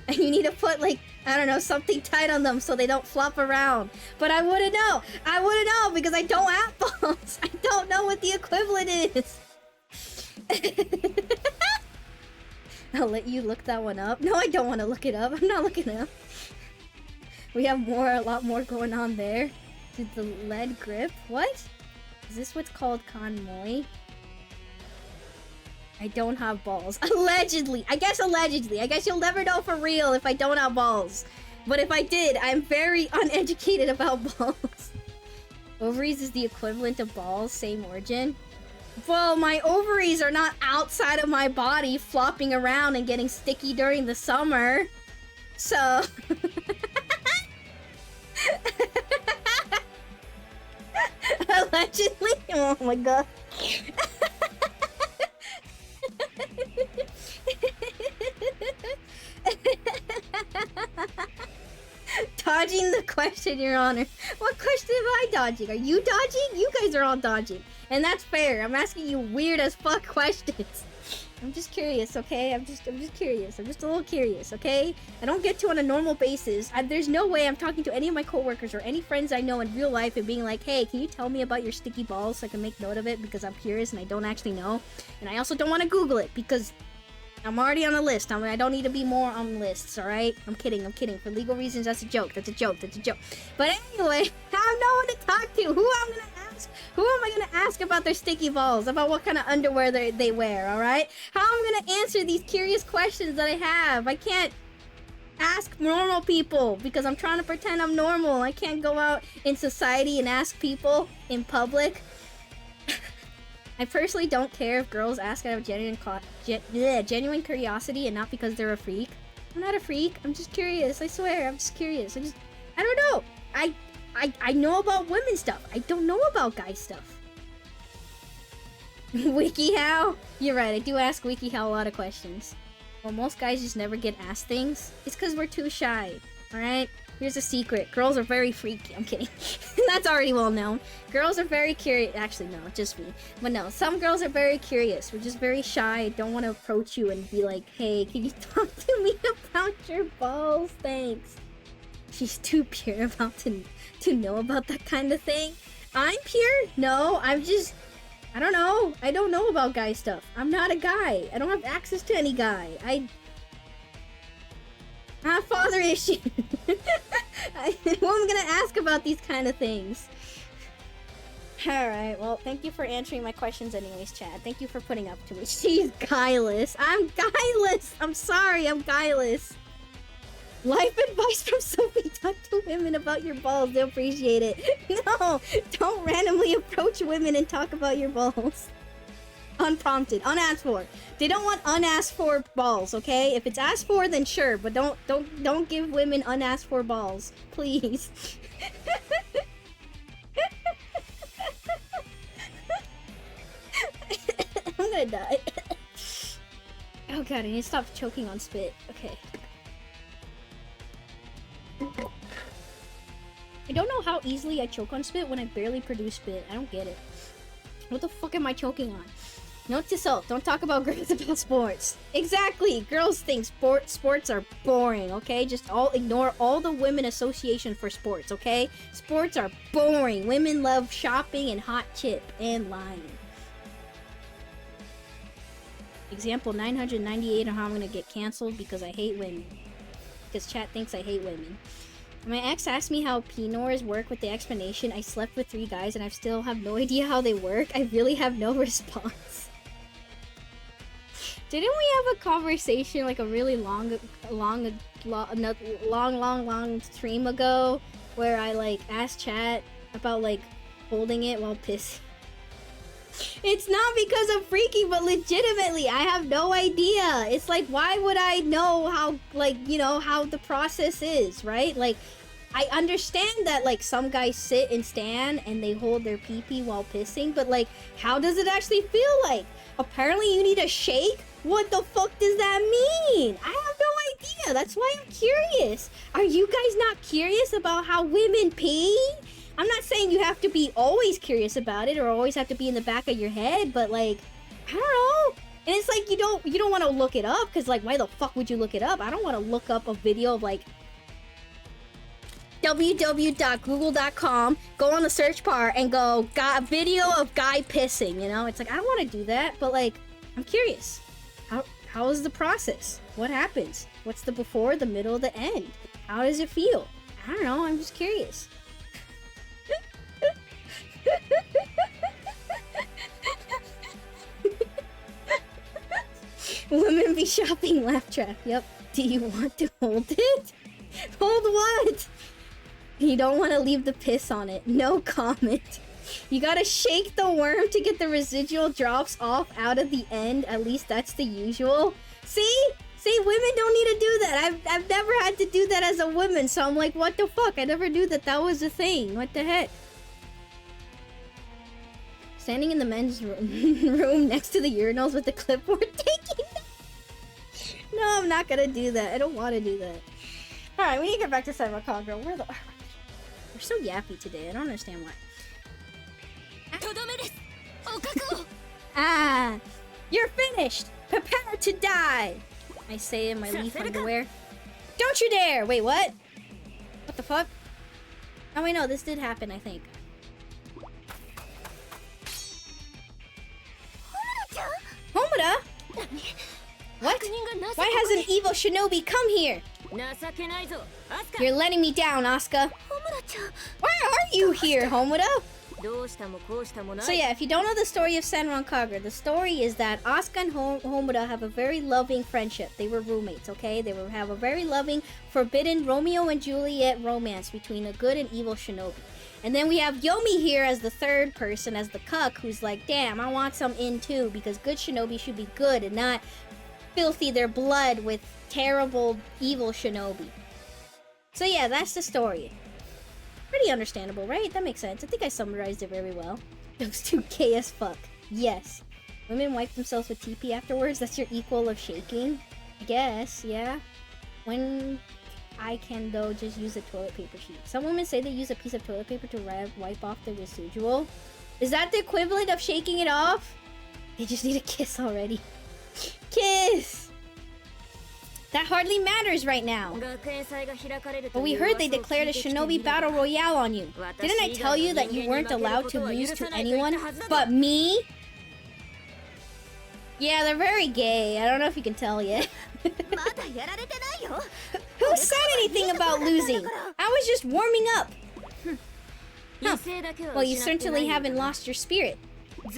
and you need to put like, I don't know, something tight on them so they don't flop around. But I wouldn't know. I wouldn't know because I don't have balls. I don't know what the equivalent is. I'll let you look that one up. No, I don't want to look it up. I'm not looking it up. We have a lot more going on there. Did the lead grip? What? Is this what's called conmoy? I don't have balls. Allegedly. I guess allegedly. I guess you'll never know for real if I don't have balls. But if I did, I'm very uneducated about balls. Ovaries is the equivalent of balls, same origin. Well, my ovaries are not outside of my body flopping around and getting sticky during the summer. So... Allegedly? Oh my god. Dodging the question, Your Honor. What question am I dodging? Are you dodging? You guys are all dodging. And that's fair. I'm asking you weird as fuck questions. I'm just curious, okay? I'm just curious. I'm just a little curious, okay? I don't get to on a normal basis. There's no way I'm talking to any of my coworkers or any friends I know in real life and being like, hey, can you tell me about your sticky balls so I can make note of it because I'm curious and I don't actually know. And I also don't want to Google it because I'm already on the list. I don't need to be more on lists, alright? I'm kidding. For legal reasons, that's a joke. But anyway, I have no one to talk to. Who am I gonna ask about their sticky balls? About what kind of underwear they wear, alright? How am I gonna answer these curious questions that I have? I can't ask normal people because I'm trying to pretend I'm normal. I can't go out in society and ask people in public. I personally don't care if girls ask out of genuine curiosity and not because they're a freak. I'm not a freak. I'm just curious. I swear. I'm just curious. I don't know. I know about women stuff. I don't know about guy stuff. WikiHow? You're right. I do ask WikiHow a lot of questions. Well, most guys just never get asked things. It's because we're too shy. Alright? Here's a secret. Girls are very freaky. I'm kidding. That's already well known. Girls are very curious. Actually, no, just me. But no, some girls are very curious. We're just very shy. Don't want to approach you and be like, hey, can you talk to me about your balls? Thanks. She's too pure about to know about that kind of thing. I'm pure? No, I'm just... I don't know. I don't know about guy stuff. I'm not a guy. I don't have access to any guy. I have father issues. Who am I gonna ask about these kind of things? Alright, well, thank you for answering my questions anyways, Chad. Thank you for putting up to me. She's guileless. I'm guileless! I'm sorry, I'm guileless. Life advice from Sophie. Talk to women about your balls. They'll appreciate it. No! Don't randomly approach women and talk about your balls. Unprompted. Unasked for. They don't want unasked for balls, okay? If it's asked for, then sure, but don't give women unasked for balls. Please. I'm gonna die. Oh god, I need to stop choking on spit. Okay. I don't know how easily I choke on spit when I barely produce spit. I don't get it. What the fuck am I choking on? Note to self, don't talk about girls about sports. Exactly! Girls think sports are boring, okay? Just ignore all the women association for sports, okay? Sports are boring. Women love shopping and hot chip and lying. Example 998 on how I'm gonna get canceled because I hate women. Because chat thinks I hate women. My ex asked me how penors work with the explanation. I slept with 3 guys and I still have no idea how they work. I really have no response. Didn't we have a conversation like a really long stream ago where I like asked chat about like holding it while pissing? It's not because I'm freaky, but legitimately, I have no idea. It's like, why would I know how, like, you know, how the process is, right? Like, I understand that, like, some guys sit and stand and they hold their pee-pee while pissing, but, like, how does it actually feel like? Apparently, you need a shake? What the fuck does that mean? I have no idea. That's why I'm curious. Are you guys not curious about how women pee? I'm not saying you have to be always curious about it or always have to be in the back of your head, but like, I don't know. And it's like you don't want to look it up because like, why the fuck would you look it up? I don't want to look up a video of like www.google.com, go on the search bar and go got video of guy pissing, you know? It's like I don't want to do that, but like I'm curious. How is the process? What happens? What's the before, the middle, the end? How does it feel? I don't know, I'm just curious. Women be shopping, laugh track. Yep. Do you want to hold it? Hold what? You don't want to leave the piss on it. No comment. You gotta shake the worm to get the residual drops off out of the end. At least that's the usual. See? See, women don't need to do that. I've never had to do that as a woman, so I'm like, what the fuck? I never knew that that was a thing. What the heck? Standing in the men's room next to the urinals with the clipboard taking them. No, I'm not gonna do that. I don't want to do that. Alright, we need to get back to SENRAN KAGURA. We're so yappy today. I don't understand why. Ah, you're finished. Prepare to die. I say in my leaf underwear. Don't you dare! Wait, what? What the fuck? Oh wait, no, this did happen, I think. Homura? What? Why has an evil shinobi come here? You're letting me down, Asuka. Why are you here, Homura? So yeah, if you don't know the story of SENRAN KAGURA, the story is that Asuka and Homura have a very loving friendship. They were roommates, okay? They have a very loving, forbidden Romeo and Juliet romance between a good and evil shinobi. And then we have Yomi here as the third person, as the cuck, who's like, damn, I want some in too, because good shinobi should be good and not filthy their blood with terrible evil shinobi. So yeah, that's the story. Pretty understandable, right? That makes sense. I think I summarized it very well. Those two gay as fuck. Yes. Women wipe themselves with TP afterwards? That's your equal of shaking? I guess, yeah. When I can, though, just use a toilet paper sheet. Some women say they use a piece of toilet paper to wipe off the residual. Is that the equivalent of shaking it off? They just need a kiss already. Kiss! That hardly matters right now. But we heard they declared a shinobi battle royale on you. Didn't I tell you that you weren't allowed to lose to anyone but me? Yeah, they're very gay. I don't know if you can tell yet. Who said anything about losing? I was just warming up. Huh. Well, you certainly haven't lost your spirit. I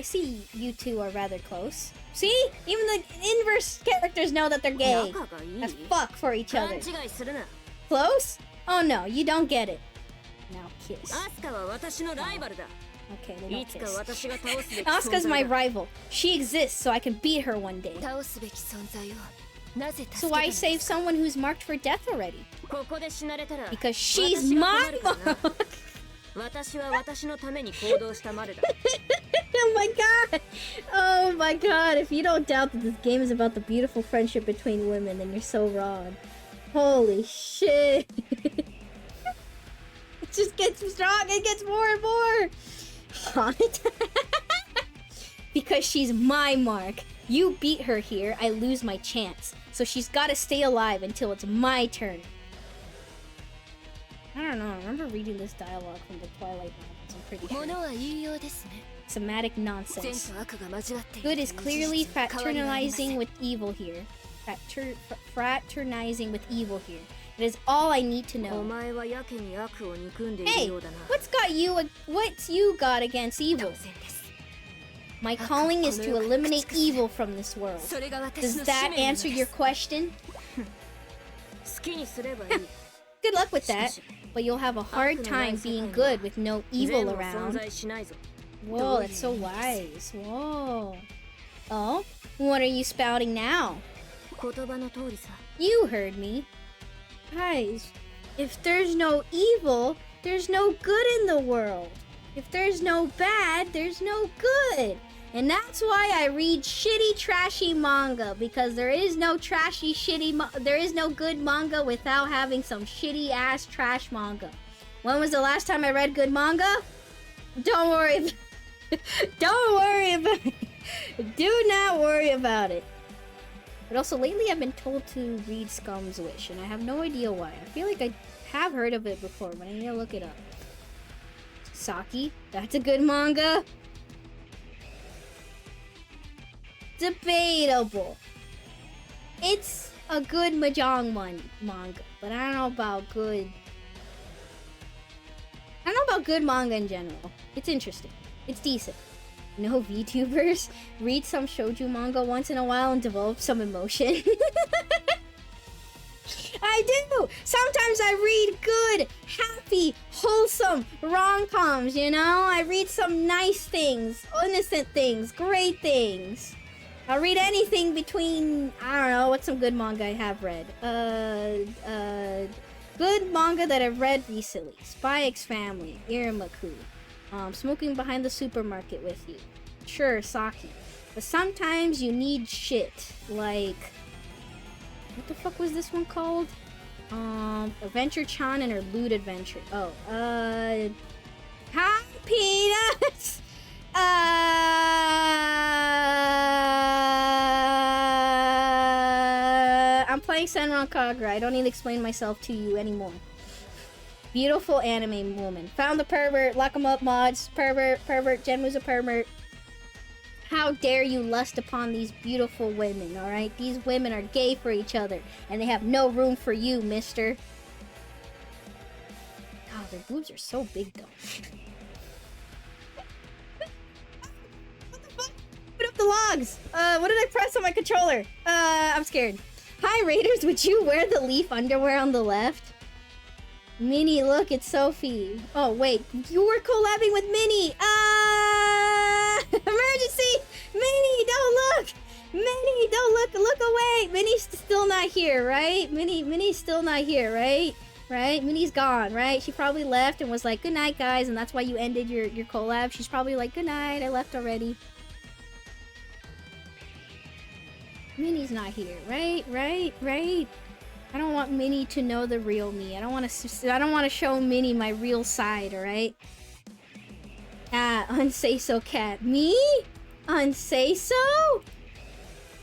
see you two are rather close. See? Even the inverse characters know that they're gay. As fuck for each other. Close? Oh no, you don't get it. Now kiss. Okay, then I'll kiss. Asuka's my rival. She exists so I can beat her one day. So why save someone who's marked for death already? Because she's my mark! Oh my god! Oh my god, if you don't doubt that this game is about the beautiful friendship between women, then you're so wrong. Holy shit! It just gets strong, it gets more and more! Because she's my mark. You beat her here, I lose my chance. So she's gotta stay alive until it's my turn. I don't know, I remember reading this dialogue from the Twilight novels, I'm pretty sure. Somatic nonsense. Good is clearly fraternizing with evil here. Fraternizing with evil here. It is all I need to know. Hey, what's you got against evil? My calling is to eliminate evil from this world. Does that answer your question? Good luck with that, but you'll have a hard time being good with no evil around. Whoa, that's so wise. Whoa. Oh? What are you spouting now? You heard me. Guys, if there's no evil, there's no good in the world. If there's no bad, there's no good. And that's why I read shitty, trashy manga, because there is no trashy, there is no good manga without having some shitty ass trash manga. When was the last time I read good manga? Don't worry. Don't worry about it. Do not worry about it. But also lately I've been told to read Scum's Wish, and I have no idea why. I feel like I have heard of it before, but I need to look it up. Saki, that's a good manga. Debatable. It's a good mahjong manga, but I don't know about good. I don't know about good manga in general. It's interesting. It's decent. No VTubers read some shoujo manga once in a while and develop some emotion. I do! Sometimes I read good, happy, wholesome rom-coms, you know? I read some nice things, innocent things, great things. I'll read anything between, I don't know, what's some good manga I have read? Good manga that I've read recently. Spy X Family, Iramaku. Smoking Behind the Supermarket with You. Sure, Saki. But sometimes you need shit, like... What the fuck was this one called? Adventure-chan and her Lewd Adventure. Oh, Hi, Peanuts! I'm playing Senran Kagura. I don't need to explain myself to you anymore. Beautiful anime woman. Found the pervert. Lock him up, mods. Pervert. Genmu's a pervert. How dare you lust upon these beautiful women, alright? These women are gay for each other, and they have no room for you, mister. God, their boobs are so big, though. What the fuck? Put up the logs! What did I press on my controller? I'm scared. Hi, Raiders, would you wear the leaf underwear on the left? Minnie, look, it's Sophie. Oh, wait, you were collabing with Minnie! Emergency! Minnie, don't look! Minnie, don't look! Look away! Minnie's still not here, right? Minnie's still not here, right? Right? Minnie's gone, right? She probably left and was like, good night, guys, and that's why you ended your collab. She's probably like, good night, I left already. Minnie's not here, right? I don't want Minnie to know the real me. I don't want to show Minnie my real side, alright? Unsay so cat. Me? Unsay so?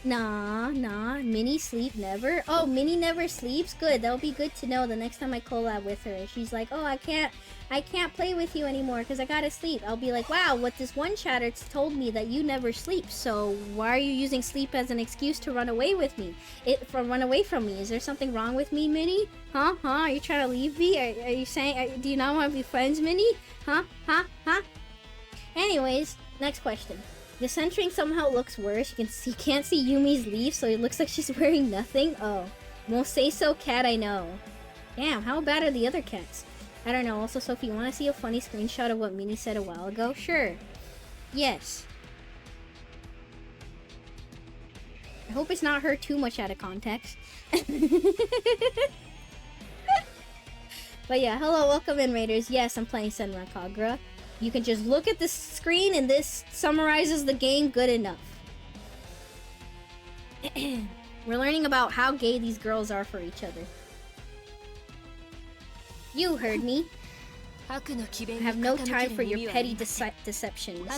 Nah. Minnie sleep never? Oh, Minnie never sleeps? Good. That'll be good to know the next time I collab with her. She's like, oh, I can't play with you anymore because I gotta sleep. I'll be like, wow, what this one chatter told me that you never sleep. So why are you using sleep as an excuse to run away with me? Run away from me? Is there something wrong with me, Minnie? Huh? Are you trying to leave me? Are you saying, do you not want to be friends, Minnie? Huh? Anyways, next question. The centering somehow looks worse. You can't see Yumi's leaf, so it looks like she's wearing nothing. Oh, won't say so, cat. I know. Damn, how bad are the other cats? I don't know. Also, Sophie, you want to see a funny screenshot of what Minnie said a while ago? Sure. Yes. I hope it's not her too much out of context. But yeah, hello, welcome in, Raiders. Yes, I'm playing Senran Kagura. You can just look at the screen and this summarizes the game good enough. We're learning about how gay these girls are for each other. You heard me. I have no time for your petty deceptions.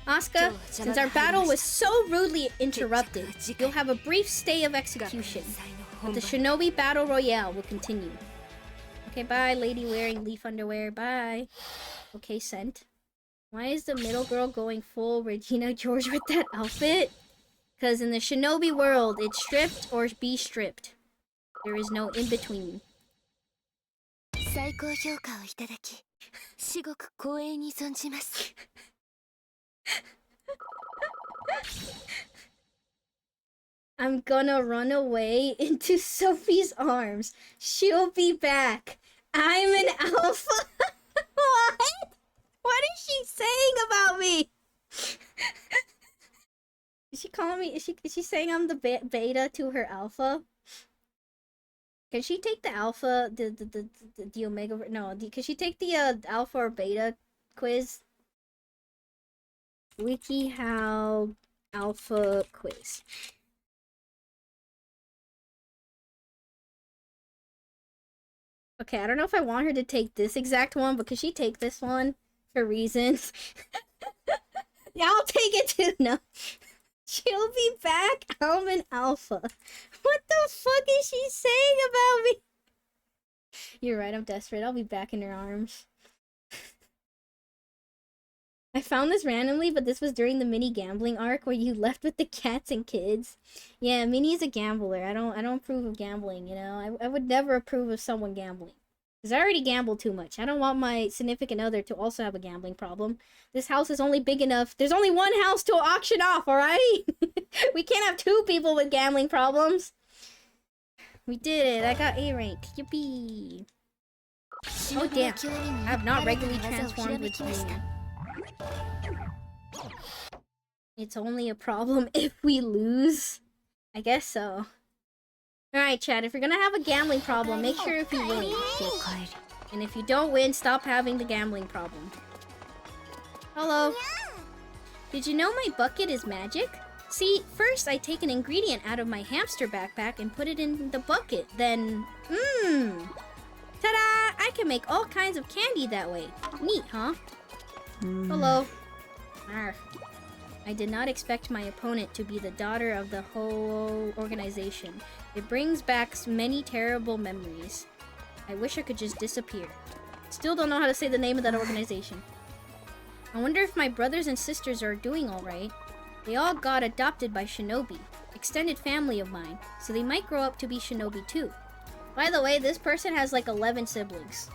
Asuka, since our battle was so rudely interrupted, you'll have a brief stay of execution. But the Shinobi Battle Royale will continue. Okay, bye, lady wearing leaf underwear. Bye. Okay, sent. Why is the middle girl going full Regina George with that outfit? Because in the Shinobi world, it's stripped or be stripped. There is no in-between. I'm gonna run away into Sophie's arms. She'll be back. I'm an alpha. What? What is she saying about me? Is she calling me? Is she saying I'm the beta to her alpha? Can she take the alpha, the omega? No, can she take the alpha or beta quiz? WikiHow alpha quiz. Okay, I don't know if I want her to take this exact one, but could she take this one for reasons? Yeah, I'll take it too. No. She'll be back. I'm an alpha. What the fuck is she saying about me? You're right, I'm desperate. I'll be back in her arms. I found this randomly, but this was during the mini gambling arc where you left with the cats and kids. Yeah, Minnie's a gambler. I don't approve of gambling, you know? I would never approve of someone gambling. Because I already gamble too much. I don't want my significant other to also have a gambling problem. This house is only big enough. There's only one house to auction off, alright? We can't have two people with gambling problems. We did it. I got A rank. Yippee. Oh, damn. I have not regularly transformed with me. It's only a problem if we lose. I guess so. Alright, Chad, if you're gonna have a gambling problem, make sure if you win. And if you don't win, stop having the gambling problem. Hello. Did you know my bucket is magic? See, first I take an ingredient out of my hamster backpack and put it in the bucket. Then, ta-da! I can make all kinds of candy that way. Neat, huh? Hello. Arf. I did not expect my opponent to be the daughter of the whole organization. It brings back many terrible memories. I wish I could just disappear. Still don't know how to say the name of that organization. I wonder if my brothers and sisters are doing alright. They all got adopted by shinobi, extended family of mine, so they might grow up to be shinobi too. By the way, this person has like 11 siblings,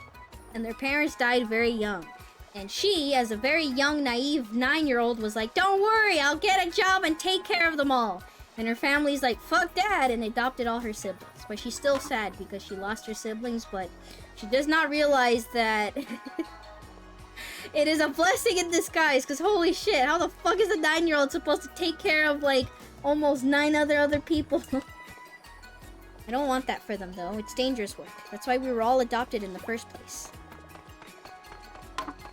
and their parents died very young. And she, as a very young, naive 9-year-old, was like, don't worry, I'll get a job and take care of them all. And her family's like, fuck that, and adopted all her siblings. But she's still sad because she lost her siblings, but she does not realize that it is a blessing in disguise, because holy shit, how the fuck is a 9-year-old supposed to take care of, like, almost 9 other people? I don't want that for them, though. It's dangerous work. That's why we were all adopted in the first place.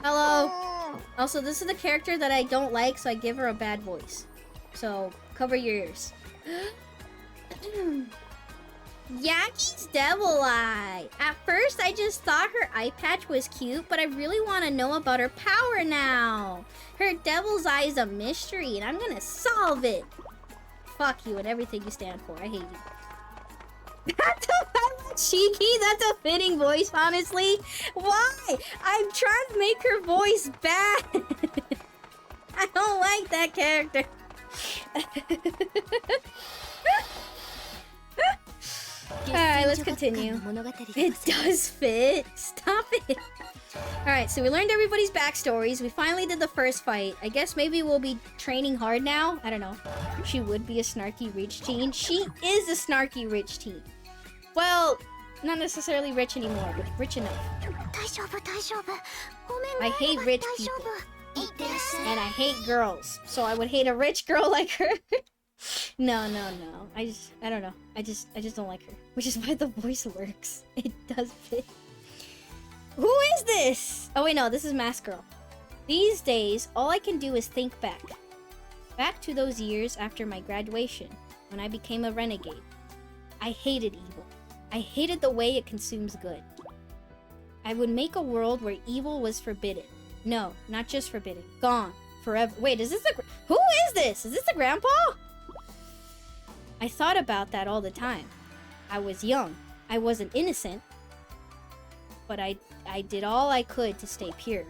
Hello! Also, this is the character that I don't like, so I give her a bad voice. So, cover your ears. Yaki's Devil Eye! At first, I just thought her eye patch was cute, but I really want to know about her power now! Her Devil's Eye is a mystery, and I'm gonna solve it! Fuck you and everything you stand for. I hate you. That's cheeky. That's a fitting voice, honestly. Why? I'm trying to make her voice bad. I don't like that character. Alright, let's continue. It does fit. Stop it. Alright, so we learned everybody's backstories. We finally did the first fight. I guess maybe we'll be training hard now. I don't know. She would be a snarky rich teen. She is a snarky rich teen. Well, not necessarily rich anymore, but rich enough. I hate rich people. And I hate girls. So I would hate a rich girl like her. No. I don't know. I just don't like her. Which is why the voice works. It does fit. Who is this? Oh wait, no, this is Mask Girl. These days, all I can do is think back. Back to those years after my graduation, when I became a renegade. I hated evil. I hated the way it consumes good. I would make a world where evil was forbidden. No, not just forbidden. Gone. Forever. Wait, is this the... Who is this? Is this the grandpa? I thought about that all the time. I was young. I wasn't innocent. But I did all I could to stay pure.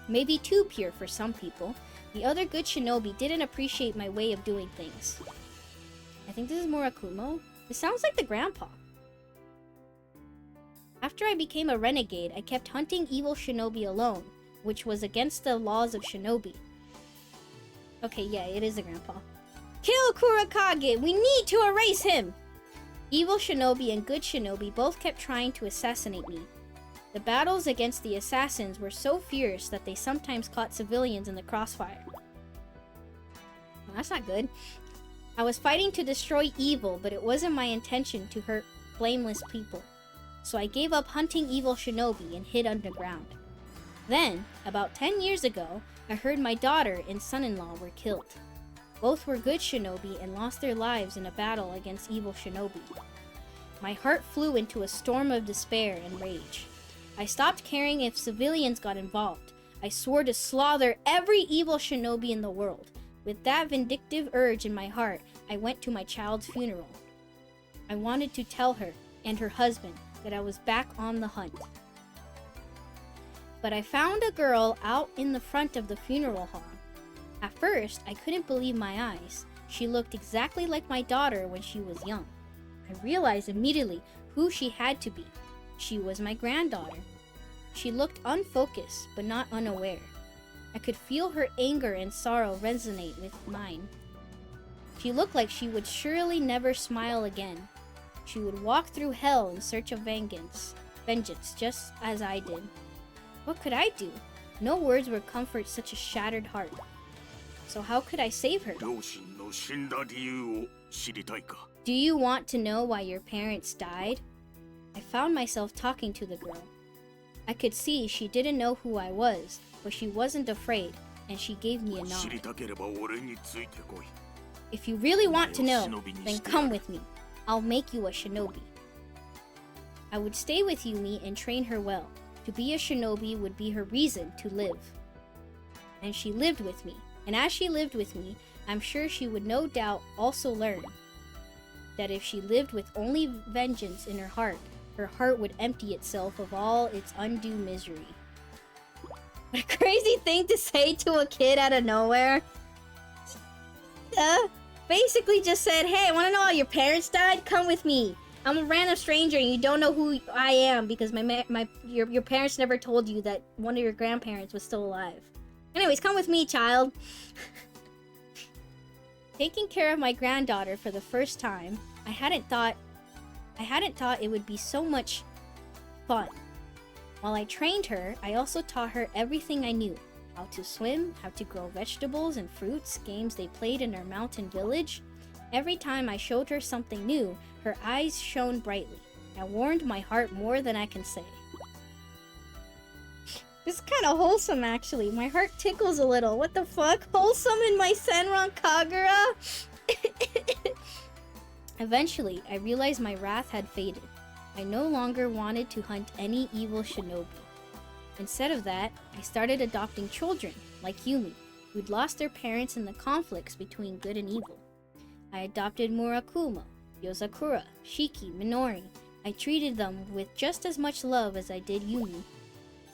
Maybe too pure for some people. The other good shinobi didn't appreciate my way of doing things. I think this is Murakumo. This sounds like the grandpa. After I became a renegade, I kept hunting evil shinobi alone, which was against the laws of shinobi. Okay, yeah, it is a grandpa. Kill Kurakage! We need to erase him! Evil shinobi and good shinobi both kept trying to assassinate me. The battles against the assassins were so fierce that they sometimes caught civilians in the crossfire. Well, that's not good. I was fighting to destroy evil, but it wasn't my intention to hurt blameless people. So I gave up hunting evil shinobi and hid underground. Then, about 10 years ago, I heard my daughter and son-in-law were killed. Both were good shinobi and lost their lives in a battle against evil shinobi. My heart flew into a storm of despair and rage. I stopped caring if civilians got involved. I swore to slaughter every evil shinobi in the world. With that vindictive urge in my heart, I went to my child's funeral. I wanted to tell her and her husband that I was back on the hunt. But I found a girl out in the front of the funeral hall. At first, I couldn't believe my eyes. She looked exactly like my daughter when she was young. I realized immediately who she had to be. She was my granddaughter. She looked unfocused, but not unaware. I could feel her anger and sorrow resonate with mine. She looked like she would surely never smile again. She would walk through hell in search of vengeance, just as I did. What could I do? No words would comfort such a shattered heart. So how could I save her? Do you want to know why your parents died? I found myself talking to the girl. I could see she didn't know who I was, but she wasn't afraid, and she gave me a nod. If you really want to know, then come with me. I'll make you a shinobi. I would stay with Yumi and train her well. To be a shinobi would be her reason to live. And she lived with me. And as she lived with me, I'm sure she would no doubt also learn that if she lived with only vengeance in her heart would empty itself of all its undue misery. What a crazy thing to say to a kid out of nowhere. Basically just said, hey, wanna know how your parents died? Come with me. I'm a random stranger and you don't know who I am because your parents never told you that one of your grandparents was still alive. Anyways, come with me, child. Taking care of my granddaughter for the first time, I hadn't thought it would be so much fun. While I trained her, I also taught her everything I knew. How to swim, how to grow vegetables and fruits, games they played in our mountain village. Every time I showed her something new, her eyes shone brightly. I warmed my heart more than I can say. This is kind of wholesome, actually. My heart tickles a little. What the fuck? Wholesome in my SENRAN KAGURA? Eventually, I realized my wrath had faded. I no longer wanted to hunt any evil shinobi. Instead of that, I started adopting children, like Yumi, who'd lost their parents in the conflicts between good and evil. I adopted Murakumo, Yozakura, Shiki, Minori. I treated them with just as much love as I did Yumi.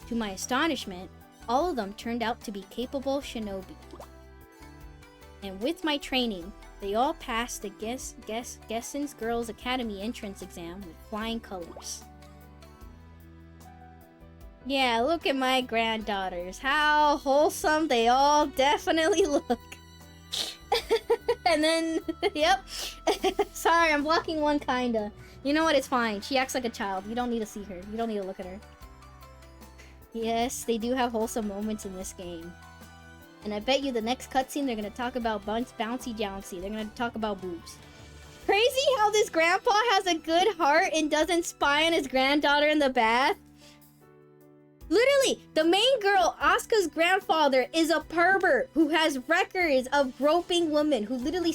To my astonishment, all of them turned out to be capable shinobi. And with my training, they all passed the Gessen's Girls Academy entrance exam with flying colors. Yeah, look at my granddaughters. How wholesome they all definitely look. And then, yep. Sorry, I'm blocking one kinda. You know what? It's fine. She acts like a child. You don't need to see her. You don't need to look at her. Yes, they do have wholesome moments in this game. And I bet you the next cutscene they're gonna talk about bouncy jouncy. They're gonna talk about boobs. Crazy how this grandpa has a good heart and doesn't spy on his granddaughter in the bath. Literally, the main girl, Asuka's grandfather, is a pervert who has records of groping women, who literally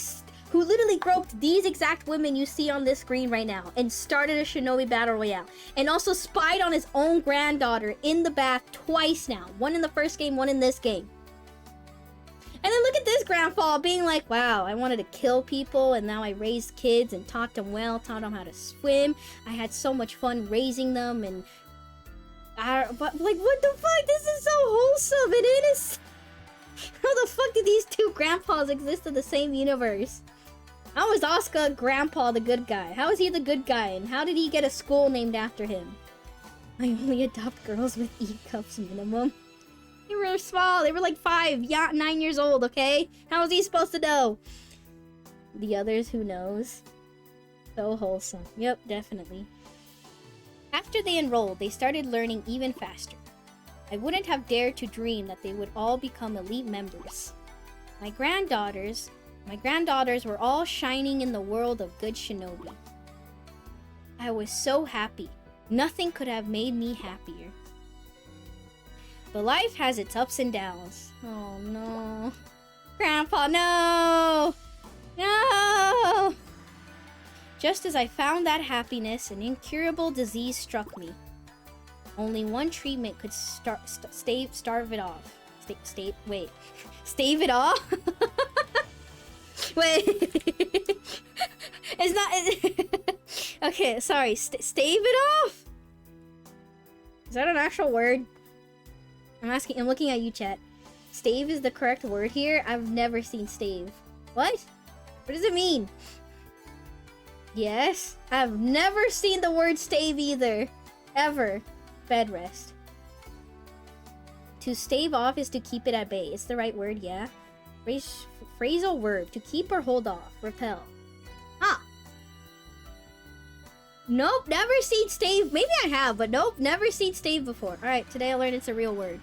groped these exact women you see on this screen right now and started a shinobi battle royale. And also spied on his own granddaughter in the bath twice now. One in the first game, one in this game. And then look at this grandpa being like, wow, I wanted to kill people and now I raised kids and taught them well, taught them how to swim. I had so much fun raising them and... but, like, what the fuck? This is so wholesome and innocent. How the fuck did these two grandpas exist in the same universe? How is Asuka grandpa the good guy? How is he the good guy? And how did he get a school named after him? I only adopt girls with E cups minimum. They were small. They were like 5, 9 years old, okay? How was he supposed to know? The others, who knows? So wholesome. Yep, definitely. After they enrolled, they started learning even faster. I wouldn't have dared to dream that they would all become elite members. My granddaughters were all shining in the world of good shinobi. I was so happy. Nothing could have made me happier. But life has its ups and downs. Oh no. Grandpa, no! No! Just as I found that happiness, an incurable disease struck me. Only one treatment could starve it off. Stave it off? Wait. It's not... Okay, sorry. Stave it off? Is that an actual word? I'm looking at you, chat. Stave is the correct word here? I've never seen stave. What? What does it mean? Yes? I've never seen the word stave either. Ever. Bed rest. To stave off is to keep it at bay. It's the right word, yeah? Phrasal verb. To keep or hold off. Repel. Huh. Nope, never seen stave. Maybe I have, but nope, never seen stave before. Alright, today I learned it's a real word.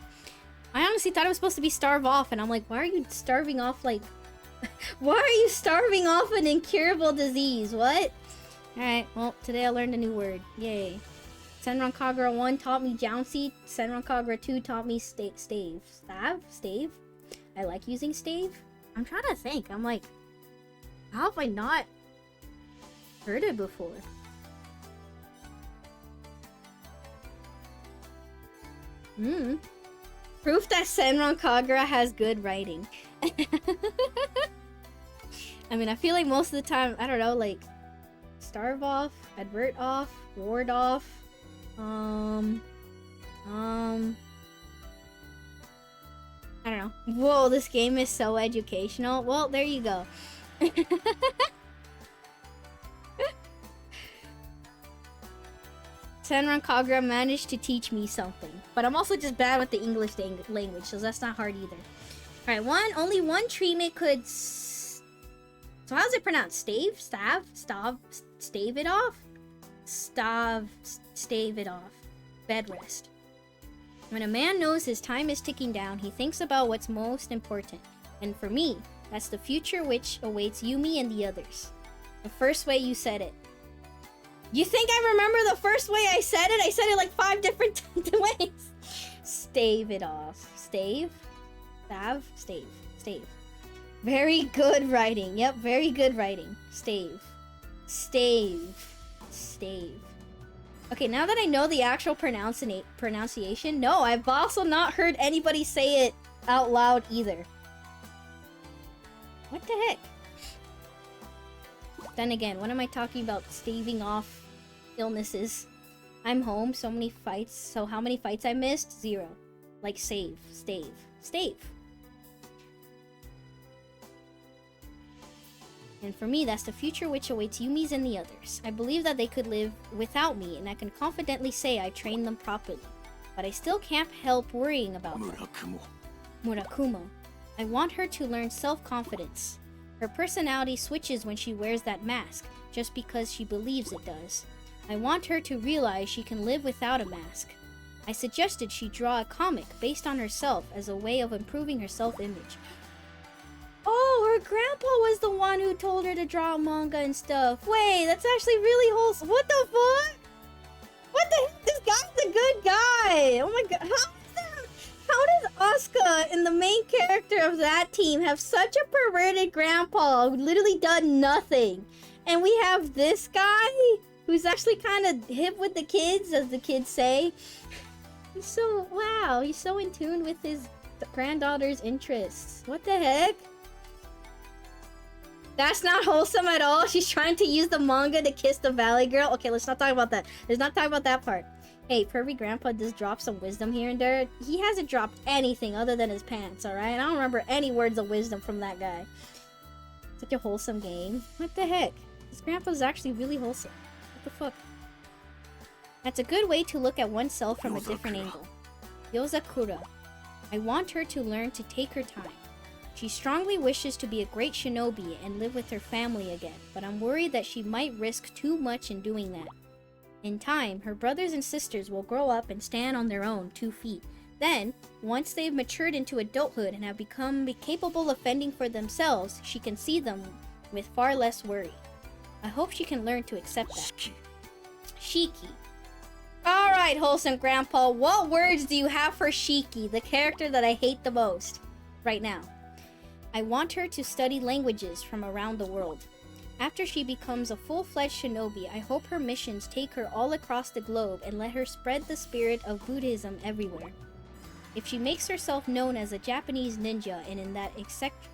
I honestly thought it was supposed to be starve off, and I'm like, why are you starving off, like... Why are you starving off an incurable disease? What? Alright, well, today I learned a new word. Yay. Senran Kagura 1 taught me Jouncy. Senran Kagura 2 taught me stave. Stave? I like using stave. I'm trying to think. I'm like, how have I not heard it before? Proof that Senran Kagura has good writing. I mean, I feel like most of the time, I don't know, like, starve off, advert off, ward off, I don't know. Whoa, this game is so educational. Well, there you go. Senran Kagura managed to teach me something. But I'm also just bad with the English language, so that's not hard either. Alright, only one treatment could... So how's it pronounced? Stave? Stav? Stav? Stave it off? Stave it off. Bed rest. When a man knows his time is ticking down, he thinks about what's most important. And for me, that's the future which awaits Yumi and the others. The first way you said it. You think I remember the first way I said it? I said it like 5 different ways. Stave it off. Stave? Stav? Stave. Stave. Very good writing. Yep, very good writing. Stave. Stave. Stave. Okay, now that I know the actual pronunciation, no, I've also not heard anybody say it out loud either. What the heck? Then again, what am I talking about staving off illnesses? I'm home, so many fights. So how many fights I missed? 0. Like save, stave, stave. And for me, that's the future which awaits Yumi's and the others. I believe that they could live without me, and I can confidently say I trained them properly. But I still can't help worrying about her. Murakumo. I want her to learn self-confidence. Her personality switches when she wears that mask, just because she believes it does. I want her to realize she can live without a mask. I suggested she draw a comic based on herself as a way of improving her self-image. Oh, her grandpa was the one who told her to draw manga and stuff. Wait, that's actually really wholesome. What the fuck? What the heck? This guy's a good guy. Oh my god. How does Asuka and the main character of that team have such a perverted grandpa who literally done nothing? And we have this guy who's actually kind of hip with the kids, as the kids say. He's so, wow, he's so in tune with his granddaughter's interests. What the heck? That's not wholesome at all. She's trying to use the manga to kiss the Valley Girl. Okay, let's not talk about that. Let's not talk about that part. Hey, pervy grandpa does drop some wisdom here and there. He hasn't dropped anything other than his pants, alright? I don't remember any words of wisdom from that guy. Such a wholesome game. What the heck? This grandpa's actually really wholesome. What the fuck? That's a good way to look at oneself from a different angle. Yozakura. I want her to learn to take her time. She strongly wishes to be a great shinobi and live with her family again, but I'm worried that she might risk too much in doing that. In time, her brothers and sisters will grow up and stand on their own 2 feet. Then, once they've matured into adulthood and have become capable of fending for themselves, she can see them with far less worry. I hope she can learn to accept that. Shiki. Alright, wholesome grandpa, what words do you have for Shiki, the character that I hate the most? Right now. I want her to study languages from around the world. After she becomes a full-fledged shinobi, I hope her missions take her all across the globe and let her spread the spirit of Buddhism everywhere. If she makes herself known as a Japanese ninja and in that eccentric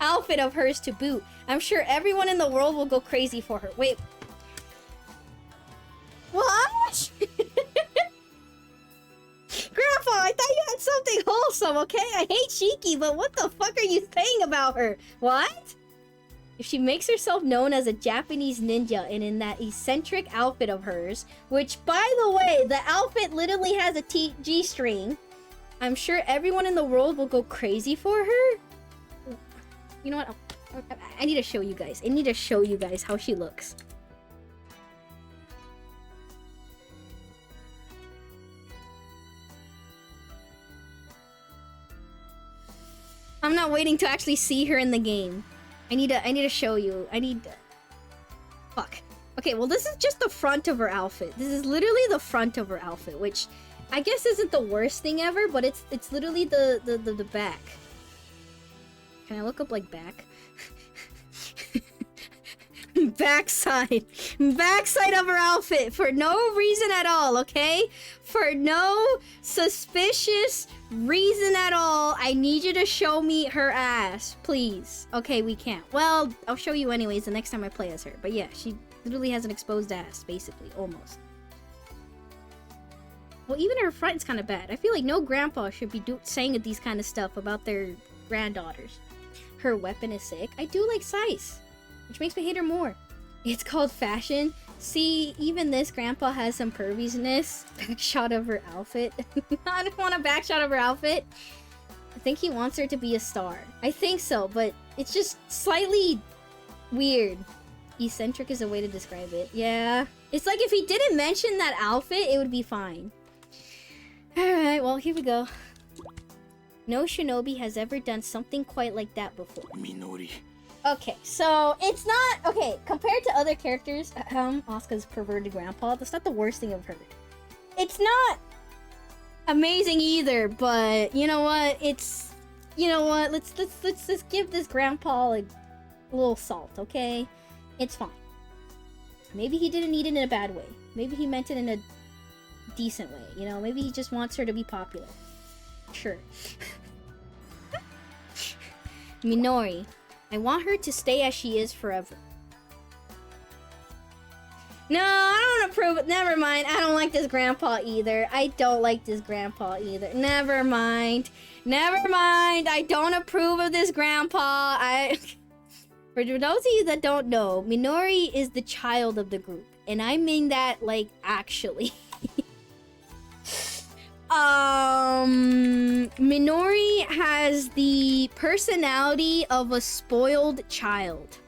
outfit of hers to boot, I'm sure everyone in the world will go crazy for her. Wait. What? Grandpa, I thought you had something wholesome, okay? I hate Shiki, but what the fuck are you saying about her? What? If she makes herself known as a Japanese ninja and in that eccentric outfit of hers, which, by the way, the outfit literally has a G-string, I'm sure everyone in the world will go crazy for her. You know what? I need to show you guys. I need to show you guys how she looks. I'm not waiting to actually see her in the game. I need to show you. Fuck. Okay, well this is just the front of her outfit. This is literally the front of her outfit, which I guess isn't the worst thing ever, but it's literally the back. Can I look up like back? Backside of her outfit for no reason at all, okay? For no suspicious reason at all. I need you to show me her ass, please. Okay, we can't. Well, I'll show you anyways the next time I play as her. But yeah, she literally has an exposed ass, basically, almost. Well, even her front is kind of bad. I feel like no grandpa should be saying these kind of stuff about their granddaughters. Her weapon is sick. I do like Sice, which makes me hate her more. It's called fashion. See, even this grandpa has some perviness. Backshot of her outfit. I don't want a backshot of her outfit. I think he wants her to be a star. I think so, but it's just slightly weird. Eccentric is a way to describe it. Yeah. It's like if he didn't mention that outfit, it would be fine. Alright, well, here we go. No shinobi has ever done something quite like that before. Minori. Okay, so it's not... Okay, compared to other characters, Asuka's perverted grandpa, that's not the worst thing I've heard. It's not amazing either, but you know what? It's... You know what? Let's give this grandpa like a little salt, okay? It's fine. Maybe he didn't need it in a bad way. Maybe he meant it in a decent way, you know? Maybe he just wants her to be popular. Sure. Minori. I want her to stay as she is forever. No, I don't want to prove it. Never mind. I don't like this grandpa either. I don't like this grandpa either. Never mind. Never mind. I don't approve of this grandpa. For those of you that don't know, Minori is the child of the group. And I mean that, like, actually. Minori has the personality of a spoiled child.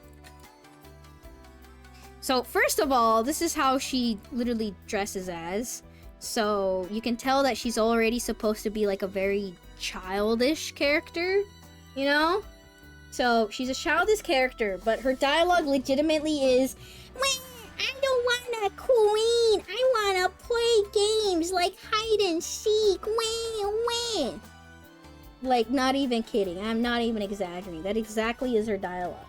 So, first of all, this is how she literally dresses as. So, you can tell that she's already supposed to be like a very childish character, you know? So, she's a childish character, but her dialogue legitimately is, I don't want a queen. I want to play games like hide and seek. Wah. Like, not even kidding. I'm not even exaggerating. That exactly is her dialogue.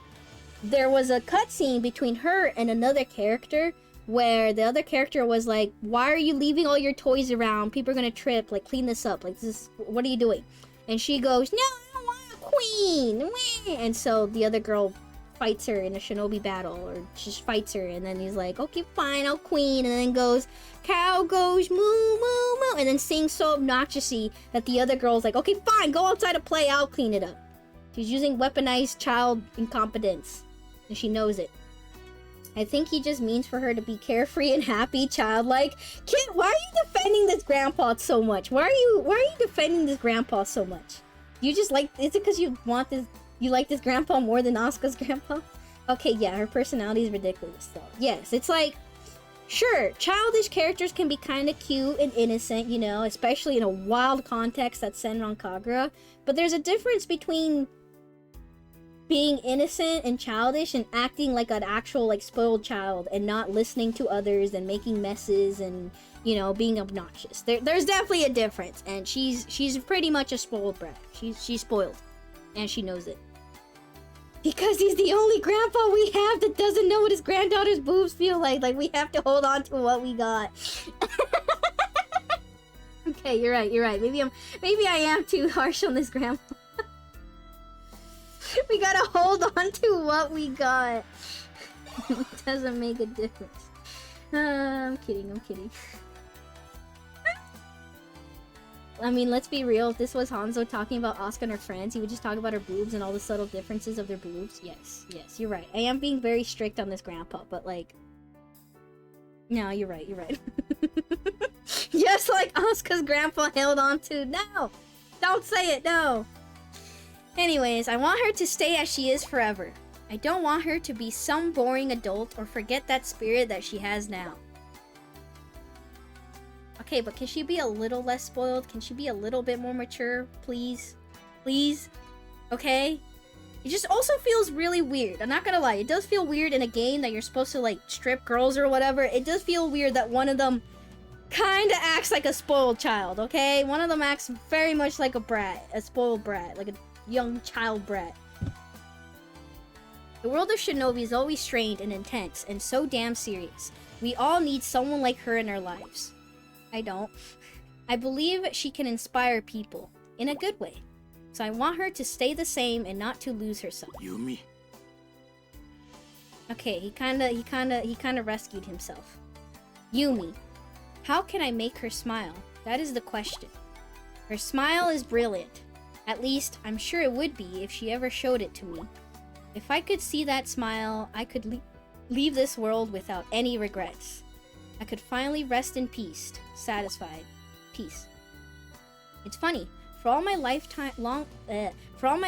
There was a cutscene between her and another character where the other character was like, why are you leaving all your toys around? People are going to trip. Like, clean this up. Like, what are you doing? And she goes, no, I don't want a queen. Wah. And so the other girl fights her in a shinobi battle, or just fights her, and then he's like, okay, fine, I'll queen, and then goes, cow goes moo, moo, moo, and then sings so obnoxiously that the other girl's like, okay, fine, go outside to play, I'll clean it up. She's using weaponized child incompetence, and she knows it. I think he just means for her to be carefree and happy, childlike. Kid, why are you defending this grandpa so much? Why are you defending this grandpa so much? You just like, is it because you like this grandpa more than Asuka's grandpa? Okay, yeah, her personality is ridiculous though. Yes, it's like, sure, childish characters can be kind of cute and innocent, you know, especially in a wild context that's Senran Kagura. But there's a difference between being innocent and childish and acting like an actual, like, spoiled child and not listening to others and making messes and, you know, being obnoxious. There's definitely a difference, and she's pretty much a spoiled brat. She's spoiled, and she knows it. Because he's the only grandpa we have that doesn't know what his granddaughter's boobs feel like. Like, we have to hold on to what we got. Okay, you're right. Maybe I am too harsh on this grandpa. We gotta hold on to what we got. It doesn't make a difference. I'm kidding. I mean, let's be real. If this was Hanzo talking about Asuka and her friends, he would just talk about her boobs and all the subtle differences of their boobs. Yes, you're right. I am being very strict on this grandpa, but like... No, you're right. Just like Asuka's grandpa held on to... No! Don't say it, no! Anyways, I want her to stay as she is forever. I don't want her to be some boring adult or forget that spirit that she has now. Okay, but can she be a little less spoiled? Can she be a little bit more mature? Please? Please? Okay? It just also feels really weird. I'm not gonna lie. It does feel weird in a game that you're supposed to, like, strip girls or whatever. It does feel weird that one of them kinda acts like a spoiled child, okay? One of them acts very much like a brat. A spoiled brat. Like a young child brat. The world of shinobi is always strained and intense and so damn serious. We all need someone like her in our lives. I don't. I believe she can inspire people in a good way. So I want her to stay the same and not to lose herself. Yumi. Okay, he kind of rescued himself. Yumi. How can I make her smile? That is the question. Her smile is brilliant. At least, I'm sure it would be if she ever showed it to me. If I could see that smile, I could leave this world without any regrets. I could finally rest in peace, satisfied. Peace. It's funny. For all my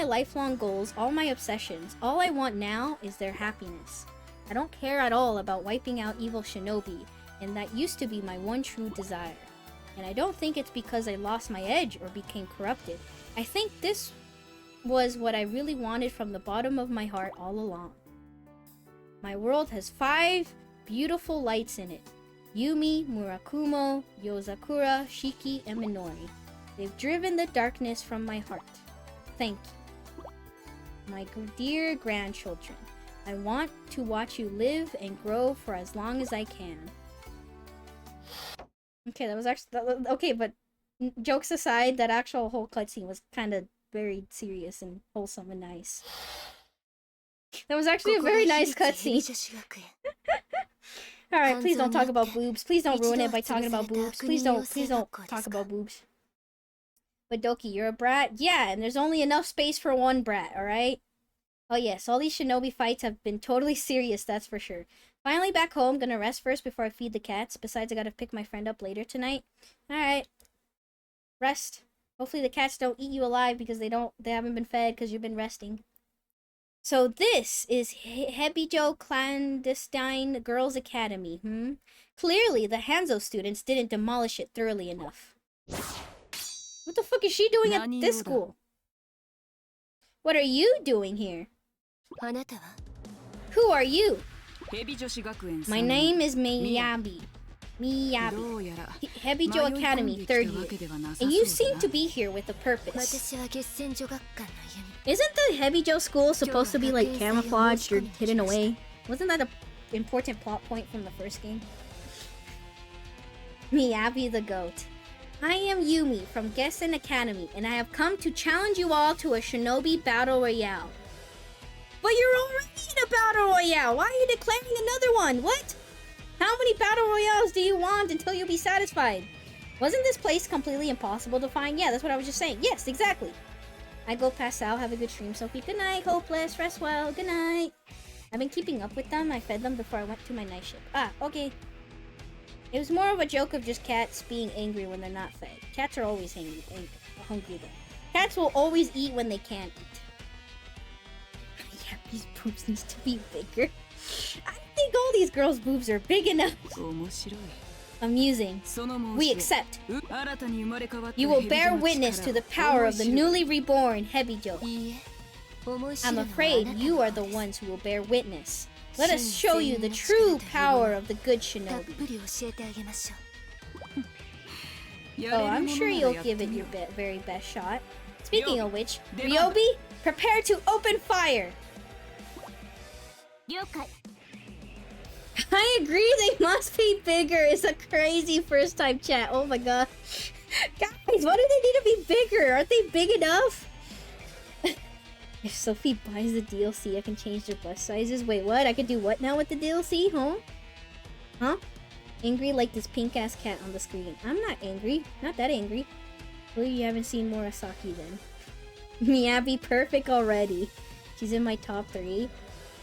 lifelong goals, all my obsessions, all I want now is their happiness. I don't care at all about wiping out evil shinobi, and that used to be my one true desire. And I don't think it's because I lost my edge or became corrupted. I think this was what I really wanted from the bottom of my heart all along. My world has 5 beautiful lights in it. Yumi, Murakumo, Yozakura, Shiki, and Minori. They've driven the darkness from my heart. Thank you. My dear grandchildren, I want to watch you live and grow for as long as I can. Okay, that was actually... okay, but jokes aside, that actual whole cutscene was kind of very serious and wholesome and nice. That was actually a very nice cutscene. Alright, please don't talk about boobs. Please don't ruin it by talking about boobs. Please don't talk about boobs. But Doki, you're a brat? Yeah, and there's only enough space for one brat, alright? Oh yes, all these shinobi fights have been totally serious, that's for sure. Finally back home, gonna rest first before I feed the cats. Besides, I gotta pick my friend up later tonight. Alright. Rest. Hopefully the cats don't eat you alive because they haven't been fed because you've been resting. So this is Hebijo Clandestine Girls Academy, Clearly the Hanzo students didn't demolish it thoroughly enough. What the fuck is she doing at this school? What are you doing here? Who are you? My name is Miyabi. Hebijo Academy, 3rd year. And you seem to be here with a purpose. Isn't the Hebijo school supposed to be like camouflaged or hidden away? Wasn't that an important plot point from the first game? Miyabi the goat. I am Yumi from Gessen Academy, and I have come to challenge you all to a shinobi battle royale. But you're already in a battle royale! Why are you declaring another one? What? How many battle royales do you want until you'll be satisfied? Wasn't this place completely impossible to find? Yeah, that's what I was just saying. Yes, exactly. I go pass out. Have a good stream, Sophie. Good night, Hopeless. Rest well. Good night. I've been keeping up with them. I fed them before I went to my night shift. Ah, okay. It was more of a joke of just cats being angry when they're not fed. Cats are always hungry though. Cats will always eat when they can't eat. Yeah, these boobs needs to be bigger. I think all these girls' boobs are big enough. Amusing. We accept. You will bear witness to the power of the newly reborn Hebijo. I'm afraid you are the ones who will bear witness. Let us show you the true power of the good shinobi. Oh, I'm sure you'll give it your very best shot. Speaking of which, Ryobi, prepare to open fire! I agree, they must be bigger. It's a crazy first time chat. Oh my god. Guys, why do they need to be bigger? Aren't they big enough? If Sophie buys the DLC, I can change their bust sizes. Wait, what? I can do what now with the DLC? Huh? Huh? Angry like this pink-ass cat on the screen. I'm not angry. Not that angry. Well, you haven't seen Murasaki then. Miyabi, perfect already. She's in my top 3.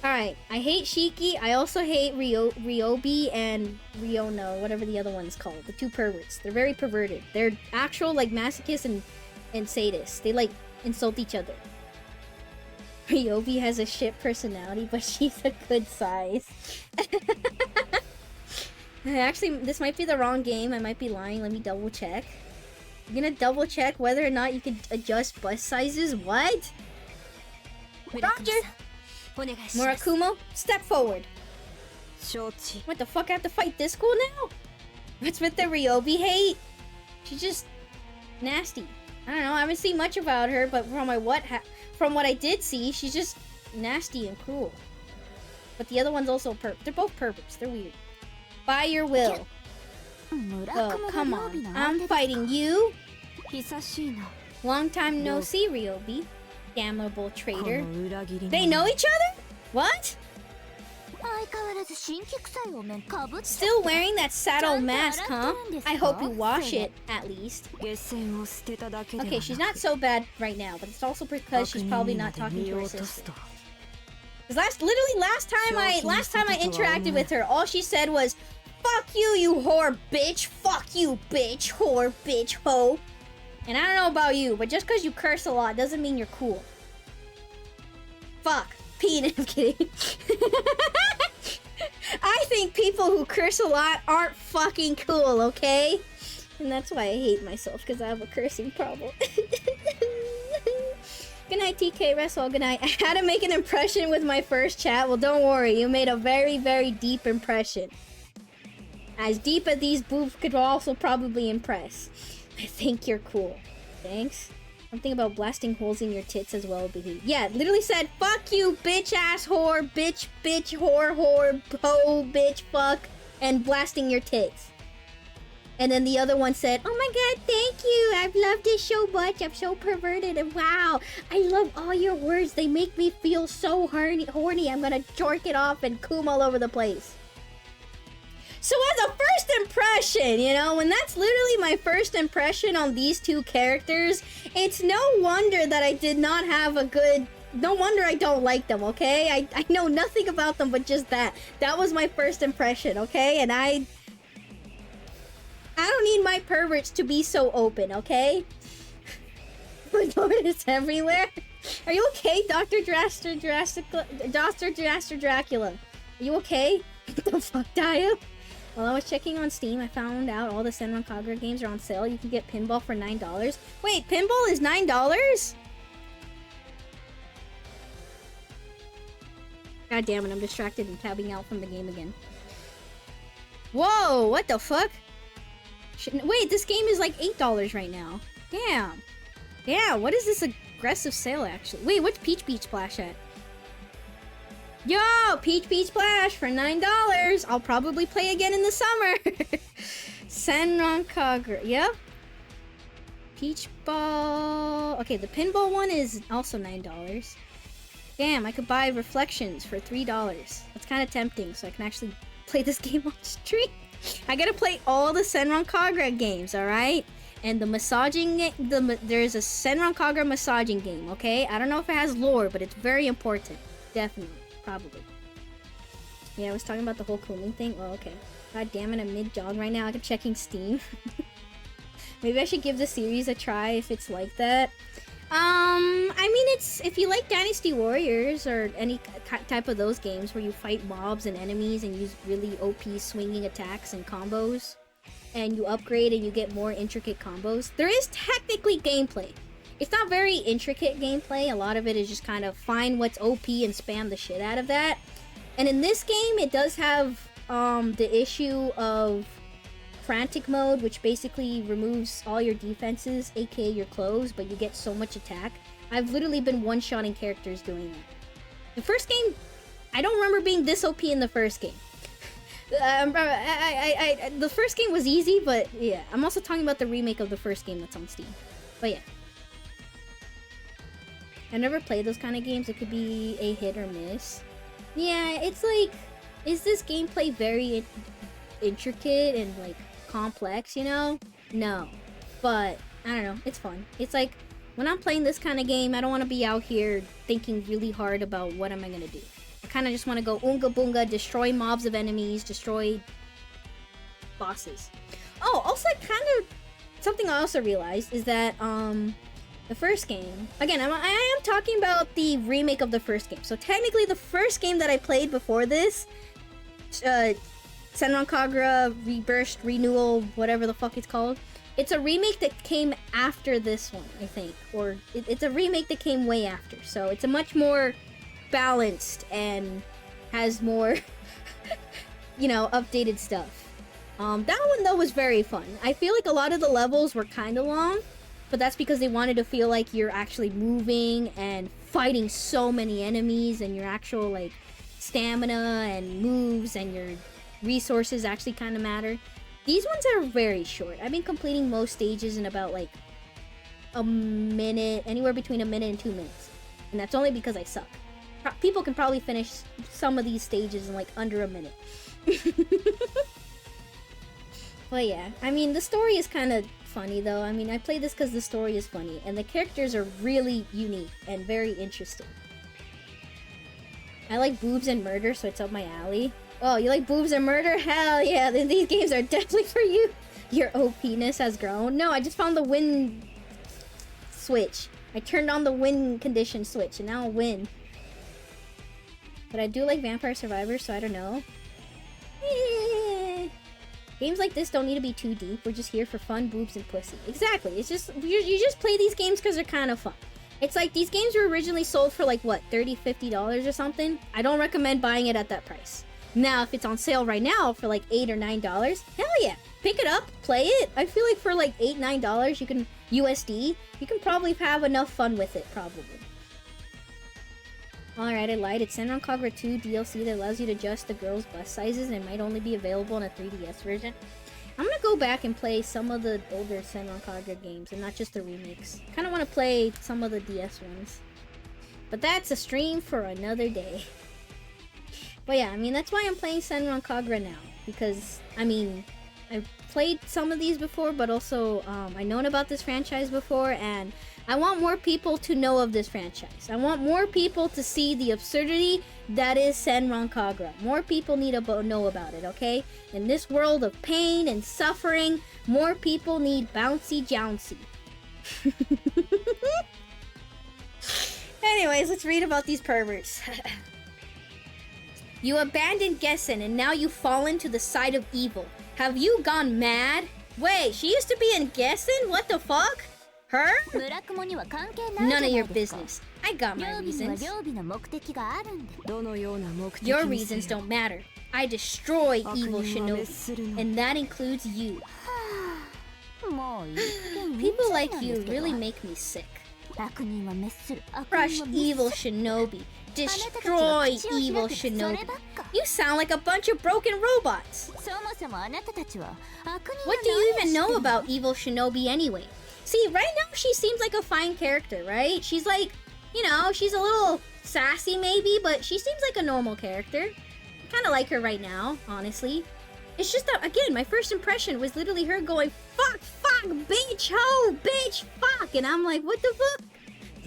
Alright, I hate Shiki. I also hate Ryobi and Ryono, whatever the other one's called. The two perverts. They're very perverted. They're actual, like, masochists and sadists. They, like, insult each other. Ryobi has a shit personality, but she's a good size. Actually, this might be the wrong game. I might be lying. Let me double check. I'm gonna double check whether or not you can adjust bust sizes. What? Roger! Murakumo, step forward. What the fuck? I have to fight this girl now? What's with the Ryobi hate? She's just nasty. I don't know. I haven't seen much about her, but from what I did see, she's just nasty and cruel. But the other one's also they're both perverts. They're weird. By your will. Oh, come on. I'm fighting you. Long time no see, Ryobi. Damnable traitor. They know each other? What? Still wearing that sad old mask, huh? I hope you wash it, at least. Okay, she's not so bad right now, but it's also because she's probably not talking to her sister. Because last time I interacted with her, all she said was, "Fuck you, you whore bitch! Fuck you, bitch! Whore bitch hoe!" And I don't know about you, but just because you curse a lot doesn't mean you're cool. Fuck. Penis. I'm kidding. I think people who curse a lot aren't fucking cool, okay? And that's why I hate myself, because I have a cursing problem. Good night, TK Wrestle. Good night. I had to make an impression with my first chat. Well, don't worry. You made a very, very deep impression. As deep as these boobs could also probably impress. I think you're cool. Thanks. Something about blasting holes in your tits as well. Yeah, it literally said, "Fuck you, bitch ass whore, bitch, bitch, whore, hoe, bitch, fuck," and blasting your tits. And then the other one said, "Oh my god, thank you. I've loved this so much. I'm so perverted. And wow, I love all your words. They make me feel so horny. I'm gonna jerk it off and coom all over the place." So as a first impression, you know, when that's literally my first impression on these two characters, it's no wonder that I did not have a good... No wonder I don't like them, okay? I know nothing about them but just that. That was my first impression, okay? And I don't need my perverts to be so open, okay? My lord is everywhere. Are you okay, Dr. Dracula? Are you okay? What the fuck, Dio? While I was checking on Steam, I found out all the Senran Kagura games are on sale. You can get Pinball for $9. Wait, Pinball is $9? God damn it, I'm distracted and tabbing out from the game again. Whoa, what the fuck? Wait, this game is like $8 right now. Damn. Yeah, what is this aggressive sale actually? Wait, what's Peach Beach Splash at? Yo, Peach Beach Splash for $9. I'll probably play again in the summer. Senran Kagura. Yep. Peach Ball. Okay, the pinball one is also $9. Damn, I could buy Reflections for $3. That's kind of tempting, so I can actually play this game on stream. I gotta play all the Senran Kagura games, alright? And the massaging there's a Senran Kagura massaging game, okay? I don't know if it has lore, but it's very important. Definitely. Probably. Yeah, I was talking about the whole cooling thing. Oh, okay. God damn it, I'm mid-jog right now. I'm checking Steam. Maybe I should give the series a try if it's like that. I mean, it's if you like Dynasty Warriors or any type of those games where you fight mobs and enemies and use really OP swinging attacks and combos, and you upgrade and you get more intricate combos, there is technically gameplay. It's not very intricate gameplay. A lot of it is just kind of find what's OP and spam the shit out of that. And in this game, it does have the issue of frantic mode, which basically removes all your defenses, aka your clothes, but you get so much attack. I've literally been one-shotting characters doing that. The first game, I don't remember being this OP in the first game. The first game was easy, but yeah. I'm also talking about the remake of the first game that's on Steam. But yeah. I've never played those kind of games. It could be a hit or miss. Yeah, it's like, is this gameplay very intricate and like complex, you know? No. But I don't know, it's fun. It's like when I'm playing this kind of game, I don't want to be out here thinking really hard about what am I gonna do. I kind of just want to go oonga boonga, destroy mobs of enemies, destroy bosses. Oh, also kind of something I also realized is that the first game, again, I am talking about the remake of the first game. So technically the first game that I played before this, Senran Kagura Rebirth, Renewal, whatever the fuck it's called. It's a remake that came after this one, I think. Or it's a remake that came way after. So it's a much more balanced and has more, you know, updated stuff. That one, though, was very fun. I feel like a lot of the levels were kind of long, but that's because they wanted to feel like you're actually moving and fighting so many enemies, and your actual, like, stamina and moves and your resources actually kind of matter. These ones are very short. I've been completing most stages in about like a minute, anywhere between a minute and 2 minutes. And that's only because I suck. People can probably finish some of these stages in like under a minute. But yeah, I mean, the story is kind of funny though. I mean, I play this because the story is funny and the characters are really unique and very interesting. I like boobs and murder, so it's up my alley. Oh, you like boobs and murder? Hell yeah, then these games are definitely for you. Your OP-ness has grown. No, I just found the win switch. I turned on the win condition switch, and now I'll win. But I do like Vampire Survivors, so I don't know. Games like this don't need to be too deep. We're just here for fun, boobs, and pussy. Exactly. It's just, you just play these games because they're kind of fun. It's like these games were originally sold for like, what, $30, $50 or something? I don't recommend buying it at that price. Now, if it's on sale right now for like $8 or $9, hell yeah, pick it up, play it. I feel like for like $8, $9, you can USD, you can probably have enough fun with it, probably. Alright, I lied. It's Senran Kagura 2 DLC that allows you to adjust the girls' bust sizes and might only be available in a 3DS version. I'm gonna go back and play some of the older Senran Kagura games and not just the remakes. Kinda wanna play some of the DS ones. But that's a stream for another day. But yeah, I mean, that's why I'm playing Senran Kagura now. Because, I mean, I've played some of these before, but also, I've known about this franchise before, and I want more people to know of this franchise. I want more people to see the absurdity that is Senran Kagura. More people need to know about it, okay? In this world of pain and suffering, more people need bouncy jouncy. Anyways, let's read about these perverts. You abandoned Gessen and now you've fallen to the side of evil. Have you gone mad? Wait, she used to be in Gessen? What the fuck? Her? None of your business. I got my reasons. Your reasons don't matter. I destroy evil shinobi, and that includes you. People like you really make me sick. Crush evil shinobi. Destroy evil shinobi. You sound like a bunch of broken robots. What do you even know about evil shinobi anyway? See, right now she seems like a fine character, right? She's like, you know, she's a little sassy maybe, but she seems like a normal character. I kind of like her right now, honestly. It's just that, again, my first impression was literally her going, fuck, fuck, bitch, ho, bitch, fuck. And I'm like, what the fuck?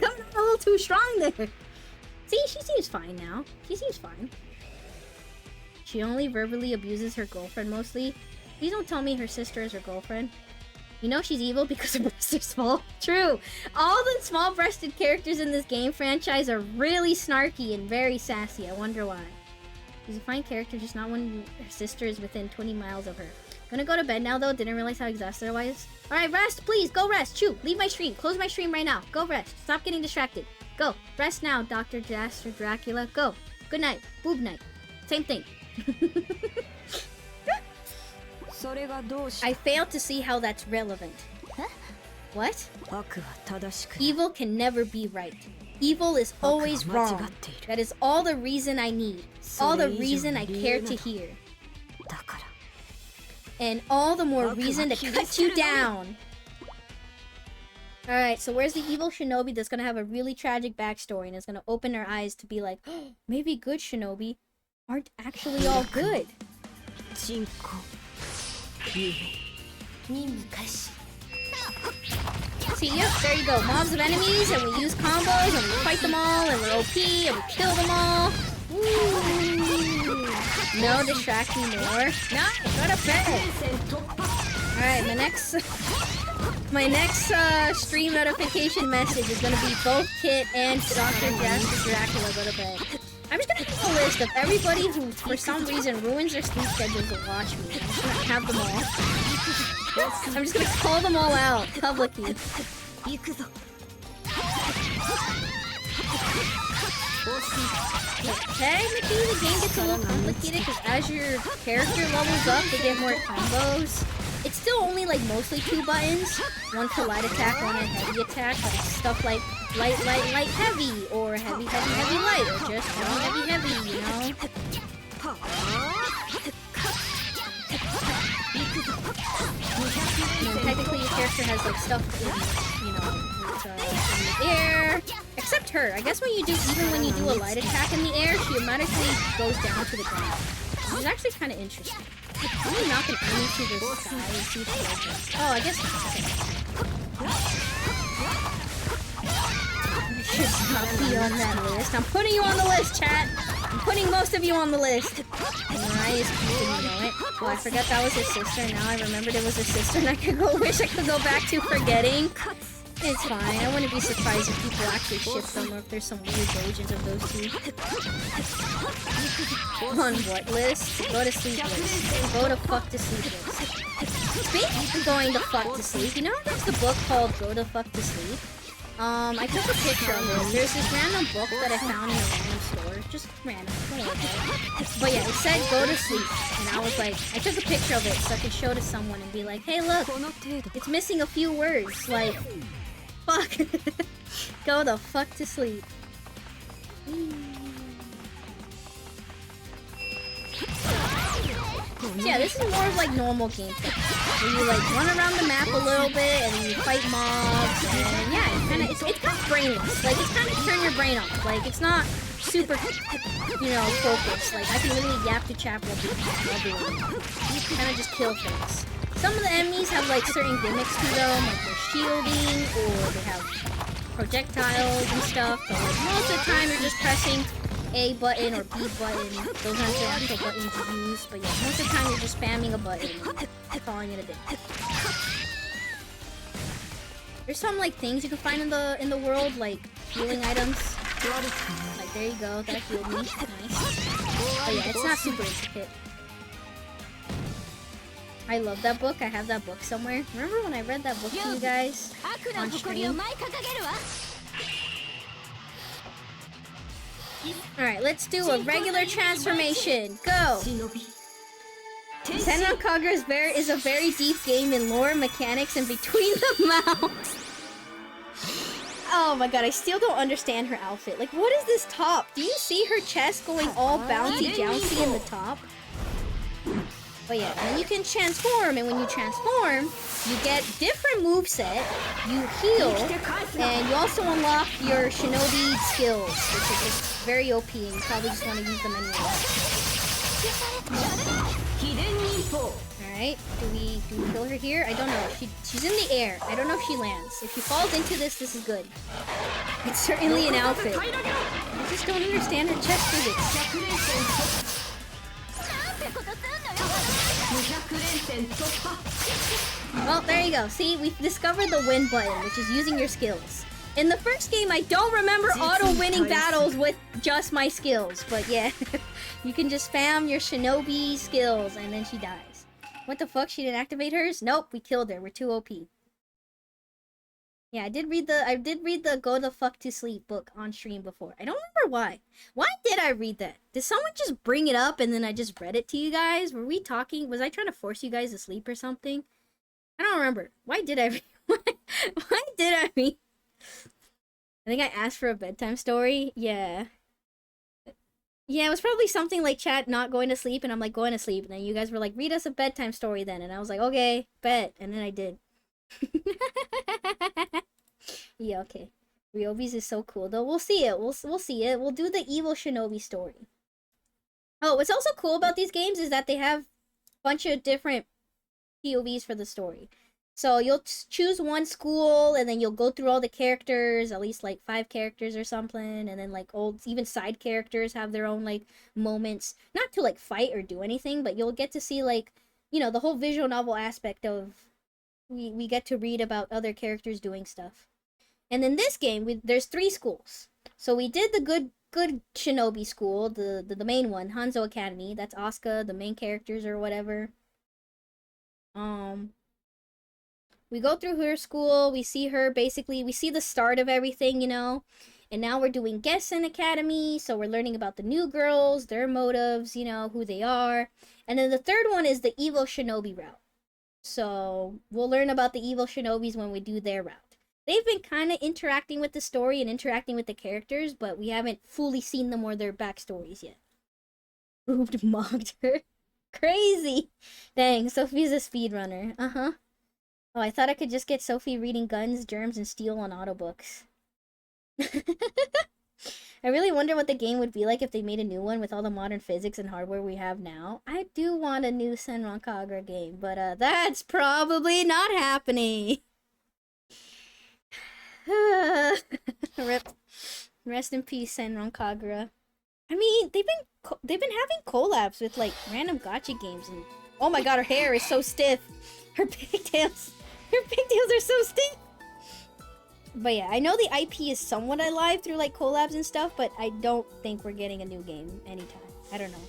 Coming out a little too strong there. See, she seems fine now. She seems fine. She only verbally abuses her girlfriend mostly. Please don't tell me her sister is her girlfriend. You know she's evil because her breasts are small. True. All the small-breasted characters in this game franchise are really snarky and very sassy. I wonder why. She's a fine character, just not when her sister is within 20 miles of her. Gonna go to bed now though. Didn't realize how exhausted I was. Alright, rest, please. Go rest. Chew. Leave my stream. Close my stream right now. Go rest. Stop getting distracted. Go. Rest now, Dr. Jaster Dracula. Go. Good night. Boob night. Same thing. I failed to see how that's relevant. What? Evil can never be right. Evil is always wrong. That is all the reason I need. All the reason I care to hear. And all the more reason to cut you down. Alright, so where's the evil shinobi that's gonna have a really tragic backstory and is gonna open her eyes to be like, oh, maybe good shinobi aren't actually all good. See, yep, there you go. Mobs of enemies, and we use combos, and we fight them all, and we're OP, and we kill them all. Woo. No, distract me more. No, go to bed. Alright, my next stream notification message is gonna be both Kit and Dr. Jasper Dracula go to bed. I'm just gonna make a list of everybody who, for some reason, ruins their sleep schedules to watch me. I'm just gonna have them all. I'm just gonna call them all out publicly. Technically, the game gets a little complicated because as your character levels up, they get more combos. It's still only like mostly 2 buttons. One for light attack, one for heavy attack, but it's stuff like light, heavy, or heavy, light, or just heavy, you know? Technically, your character has like stuff in, you know, in the air. Except her. I guess even when you do a light attack in the air, she automatically goes down to the ground. Which is actually kind of interesting. Let me knock an enemy to the sky and see if it does. Oh, I guess that's okay. You should not be on that list. I'm putting you on the list, chat. I'm putting most of you on the list. Mariah is cute and you know it. Oh, I forgot that was his sister. Now I remembered it was his sister and I wish I could go back to forgetting. It's fine. I wouldn't be surprised if people actually ship them or if there's some weird versions of those two. On what list? Go to sleep list. Go to fuck to sleep list. Speaking of going to fuck to sleep, you know there's the book called Go to Fuck to Sleep? I took a picture of it. There's this random book that I found in a random store. Just random. Don't worry about it. But yeah, it said go to sleep. And I was like, I took a picture of it so I could show to someone and be like, hey look, it's missing a few words. Like, fuck. Go the fuck to sleep. Yeah, this is more of like normal gameplay. Where you like run around the map a little bit and then you fight mobs and yeah, it's kind of brainless. Like it's kind of turn your brain off. Like it's not super, you know, focused. Like I can literally yap to chap while doing it. Kind of just kill things. Some of the enemies have like certain gimmicks to them, like they're shielding or they have projectiles and stuff. But like most of the time you're just pressing A button or B button. Those aren't the actual buttons you use, but yeah, most of the time you're just spamming a button and calling it a day. There's some like things you can find in the world, like healing items. Like there you go, that healed me. Nice. But yeah, it's not super intricate. I love that book. I have that book somewhere. Remember when I read that book to you guys on stream? Alright, let's do a regular transformation. Go! Senran Kagura is a very deep game in lore, mechanics, and between the mouths. Oh my god, I still don't understand her outfit. Like, what is this top? Do you see her chest going all bouncy-jouncy in the top? But yeah, and then you can transform, and when you transform, you get different moveset, you heal, and you also unlock your shinobi skills, which is just very OP, and you probably just want to use them anyway. Alright, do we kill her here? I don't know. She's in the air. I don't know if she lands. If she falls into this, this is good. It's certainly an outfit. I just don't understand her chest physics. Well, there you go. See, we've discovered the win button, which is using your skills. In the first game, I don't remember auto-winning battles with just my skills. But yeah, you can just spam your shinobi skills and then she dies. What the fuck? She didn't activate hers? Nope, we killed her. We're too OP. Yeah, I did read the Go the Fuck to Sleep book on stream before. I don't remember why. Why did I read that? Did someone just bring it up and then I just read it to you guys? Were we talking? Was I trying to force you guys to sleep or something? I don't remember. Why did I read? Why did I read? I think I asked for a bedtime story. Yeah. Yeah, it was probably something like chat not going to sleep, and I'm like going to sleep, and then you guys were like, read us a bedtime story then, and I was like, okay, bet, and then I did. Yeah, okay. Ryobi's is so cool though. We'll see it. We'll see it. We'll do the evil shinobi story. Oh, what's also cool about these games is that they have a bunch of different POVs for the story. So you'll choose one school, and then you'll go through all the characters, at least like 5 characters or something, and then like even side characters have their own like moments, not to like fight or do anything, but you'll get to see like, you know, the whole visual novel aspect of we get to read about other characters doing stuff. And in this game, there's 3 schools. So we did the good shinobi school, the main one, Hanzo Academy. That's Asuka, the main characters or whatever. We go through her school, we see her basically, we see the start of everything, you know. And now we're doing Gessen Academy, so we're learning about the new girls, their motives, you know, who they are. And then the third one is the evil shinobi route. So we'll learn about the evil shinobis when we do their route. They've been kind of interacting with the story and interacting with the characters, but we haven't fully seen them or their backstories yet. Boobed mocked her. Crazy! Dang, Sophie's a speedrunner. Uh-huh. Oh, I thought I could just get Sophie reading Guns, Germs, and Steel on audiobooks. I really wonder what the game would be like if they made a new one with all the modern physics and hardware we have now. I do want a new SENRAN Kagura game, but that's probably not happening. Rip. Rest in peace, Senran Kagura. I mean, they've been having collabs with like random gacha games, and oh my god, her hair is so stiff. Her pigtails are so stiff. But yeah, I know the IP is somewhat alive through like collabs and stuff, but I don't think we're getting a new game anytime. I don't know.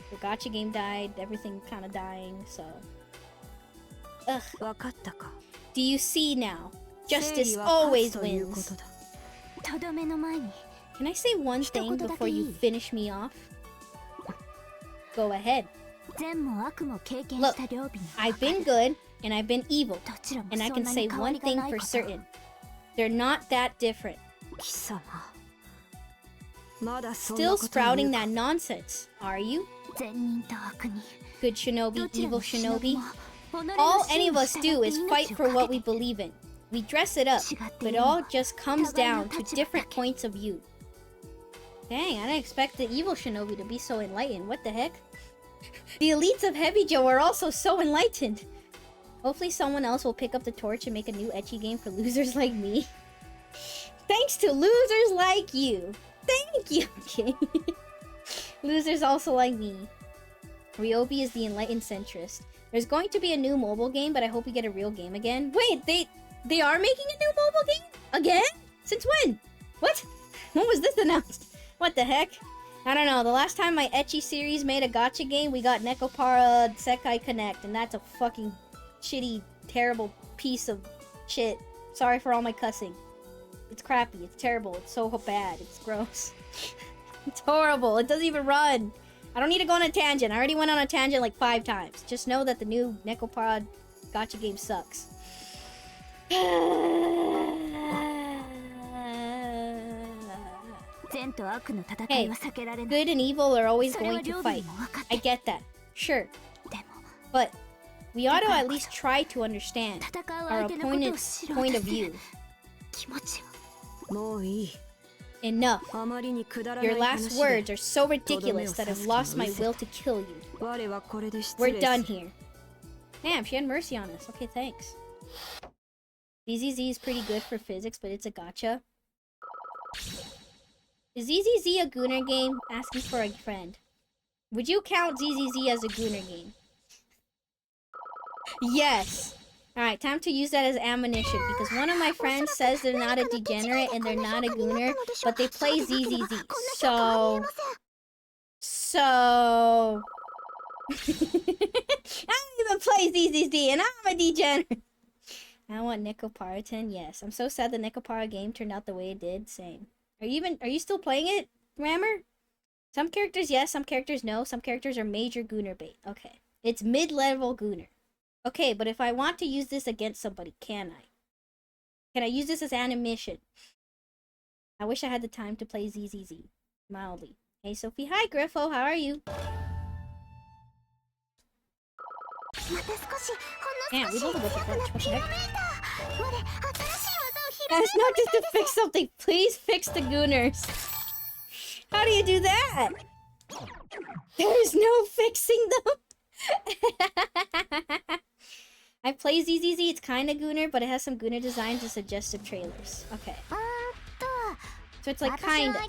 The gacha game died, everything kind of dying, so. Ugh. Do you see now? Justice always wins. Can I say one thing before you finish me off? Go ahead. Look, I've been good and I've been evil, and I can say one thing for certain. They're not that different. Still sprouting that nonsense, are you? Good shinobi, evil shinobi. All any of us do is fight for what we believe in. We dress it up, but it all just comes down to different points of view. Dang, I didn't expect the evil shinobi to be so enlightened. What the heck? The elites of Hebijo are also so enlightened. Hopefully someone else will pick up the torch and make a new ecchi game for losers like me. Thanks to losers like you. Thank you. Okay. Losers also like me. Ryobi is the enlightened centrist. There's going to be a new mobile game, but I hope we get a real game again. Wait, they are making a new mobile game? Again? Since when? What? When was this announced? What the heck? I don't know. The last time my ecchi series made a gacha game, we got Nekopara Sekai Connect, and that's a fucking shitty, terrible piece of shit. Sorry for all my cussing. It's crappy. It's terrible. It's so bad. It's gross. It's horrible. It doesn't even run. I don't need to go on a tangent. I already went on a tangent like 5 times. Just know that the new Nekopara gacha game sucks. Hey, good and evil are always going to fight. I get that. Sure. But we ought to at least try to understand our opponent's point of view. Enough. Your last words are so ridiculous that I've lost my will to kill you. We're done here. Damn, she had mercy on us. Okay, thanks. ZZZ is pretty good for physics, but it's a gacha. Is ZZZ a Gooner game? Asking for a friend. Would you count ZZZ as a Gooner game? Yes. Alright, time to use that as ammunition because one of my friends says they're not a degenerate and they're not a gooner, but they play ZZZ. So... I don't even play ZZZ and I'm a degenerate. I want Nicoparatin. Yes. I'm so sad the Nicopara game turned out the way it did. Same. Are you still playing it, Rammer? Some characters yes, some characters no. Some characters are major gooner bait. Okay. It's mid-level gooner. Okay, but if I want to use this against somebody, can I? Can I use this as animation? I wish I had the time to play ZZZ. Mildly. Hey, Sophie. Hi, Griffo. How are you? Damn, we both have a glitch. What the heck? That's not just to fix something. Please fix the gooners. How do you do that? There's no fixing them. I play ZZZ. It's kind of gooner, but it has some gooner designs and suggestive trailers. Okay. So it's like kind of.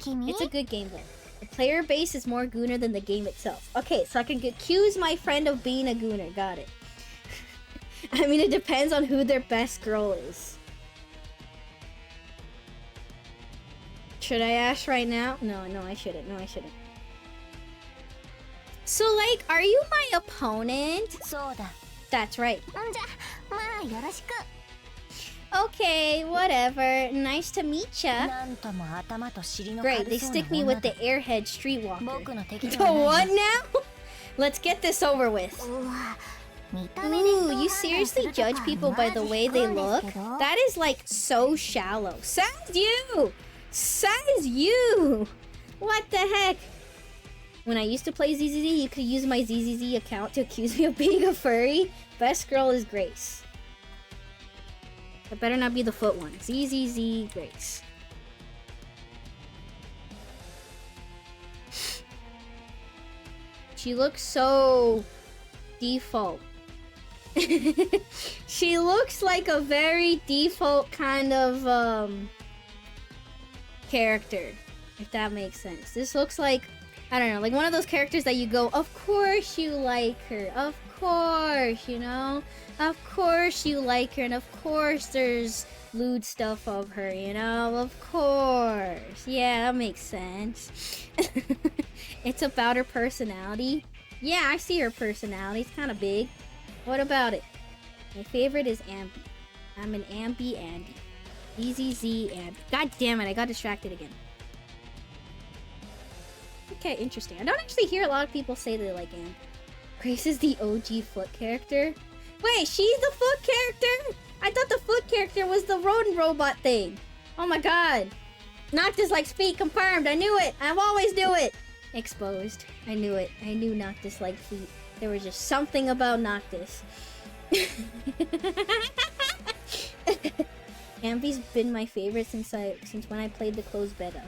It's a good game though. The player base is more gooner than the game itself. Okay, so I can accuse my friend of being a gooner. Got it. I mean, it depends on who their best girl is. Should I ask right now? No, I shouldn't. No, I shouldn't. So, like, are you my opponent? That's right. Okay, whatever. Nice to meet ya. Great, they stick me with the airhead streetwalker. The what now? Let's get this over with. Ooh, you seriously judge people by the way they look? That is like so shallow. Says you! Says you! What the heck? When I used to play ZZZ, you could use my ZZZ account to accuse me of being a furry. Best girl is Grace. It better not be the foot one. ZZZ Grace. She looks so default. She looks like a very default kind of character, if that makes sense. This looks like, I don't know, like one of those characters that you go, of course you like her, of course, you know, of course you like her, and of course there's lewd stuff of her, you know, of course. Yeah, that makes sense. It's about her personality. Yeah, I see her personality. It's kind of big. What about it? My favorite is Ambi. I'm an Ambi Andy. ZZZ Ambi. God damn it, I got distracted again. Okay, interesting. I don't actually hear a lot of people say they like Ambi. Grace is the OG foot character. Wait, she's the foot character? I thought the foot character was the rodent robot thing. Oh my god. Noctis likes feet, confirmed. I knew it. I've always knew it. Exposed. I knew it. I knew Noctis liked feet. There was just something about Noctis. Ambi's been my favorite since when I played the closed beta.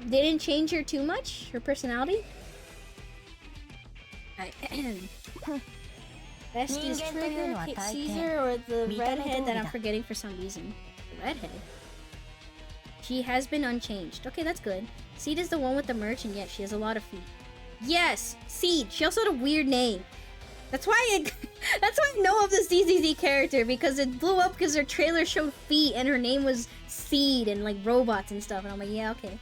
They didn't change her too much? Her personality? Best is Trigger, Kate Caesar, or the redhead that I'm forgetting for some reason. The redhead? She has been unchanged. Okay, that's good. Seed is the one with the merch, and yes, she has a lot of feet. Yes, Seed. She also had a weird name. That's why that's why I know of this ZZZ character, because it blew up because her trailer showed feet and her name was Seed and like robots and stuff, and I'm like, yeah, okay.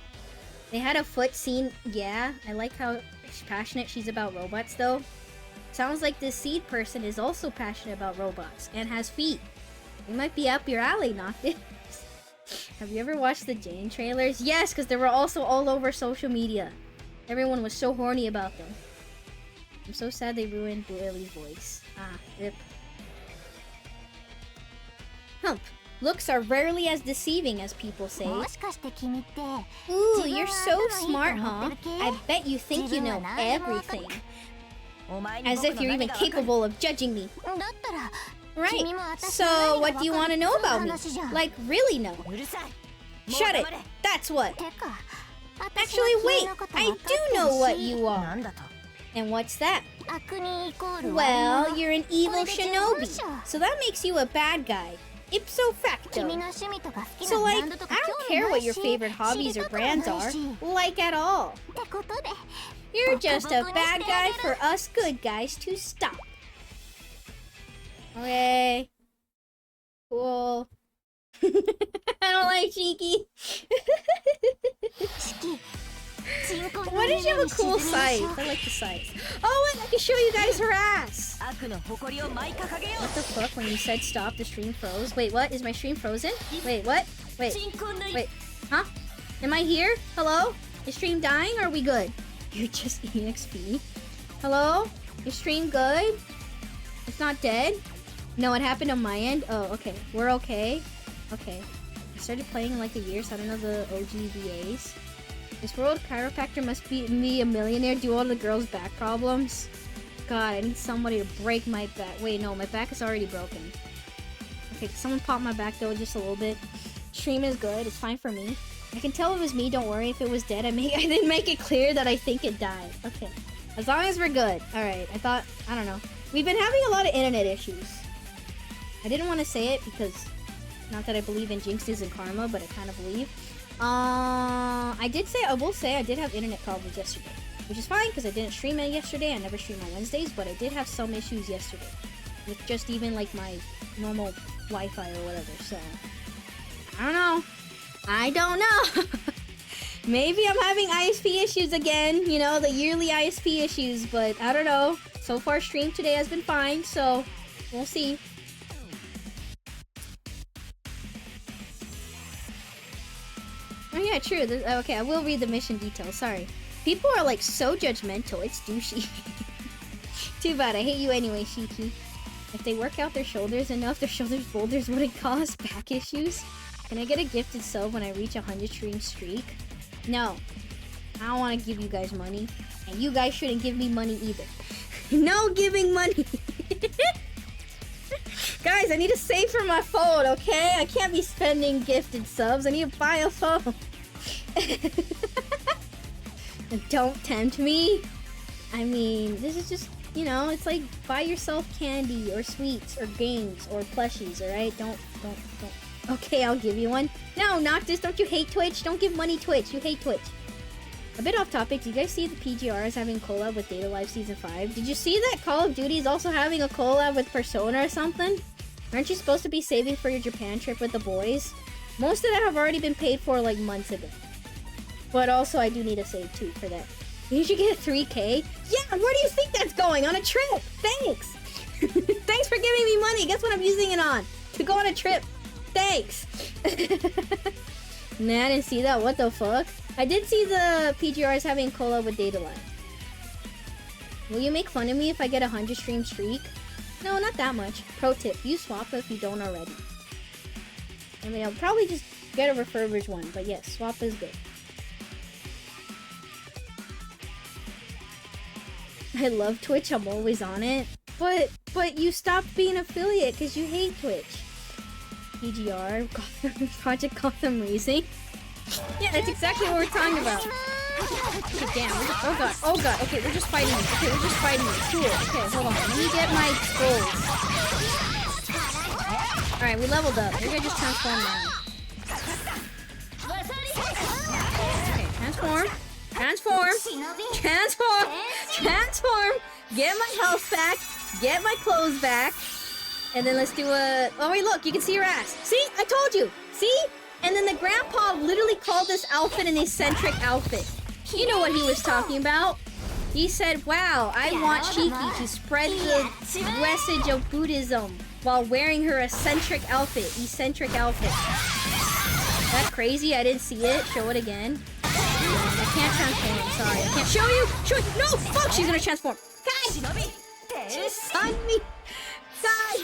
They had a foot scene. Yeah, I like how passionate she's about robots though. Sounds like this Seed person is also passionate about robots and has feet. It might be up your alley, Noctis. Have you ever watched the Jane trailers? Yes, because they were also all over social media. Everyone was so horny about them. I'm so sad they ruined Boyle's voice. Ah, rip. Hump. Looks are rarely as deceiving as people say. Ooh, you're so smart, huh? I bet you think you know everything. As if you're even capable of judging me. Right. So, what do you want to know about me? Like, really know? Shut it. That's what. Actually, wait. I do know what you are. And what's that? Well, you're an evil shinobi. So that makes you a bad guy. Ipso facto. So, like, I don't care what your favorite hobbies or brands are. Like, at all. You're just a bad guy for us good guys to stop. Okay. Cool. I don't like cheeky. Why did you have a cool scythe? I like the scythe. Oh, and I can show you guys her ass. What the fuck? When you said stop, the stream froze. Wait, what? Is my stream frozen? Wait, what? Wait. Huh? Am I here? Hello? Is stream dying or are we good? You're just EXP. Hello? Is stream good? It's not dead? No, it happened on my end. Oh, okay. We're okay. Okay. I started playing in like a year, so I don't know the OG VAs. This world chiropractor must be me a millionaire, do all the girls' back problems. God, I need somebody to break my back. Wait, no, my back is already broken. Okay, someone pop my back though, just a little bit. Stream is good, it's fine for me. I can tell it was me, don't worry if it was dead. I didn't make it clear that I think it died. Okay. As long as we're good. Alright, I don't know. We've been having a lot of internet issues. I didn't want to say it because, not that I believe in jinxes and karma, but I kind of believe. I will say I did have internet problems yesterday. Which is fine because I didn't stream it yesterday. I never stream on Wednesdays, but I did have some issues yesterday. With just even like my normal Wi-Fi or whatever, so. I don't know. Maybe I'm having ISP issues again, you know, the yearly ISP issues, but I don't know. So far, stream today has been fine, so we'll see. Oh yeah, true. Okay, I will read the mission details, sorry. People are like so judgmental, it's douchey. Too bad, I hate you anyway, Shiki. If they work out their shoulders enough, their shoulders boulders wouldn't cause back issues. Can I get a gifted sub when I reach a 100 stream streak? No. I don't want to give you guys money. And you guys shouldn't give me money either. No giving money! Guys, I need to save for my phone, okay? I can't be spending gifted subs. I need to buy a phone. Don't tempt me. I mean, this is just, you know, it's like buy yourself candy or sweets or games or plushies, alright? Don't. Okay, I'll give you one. No, Noctis, don't you hate Twitch? Don't give money Twitch. You hate Twitch. A bit off topic, do you guys see the PGR is having collab with Data Live Season 5? Did you see that Call of Duty is also having a collab with Persona or something? Aren't you supposed to be saving for your Japan trip with the boys? Most of that have already been paid for like months ago. But also, I do need to save too for that. You should get 3K? Yeah, where do you think that's going? On a trip! Thanks! Thanks for giving me money! Guess what I'm using it on? To go on a trip! Thanks! Nah, I didn't see that. What the fuck? I did see the PGRs having collab with Data Live. Will you make fun of me if I get a 100 stream streak? No, not that much. Pro tip, use Swappa if you don't already. I mean, I'll probably just get a refurbished one, but yes, Swappa is good. I love Twitch, I'm always on it. But you stopped being an affiliate because you hate Twitch. PGR, Gotham, Project Gotham Racing. Yeah, that's exactly what we're talking about. Okay, damn. Oh god. Okay, we're just fighting this. Okay, we're just fighting this. Cool. Okay, hold on. Let me get my scrolls. Alright, we leveled up. We're gonna just transform now. Okay, transform. Get my health back. Get my clothes back. And then let's do a... Oh wait, look, you can see her ass. See? I told you. See? And then the grandpa literally called this outfit an eccentric outfit. You know what he was talking about. He said, wow, I want Shiki to spread the message of Buddhism while wearing her eccentric outfit. That crazy? I didn't see it. Show it again. I can't transform. Sorry. I can't show you. No! Fuck! She's gonna transform. God! She stunned me. God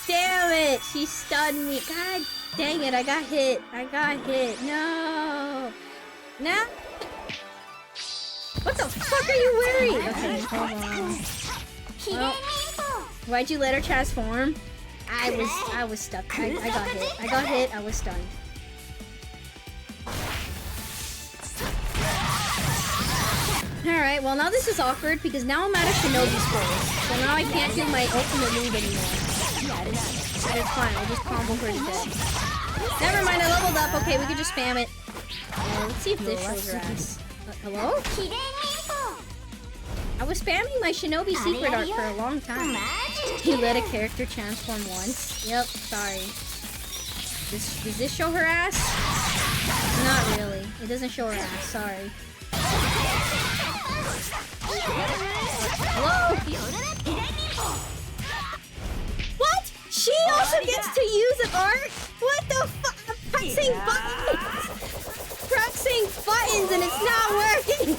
damn it. She stunned me. God dang it. I got hit. No. No. What the fuck are you wearing? Okay, hold on. Well, why'd you let her transform? I was stuck. I got hit. I was stunned. Alright, well now this is awkward because now I'm out of Shinobi scrolls. So now I can't do my ultimate move anymore. But it's fine, I'll just combo her to death. Never mind, I leveled up. Okay, we can just spam it. Let's see if this shows her ass. Hello? I was spamming my Shinobi secret art for a long time. You let a character transform once. Yep, sorry. Does this show her ass? Not really. It doesn't show her ass, sorry. Hello? What? She also gets to use an art? What the fuck? I'm pressing buttons! Pressing buttons and it's not working!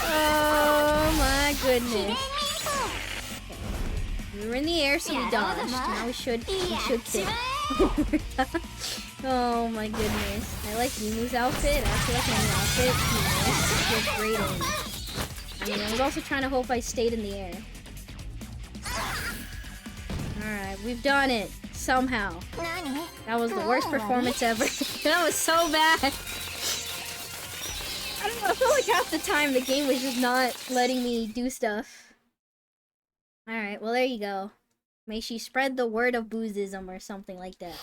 Oh my goodness. We were in the air, so we dodged. Now we should sit. Oh my goodness. I like Mimu's outfit. I actually like my new outfit. She looks great on me. I mean, I was also trying to hope I stayed in the air. Alright, we've done it. Somehow. That was the worst performance ever. That was so bad. I don't know, I feel like half the time the game was just not letting me do stuff. Alright, well there you go. May she spread the word of boozism or something like that.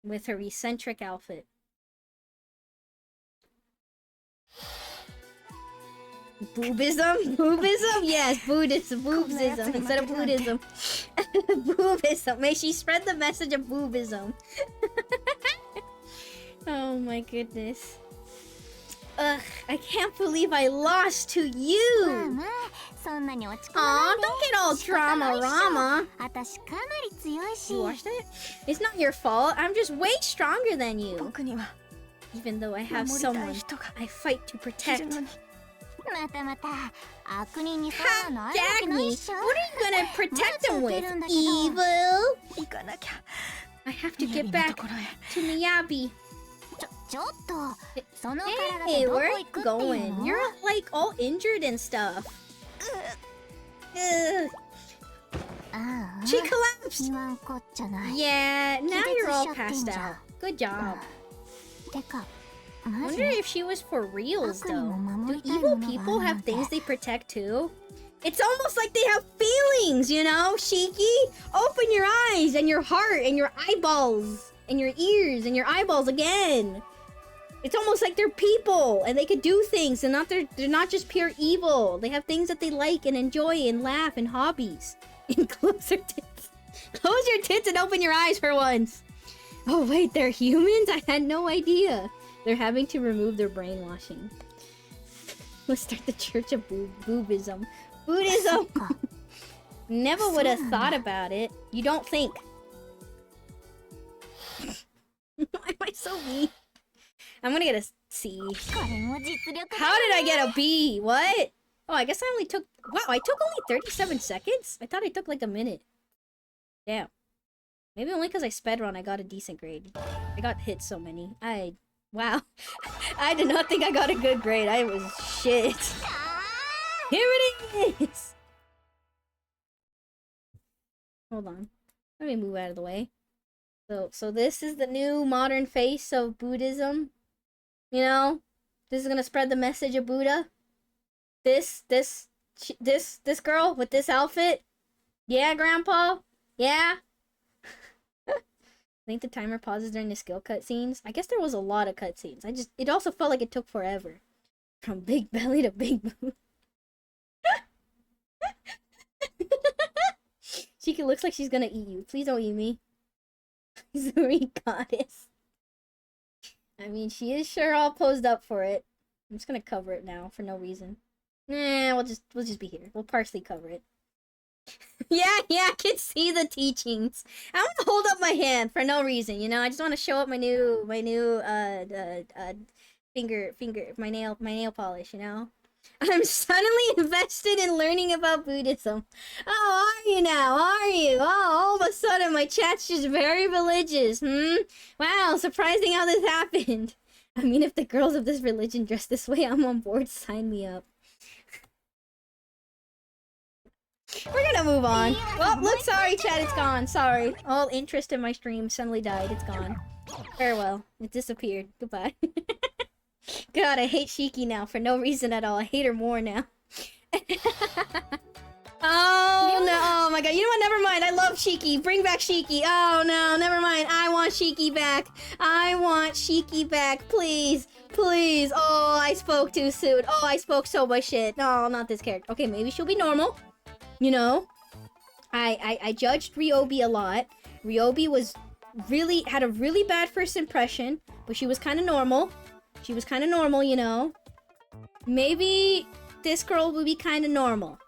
With her eccentric outfit. Boobism? Boobism? Yes, Buddhism. Boobsism instead of Buddhism. Boobism. May she spread the message of boobism. Oh my goodness. Ugh, I can't believe I lost to you! Aw, don't get all drama-rama. You watched it? It's not your fault. I'm just way stronger than you. Even though I have someone I fight to protect. Ha, Dagny! What are you gonna protect him with? Evil? I have to get back to Miyabi. Hey, where are you going? You're like all injured and stuff. Ugh. She collapsed! Yeah, now you're all passed out. Good job. I wonder if she was for reals though. Do evil people have things they protect too? It's almost like they have feelings, you know, Shiki? Open your eyes and your heart and your eyeballs and your ears and your eyeballs again. It's almost like they're people and they could do things and they're not just pure evil. They have things that they like and enjoy and laugh and hobbies. And close your tits. Close your tits and open your eyes for once. Oh wait, they're humans? I had no idea. They're having to remove their brainwashing. Let's start the Church of Boobism. Buddhism! Never would have thought about it. You don't think. Why am I so mean? I'm gonna get a C. How did I get a B? What? Oh, I guess I only took... Wow, I took only 37 seconds? I thought I took like a minute. Damn. Maybe only because I sped run I got a decent grade. I got hit so many. Wow. I did not think I got a good grade. I was shit. Here it is! Hold on. Let me move out of the way. So this is the new modern face of Buddhism. You know? This is gonna spread the message of Buddha. This girl with this outfit. Yeah, Grandpa? Yeah? I think the timer pauses during the skill cutscenes. I guess there was a lot of cutscenes. It also felt like it took forever. From big belly to big boob. She looks like she's gonna eat you. Please don't eat me. Zuri goddess. I mean, she is sure all posed up for it. I'm just gonna cover it now for no reason. Nah, we'll just be here. We'll partially cover it. Yeah, I can see the teachings. I want to hold up my hand for no reason, you know. I just want to show up my new nail polish, you know. I'm suddenly invested in learning about Buddhism. Oh, are you now? Are you? Oh, all of a sudden my chat's just very religious. Wow, surprising how this happened. I mean, if the girls of this religion dress this way, I'm on board. Sign me up. We're gonna move on. Well, look, sorry, chat, it's gone. Sorry. All interest in my stream suddenly died. It's gone. Farewell. It disappeared. Goodbye. God, I hate Shiki now for no reason at all. I hate her more now. Oh, no. Oh, my God. You know what? Never mind. I love Shiki. Bring back Shiki. Oh, no. Never mind. I want Shiki back. I want Shiki back. Please. Please. Oh, I spoke too soon. Oh, I spoke so much shit. No, not this character. Okay, maybe she'll be normal. You know? I judged Ryobi a lot. Ryobi had a really bad first impression, but she was kind of normal. She was kind of normal, you know. Maybe this girl will be kind of normal.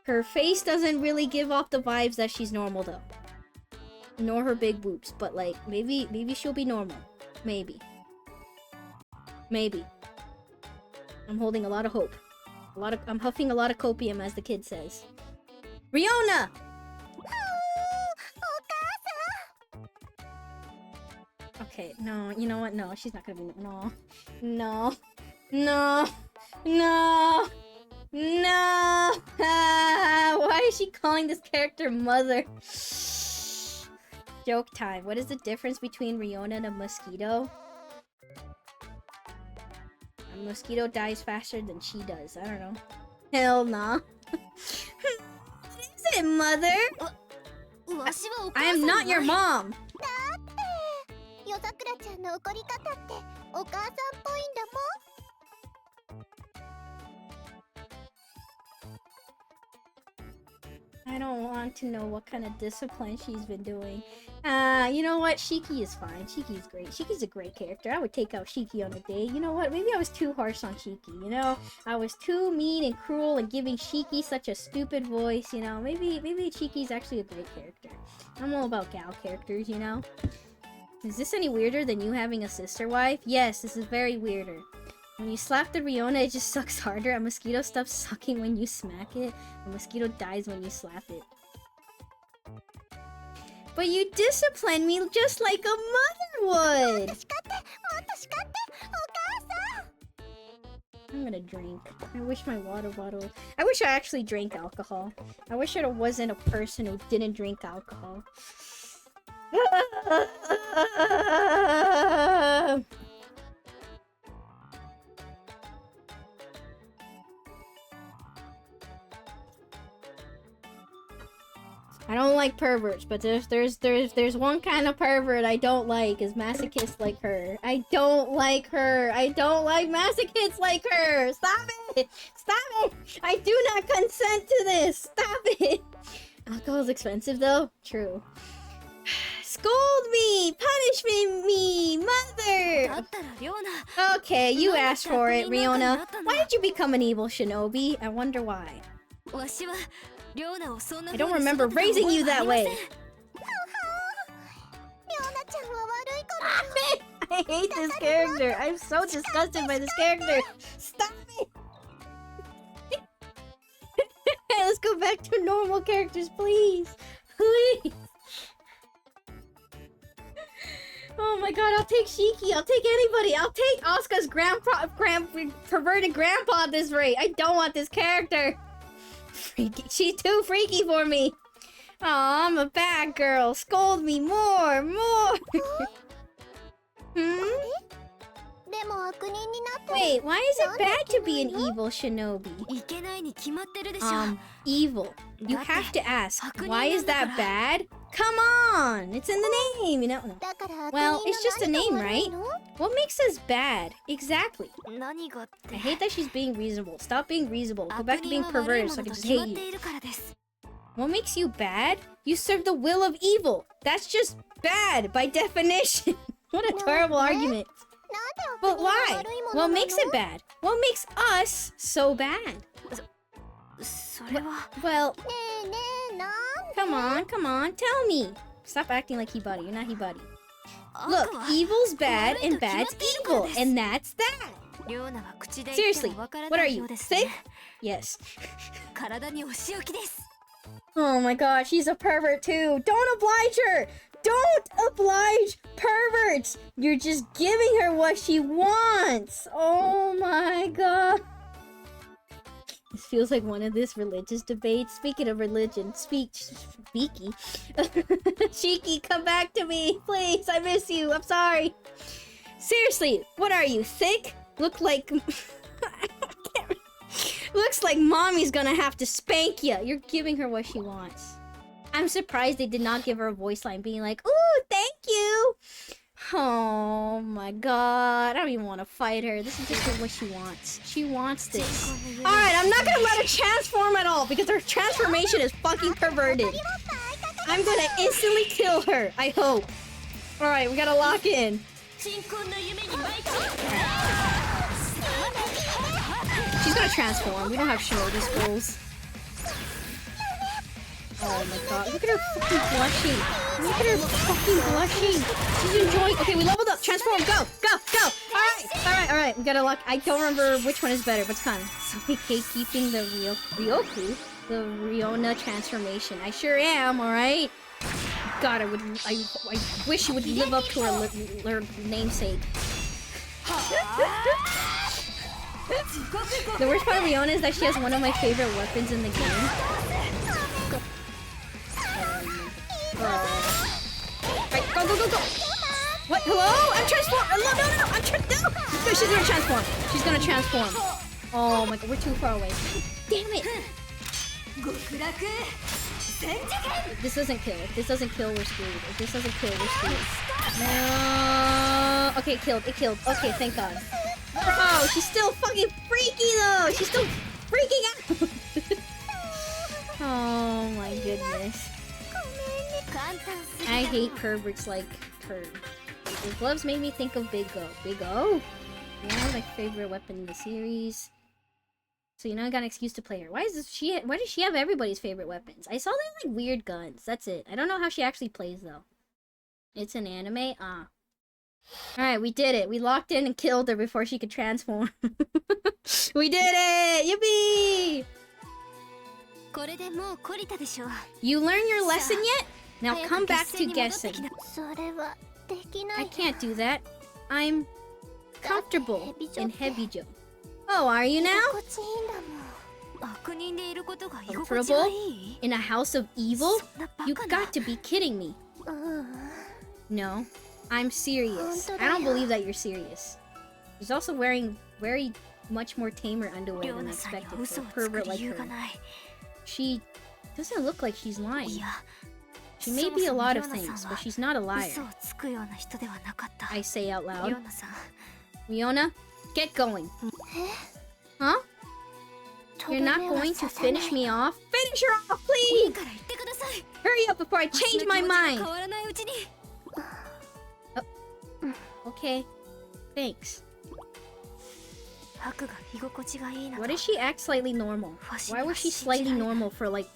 Her face doesn't really give off the vibes that she's normal though. Nor her big boobs, but like maybe she'll be normal. Maybe. Maybe. I'm holding a lot of hope. I'm huffing a lot of copium, as the kid says. Riona! Okay, no, you know what? No, she's not gonna be. No. No. No. No. No! Ah, why is she calling this character mother? Joke time. What is the difference between Riona and a mosquito? A mosquito dies faster than she does. I don't know. Hell nah. What is it, mother? I am not your mom! I don't want to know what kind of discipline she's been doing. You know what? Shiki is fine. Shiki's great. Shiki's a great character. I would take out Shiki on a date. You know what? Maybe I was too harsh on Shiki, you know? I was too mean and cruel and giving Shiki such a stupid voice, you know? Maybe Shiki's actually a great character. I'm all about gal characters, you know? Is this any weirder than you having a sister wife? Yes, this is very weirder. When you slap the Riona, it just sucks harder. A mosquito stops sucking when you smack it. A mosquito dies when you slap it. But you discipline me just like a mother would! I'm gonna drink. I wish my water bottle... I wish I actually drank alcohol. I wish I wasn't a person who didn't drink alcohol. I don't like perverts, but there's one kind of pervert I don't like, is masochists like her. I don't like her. I don't like masochists like her. Stop it! Stop it! I do not consent to this. Stop it! Alcohol's expensive though. True. Scold me! Punish me, mother! Okay, you asked for it, Riona. Why did you become an evil shinobi? I wonder why. I don't remember raising you that way. I hate this character. I'm so disgusted by this character. Stop it! Let's go back to normal characters, please. Please. Oh my god, I'll take Shiki. I'll take anybody. I'll take Asuka's perverted grandpa at this rate. I don't want this character. Freaky. She's too freaky for me. Aw, I'm a bad girl. Scold me more. Wait, why is it bad to be an evil shinobi? Evil. You have to ask, why is that bad? Come on! It's in the name, you know? No. Well, it's just a name, right? What makes us bad? Exactly. I hate that she's being reasonable. Stop being reasonable. Go back to being perverted so I can just hate you. What makes you bad? You serve the will of evil. That's just bad by definition. What a terrible argument. But why? What makes it bad? What makes us so bad? Well, come on, tell me. Stop acting like Hibari. You're not Hibari. Look, evil's bad and bad's evil, and that's that. Seriously, what are you, sick? Yes. Oh my god, she's a pervert too. Don't oblige her! Don't oblige perverts! You're just giving her what she wants! Oh my god. This feels like one of this religious debates. Speaking of religion, Speaky. Shiki, come back to me, please. I miss you. I'm sorry. Seriously, what are you, thick? Looks like mommy's gonna have to spank you. You're giving her what she wants. I'm surprised they did not give her a voice line being like, "Ooh, thank you." Oh my god, I don't even want to fight her. This is just what she wants. She wants this. Alright, I'm not gonna let her transform at all because her transformation is fucking perverted. I'm gonna instantly kill her, I hope. Alright, we gotta lock in. She's gonna transform. We don't have Shinobi scrolls. Oh my god, look at her fucking blushing. Look at her fucking blushing. She's enjoying. Okay, we leveled up. Transform. Go, go, go. Alright. We gotta lock. I don't remember which one is better, but it's fine. So we keeping the Ryoku, the Riona transformation. I sure am, alright? God, I wish she would live up to her namesake. The worst part of Riona is that she has one of my favorite weapons in the game. Alright, go! What? Hello? I'm transformed! No! No! She's gonna transform. She's gonna transform. Oh my god, we're too far away. Damn it! If this doesn't kill, we're screwed. No. Okay, it killed. Okay, thank god. Oh, she's still fucking freaky though! She's still freaking out! Oh my goodness. I hate perverts like her. The gloves made me think of Big O. Big O? Yeah, my favorite weapon in the series. So you know I got an excuse to play her. Why does she have everybody's favorite weapons? I saw them like weird guns. That's it. I don't know how she actually plays though. It's an anime? Ah. Alright, we did it. We locked in and killed her before she could transform. We did it! Yippee! You learned your lesson yet? Now come back to guessing. I can't do that. I'm comfortable in Hebijo. Oh, are you now? Comfortable? In a house of evil? You've got to be kidding me. No, I'm serious. I don't believe that you're serious. She's also wearing very much more tamer underwear than expected for a pervert like her. She doesn't look like she's lying. She may be a lot of things, but she's not a liar. I say out loud. Riona, get going. Huh? You're not going to finish me off? Finish her off, please! Hurry up before I change my mind! Oh. Okay. Thanks. Why does she act slightly normal? Why was she slightly normal for like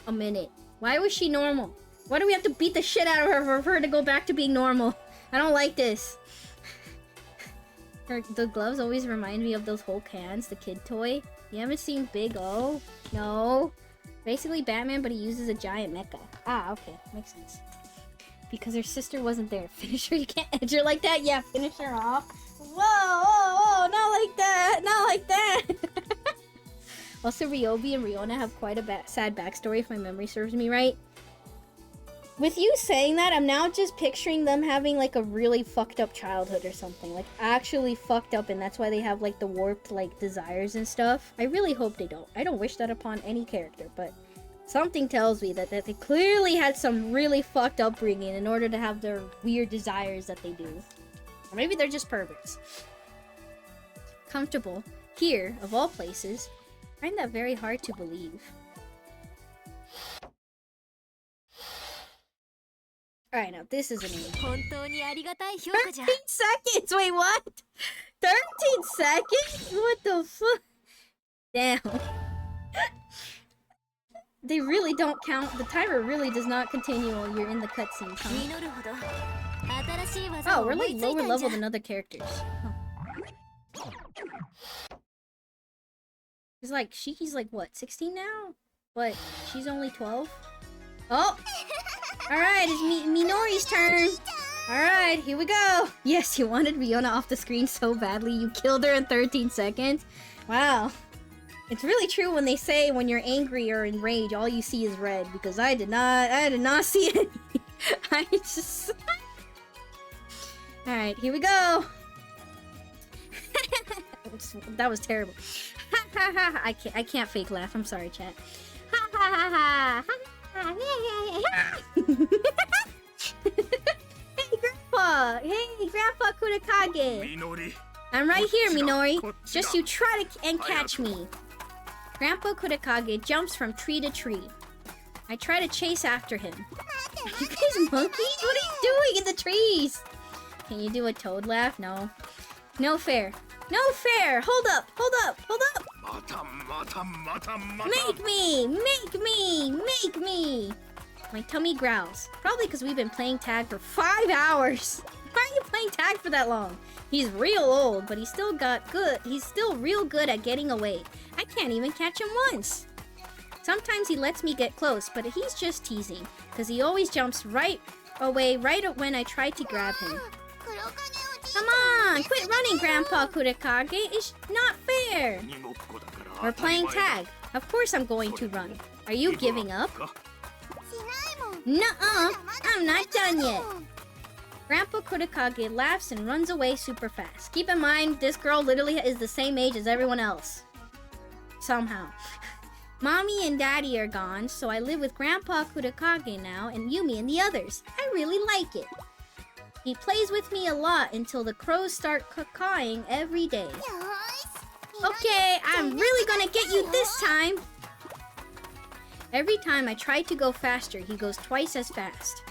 a minute? Why was she normal? Why do we have to beat the shit out of her for her to go back to being normal? I don't like this. The gloves always remind me of those Hulk hands, the kid toy. You haven't seen Big O? No. Basically Batman, but he uses a giant mecha. Ah, okay. Makes sense. Because her sister wasn't there. Finish her? You can't edge her like that? Yeah, finish her off. Whoa, not like that. Not like that. Also, Ryobi and Riona have quite a sad backstory, if my memory serves me right. With you saying that, I'm now just picturing them having like a really fucked up childhood or something. Like actually fucked up, and that's why they have like the warped like desires and stuff. I really hope they don't. I don't wish that upon any character, but something tells me that they clearly had some really fucked upbringing in order to have their weird desires that they do. Or maybe they're just perverts. Comfortable. Here, of all places. I find that very hard to believe. Alright, now this is an 13 seconds! Wait, what? 13 seconds? What the fuck? Damn. They really don't count. The timer really does not continue while you're in the cutscene, huh? Oh, we're like lower level than other characters. Huh. He's like what, 16 now? But she's only 12? Oh! Alright, it's Minori's turn! Alright, here we go! Yes, you wanted Riona off the screen so badly, you killed her in 13 seconds? Wow. It's really true when they say when you're angry or enraged, all you see is red, because I did not see it. I just... Alright, here we go! That was terrible. I can't fake laugh. I'm sorry, chat. Hey, Grandpa! Grandpa! Hey, Grandpa Kurakage! I'm right here, Minori. Just you try to and catch me. Grandpa Kurakage jumps from tree to tree. I try to chase after him. You guys monkeys? What are you doing in the trees? Can you do a toad laugh? No. No fair. No fair! Hold up! Hold up! Hold up! Make me! Make me! Make me! My tummy growls. Probably because we've been playing tag for 5 hours. Why are you playing tag for that long? He's real old, but he's still real good at getting away. I can't even catch him once. Sometimes he lets me get close, but he's just teasing, because he always jumps right away right when I try to grab him. Come on, quit running, Grandpa Kurakage. It's not fair. We're playing tag. Of course I'm going to run. Are you giving up? Nuh-uh, I'm not done yet. Grandpa Kurakage laughs and runs away super fast. Keep in mind, this girl literally is the same age as everyone else. Somehow. Mommy and Daddy are gone, so I live with Grandpa Kurakage now and Yumi and the others. I really like it. He plays with me a lot until the crows start cawing every day. Okay, I'm really gonna get you this time. Every time I try to go faster, he goes twice as fast.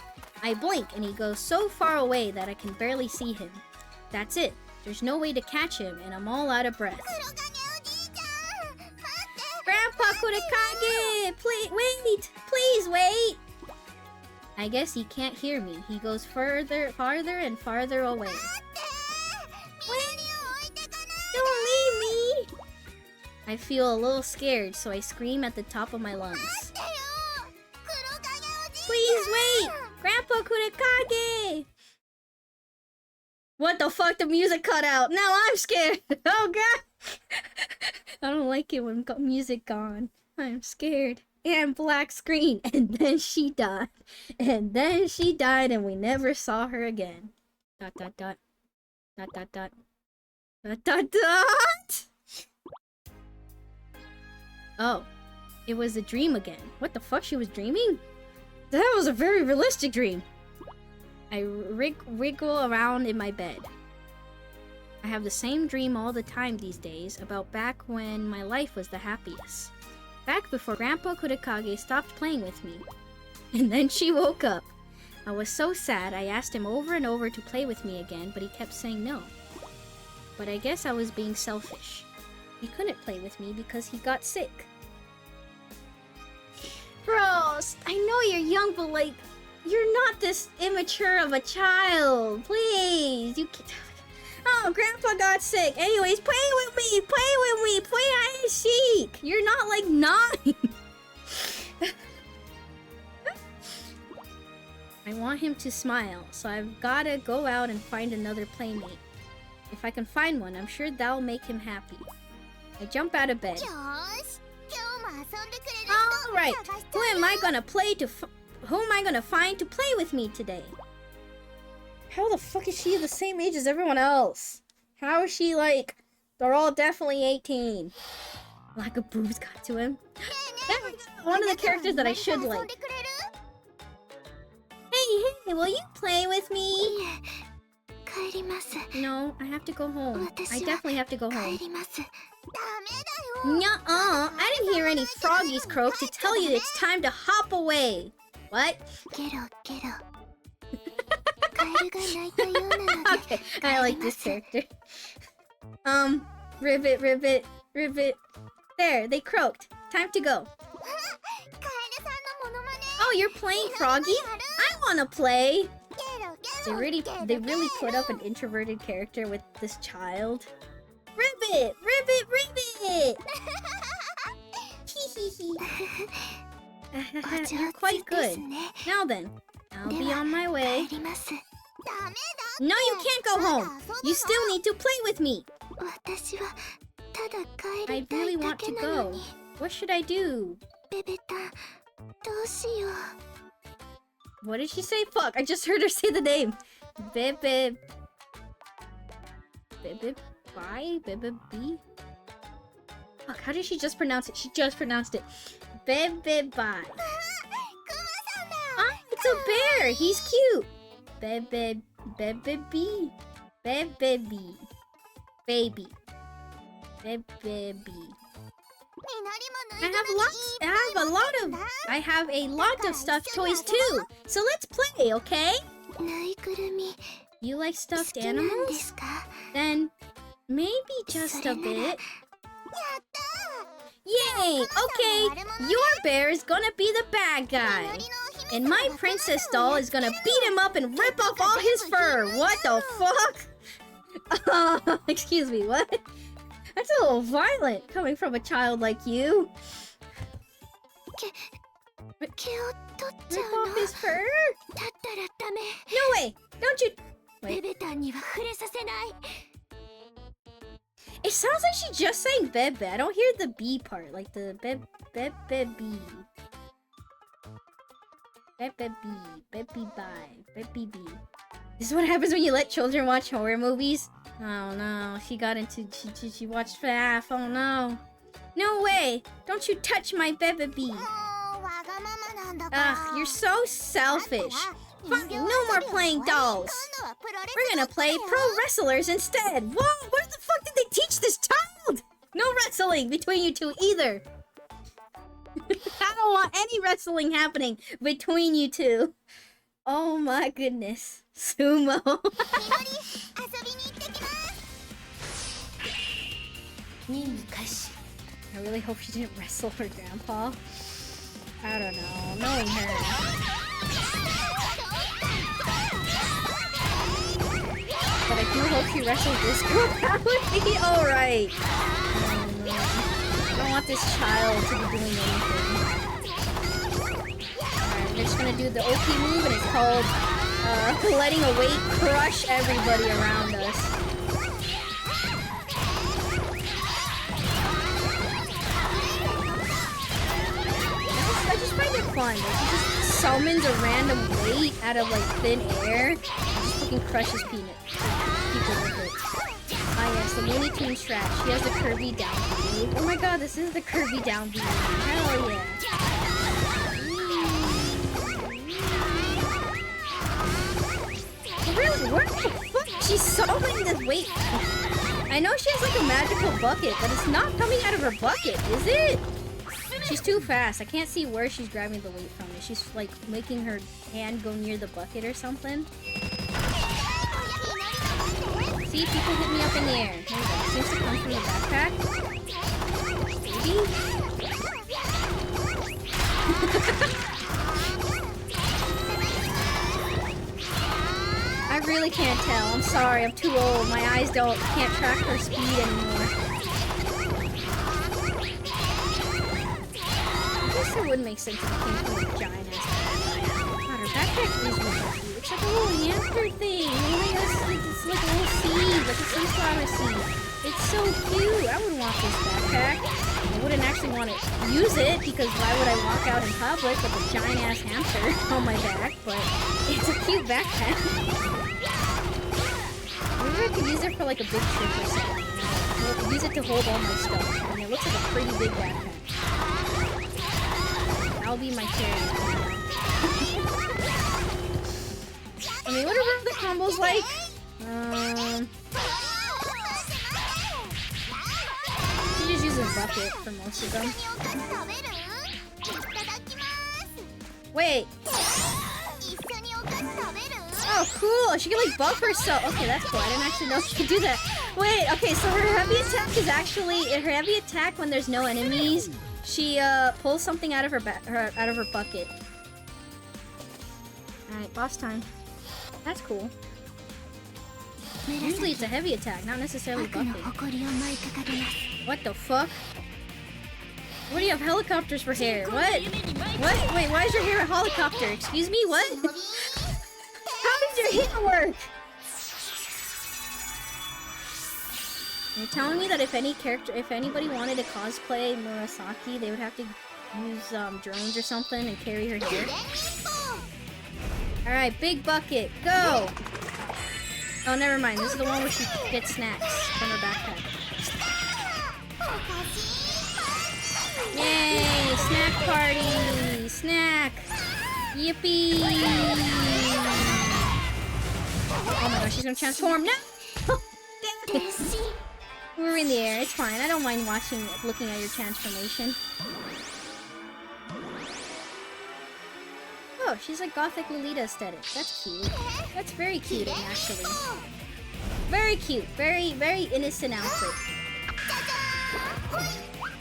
I blink and he goes so far away that I can barely see him. That's it. There's no way to catch him and I'm all out of breath. Grandpa Kurakage! Please wait! I guess he can't hear me. He goes farther and farther away. Wait! Don't leave me! I feel a little scared, so I scream at the top of my lungs. Please wait! Grandpa Kurakage! What the fuck? The music cut out. Now I'm scared. Oh god! I don't like it when music gone. I'm scared. And black screen. And then she died. And then she died and we never saw her again. Dot dot dot. Dot dot dot. Dot dot dot! Oh. It was a dream again. What the fuck? She was dreaming? That was a very realistic dream. I wriggle around in my bed. I have the same dream all the time these days about back when my life was the happiest. Back before Grandpa Kurakage stopped playing with me. And then she woke up. I was so sad I asked him over and over to play with me again, but he kept saying no. But I guess I was being selfish. He couldn't play with me because he got sick. Bros, I know you're young, but like, you're not this immature of a child. Please, you can't... Oh, Grandpa got sick. Anyways, play with me, play hide and seek. You're not like 9. I want him to smile, so I've gotta go out and find another playmate. If I can find one, I'm sure that'll make him happy. I jump out of bed. Alright, who am I gonna find to play with me today? How the fuck is she the same age as everyone else? How is she like... They're all definitely 18. Lack of boobs got to him. That's one of the characters that I should like. Hey, will you play with me? No, I have to go home. I definitely have to go home. Nuh-uh, I didn't hear any froggies croak to tell you it's time to hop away. What? Okay, I like this character. Ribbit. There, they croaked. Time to go. Oh, you're playing Froggy? I wanna play! They really put up an introverted character with this child. Ribbit! You're quite good. Now then, I'll be on my way. No, you can't go home! You still need to play with me! I really want to go. What should I do? What did she say? Fuck, I just heard her say the name. Bebe... Fuck, how did she just pronounce it? She just pronounced it. Bebe bye. Ah, it's a bear! He's cute! Bebe Baby. Baby. Baby. Baby. I have a lot of stuffed toys too. So let's play, okay? You like stuffed animals? Then maybe just a bit. Yay! Okay, your bear is gonna be the bad guy. And my princess doll is gonna beat him up and rip off all his fur. What the fuck? Excuse me, what? That's a little violent coming from a child like you. Rip off his fur? No way! Don't you... Wait. It sounds like she just sang bebe. I don't hear the B part, like the bebe. Bebe bye. This is what happens when you let children watch horror movies? Oh no, she watched FNAF, oh no. No way! Don't you touch my bebe. Ugh, you're so selfish. Fine, no more playing dolls. We're gonna play pro wrestlers instead. Whoa, where the fuck did they teach this child? No wrestling between you two either. I don't want any wrestling happening between you two. Oh my goodness. Sumo. I really hope she didn't wrestle her grandpa. I don't know, knowing her. But I do hope she wrestles this girl. That would be alright. I don't want this child to be doing anything. Alright, we're just gonna do the OP move, and it's called letting a weight crush everybody around us. I just find it fun. Like, he just summons a random weight out of like thin air and just fucking crushes people with it. Ah yes, the Looney Tunes strat. She has the Kirby down B. Oh my god, this is the Kirby down B. Hell yeah. Really? Where the fuck? She's summoning this weight. I know she has like a magical bucket, but it's not coming out of her bucket, is it? She's too fast. I can't see where she's grabbing the weight from. Is she like making her hand go near the bucket or something? See, people hit me up in the air. There we go. Seems to come from the backpack. Maybe? I really can't tell. I'm sorry. I'm too old. My eyes can't track her speed anymore. It wouldn't make sense if it came from a giant ass. God, her backpack is really cute. It's like a little hamster thing. It's like a little seed, like a sunflower seed. It's so cute. I would want this backpack. I wouldn't actually want to use it because why would I walk out in public with a giant ass hamster on my back? But it's a cute backpack. Maybe I could use it for like a big trip or something. You know? I could use it to hold all my stuff. I mean, it looks like a pretty big backpack. I'll be my carrier. I mean, what are the combos like? She just uses a bucket for most of them. Wait. Oh, cool. She can like buff herself. Okay, that's cool. I didn't actually know she could do that. Wait, okay, so her heavy attack is actually her heavy attack when there's no enemies. She pulls something out of her bucket. Alright, boss time. That's cool. Usually it's a heavy attack, not necessarily bucket. What the fuck? What do you have helicopters for hair? What? What? Wait, why is your hair a helicopter? Excuse me, what? How does your hair work? You're telling me that if anybody wanted to cosplay Murasaki, they would have to use drones or something and carry her hair? Alright, big bucket, go! Oh, never mind. This is the one where she gets snacks from her backpack. Yay! Snack party! Snack! Yippee! Oh my gosh, she's gonna transform now! Damn it. We're in the air, it's fine. I don't mind looking at your transformation. Oh, she's like gothic Lolita aesthetic. That's cute. That's very cute, actually. Very cute. Very, very innocent outfit.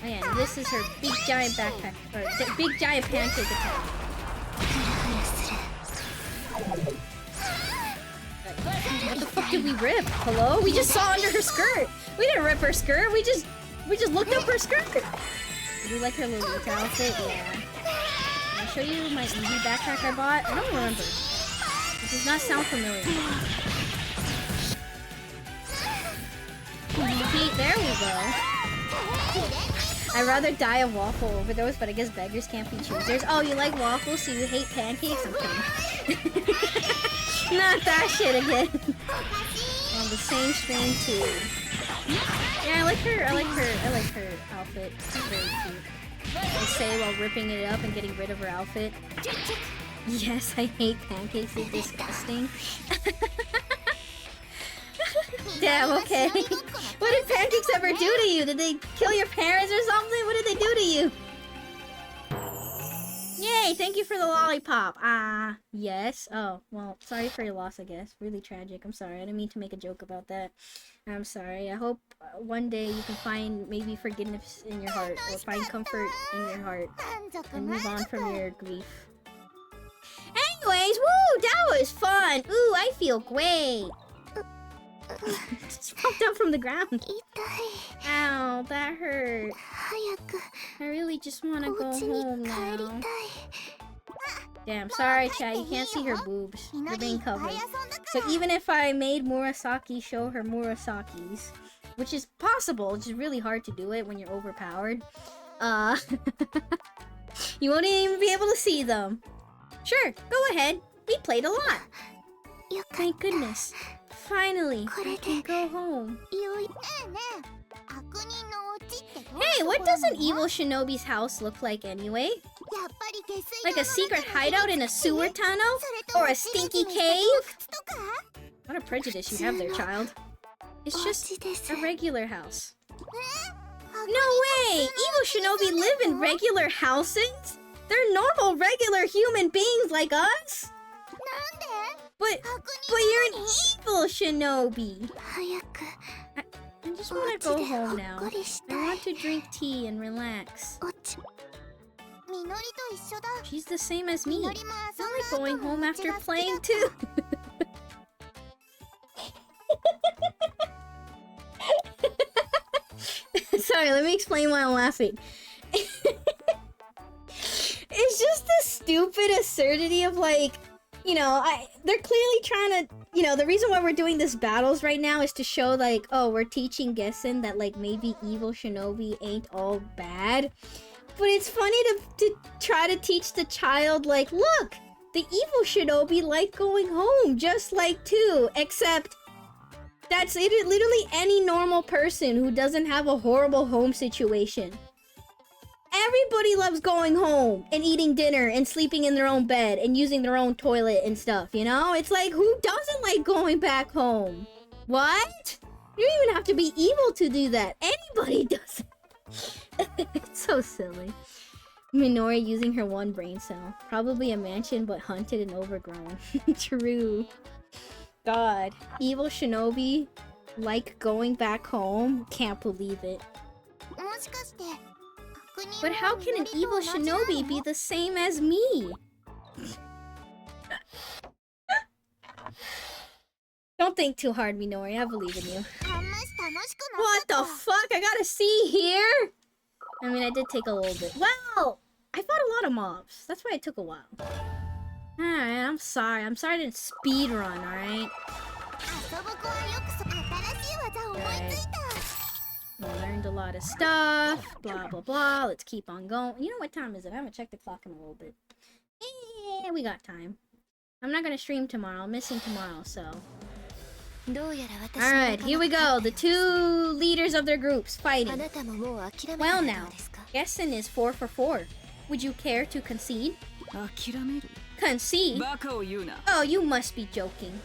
Oh yeah, and this is her big giant backpack, or big giant pancake attack. What the fuck did we rip? Hello? We just saw under her skirt. We didn't rip her skirt. We just looked up her skirt. Do you like her Lolita outfit? Yeah. Can I show you my easy backpack I bought? I don't remember. It does not sound familiar. There we go. I'd rather die of waffle overdose, but I guess beggars can't be choosers. Oh, you like waffles, so you hate pancakes? I'm kidding. Not that shit again. On the same stream too. Yeah, I like her outfit. It's very cute. I say while ripping it up and getting rid of her outfit. Yes, I hate pancakes. They're disgusting. Damn, okay. What did pancakes ever do to you? Did they kill your parents or something? What did they do to you? Yay, thank you for the lollipop. Yes. Oh, well, sorry for your loss, I guess. Really tragic. I'm sorry. I didn't mean to make a joke about that. I'm sorry. I hope one day you can find maybe forgiveness in your heart or find comfort in your heart and move on from your grief. Anyways, woo, that was fun. Ooh, I feel great. Just popped out from the ground. Ow, that hurt. I really just want to go home now. Damn, sorry, chat. You can't see her boobs. They're being covered. So even if I made Murasaki show her Murasakis, which is possible, it's just really hard to do it when you're overpowered, you won't even be able to see them. Sure, go ahead. We played a lot. Thank goodness. Finally, I can go home. Hey, what does an evil shinobi's house look like anyway? Like a secret hideout in a sewer tunnel? Or a stinky cave? What a prejudice you have there, child. It's just a regular house. No way! Evil shinobi live in regular houses? They're normal, regular human beings like us? But you're an evil shinobi! I just want to go home now. I want to drink tea and relax. She's the same as me. I like going home after playing too. Sorry, let me explain why I'm laughing. It's just the stupid absurdity of like, you know, they're clearly trying to, you know, the reason why we're doing this battles right now is to show like, oh, we're teaching Gessen that like maybe evil shinobi ain't all bad. But it's funny to try to teach the child like, look, the evil shinobi like going home just like too, except that's literally any normal person who doesn't have a horrible home situation. Everybody loves going home and eating dinner and sleeping in their own bed and using their own toilet and stuff, you know? It's like, who doesn't like going back home? What? You don't even have to be evil to do that. Anybody does it. It's so silly. Minori using her one brain cell. Probably a mansion, but hunted and overgrown. True. God. Evil shinobi like going back home? Can't believe it. But how can an evil shinobi be the same as me? Don't think too hard, Minori. I believe in you. What the fuck? I gotta see here? I mean, I did take a little bit. Well, I fought a lot of mobs. That's why it took a while. Alright, I'm sorry. I'm sorry I didn't speed run, alright? We learned a lot of stuff, blah blah blah. Let's keep on going. You know what time is it? I haven't checked the clock in a little bit. Yeah, we got time. I'm not gonna stream tomorrow. I'm missing tomorrow, so. Alright, here we go. The two leaders of their groups fighting. Well now, Gessen is 4 for 4. Would you care to concede? can't see. Oh, you must be joking.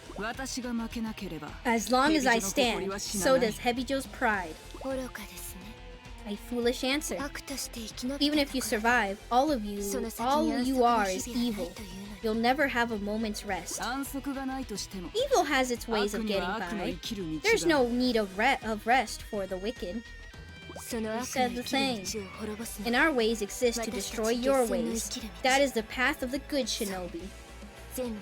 As long as I stand, so does Hebijo's pride. A foolish answer. Even if you survive, all you are is evil. You'll never have a moment's rest. Evil has its ways of getting by. There's no need of rest for the wicked. He said the same. And our ways exist to destroy your ways. That is the path of the good shinobi. Then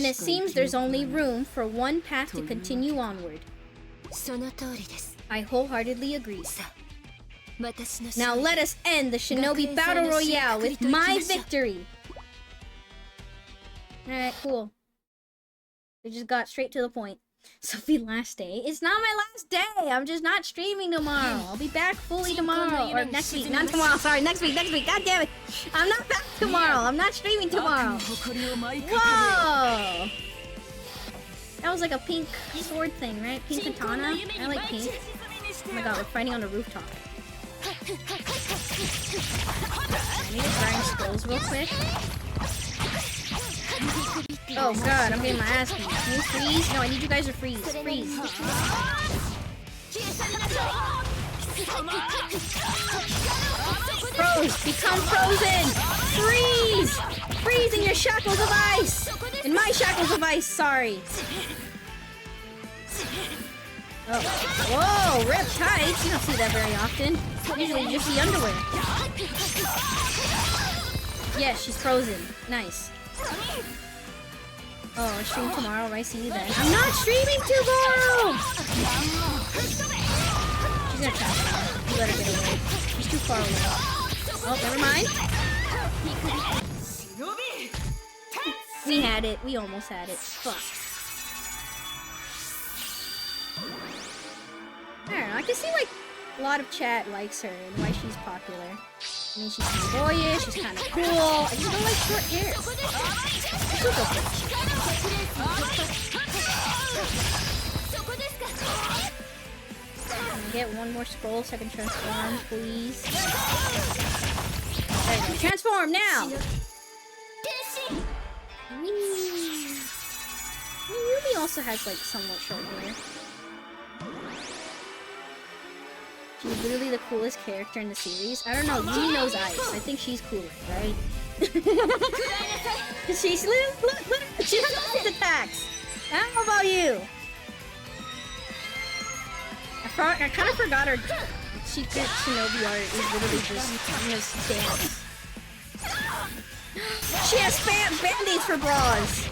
it seems there's only room for one path to continue onward. I wholeheartly agree. Now let us end the Shinobi Battle Royale with my victory! Alright, cool. We just got straight to the point. Sophie, last day? It's not my last day! I'm just not streaming tomorrow. I'll be back fully tomorrow. Or next week. Not tomorrow, sorry. Next week. God damn it. I'm not back tomorrow. I'm not streaming tomorrow. Whoa! That was like a pink sword thing, right? Pink katana? I like pink. Oh my god, we're fighting on the rooftop. I need to grind skulls real quick. Oh god, I'm getting my ass beat. Can you freeze? No, I need you guys to freeze. Freeze. Froze! Become frozen! Freeze! Freeze in your shackles of ice! In my shackles of ice, sorry. Oh. Whoa, ripped tights. You don't see that very often. Usually you just see underwear. Yes, she's frozen. Nice. Oh, I'll stream tomorrow. I see you then. I'm not streaming tomorrow! She's gonna trap me. You let her get away. She's too far away. Oh, never mind. We had it. We almost had it. Fuck. I don't know, I can see like a lot of chat likes her and why she's popular. I mean, she's boyish, she's kind of cool. I just don't like short hair. Can I get one more scroll so I can transform, please? There you go. Transform now! Yumi also has like somewhat short hair. She's literally the coolest character in the series. I don't know, Yumi knows ice. I think she's cooler, right? She's look, she has ice attacks. I don't know about you. I kind of forgot her secret shinobi art is literally just dance. She has band-aids for bras.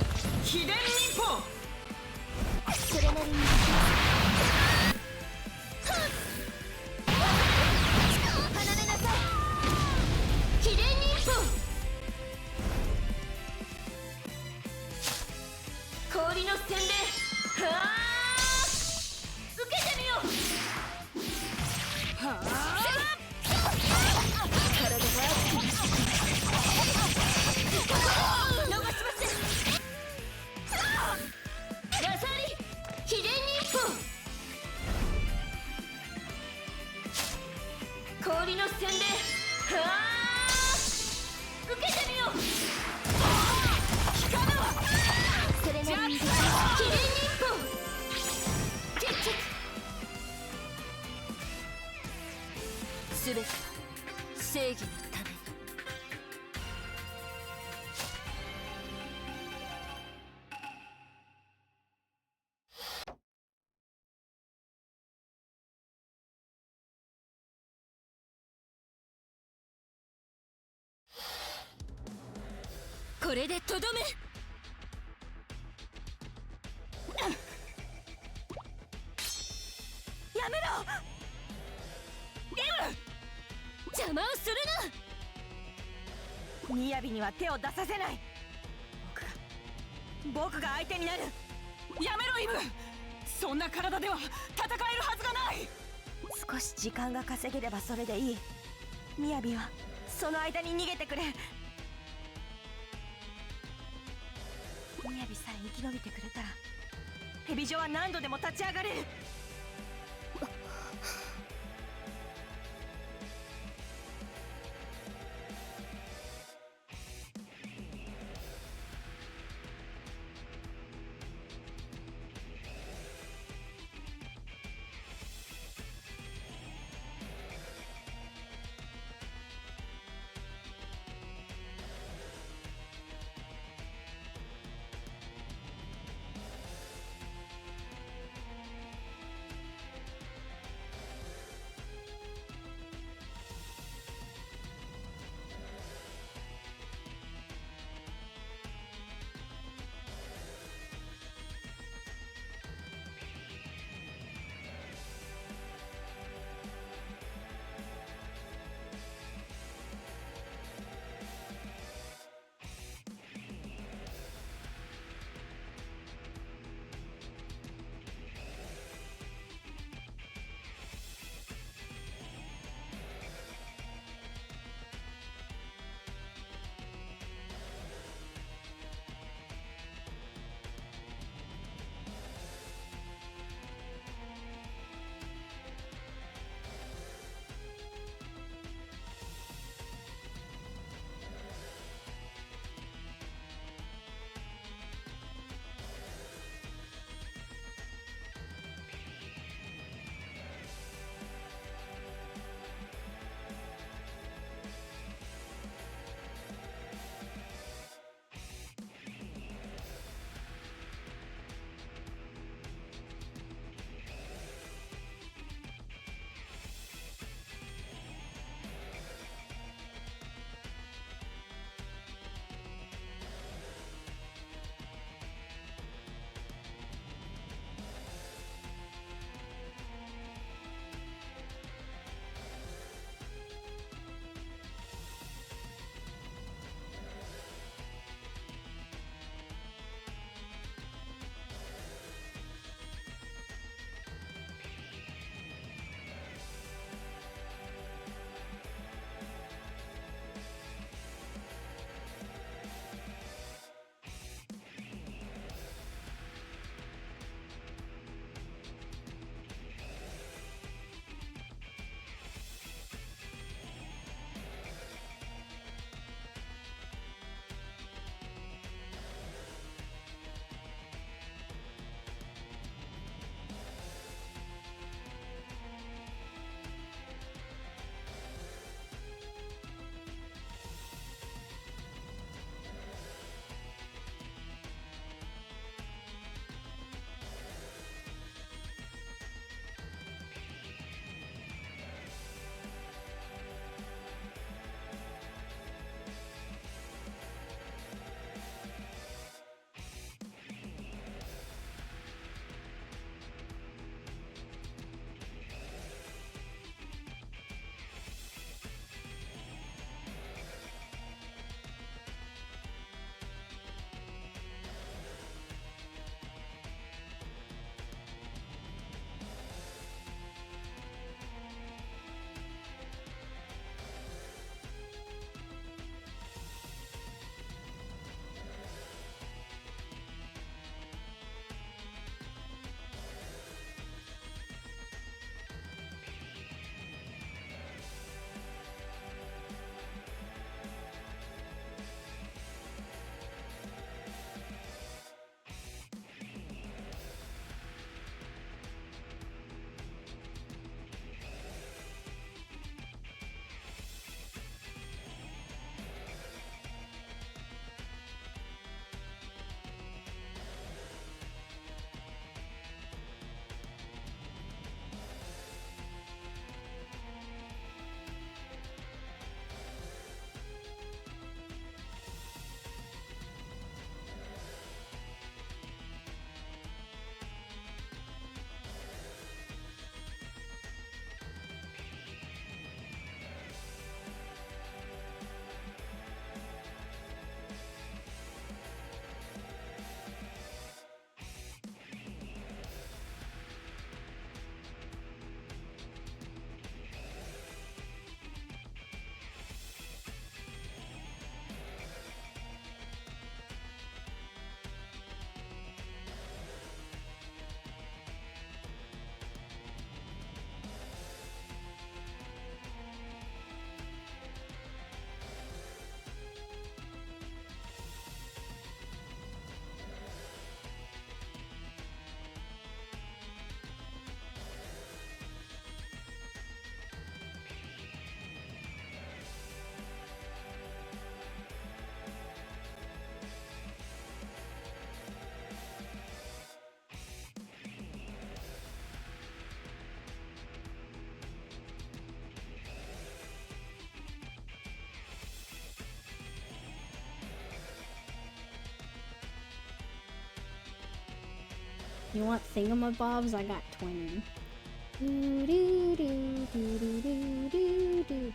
You want thingamabobs? I got 20.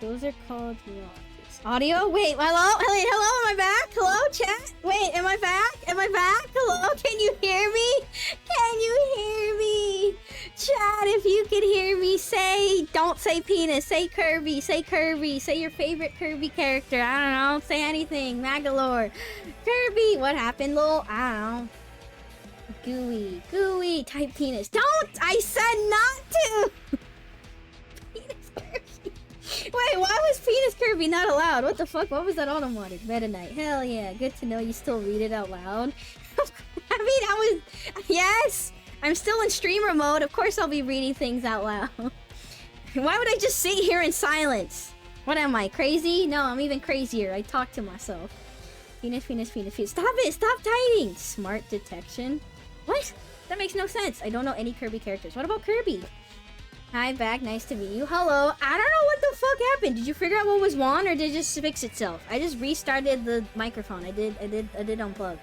Those are called audio. Wait, hello, am I back? Hello, chat. Wait, am I back? Hello, can you hear me? Chat, if you can hear me, don't say penis, say Kirby, say your favorite Kirby character. I don't know, say anything. Magalore, Kirby. What happened, lol? I don't know. Gooey, type penis. Don't! I said not to! Penis Kirby. Wait, why was penis Kirby not allowed? What the fuck? What was that auto modded? Meta Knight. Hell yeah, good to know you still read it out loud. Yes! I'm still in streamer mode. Of course I'll be reading things out loud. Why would I just sit here in silence? What am I, crazy? No, I'm even crazier. I talk to myself. Penis. Stop it! Stop typing! Smart detection. What? That makes no sense. I don't know any Kirby characters. What about Kirby? Hi, back. Nice to meet you. Hello. I don't know what the fuck happened. Did you figure out what was wrong, or did it just fix itself? I just restarted the microphone. I did unplug.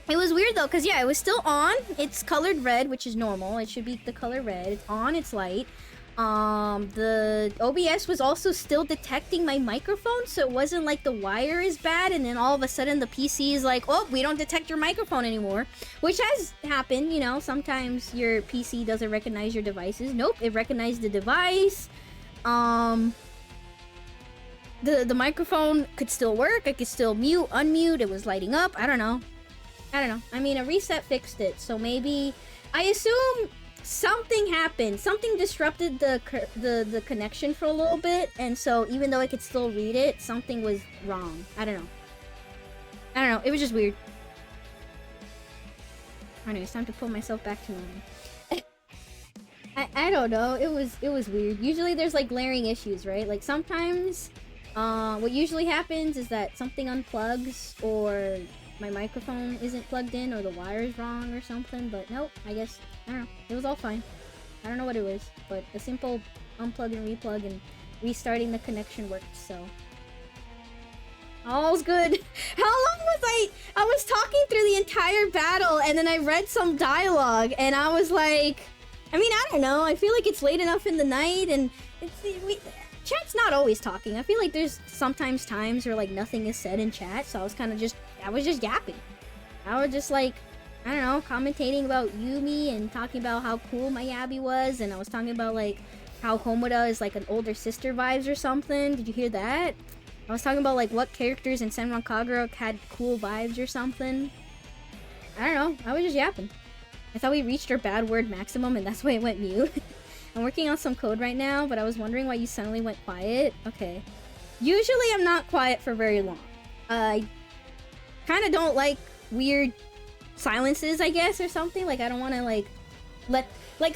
It was weird though, cause yeah, it was still on. It's colored red, which is normal. It should be the color red. It's on. It's light. The OBS was also still detecting my microphone, so it wasn't like the wire is bad and then all of a sudden the PC is like, oh, we don't detect your microphone anymore, which has happened, you know. Sometimes your PC doesn't recognize your devices. Nope, it recognized the device. The microphone could still work. I could still mute, unmute. It was lighting up. I don't know. I mean, a reset fixed it, so maybe, I assume something happened. Something disrupted the connection for a little bit, and so even though I could still read it, something was wrong. I don't know. It was just weird. Anyway, it's time to pull myself back to normal. I don't know. It was weird. Usually there's like glaring issues, right? Like sometimes, what usually happens is that something unplugs, or my microphone isn't plugged in, or the wire is wrong or something, but nope, I guess, I don't know, it was all fine. I don't know what it was, but a simple unplug and replug and restarting the connection worked, so all's good. How long was I was talking through the entire battle, and then I read some dialogue, and I was like, I mean, I don't know, I feel like it's late enough in the night, and chat's not always talking. I feel like there's sometimes times where like nothing is said in chat, so I was just yapping. I was just like, I don't know, commentating about Yumi and talking about how cool my Yabi was, and I was talking about like how Homoda is like an older sister vibes or something. Did you hear that? I was talking about like what characters in SENRAN KAGURA had cool vibes or something. I don't know, I was just yapping. I thought we reached our bad word maximum, and that's why it went mute. I'm working on some code right now, but I was wondering why you suddenly went quiet. Okay. Usually I'm not quiet for very long. I kind of don't like weird silences, I guess, or something. Like, I don't want to, like,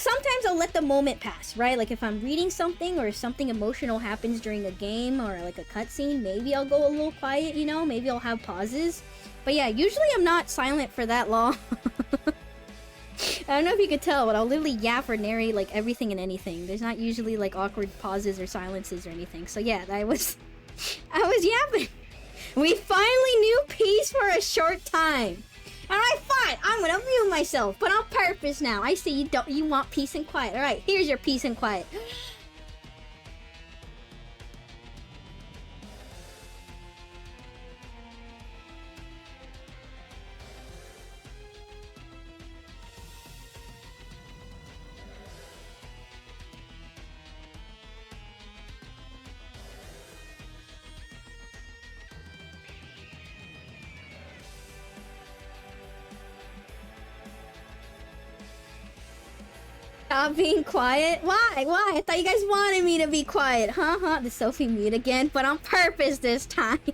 sometimes I'll let the moment pass, right? Like, if I'm reading something or something emotional happens during a game or, like, a cutscene, maybe I'll go a little quiet, you know? Maybe I'll have pauses. But yeah, usually I'm not silent for that long. I don't know if you could tell, but I'll literally yap or narrate, like, everything and anything. There's not usually, like, awkward pauses or silences or anything. So yeah, I was yapping. We finally knew peace for a short time. Alright, fine. I'm gonna mute myself, but on purpose now. I see you want peace and quiet. Alright, here's your peace and quiet. Stop being quiet? Why? I thought you guys wanted me to be quiet. Huh? The Sophie mute again, but on purpose this time. Did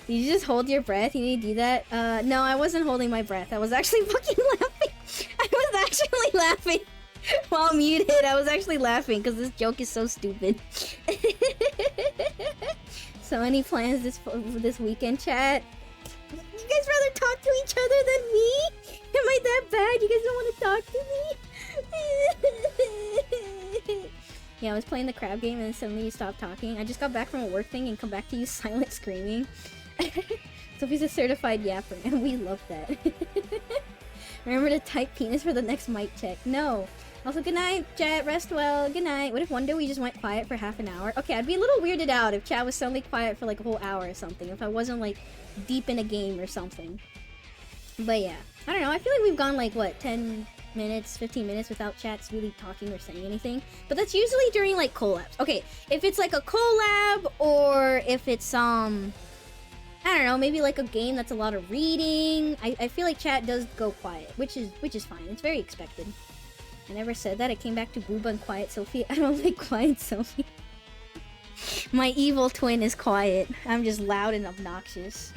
you just hold your breath? You need to do that? No, I wasn't holding my breath. I was actually fucking laughing. I was actually laughing while muted. I was actually laughing because this joke is so stupid. So any plans this weekend, chat? You guys rather talk to each other than me? Am I that bad? You guys don't want to talk to me? Yeah, I was playing the crab game and then suddenly you stopped talking. I just got back from a work thing and come back to you silent screaming. Sophie's a certified yapper and we love that. Remember to type penis for the next mic check. No. Also, good night, chat. Rest well. Good night. What if one day we just went quiet for half an hour? Okay, I'd be a little weirded out if chat was suddenly quiet for like a whole hour or something. If I wasn't like deep in a game or something. But yeah, I don't know. I feel like we've gone like what, 10 minutes, 15 minutes without chats really talking or saying anything. But that's usually during like collabs. Okay, if it's like a collab or if it's I don't know, maybe like a game that's a lot of reading. I feel like chat does go quiet, which is fine. It's very expected. I never said that. I came back to Booba and Quiet Sophie. I don't like Quiet Sophie. My evil twin is quiet. I'm just loud and obnoxious.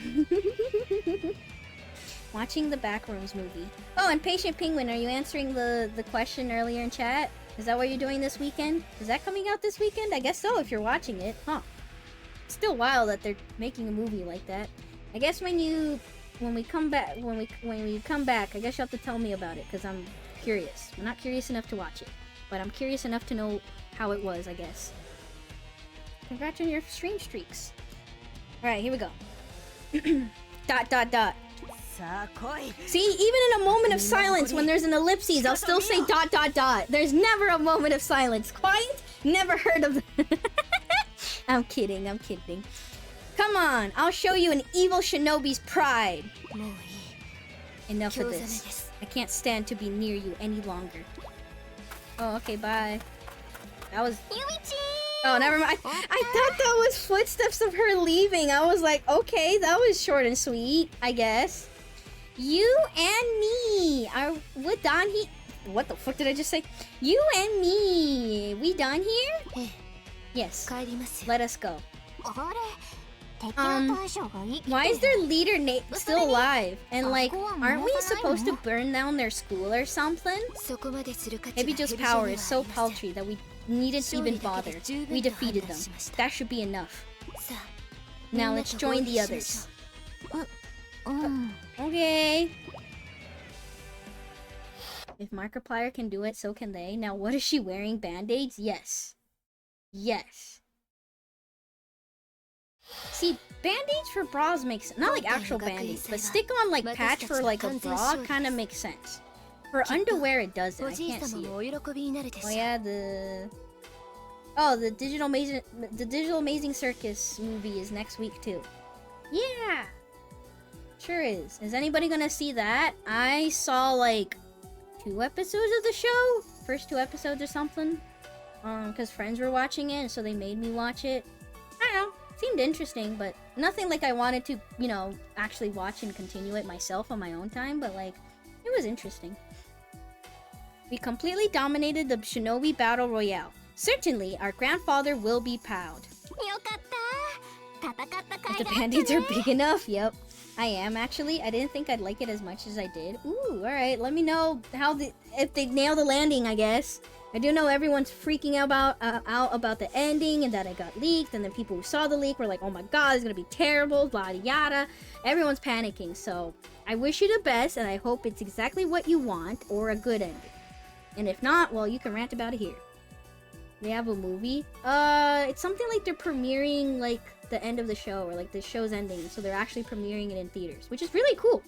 Watching the Backrooms movie. Oh, and Patient Penguin, are you answering the question earlier in chat? Is that what you're doing this weekend? Is that coming out this weekend? I guess so if you're watching it. Huh. It's still wild that they're making a movie like that. I guess when we come back, I guess you'll have to tell me about it because I'm curious. I'm not curious enough to watch it, but I'm curious enough to know how it was, I guess. Congrats on your stream streaks. Alright, here we go. ... See, even in a moment of silence, when there's an ellipses, I'll still say ... There's never a moment of silence. Quiet? Never heard of that. I'm kidding. Come on, I'll show you an evil shinobi's pride. Enough of this. I can't stand to be near you any longer. Oh, okay, bye. That was... Oh, never mind. I thought that was footsteps of her leaving. I was like, okay, that was short and sweet, I guess. You and me are... What done here? What the fuck did I just say? You and me. We done here? Yes. Let us go. Why is their leader still alive? And like, aren't we supposed to burn down their school or something? Maybe just power is so paltry that we needn't even bother. We defeated them. That should be enough. Now let's join the others. Okay. If Markiplier can do it, so can they. Now what is she wearing? Band-aids? Yes. Yes. See, band-aids for bras makes not like actual band-aids, but stick on like patch for like a bra kind of makes sense. For underwear it doesn't. I can't see it. Oh yeah, the Digital Amazing Circus movie is next week too. Yeah. Sure is. Is anybody gonna see that? I saw like 2 episodes of the show, first 2 episodes or something. Because friends were watching it, so they made me watch it. I don't know, seemed interesting, but nothing like I wanted to, you know, actually watch and continue it myself on my own time, but like, it was interesting. We completely dominated the Shinobi Battle Royale. Certainly, our grandfather will be proud. If the band-aids are big enough, yep. I am actually. I didn't think I'd like it as much as I did. Ooh, alright, let me know if they nail the landing, I guess. I do know everyone's freaking out about the ending and that it got leaked, and then people who saw the leak were like, oh my god, it's gonna be terrible, blah yada. Everyone's panicking, so I wish you the best, and I hope it's exactly what you want, or a good ending. And if not, well, you can rant about it here. They have a movie? It's something like they're premiering, like, the end of the show, or like the show's ending, so they're actually premiering it in theaters, which is really cool.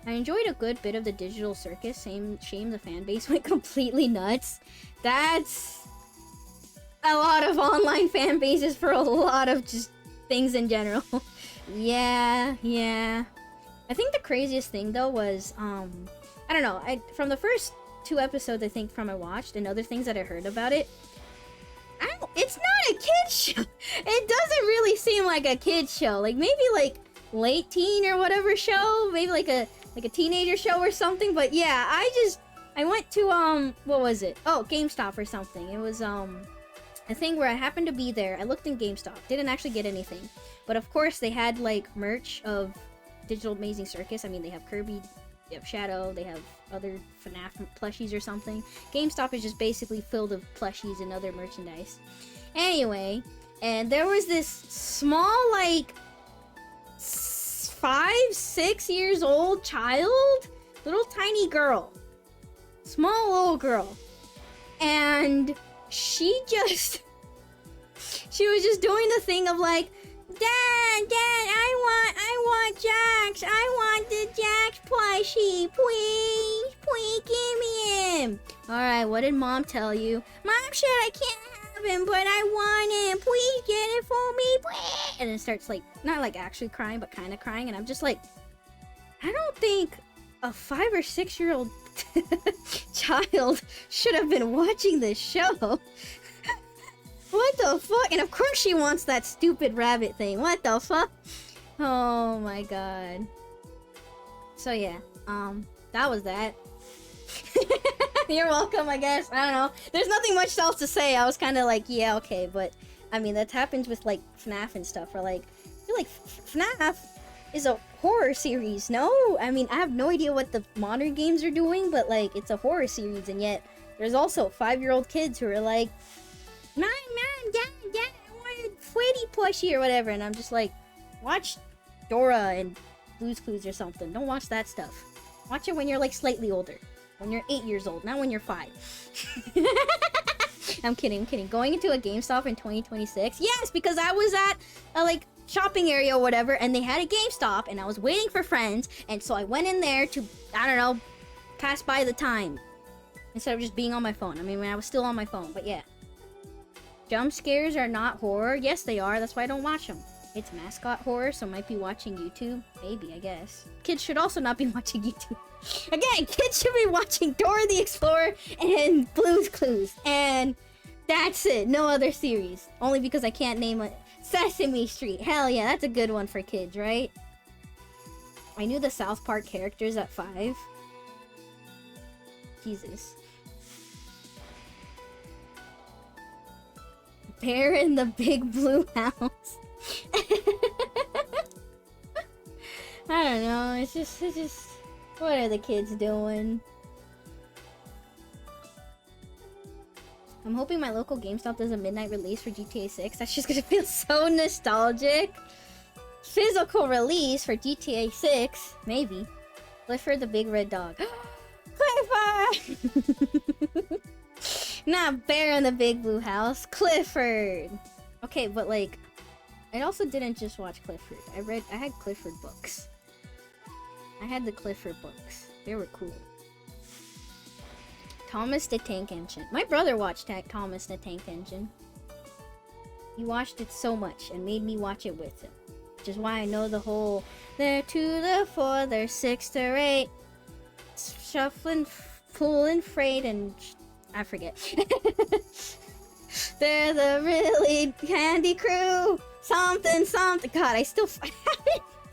I enjoyed a good bit of the Digital Circus. Shame the fan base went completely nuts. That's a lot of online fan bases for a lot of just things in general. Yeah. I think the craziest thing though was, I don't know, from the first 2 episodes I think I watched and other things that I heard about it, it's not a kid's show. It doesn't really seem like a kid's show. Like maybe like late teen or whatever show, maybe like a teenager show or something. But yeah, I went to what was it? Oh, GameStop or something. It was a thing where I happened to be there. I looked in GameStop, didn't actually get anything, but of course they had like merch of Digital Amazing Circus. I mean, they have Kirby, they have Shadow, they have other FNAF plushies or something. GameStop is just basically filled with plushies and other merchandise. Anyway, and there was this small, like 5-6 years old child, little tiny girl, small little girl, and she was just doing the thing of like, Dad, I want Jax! I want the Jax plushie! Please! Please give me him! Alright, what did Mom tell you? Mom said I can't have him, but I want him! Please get it for me, please! And then starts like, not like actually crying, but kind of crying. And I'm just like, I don't think a 5 or 6 year old child should have been watching this show. What the fuck? And of course she wants that stupid rabbit thing. What the fuck? Oh my god. So yeah, that was that. You're welcome, I guess. I don't know. There's nothing much else to say. I was kind of like, yeah, okay, but I mean, that happens with like FNAF and stuff. Or like, I feel like FNAF is a horror series. No, I mean, I have no idea what the modern games are doing, but like, it's a horror series, and yet there's also 5-year-old kids who are like, Mom, Dad, I want a Freddy plushie or whatever, and I'm just like, watch Dora and Blue's Clues or something. Don't watch that stuff. Watch it when you're like slightly older. When you're 8 years old, not when you're 5. I'm kidding. Going into a GameStop in 2026? Yes, because I was at a like shopping area or whatever, and they had a GameStop, and I was waiting for friends, and so I went in there to, I don't know, pass by the time. Instead of just being on my phone. I mean, when I was still on my phone, but yeah. Jump scares are not horror. Yes, they are. That's why I don't watch them. It's mascot horror, so might be watching YouTube. Maybe, I guess. Kids should also not be watching YouTube. Again, kids should be watching Dora the Explorer and Blue's Clues. And that's it. No other series. Only because I can't name it. Sesame Street. Hell yeah, that's a good one for kids, right? I knew the South Park characters at 5. Jesus. Bear in the Big Blue House. I don't know. It's just. What are the kids doing? I'm hoping my local GameStop does a midnight release for GTA 6. That's just gonna feel so nostalgic. Physical release for GTA 6, maybe. Clifford the Big Red Dog. Clifford! Not Bear in the Big Blue House. Clifford! Okay, but like, I also didn't just watch Clifford. I had Clifford books. I had the Clifford books. They were cool. Thomas the Tank Engine. My brother watched Thomas the Tank Engine. He watched it so much and made me watch it with him. Which is why I know the whole, they're 2, they're 4, they're 6, they're 8. Shuffling, pulling freight, and I forget. They're the really handy crew. Something. God, I still haven't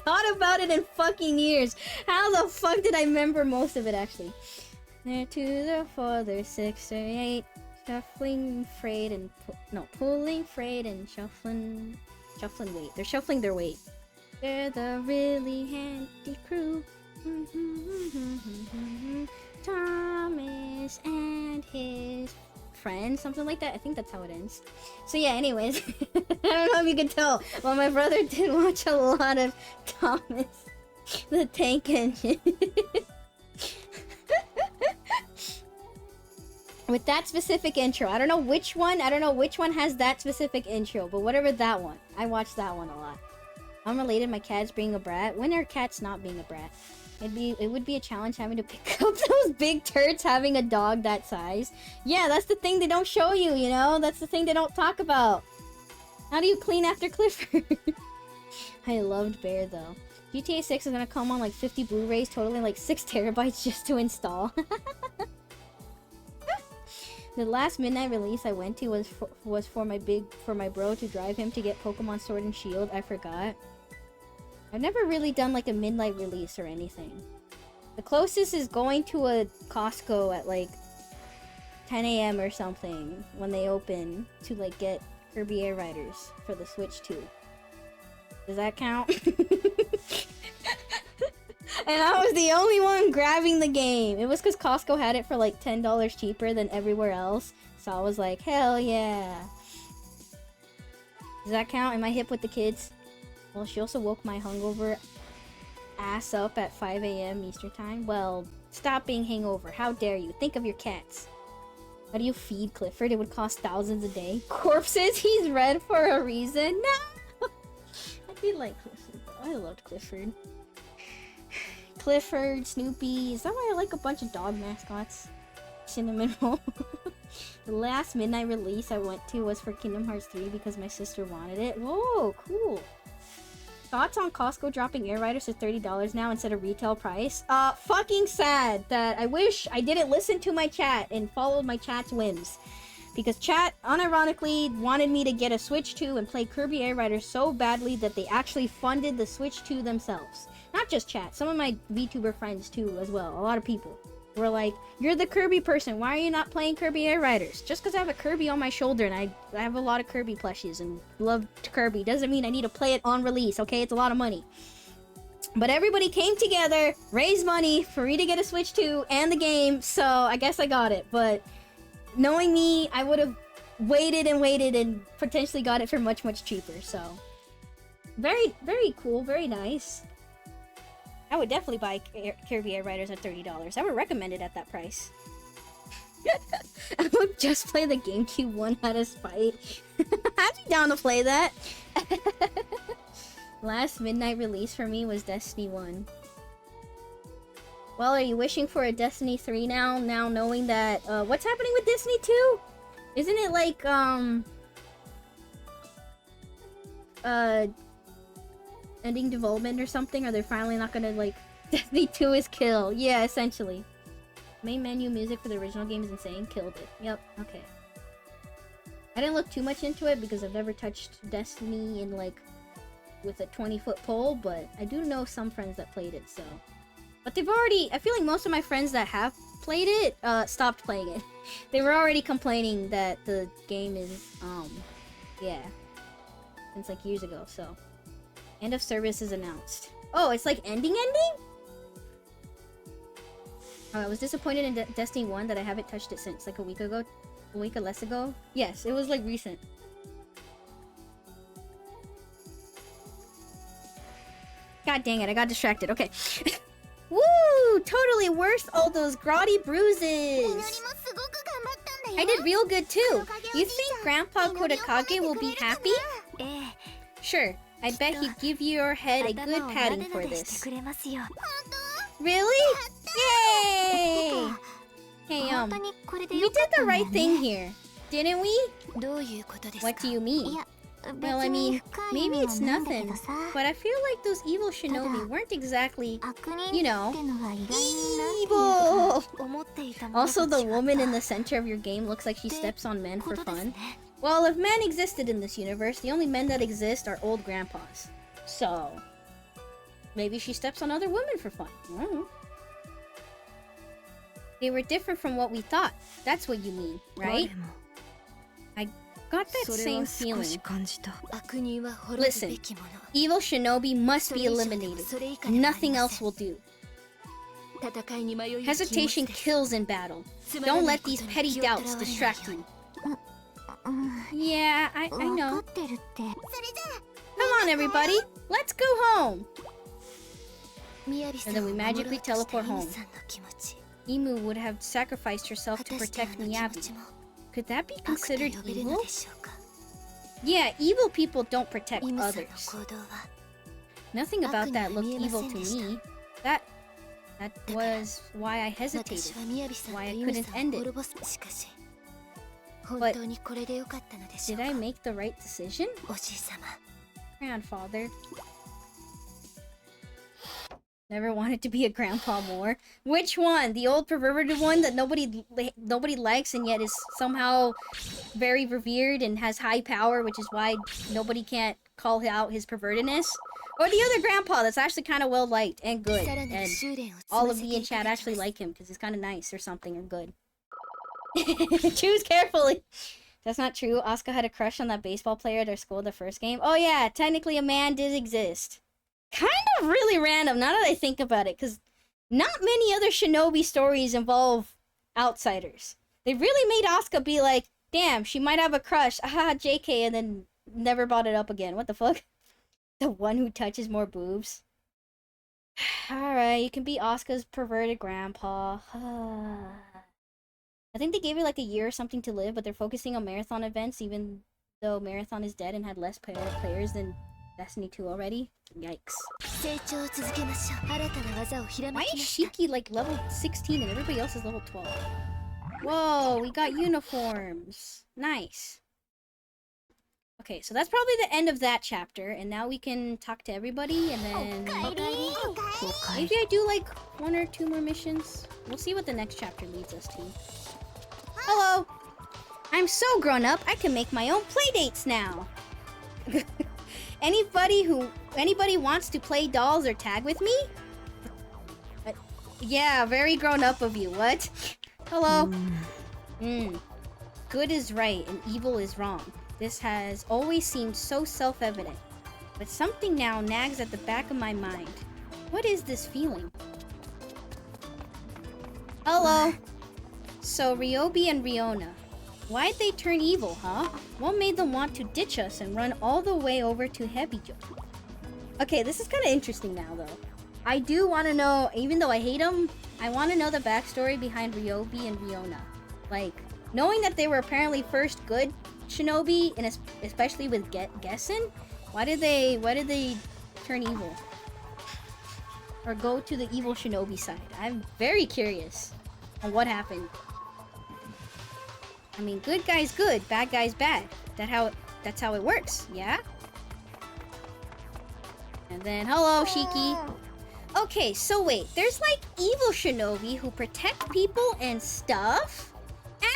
thought about it in fucking years. How the fuck did I remember most of it, actually? They're 2, they're 4, they're 6, they're 8. Shuffling freight and... pulling freight and shuffling weight. They're shuffling their weight. They're the really handy crew. Thomas and his friend, something like that. I think that's how it ends. So yeah, anyways. I don't know if you can tell, but my brother did watch a lot of Thomas the Tank Engine. With that specific intro. I don't know which one has that specific intro, but whatever that one. I watched that one a lot. Unrelated, my cat's being a brat. When are cats not being a brat? It would be a challenge having to pick up those big turds having a dog that size. Yeah, that's the thing they don't show you, you know? That's the thing they don't talk about. How do you clean after Clifford? I loved Bear, though. GTA 6 is gonna come on like 50 Blu-rays, totaling like 6 terabytes just to install. The last midnight release I went to was for my bro to drive him to get Pokemon Sword and Shield. I forgot. I've never really done like a midnight release or anything. The closest is going to a Costco at like 10 a.m. or something when they open to like get Kirby Air Riders for the Switch 2. Does that count? And I was the only one grabbing the game. It was because Costco had it for like $10 cheaper than everywhere else. So I was like, hell yeah. Does that count? Am I hip with the kids? Well, she also woke my hungover ass up at 5 a.m. Eastern time. Well, stop being hangover. How dare you? Think of your cats. How do you feed Clifford? It would cost thousands a day. Corpses? He's red for a reason? No! I did like Clifford, though. I loved Clifford. Clifford, Snoopy. Is that why I like a bunch of dog mascots? Cinnamon Roll. The last midnight release I went to was for Kingdom Hearts 3 because my sister wanted it. Whoa, cool. Thoughts on Costco dropping Air Riders to $30 now instead of retail price? Fucking sad that I wish I didn't listen to my chat and followed my chat's whims. Because chat, unironically, wanted me to get a Switch 2 and play Kirby Air Riders so badly that they actually funded the Switch 2 themselves. Not just chat, some of my VTuber friends too as well. A lot of people were like, you're the Kirby person, why are you not playing Kirby Air Riders? Just because I have a Kirby on my shoulder and I have a lot of Kirby plushies and love Kirby doesn't mean I need to play it on release, okay? It's a lot of money. But everybody came together, raised money for me to get a Switch 2 and the game, so I guess I got it. But knowing me, I would have waited and potentially got it for much, much cheaper, so. Very, very cool, very nice. I would definitely buy Kirby Air Riders at $30. I would recommend it at that price. I would just play the GameCube one out of spite. I'd be down to play that. Last midnight release for me was Destiny 1. Well, are you wishing for a Destiny 3 now knowing that, what's happening with Destiny 2? Isn't it like, ending development or something? Are they finally not gonna, like, Destiny 2 is kill? Yeah, essentially. Main menu music for the original game is insane. Killed it. Yep, okay. I didn't look too much into it because I've never touched Destiny in, like, with a 20-foot pole, but I do know some friends that played it, so. But they've already, I feel like most of my friends that have played it, stopped playing it. They were already complaining that the game is, yeah. Since, like, years ago, so. End of service is announced. Oh, it's like ending? I was disappointed in Destiny 1 that I haven't touched it since, like a week ago. A week or less ago. Yes, it was like recent. God dang it, I got distracted. Okay. Woo! Totally worth all those grotty bruises! I did real good too. You think Grandpa Kodakage will be happy? Sure. I bet he'd give your head a good patting for this. Really? Yay! Hey, we did the right thing here, didn't we? What do you mean? Well, I mean, maybe it's nothing, but I feel like those evil shinobi weren't exactly, you know, evil! Also, the woman in the center of your game looks like she steps on men for fun. Well, if men existed in this universe, the only men that exist are old grandpas. So, maybe she steps on other women for fun. I don't know. They were different from what we thought. That's what you mean, right? I got that same feeling. Listen, evil shinobi must be eliminated. Nothing else will do. Hesitation kills in battle. Don't let these petty doubts distract you. Yeah, I know. Come on, everybody. Let's go home. And then we magically teleport home. Imu would have sacrificed herself to protect Miyabi. Could that be considered evil? Yeah, evil people don't protect others. Nothing about that looked evil to me. That was why I hesitated. Why I couldn't end it. But did I make the right decision? Grandfather. Never wanted to be a grandpa more. Which one? The old perverted one that nobody likes and yet is somehow very revered and has high power, which is why nobody can't call out his pervertedness? Or the other grandpa that's actually kind of well liked and good, and all of me in chat actually like him because he's kind of nice or something or good. Choose carefully. That's not true. Asuka had a crush on that baseball player at our school the first game. Oh yeah, technically a man did exist. Kind of really random now that I think about it, because not many other shinobi stories involve outsiders. They really made Asuka be like, damn, she might have a crush, aha, JK, and then never brought it up again. What the fuck? The one who touches more boobs. Alright, you can be Asuka's perverted grandpa. I think they gave her like a year or something to live, but they're focusing on marathon events, even though marathon is dead and had less players than Destiny 2 already? Yikes. 成長を続けましょう。新たな技をひらめ Why き is ました。 Shiki like level 16 and everybody else is level 12? Whoa, we got uniforms. Nice. Okay, so that's probably the end of that chapter, and now we can talk to everybody, and then maybe I do like 1 or 2 more missions. We'll see what the next chapter leads us to. Hello! I'm so grown up, I can make my own playdates now. Anybody wants to play dolls or tag with me? Yeah, very grown up of you. What? Hello. Good is right and evil is wrong. This has always seemed so self-evident. But something now nags at the back of my mind. What is this feeling? Hello. So Ryobi and Riona, why'd they turn evil, huh? What made them want to ditch us and run all the way over to Hebijo? Okay, this is kind of interesting now, though. I do want to know, even though I hate them, I want to know the backstory behind Ryobi and Riona. Like, knowing that they were apparently first good shinobi, and especially with Gessen, why did they turn evil? Or go to the evil shinobi side? I'm very curious on what happened. I mean, good guy's good, bad guy's bad. That's how it works, yeah? And then, hello, Shiki. Okay, so wait, there's like evil shinobi who protect people and stuff?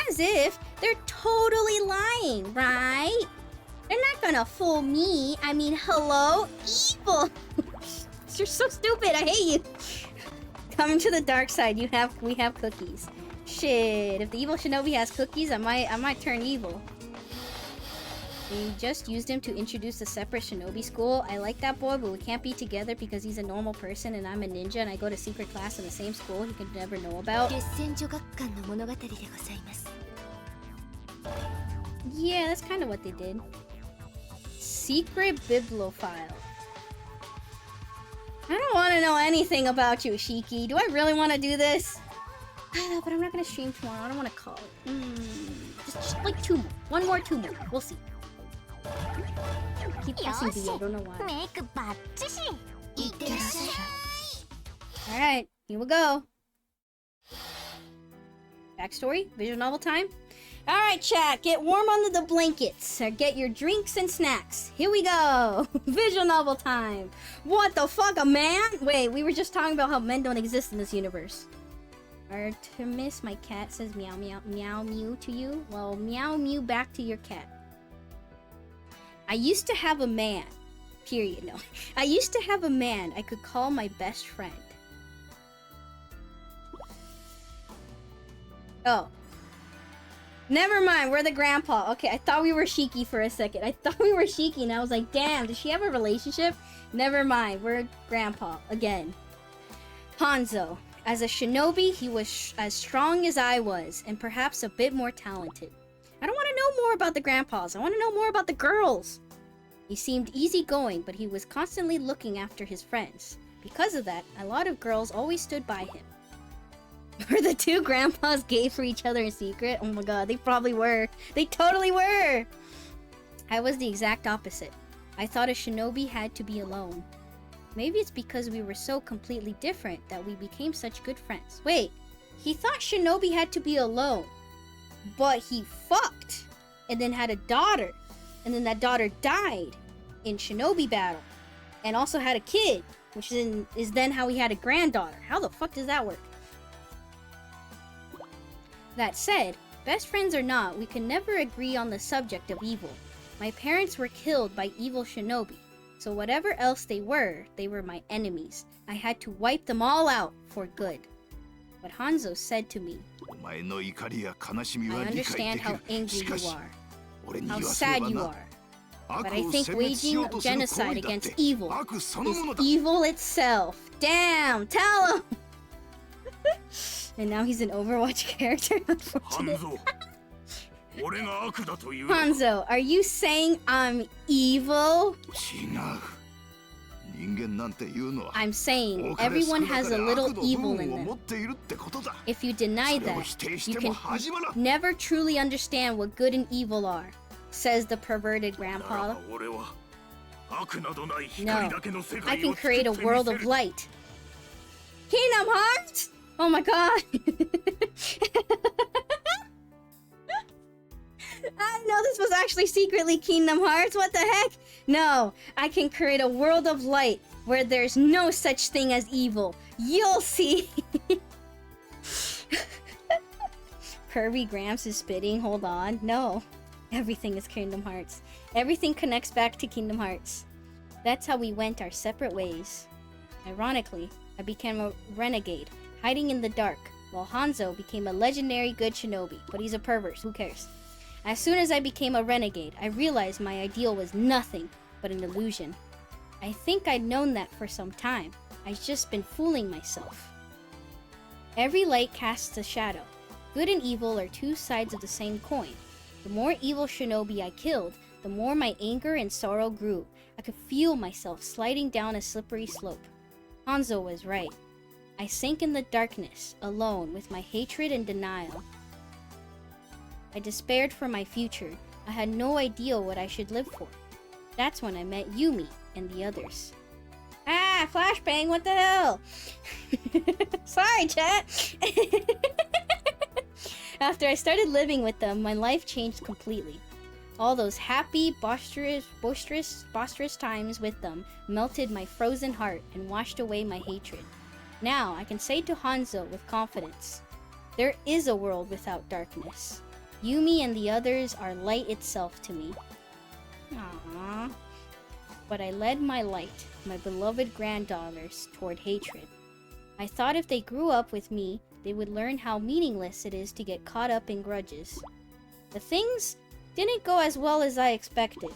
As if they're totally lying, right? They're not gonna fool me. I mean, hello, evil. You're so stupid, I hate you. Coming to the dark side, we have cookies. Shit, if the evil shinobi has cookies, I might turn evil. We just used him to introduce a separate shinobi school. I like that boy, but we can't be together because he's a normal person and I'm a ninja and I go to secret class in the same school he could never know about. 決戦女学館の物語でございます。 Yeah, that's kind of what they did. Secret bibliophile. I don't want to know anything about you, Shiki. Do I really want to do this? But I'm not going to stream tomorrow. I don't want to call it. Just like 2 more. 1 more, 2 more. We'll see. Keep pressing B. I don't know why. メイクバッチシ。いってらっしゃい。 Alright, here we go. Backstory? Visual novel time? Alright, chat, get warm under the blankets. Or get your drinks and snacks. Here we go. Visual novel time. What the fuck, a man? Wait, we were just talking about how men don't exist in this universe. Artemis, my cat, says meow meow meow mew to you. Well, meow mew back to your cat. I used to have a man. Period, no. I used to have a man I could call my best friend. Oh. Never mind, we're the grandpa. Okay, I thought we were Shiki for a second. I thought we were Shiki and I was like, damn, does she have a relationship? Never mind, we're grandpa again. Hanzo. As a shinobi, he was as strong as I was, and perhaps a bit more talented. I don't want to know more about the grandpas. I want to know more about the girls. He seemed easygoing, but he was constantly looking after his friends. Because of that, a lot of girls always stood by him. Were the 2 grandpas gay for each other in secret? Oh my god, they probably were. They totally were! I was the exact opposite. I thought a shinobi had to be alone. Maybe it's because we were so completely different that we became such good friends. Wait, he thought shinobi had to be alone. But he fucked. And then had a daughter. And then that daughter died in shinobi battle. And also had a kid. Which is then how he had a granddaughter. How the fuck does that work? That said, best friends or not, we can never agree on the subject of evil. My parents were killed by evil shinobi. So whatever else they were my enemies. I had to wipe them all out for good. But Hanzo said to me, I understand how angry you are, how sad you are, but I think waging genocide against evil is evil itself. Damn, tell him! And now he's an Overwatch character. Hanzo, are you saying I'm evil? I'm saying everyone has a little evil in them. If you deny that, you can never truly understand what good and evil are, says the perverted grandpa. No, I can create a world of light. Kingdom Hearts? Oh my god. I didn't know this was actually secretly Kingdom Hearts. What the heck? No, I can create a world of light where there's no such thing as evil. You'll see. Kirby Gramps is spitting. Hold on. No. Everything is Kingdom Hearts. Everything connects back to Kingdom Hearts. That's how we went our separate ways. Ironically, I became a renegade, hiding in the dark, while Hanzo became a legendary good shinobi. But he's a pervert. Who cares? As soon as I became a renegade, I realized my ideal was nothing but an illusion. I think I'd known that for some time. I'd just been fooling myself. Every light casts a shadow. Good and evil are two sides of the same coin. The more evil shinobi I killed, the more my anger and sorrow grew. I could feel myself sliding down a slippery slope. Hanzo was right. I sank in the darkness, alone, with my hatred and denial. I despaired for my future. I had no idea what I should live for. That's when I met Yumi and the others. Ah, flashbang, what the hell? Sorry, chat. After I started living with them, my life changed completely. All those happy, boisterous times with them melted my frozen heart and washed away my hatred. Now I can say to Hanzo with confidence, there is a world without darkness. Yumi and the others are light itself to me. Aww. But I led my light, my beloved granddaughters, toward hatred. I thought if they grew up with me, they would learn how meaningless it is to get caught up in grudges. The things didn't go as well as I expected.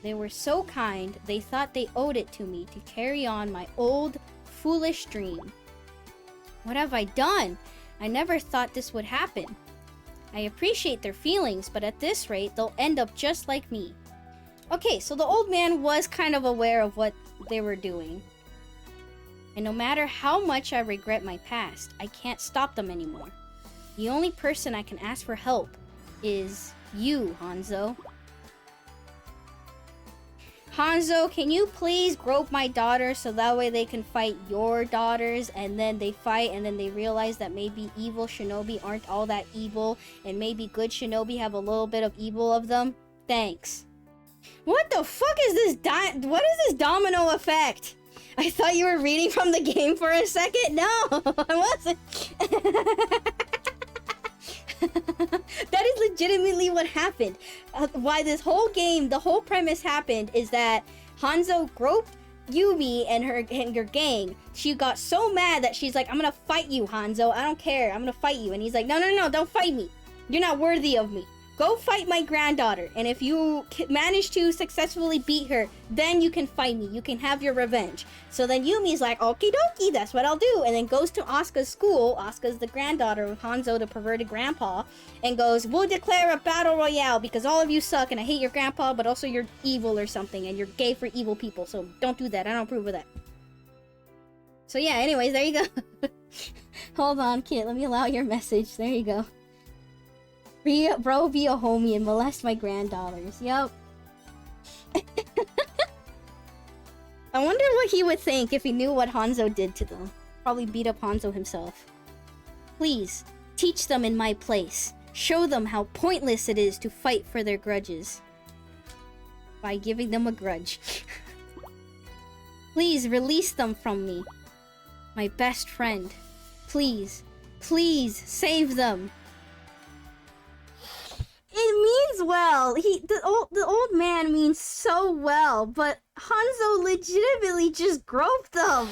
They were so kind, they thought they owed it to me to carry on my old, foolish dream. What have I done? I never thought this would happen. I appreciate their feelings, but at this rate, they'll end up just like me. Okay, so the old man was kind of aware of what they were doing. And no matter how much I regret my past, I can't stop them anymore. The only person I can ask for help is you, Hanzo. Hanzo, can you please grope my daughter so that way they can fight your daughters, and then they fight and then they realize that maybe evil shinobi aren't all that evil and maybe good shinobi have a little bit of evil of them? Thanks. What the fuck is this what is this domino effect? I thought you were reading from the game for a second. No, I wasn't. That is legitimately what happened. Why this whole game, the whole premise happened is that Hanzo groped Yumi and her gang. She got so mad that she's like, I'm gonna fight you, Hanzo. I don't care. I'm gonna fight you. And he's like, no, don't fight me. You're not worthy of me. Go fight my granddaughter, and if you manage to successfully beat her, then you can fight me. You can have your revenge. So then Yumi's like, okie dokie, that's what I'll do. And then goes to Asuka's school. Asuka's the granddaughter of Hanzo, the perverted grandpa, and goes, we'll declare a battle royale because all of you suck, and I hate your grandpa, but also you're evil or something, and you're gay for evil people, so don't do that. I don't approve of that. So yeah, anyways, there you go. Hold on, kid. Let me allow your message. There you go. Bro, be a homie and molest my granddaughters. Yup. I wonder what he would think if he knew what Hanzo did to them. Probably beat up Hanzo himself. Please, teach them in my place. Show them how pointless it is to fight for their grudges. By giving them a grudge. Please, release them from me. My best friend. Please, please, save them. It means well. The old man means so well, but Hanzo legitimately just groped them.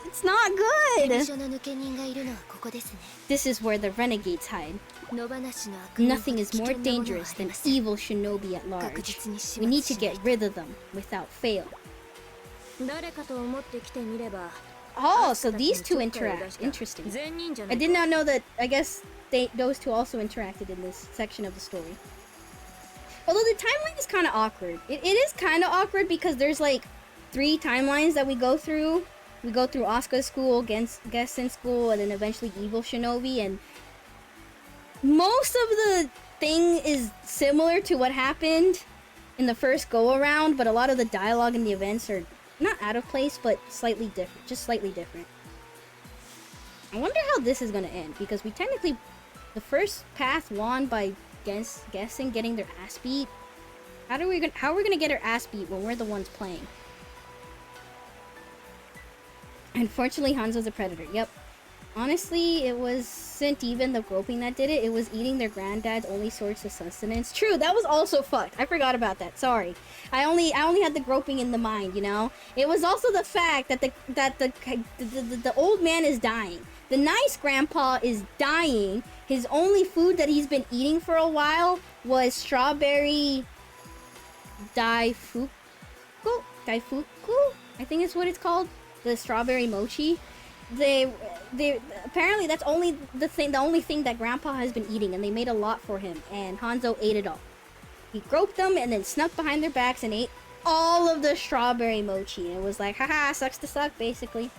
It's not good. This is where the renegades hide. Nothing is more dangerous than evil shinobi at large. We need to get rid of them without fail. Oh, so these two interact. Interesting. I did not know that. I guess those two also interacted in this section of the story. Although the timeline is kind of awkward. It is kind of awkward because there's like 3 timelines that we go through. We go through Asuka's school, Gessen school, and then eventually Evil Shinobi, and most of the thing is similar to what happened in the first go-around, but a lot of the dialogue in the events are not out of place, but slightly different. Just slightly different. I wonder how this is gonna end, because we technically... The first path won by guessing getting their ass beat. How are we gonna get our ass beat when we're the ones playing? Unfortunately, Hanzo's a predator. Yep. Honestly, it wasn't even the groping that did it. It was eating their granddad's only source of sustenance. True, that was also fucked. I forgot about that. Sorry. I only had the groping in the mind, you know? It was also the fact that the old man is dying. The nice grandpa is dying. His only food that he's been eating for a while was strawberry daifuku? Daifuku? I think it's what it's called. The strawberry mochi. They apparently that's the only thing that grandpa has been eating, and they made a lot for him, and Hanzo ate it all. He groped them and then snuck behind their backs and ate all of the strawberry mochi, and it was like, haha, sucks to suck, basically.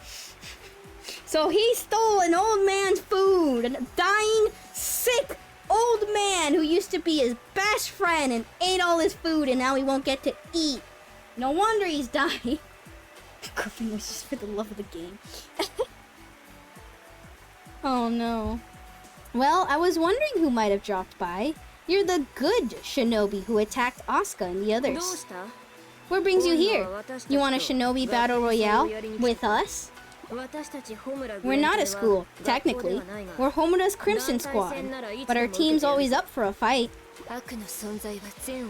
So he stole an old man's food, a dying, sick old man who used to be his best friend, and ate all his food, and now he won't get to eat. No wonder he's dying. Groping was just for the love of the game. Oh no. Well, I was wondering who might have dropped by. You're the good shinobi who attacked Asuka and the others. What brings you here? You want a shinobi battle royale with us? We're not a school, technically. We're Homura's Crimson Squad, but our team's always up for a fight.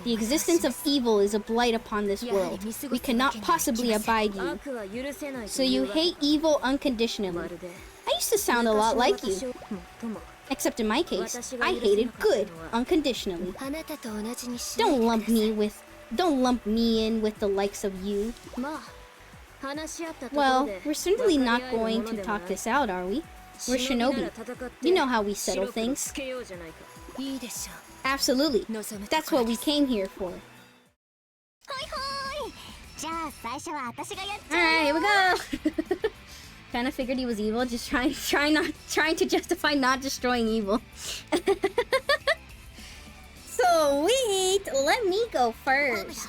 The existence of evil is a blight upon this world. We cannot possibly abide you. So you hate evil unconditionally. I used to sound a lot like you. Except in my case, I hated good unconditionally. Don't lump me in with the likes of you. Well, we're certainly not going to talk this out, are we? We're shinobi. You know how we settle things. Absolutely. That's what we came here for. Alright, here we go! Kinda figured he was evil, just trying to justify not destroying evil. Sweet! Let me go first.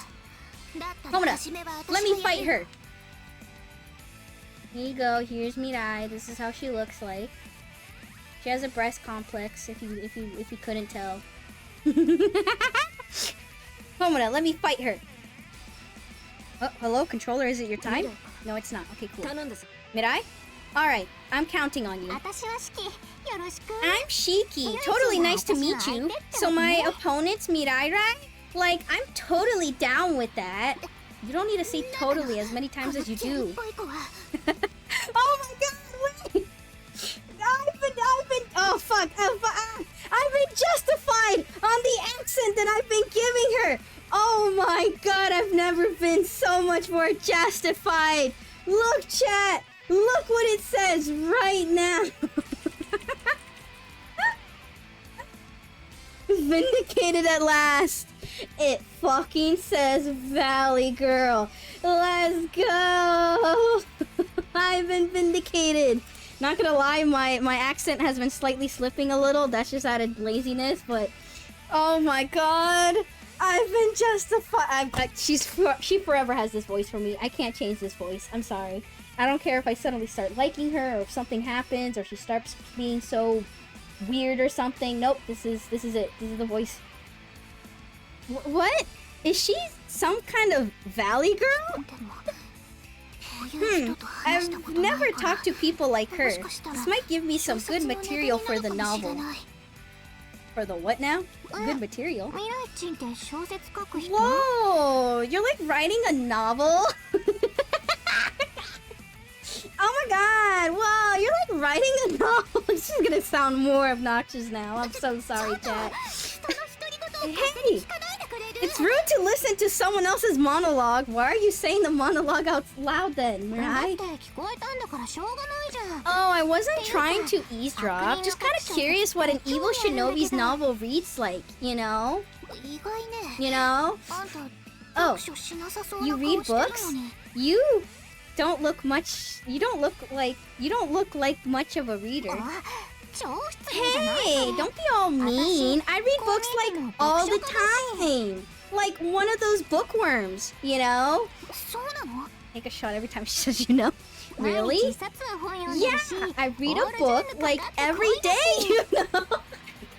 Homura, let me fight her. Here you go, here's Mirai. This is how she looks like. She has a breast complex, if you couldn't tell. Homura, let me fight her. Oh, hello, controller, is it your time? No, it's not. Okay, cool. Mirai? Alright, I'm counting on you. I'm Shiki. Totally nice to meet you. So my opponent's Mirai, right? Like, I'm totally down with that. You don't need to say totally as many times as you do. Oh my god, wait! Oh fuck, I've been justified on the accent that I've been giving her! Oh my god, I've never been so much more justified! Look, chat! Look what it says right now! Vindicated at last! It fucking says Valley Girl! Let's go! I've been vindicated! Not gonna lie, my accent has been slightly slipping a little. That's just out of laziness, but... Oh my god! I've been justified! She forever has this voice for me. I can't change this voice. I'm sorry. I don't care if I suddenly start liking her, or if something happens, or she starts being so weird or something. Nope, this is it. This is the voice. What? Is she some kind of Valley Girl? I've never talked to people like her. This might give me some good material for the novel. For the what now? Good material? Whoa! You're like writing a novel? Oh my god! Wow, you're like writing a novel. This is gonna sound more obnoxious now. I'm so sorry, chat. Hey! It's rude to listen to someone else's monologue. Why are you saying the monologue out loud then, right? Oh, I wasn't trying to eavesdrop. Just kind of curious what an evil shinobi's novel reads like, you know? You know? Oh, you read books? You don't look like much of a reader. Hey, don't be all mean. I read books like all the time. like one of those bookworms, you know? そうなの Take a shot every time she says you know. 毎 Really? 日冊は本読んでるし Yeah, I read a オールジャ book ンル like かかって every こいだ day, し you know?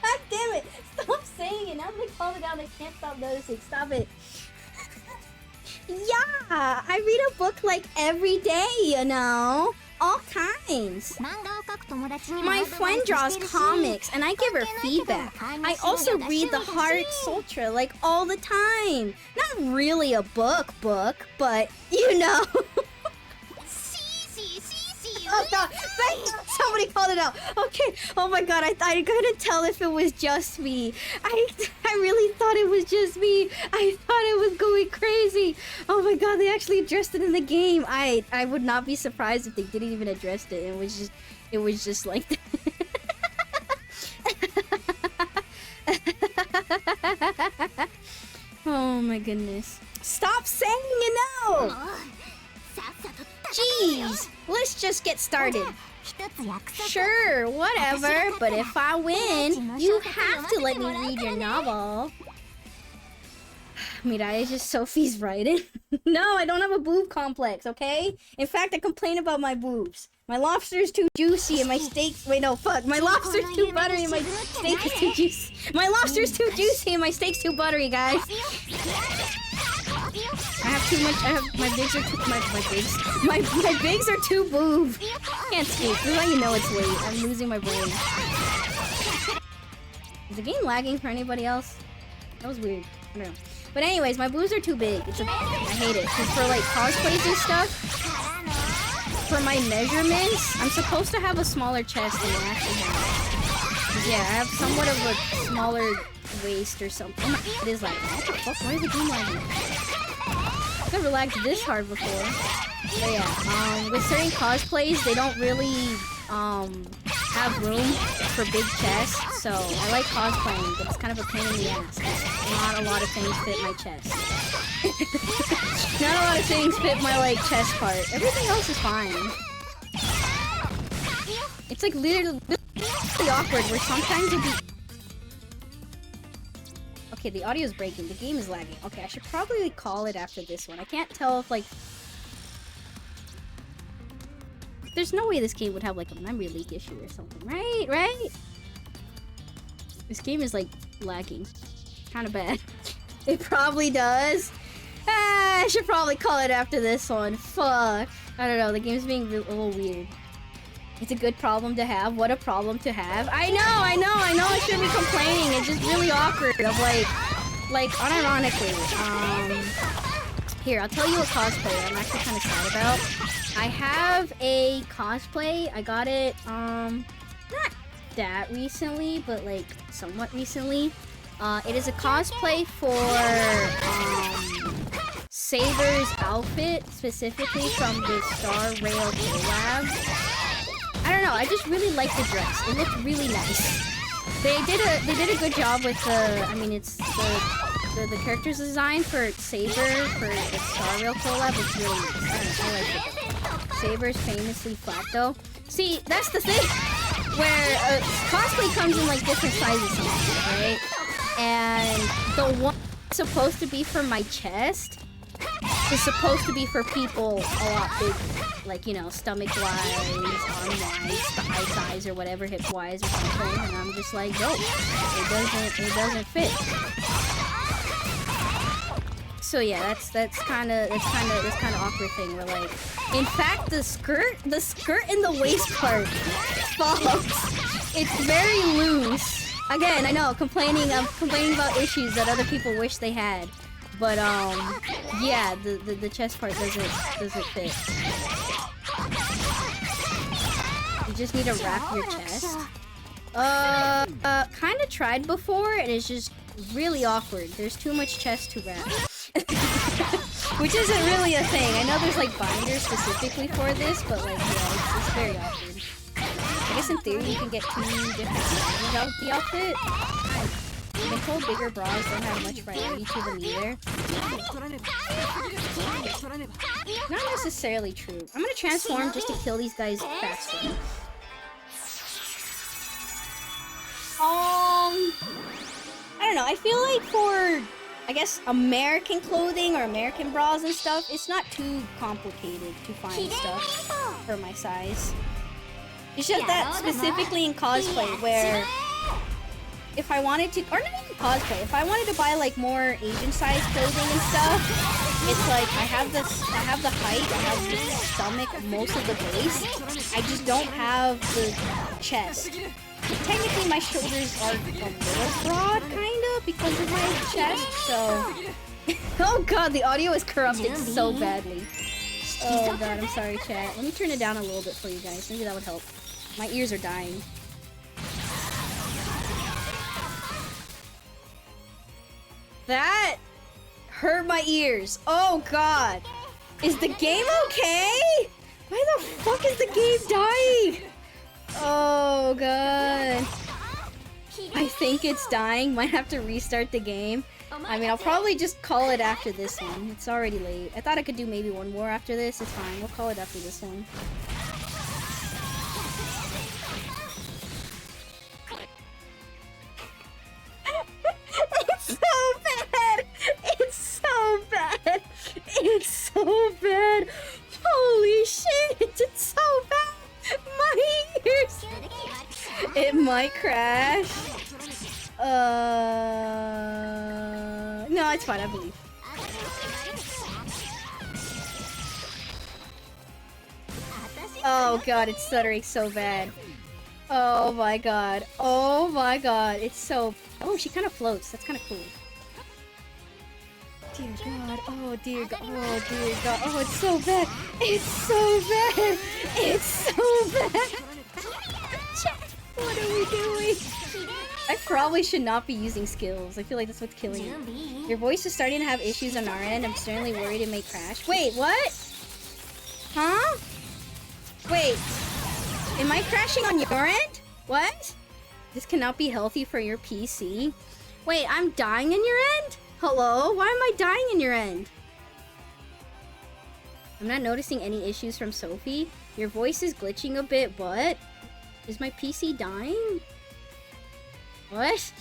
God damn it. Stop saying it. Now they call it out, they can't stop noticing. Stop it. Yeah, I read a book like every day, you know? All kinds. 漫画を描く友達にも My アドバイ friend スして draws るし comics and I give her feedback. I also read the Heart Sutra like all the time. Not really a book, but you know. シーシーシーシー Oh god, somebody called it out. Okay. Oh my god, I couldn't tell if it was just me. I really thought it was just me. I thought it was going crazy. Oh my god, they actually addressed it in the game. I would not be surprised if they didn't even address it. It was just like that. Oh my goodness. Stop saying you know. さっさと戦うよ Jeez, let's just get started. 一つ約束 Sure, whatever, but if I win, you have to let me read your novel. Mirai is just Sophie's writing. No, I don't have a boob complex, okay? In fact, I complain about my boobs. My lobster's too juicy and my steaks... Wait, no, fuck. My lobster's too buttery and my steak is too juicy. My lobster's too juicy and my steak's too buttery, guys. I have too much... my bigs are too... My bigs are too boob. Can't speak. This is how you know it's late. I'm losing my brain. Is the game lagging for anybody else? That was weird. I don't know. But anyways, my boobs are too big. I hate it. Because for like cosplays and stuff, for my measurements, I'm supposed to have a smaller chest than I actually have. Yeah, I have somewhat of a smaller waist or something. Oh my, it is lagging. What the fuck? Why is the game lagging? I've never lagged this hard before. But yeah, with certain cosplays, they don't really have room for big chests, so I like cosplaying, but it's kind of a pain in the ass. 'Cause not a lot of things fit my chest. Not a lot of things fit my like chest part. Everything else is fine. It's like literally awkward where sometimes it'll be. Okay, the audio's breaking. The game is lagging. Okay, I should probably call it after this one. I can't tell if like. There's no way this game would have like a memory leak issue or something, right? Right? This game is like lagging. Kind of bad. It probably does. I should probably call it after this one. Fuck. I don't know. The game's being a little weird. It's a good problem to have. What a problem to have. I know. I shouldn't be complaining. It's just really awkward. Of like unironically. Here, I'll tell you a cosplay I'm actually kind of sad about. I have a cosplay. I got it, not that recently, but like somewhat recently. It is a cosplay for, Saber's outfit, specifically from the Star Rail collab. I don't know, I just really like the dress. It looked really nice. They did a good job with the, I mean, it's the character's design for Saber for the Star Rail collab is really nice. I like it. Saber's famously flat though. See, that's the thing where cosplay comes in like different sizes sometimes, right? And the one supposed to be for my chest is supposed to be for people a lot bigger. Like, you know, stomach-wise, arm-wise, thigh size or whatever, hip-wise or something. And I'm just like, no, it doesn't fit. So yeah, that's kind of awkward thing where like, in fact, the skirt and the waist part falls. It's very loose. Again, I know, I'm complaining about issues that other people wish they had, but yeah, the chest part doesn't fit. You just need to wrap your chest. Kind of tried before, and it's just really awkward. There's too much chest to wrap. Which isn't really a thing. I know there's like binders specifically for this, but like, yeah, it's very awkward. I guess in theory you can get two different sizes out of the outfit. I've been told bigger bras don't have much variety to them either. Not necessarily true. I'm gonna transform just to kill these guys faster. I don't know, I feel like for I guess American clothing or American bras and stuff, it's not too complicated to find stuff for my size. It's just that specifically in cosplay where if I wanted to, or not even cosplay, if I wanted to buy like more Asian size clothing and stuff, it's like I have the height, I have the stomach, most of the base. I just don't have the chest. Technically, my shoulders are a little broad, kind of, because of my chest, so... Oh god, the audio is corrupted so badly. Oh god, I'm sorry, chat. Let me turn it down a little bit for you guys. Maybe that would help. My ears are dying. That hurt my ears. Oh god. Is the game okay? Why the fuck is the game dying? Oh god. I think it's dying. Might have to restart the game. I mean, I'll probably just call it after this one. It's already late. I thought I could do maybe one more after this. It's fine. We'll call it after this one. It's so bad! It's so bad! It's so bad! Holy shit! It's so bad! My ears! It might crash. No, it's fine, I believe. Oh god, it's stuttering so bad. Oh my god. Oh my god. It's so... Oh, she kind of floats. That's kind of cool. Dear god. Oh dear god. Oh dear god. Oh, it's so bad. It's so bad. It's so bad. Chat, what are we doing? I probably should not be using skills. I feel like that's what's killing me. Your voice is starting to have issues on our end. I'm certainly worried it may crash. Wait, what? Huh? Wait. Am I crashing on your end? What? This cannot be healthy for your PC. Wait, I'm dying in your end? Hello? Why am I dying in your end? I'm not noticing any issues from Sophie. Your voice is glitching a bit. What? Is my PC dying? What?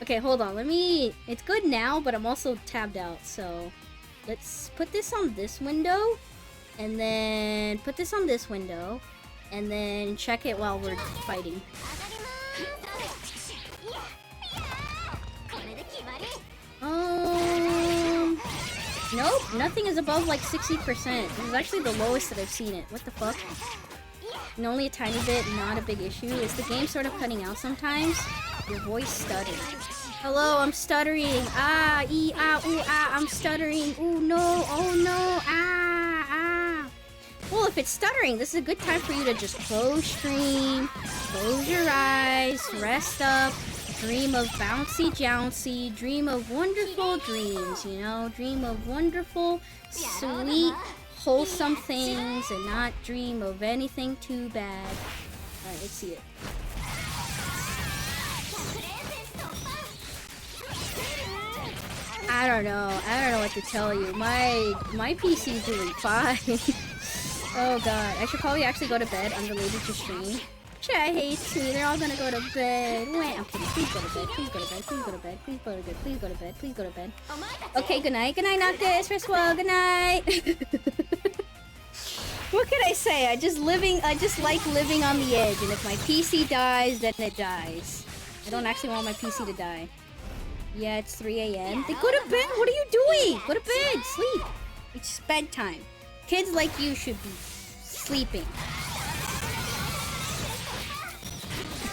Okay, hold on. Let me... It's good now, but I'm also tabbed out. So, let's put this on this window. And then put this on this window. And then check it while we're fighting. Nope, nothing is above like 60%. This is actually the lowest that I've seen it. What the fuck? And only a tiny bit, not a big issue. Is the game sort of cutting out sometimes? Your voice stutters. Hello, I'm stuttering. Ah, ee, ah, ooh, ah, I'm stuttering. Ooh, no, oh no, ah, ah. Well, if it's stuttering, this is a good time for you to just close stream, close your eyes, rest up, dream of bouncy jouncy, dream of wonderful dreams, you know? Dream of wonderful, sweet, wholesome things and not dream of anything too bad. Alright, let's see it. I don't know what to tell you. My PC's doing fine. Oh god, I should probably actually go to bed unrelated to stream. Chat hates me, they're all gonna go to bed. Wait, I'm kidding, please go to bed, please go to bed, please go to bed, please go to bed, please go to bed, please go to bed. Okay, good night, Noctis, rest well, good night. What could I say? I just like living on the edge, and if my PC dies, then it dies. I don't actually want my PC to die. Yeah, it's 3 a.m. Then go to bed, what are you doing? Go to bed, sleep. It's bedtime. Kids like you should be sleeping.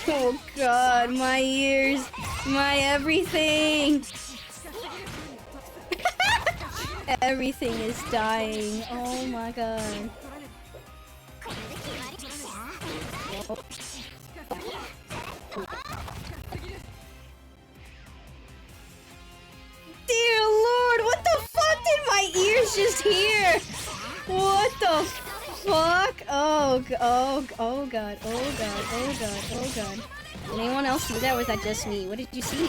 Oh god, my ears, my everything. Everything is dying. Oh my god. Dear Lord, what the fuck did my ears just hear? What the fuck? Oh god, oh god, oh god, oh god, oh god. Did anyone else see that, or was that just me? What did you see?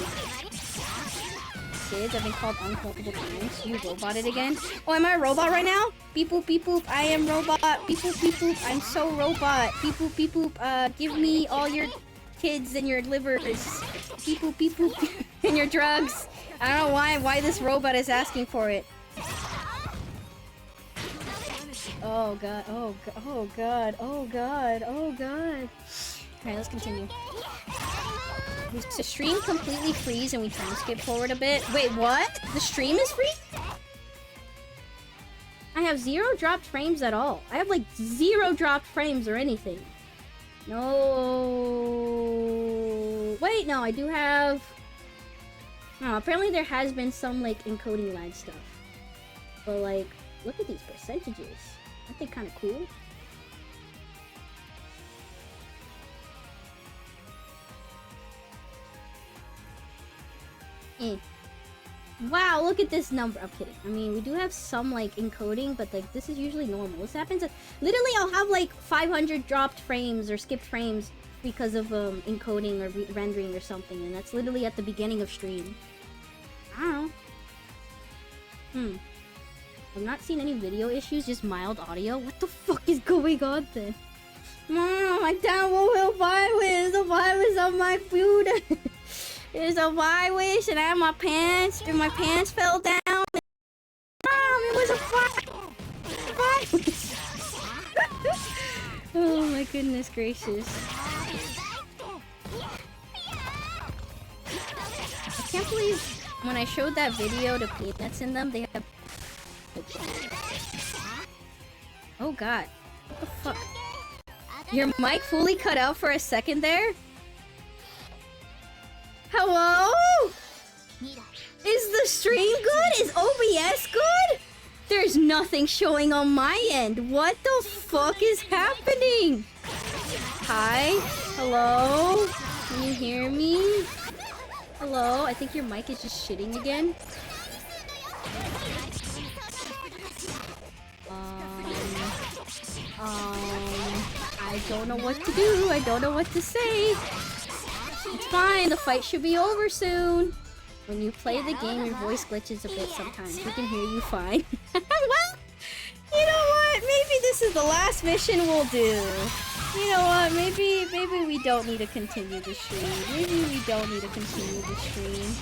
Kids, I've been called uncomfortable names. You roboted again? Oh, am I a robot right now? Beep boop, beep boop, I am robot. Beep boop, I'm so robot. Beep boop, give me all your kids and your livers. Beep boop, and your drugs. I don't know why this robot is asking for it. Oh god, oh god, oh god, oh god, oh god. Alright, let's continue. The stream completely freeze and we time skip forward a bit. Wait, what? The stream is free? I have 0 dropped frames at all. I have like 0 dropped frames or anything. No. Wait, no, I do have... Oh, apparently there has been some like encoding lag stuff. But like, look at these percentages. Aren't they kind of cool? Wow, look at this number. I'm kidding. I mean, we do have some like encoding, but like this is usually normal. This happens literally I'll have like 500 dropped frames or skipped frames because of encoding or rendering or something, and that's literally at the beginning of stream. I don't know. I've not seen any video issues, just mild audio. What the fuck is going on then? Mom, my dad won't help virus. The virus on my food. There's a virus and I have my pants and my pants fell down. Mom, it was a virus. Oh my goodness gracious. I can't believe when I showed that video to peanuts in them, they have... Oh god. What the fuck? Your mic fully cut out for a second there? Hello? Is the stream good? Is OBS good? There's nothing showing on my end. What the fuck is happening? Hi? Hello? Can you hear me? Hello? I think your mic is just shitting again. I don't know what to do. I don't know what to say. It's fine, the fight should be over soon. When you play the game, your voice glitches a bit sometimes. We can hear you fine. Well, you know what? Maybe this is the last mission we'll do. You know what? Maybe we don't need to continue the stream. Maybe we don't need to continue the stream.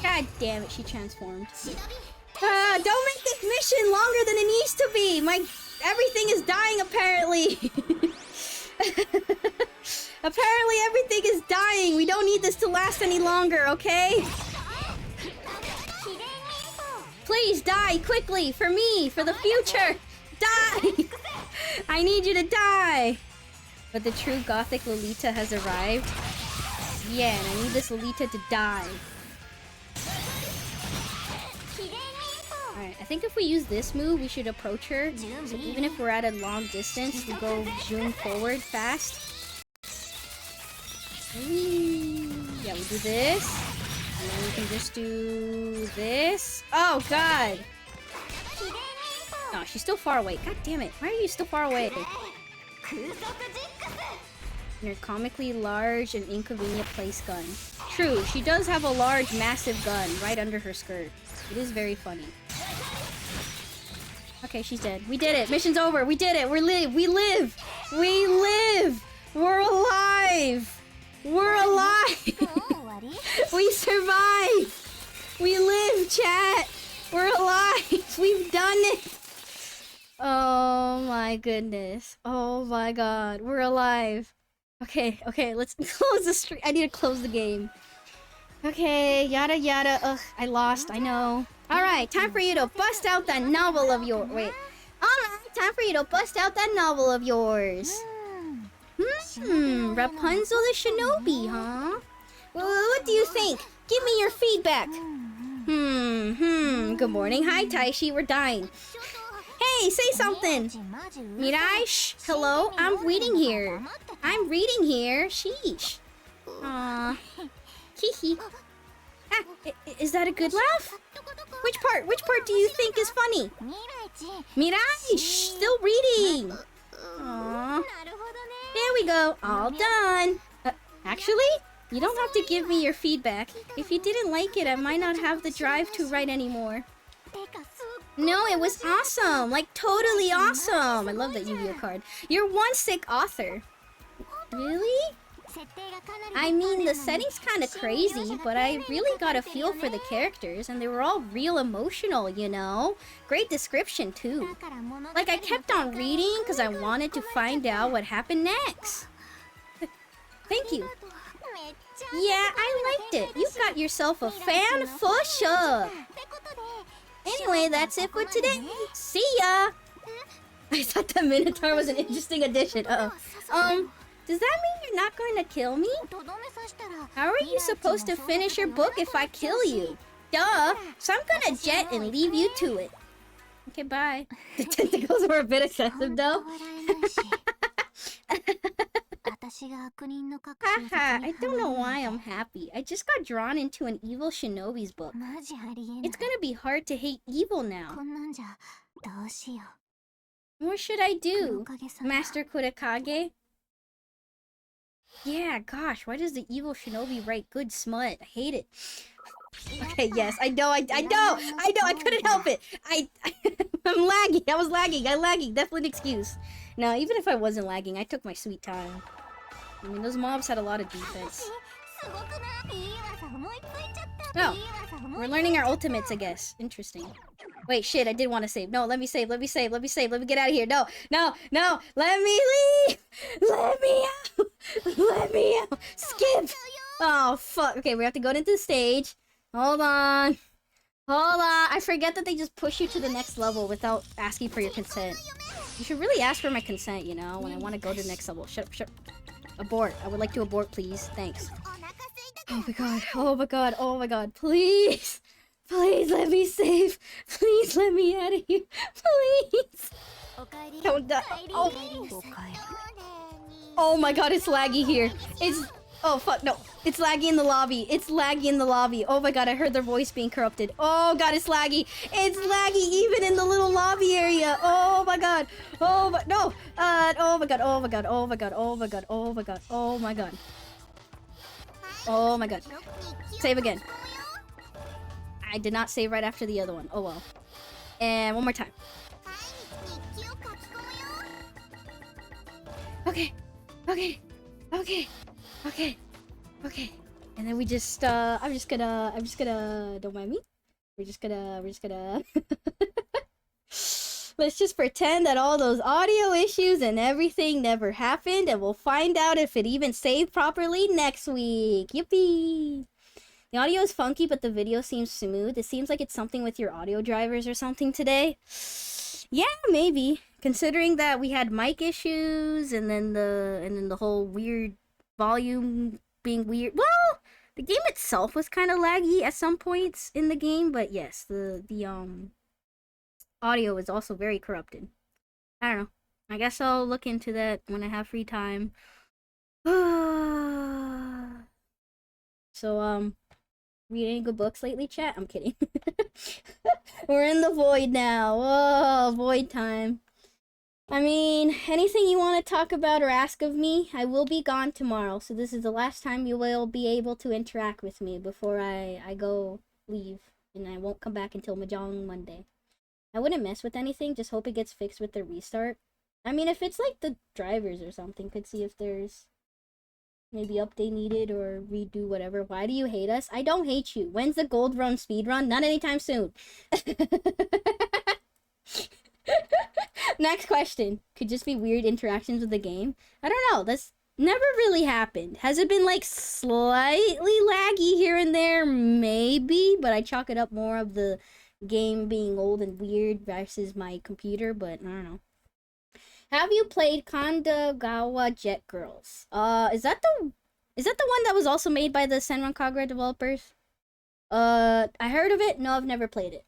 God damn it, she transformed. Don't make this mission longer than it needs to be. Everything is dying apparently. Apparently everything is dying. We don't need this to last any longer, okay? Please die quickly for me, for the future. Die! I need you to die. But the true gothic Lolita has arrived. Yeah, and I need this Lolita to die. Alright, I think if we use this move, we should approach her. So even if we're at a long distance, we go zoom forward fast. Yeah, we do this. And then we can just do this. Oh, God! No, she's still far away. God damn it. Why are you still far away? Your comically large and inconvenient place gun. True, she does have a large, massive gun right under her skirt. It is very funny. Okay, she's dead. We did it. Mission's over. We did it. We live. We live. We live. We're alive. We're alive. We survived. We live, chat. We're alive. We've done it. Oh my goodness. Oh my god. We're alive. Okay, let's close the stream. I need to close the game. Okay, yada yada. Ugh, I lost. I know. Alright, time for you to bust out that novel of yours. Wait. Alright, time for you to bust out that novel of yours. Rapunzel the Shinobi, huh? Well, what do you think? Give me your feedback. Good morning. Hi, Taishi. We're dying. Hey, say something. Mirai, shh. Hello? I'm reading here. I'm reading here. Sheesh. Hee. Ah, is that a good laugh? Which part do you think is funny? Mirai, shh. Still reading. Aww. There we go. All done. Actually, you don't have to give me your feedback. If you didn't like it, I might not have the drive to write anymore. No, it was awesome. Like, totally awesome. I love that Yu-Gi-Oh card. You're one sick author. Really? I mean, the setting's kind of crazy, but I really got a feel for the characters, and they were all real emotional, you know? Great description, too. Like, I kept on reading because I wanted to find out what happened next. Thank you. Yeah, I liked it. You got yourself a fan for sure. Anyway, that's it for today. See ya! I thought the Minotaur was an interesting addition. Uh-oh. Does that mean you're not going to kill me? How are you supposed to finish your book if I kill you? Duh! So I'm gonna jet and leave you to it. Okay, bye. The tentacles were a bit excessive, though. Haha, I don't know why I'm happy. I just got drawn into an evil shinobi's book. It's gonna be hard to hate evil now. What should I do, Master Kurekage? Yeah, gosh, why does the evil shinobi write good smut? I hate it. Okay, yes, I know, I couldn't help it. I'm lagging, I'm lagging, definitely an excuse. No, even if I wasn't lagging, I took my sweet time. I mean, those mobs had a lot of defense. Oh, we're learning our ultimates, I guess. Interesting. Wait, shit, I did want to save. No, let me save, let me get out of here. No, let me leave! Let me out! Skip! Oh, fuck. Okay, we have to go into the stage. Hold on. I forget that they just push you to the next level without asking for your consent. You should really ask for my consent, you know, when I want to go to the next level. Shut up. Abort. I would like to abort, please. Thanks. Oh my god. Please let me save. Please let me out of here. Please. Don't die. Oh my god, it's laggy here. Oh fuck, no. It's laggy in the lobby. Oh my god, I heard their voice being corrupted. Oh god, it's laggy. It's laggy even in the little lobby area. Oh my god. Oh my no. Oh my god. Save again. I did not save right after the other one. Oh well. And one more time. Okay. And then we just I'm just gonna don't mind me. We're just gonna let's just pretend that all those audio issues and everything never happened, and we'll find out if it even saved properly next week. Yippee! The audio is funky, but the video seems smooth. It seems like it's something with your audio drivers or something today. Yeah, maybe. Considering that we had mic issues and then the whole weird volume being weird. Well, the game itself was kind of laggy at some points in the game, but yes, the audio is also very corrupted. I don't know. I guess I'll look into that when I have free time. So, read any good books lately, chat? I'm kidding. We're in the void now. Oh, void time. I mean, anything you want to talk about or ask of me, I will be gone tomorrow, so this is the last time you will be able to interact with me before I leave, and I won't come back until Mahjong Monday. I wouldn't mess with anything, just hope it gets fixed with the restart. I mean, if it's like the drivers or something, could see if there's maybe update needed or redo whatever. Why do you hate us? I don't hate you. When's the gold run speed run? Not anytime soon. Next question. Could just be weird interactions with the game. I don't know. That's never really happened. Has it been like slightly laggy here and there? Maybe, but I chalk it up more of the game being old and weird versus my computer, but I don't know. Have you played Kandagawa Jet Girls? Is that the one that was also made by the Senran Kagura developers? I heard of it. No, I've never played it.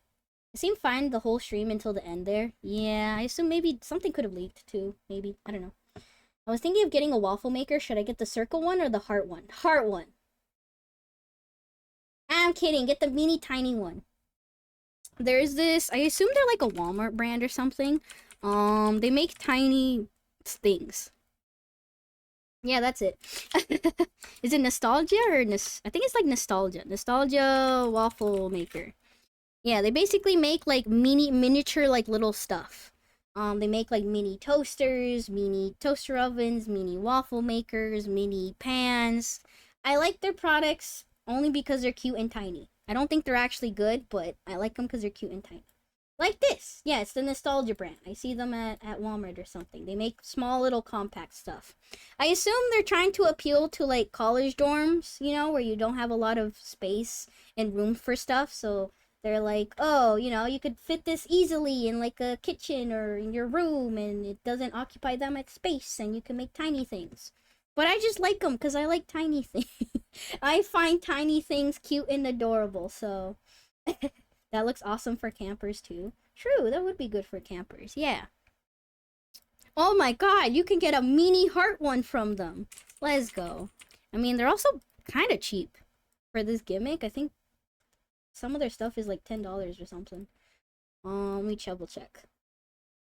It seemed fine the whole stream until the end there. Yeah, I assume maybe something could have leaked too. Maybe. I don't know. I was thinking of getting a waffle maker. Should I get the circle one or the heart one? Heart one. I'm kidding. Get the mini tiny one. There's this, I assume they're like a Walmart brand or something. They make tiny things. Yeah, that's it. Is it nostalgia or I think it's like nostalgia. Nostalgia waffle maker. Yeah, they basically make like miniature like little stuff. They make like mini toasters, mini toaster ovens, mini waffle makers, mini pans. I like their products only because they're cute and tiny. I don't think they're actually good, but I like them because they're cute and tiny. Like this. Yeah, it's the Nostalgia brand. I see them at Walmart or something. They make small little compact stuff. I assume they're trying to appeal to like college dorms, you know, where you don't have a lot of space and room for stuff. So they're like, oh, you know, you could fit this easily in like a kitchen or in your room and it doesn't occupy that much space and you can make tiny things. But I just like them because I like tiny things. I find tiny things cute and adorable, so that looks awesome for campers too. True, that would be good for campers, yeah. Oh my god, you can get a mini heart one from them. Let's go. I mean, they're also kind of cheap for this gimmick. I think some of their stuff is like $10 or something. Let me double check.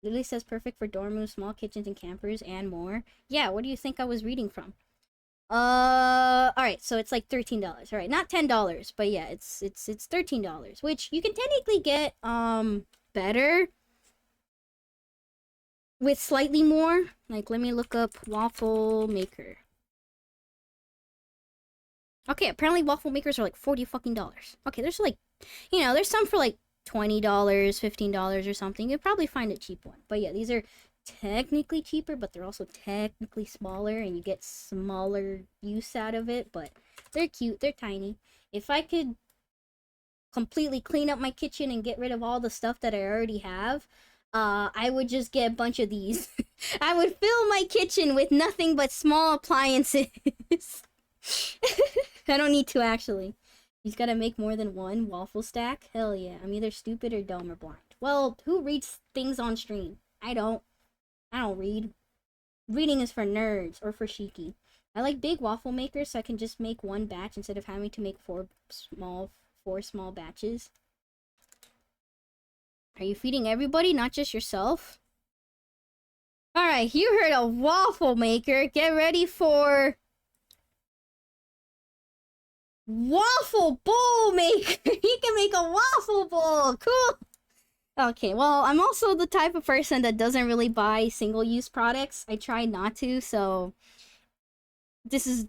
Literally says perfect for dorm rooms, small kitchens, and campers, and more. Yeah, what do you think I was reading from? Alright, so it's like $13. Alright, not $10, but yeah, it's $13, which you can technically get, better with slightly more. Like, let me look up waffle maker. Okay, apparently waffle makers are like $40 fucking dollars. Okay, there's like, you know, there's some for like $20, $15 or something. You'd probably find a cheap one. But yeah, these are technically cheaper, but they're also technically smaller, and you get smaller use out of it. But they're cute, they're tiny. If I could completely clean up my kitchen and get rid of all the stuff that I already have, I would just get a bunch of these. I would fill my kitchen with nothing but small appliances. I don't need to, actually. He's gotta make more than one waffle stack? Hell yeah. I'm either stupid or dumb or blind. Well, who reads things on stream? I don't read. Reading is for nerds or for shiki. I like big waffle makers so I can just make one batch instead of having to make four small batches. Are you feeding everybody, not just yourself? Alright, you heard a waffle maker. Get ready for waffle bowl maker. He can make a waffle bowl. Cool. Okay, well, I'm also the type of person that doesn't really buy single-use products. I try not to, so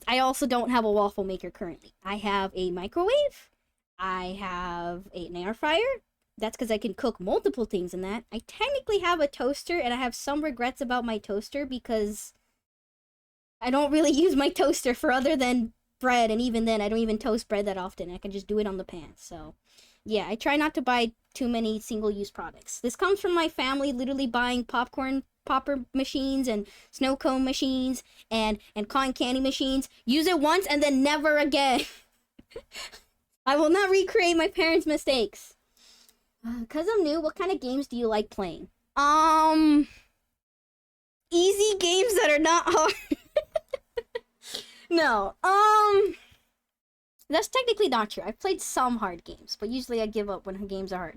I also don't have a waffle maker currently. I have a microwave. I have an air fryer. That's because I can cook multiple things in that. I technically have a toaster, and I have some regrets about my toaster because I don't really use my toaster for other than bread, and even then, I don't even toast bread that often. I can just do it on the pan, so yeah, I try not to buy too many single-use products. This comes from my family literally buying popcorn popper machines and snow cone machines and cotton candy machines. Use it once and then never again. I will not recreate my parents' mistakes. Cause I'm new, what kind of games do you like playing? Easy games that are not hard. No, that's technically not true. I've played some hard games, but usually I give up when games are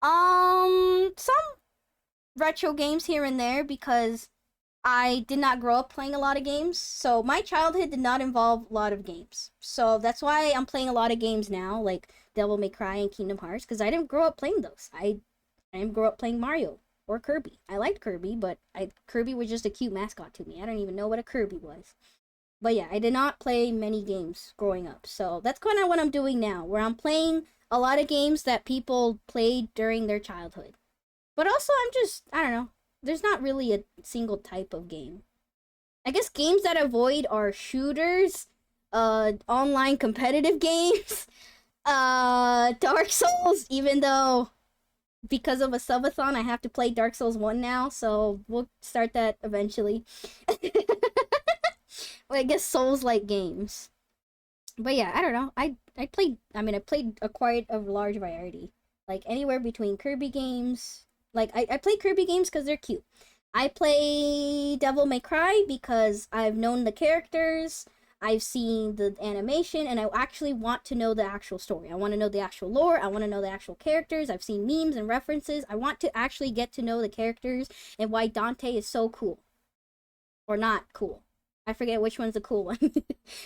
hard. Some retro games here and there because I did not grow up playing a lot of games. So my childhood did not involve a lot of games. So that's why I'm playing a lot of games now, like Devil May Cry and Kingdom Hearts, because I didn't grow up playing those. I didn't grow up playing Mario or Kirby. I liked Kirby, but Kirby was just a cute mascot to me. I don't even know what a Kirby was. But yeah, I did not play many games growing up. So that's kind of what I'm doing now, where I'm playing a lot of games that people played during their childhood. But also, I don't know. There's not really a single type of game. I guess games that I avoid are shooters, online competitive games, Dark Souls, even though because of a subathon, I have to play Dark Souls 1 now, so we'll start that eventually. Well, I guess Souls-like games. But yeah, I don't know. I played quite a large variety. Like, anywhere between Kirby games. Like, I play Kirby games because they're cute. I play Devil May Cry because I've known the characters, I've seen the animation, and I actually want to know the actual story. I want to know the actual lore, I want to know the actual characters, I've seen memes and references. I want to actually get to know the characters and why Dante is so cool. Or not cool. I forget which one's the cool one.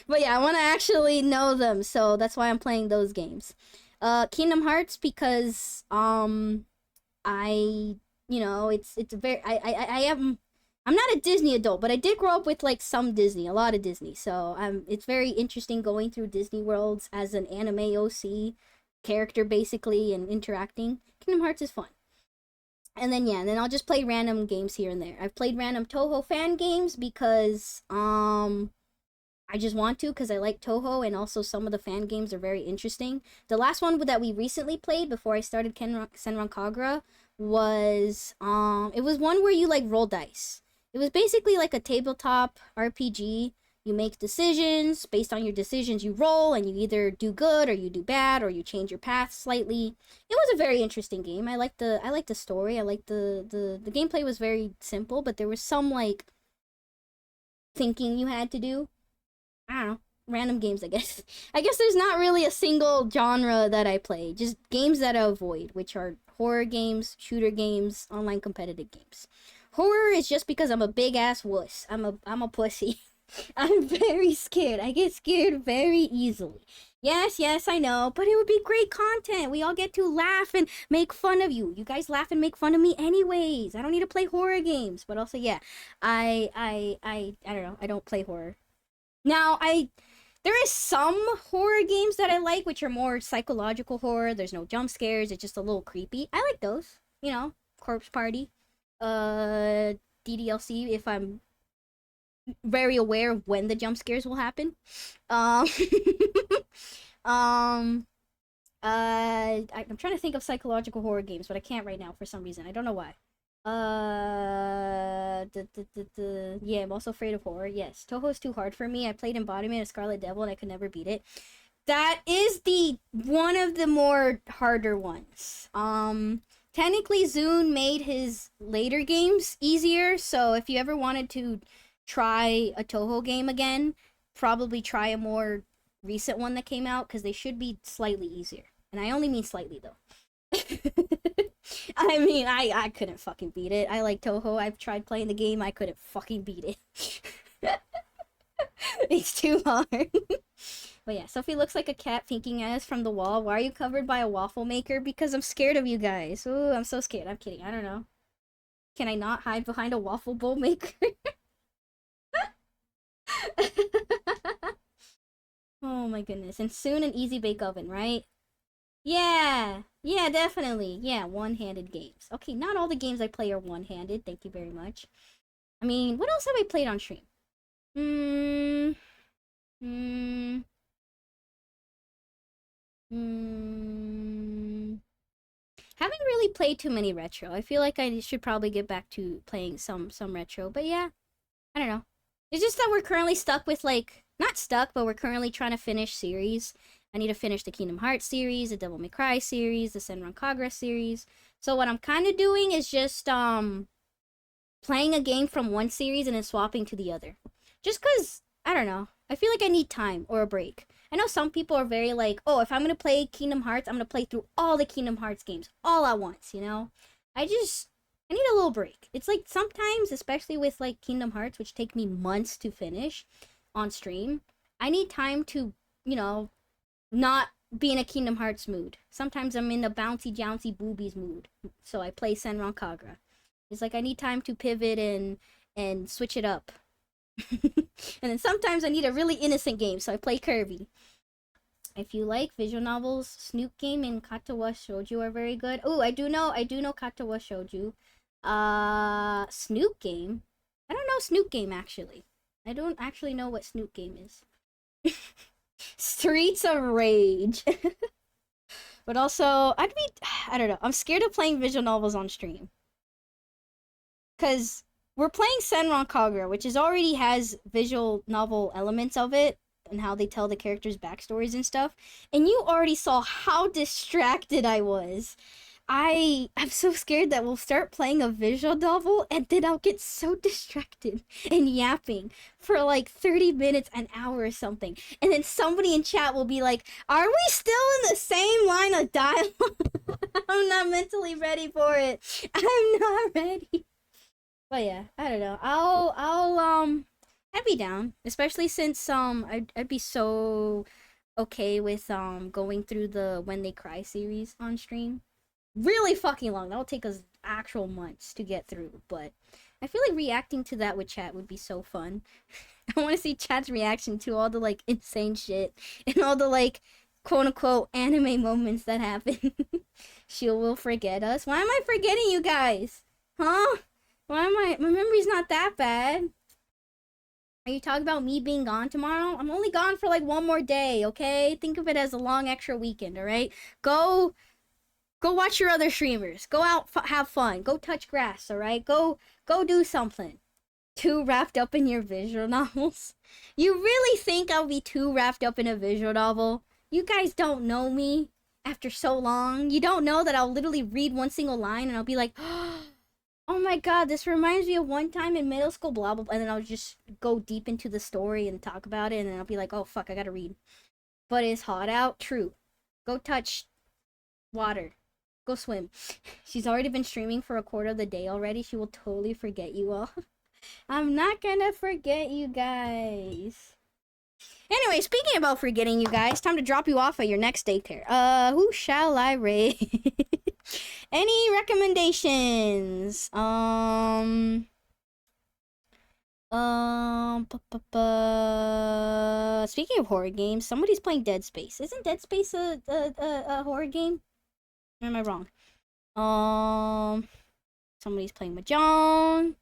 But yeah, I want to actually know them, so that's why I'm playing those games. Kingdom Hearts because, I you know, it's very I am I'm not a Disney adult, but I did grow up with like some Disney, a lot of Disney. So it's very interesting going through Disney worlds as an anime OC character basically and interacting. Kingdom Hearts is fun. And then yeah, and then I'll just play random games here and there. I've played random Toho fan games because I just want to because I like Toho, and also some of the fan games are very interesting. The last one that we recently played before I started Senran Kagura was it was one where you like roll dice. It was basically like a tabletop RPG. You make decisions. Based on your decisions, you roll, and you either do good or you do bad or you change your path slightly. It was a very interesting game. I liked the story. I liked the gameplay was very simple, but there was some like thinking you had to do. I don't know, random games, I guess. I guess there's not really a single genre that I play. Just games that I avoid, which are horror games, shooter games, online competitive games. Horror is just because I'm a big ass wuss. I'm a pussy. I'm very scared. I get scared very easily. Yes, I know, but it would be great content. We all get to laugh and make fun of you. You guys laugh and make fun of me anyways. I don't need to play horror games. But also, yeah, I don't know. I don't play horror. Now, there is some horror games that I like, which are more psychological horror. There's no jump scares. It's just a little creepy. I like those. You know, Corpse Party, DDLC, if I'm very aware of when the jump scares will happen. Um, um, I'm trying to think of psychological horror games, but I can't right now for some reason. I don't know why. Yeah, I'm also afraid of horror. Yes, Toho is too hard for me. I played Embodiment of Scarlet Devil and I could never beat it. That is the one of the more harder ones. Technically Zune made his later games easier, so if you ever wanted to try a Toho game again, probably try a more recent one that came out, because they should be slightly easier. And I only mean slightly though. I mean, I couldn't fucking beat it. I like Toho. I've tried playing the game. I couldn't fucking beat it. It's too hard. But yeah, Sophie looks like a cat thinking at us from the wall. Why are you covered by a waffle maker? Because I'm scared of you guys. Ooh, I'm so scared. I'm kidding. I don't know. Can I not hide behind a waffle bowl maker? Oh my goodness. And soon an easy bake oven, right? Yeah, definitely. Yeah, one-handed games. Okay, not all the games I play are one-handed. Thank you very much. I mean, what else have I played on stream? Haven't really played too many retro. I feel like I should probably get back to playing some retro. But yeah, I don't know. It's just that we're currently stuck with like, not stuck, but we're currently trying to finish series. I need to finish the Kingdom Hearts series, the Devil May Cry series, the Senran Kagura series. So what I'm kind of doing is just playing a game from one series and then swapping to the other. Just because, I don't know, I feel like I need time or a break. I know some people are very like, oh, if I'm going to play Kingdom Hearts, I'm going to play through all the Kingdom Hearts games all at once, you know? I need a little break. It's like sometimes, especially with like Kingdom Hearts, which take me months to finish on stream, I need time to, you know, not be in a Kingdom Hearts mood. Sometimes I'm in a bouncy jouncy boobies mood, so I play Senran Kagura. It's like I need time to pivot and switch it up. And then sometimes I need a really innocent game, so I play Kirby. If you like visual novels, Snoop Game and Katawa Shouju are very good. Oh, I do know Katawa Shouju. Snoop Game? I don't know Snoop Game actually. I don't actually know what Snoop Game is. Streets of Rage. But also, I don't know. I'm scared of playing visual novels on stream. Because we're playing Senran Kagura, which already has visual novel elements of it, and how they tell the characters' backstories and stuff. And you already saw how distracted I was. I'm so scared that we'll start playing a visual novel and then I'll get so distracted and yapping for like 30 minutes, an hour or something. And then somebody in chat will be like, are we still in the same line of dialogue? I'm not mentally ready for it. I'm not ready. But yeah, I don't know. I'd be down, especially since I'd be so okay with going through the When They Cry series on stream. Really fucking long. That'll take us actual months to get through, but I feel like reacting to that with chat would be so fun. I want to see chat's reaction to all the like insane shit and all the like quote unquote anime moments that happen. She will forget us. Why am I forgetting you guys? Huh? Why am I? My memory's not that bad. Are you talking about me being gone tomorrow? I'm only gone for like one more day, okay? Think of it as a long extra weekend, alright? Go watch your other streamers. Go out, have fun. Go touch grass, alright? Go do something. Too wrapped up in your visual novels? You really think I'll be too wrapped up in a visual novel? You guys don't know me after so long. You don't know that I'll literally read one single line and I'll be like, oh my god, this reminds me of one time in middle school, blah, blah, blah. And then I'll just go deep into the story and talk about it. And then I'll be like, oh, fuck, I gotta read. But it's hot out? True. Go touch water. Go swim. She's already been streaming for a quarter of the day already. She will totally forget you all. I'm not gonna forget you guys. Anyway, speaking about forgetting you guys, time to drop you off at your next daycare. Who shall I raid? Any recommendations? Speaking of horror games, somebody's playing Dead Space. Isn't Dead Space a horror game? Or am I wrong? Somebody's playing Mahjong.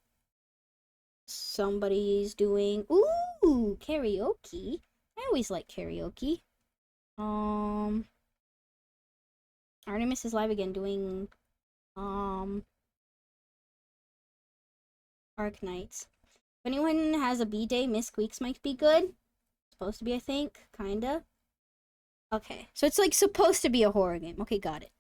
Somebody's doing karaoke. I always like karaoke. Artemis is live again doing Arc Knights. If anyone has a B-Day, Miss Squeaks might be good. Supposed to be, I think. Kinda. Okay. So it's like supposed to be a horror game. Okay, got it.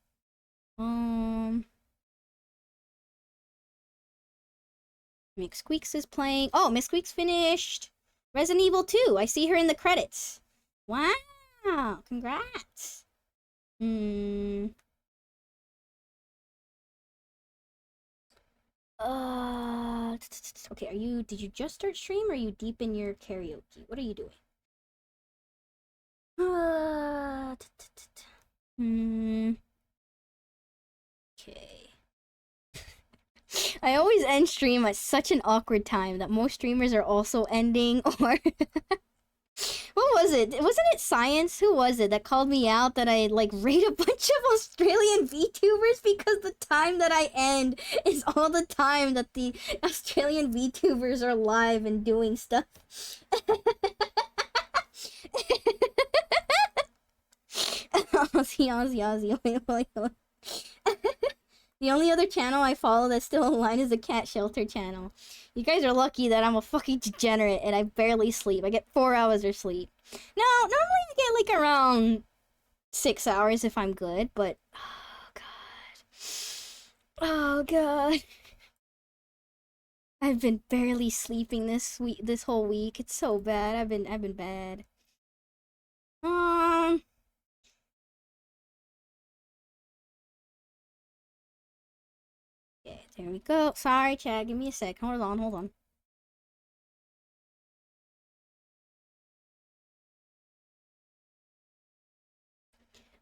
Miss Squeaks is playing. Oh, Miss Squeaks finished Resident Evil 2. I see her in the credits. Wow. Congrats. Okay, did you just start stream or are you deep in your karaoke? What are you doing? Okay. I always end stream at such an awkward time that most streamers are also ending or what was it? Wasn't it Science? Who was it that called me out that I like rate a bunch of Australian VTubers because the time that I end is all the time that the Australian VTubers are live and doing stuff. Aussie. Wait. The only other channel I follow that's still online is the cat shelter channel. You guys are lucky that I'm a fucking degenerate and I barely sleep. I get 4 hours of sleep. No, normally I get like around 6 hours if I'm good, but oh god. I've been barely sleeping this whole week. It's so bad. I've been bad. Okay, there we go. Sorry, chat. Give me a sec. Hold on.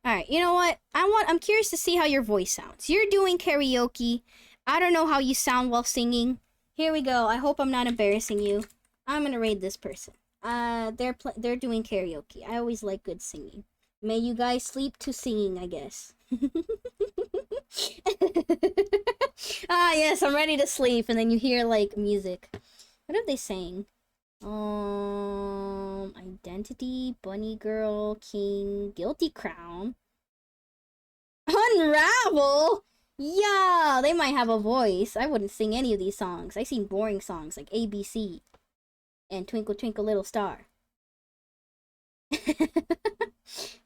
Alright, you know what? I'm curious to see how your voice sounds. You're doing karaoke. I don't know how you sound while singing. Here we go. I hope I'm not embarrassing you. I'm gonna raid this person. They're doing karaoke. I always like good singing. May you guys sleep to singing, I guess. Yes, I'm ready to sleep, and then you hear like music. What are they saying? Identity, Bunny Girl, King, Guilty Crown. Unravel? Yeah, they might have a voice. I wouldn't sing any of these songs. I sing boring songs like ABC and Twinkle Twinkle Little Star.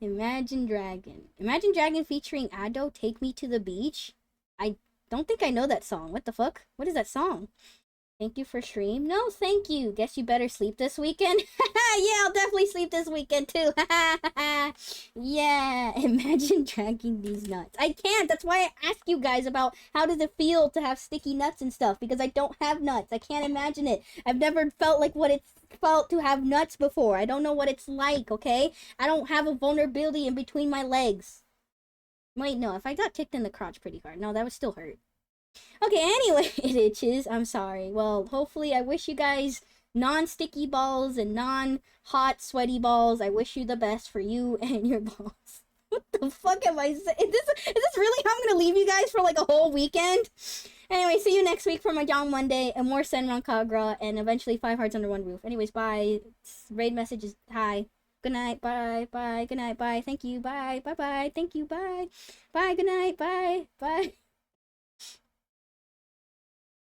Imagine Dragon featuring Ado, Take Me to the Beach. I don't think I know that song. What the fuck? What is that song? Thank you for stream. No, thank you. Guess you better sleep this weekend. Yeah, I'll definitely sleep this weekend too. Yeah, imagine dragging these nuts. I can't. That's why I ask you guys about how does it feel to have sticky nuts and stuff, because I don't have nuts. I can't imagine it. I've never felt like what it's felt to have nuts before. I don't know what it's like, okay? I don't have a vulnerability in between my legs. Wait, no, if I got kicked in the crotch pretty hard, no, that would still hurt. Okay, anyway, it itches. I'm sorry. Well, hopefully, I wish you guys non-sticky balls and non-hot sweaty balls. I wish you the best for you and your balls. What the fuck am I saying? Is this really how I'm gonna leave you guys for like a whole weekend? Anyway, see you next week for my John Monday and more Senran Kagura and eventually 5 hearts under one roof. Anyways, bye. Raid messages. Hi. Good night. Bye. Bye. Good night. Bye. Thank you. Bye. Bye. Bye. Thank you. Bye. Bye. Good night. Bye. Bye.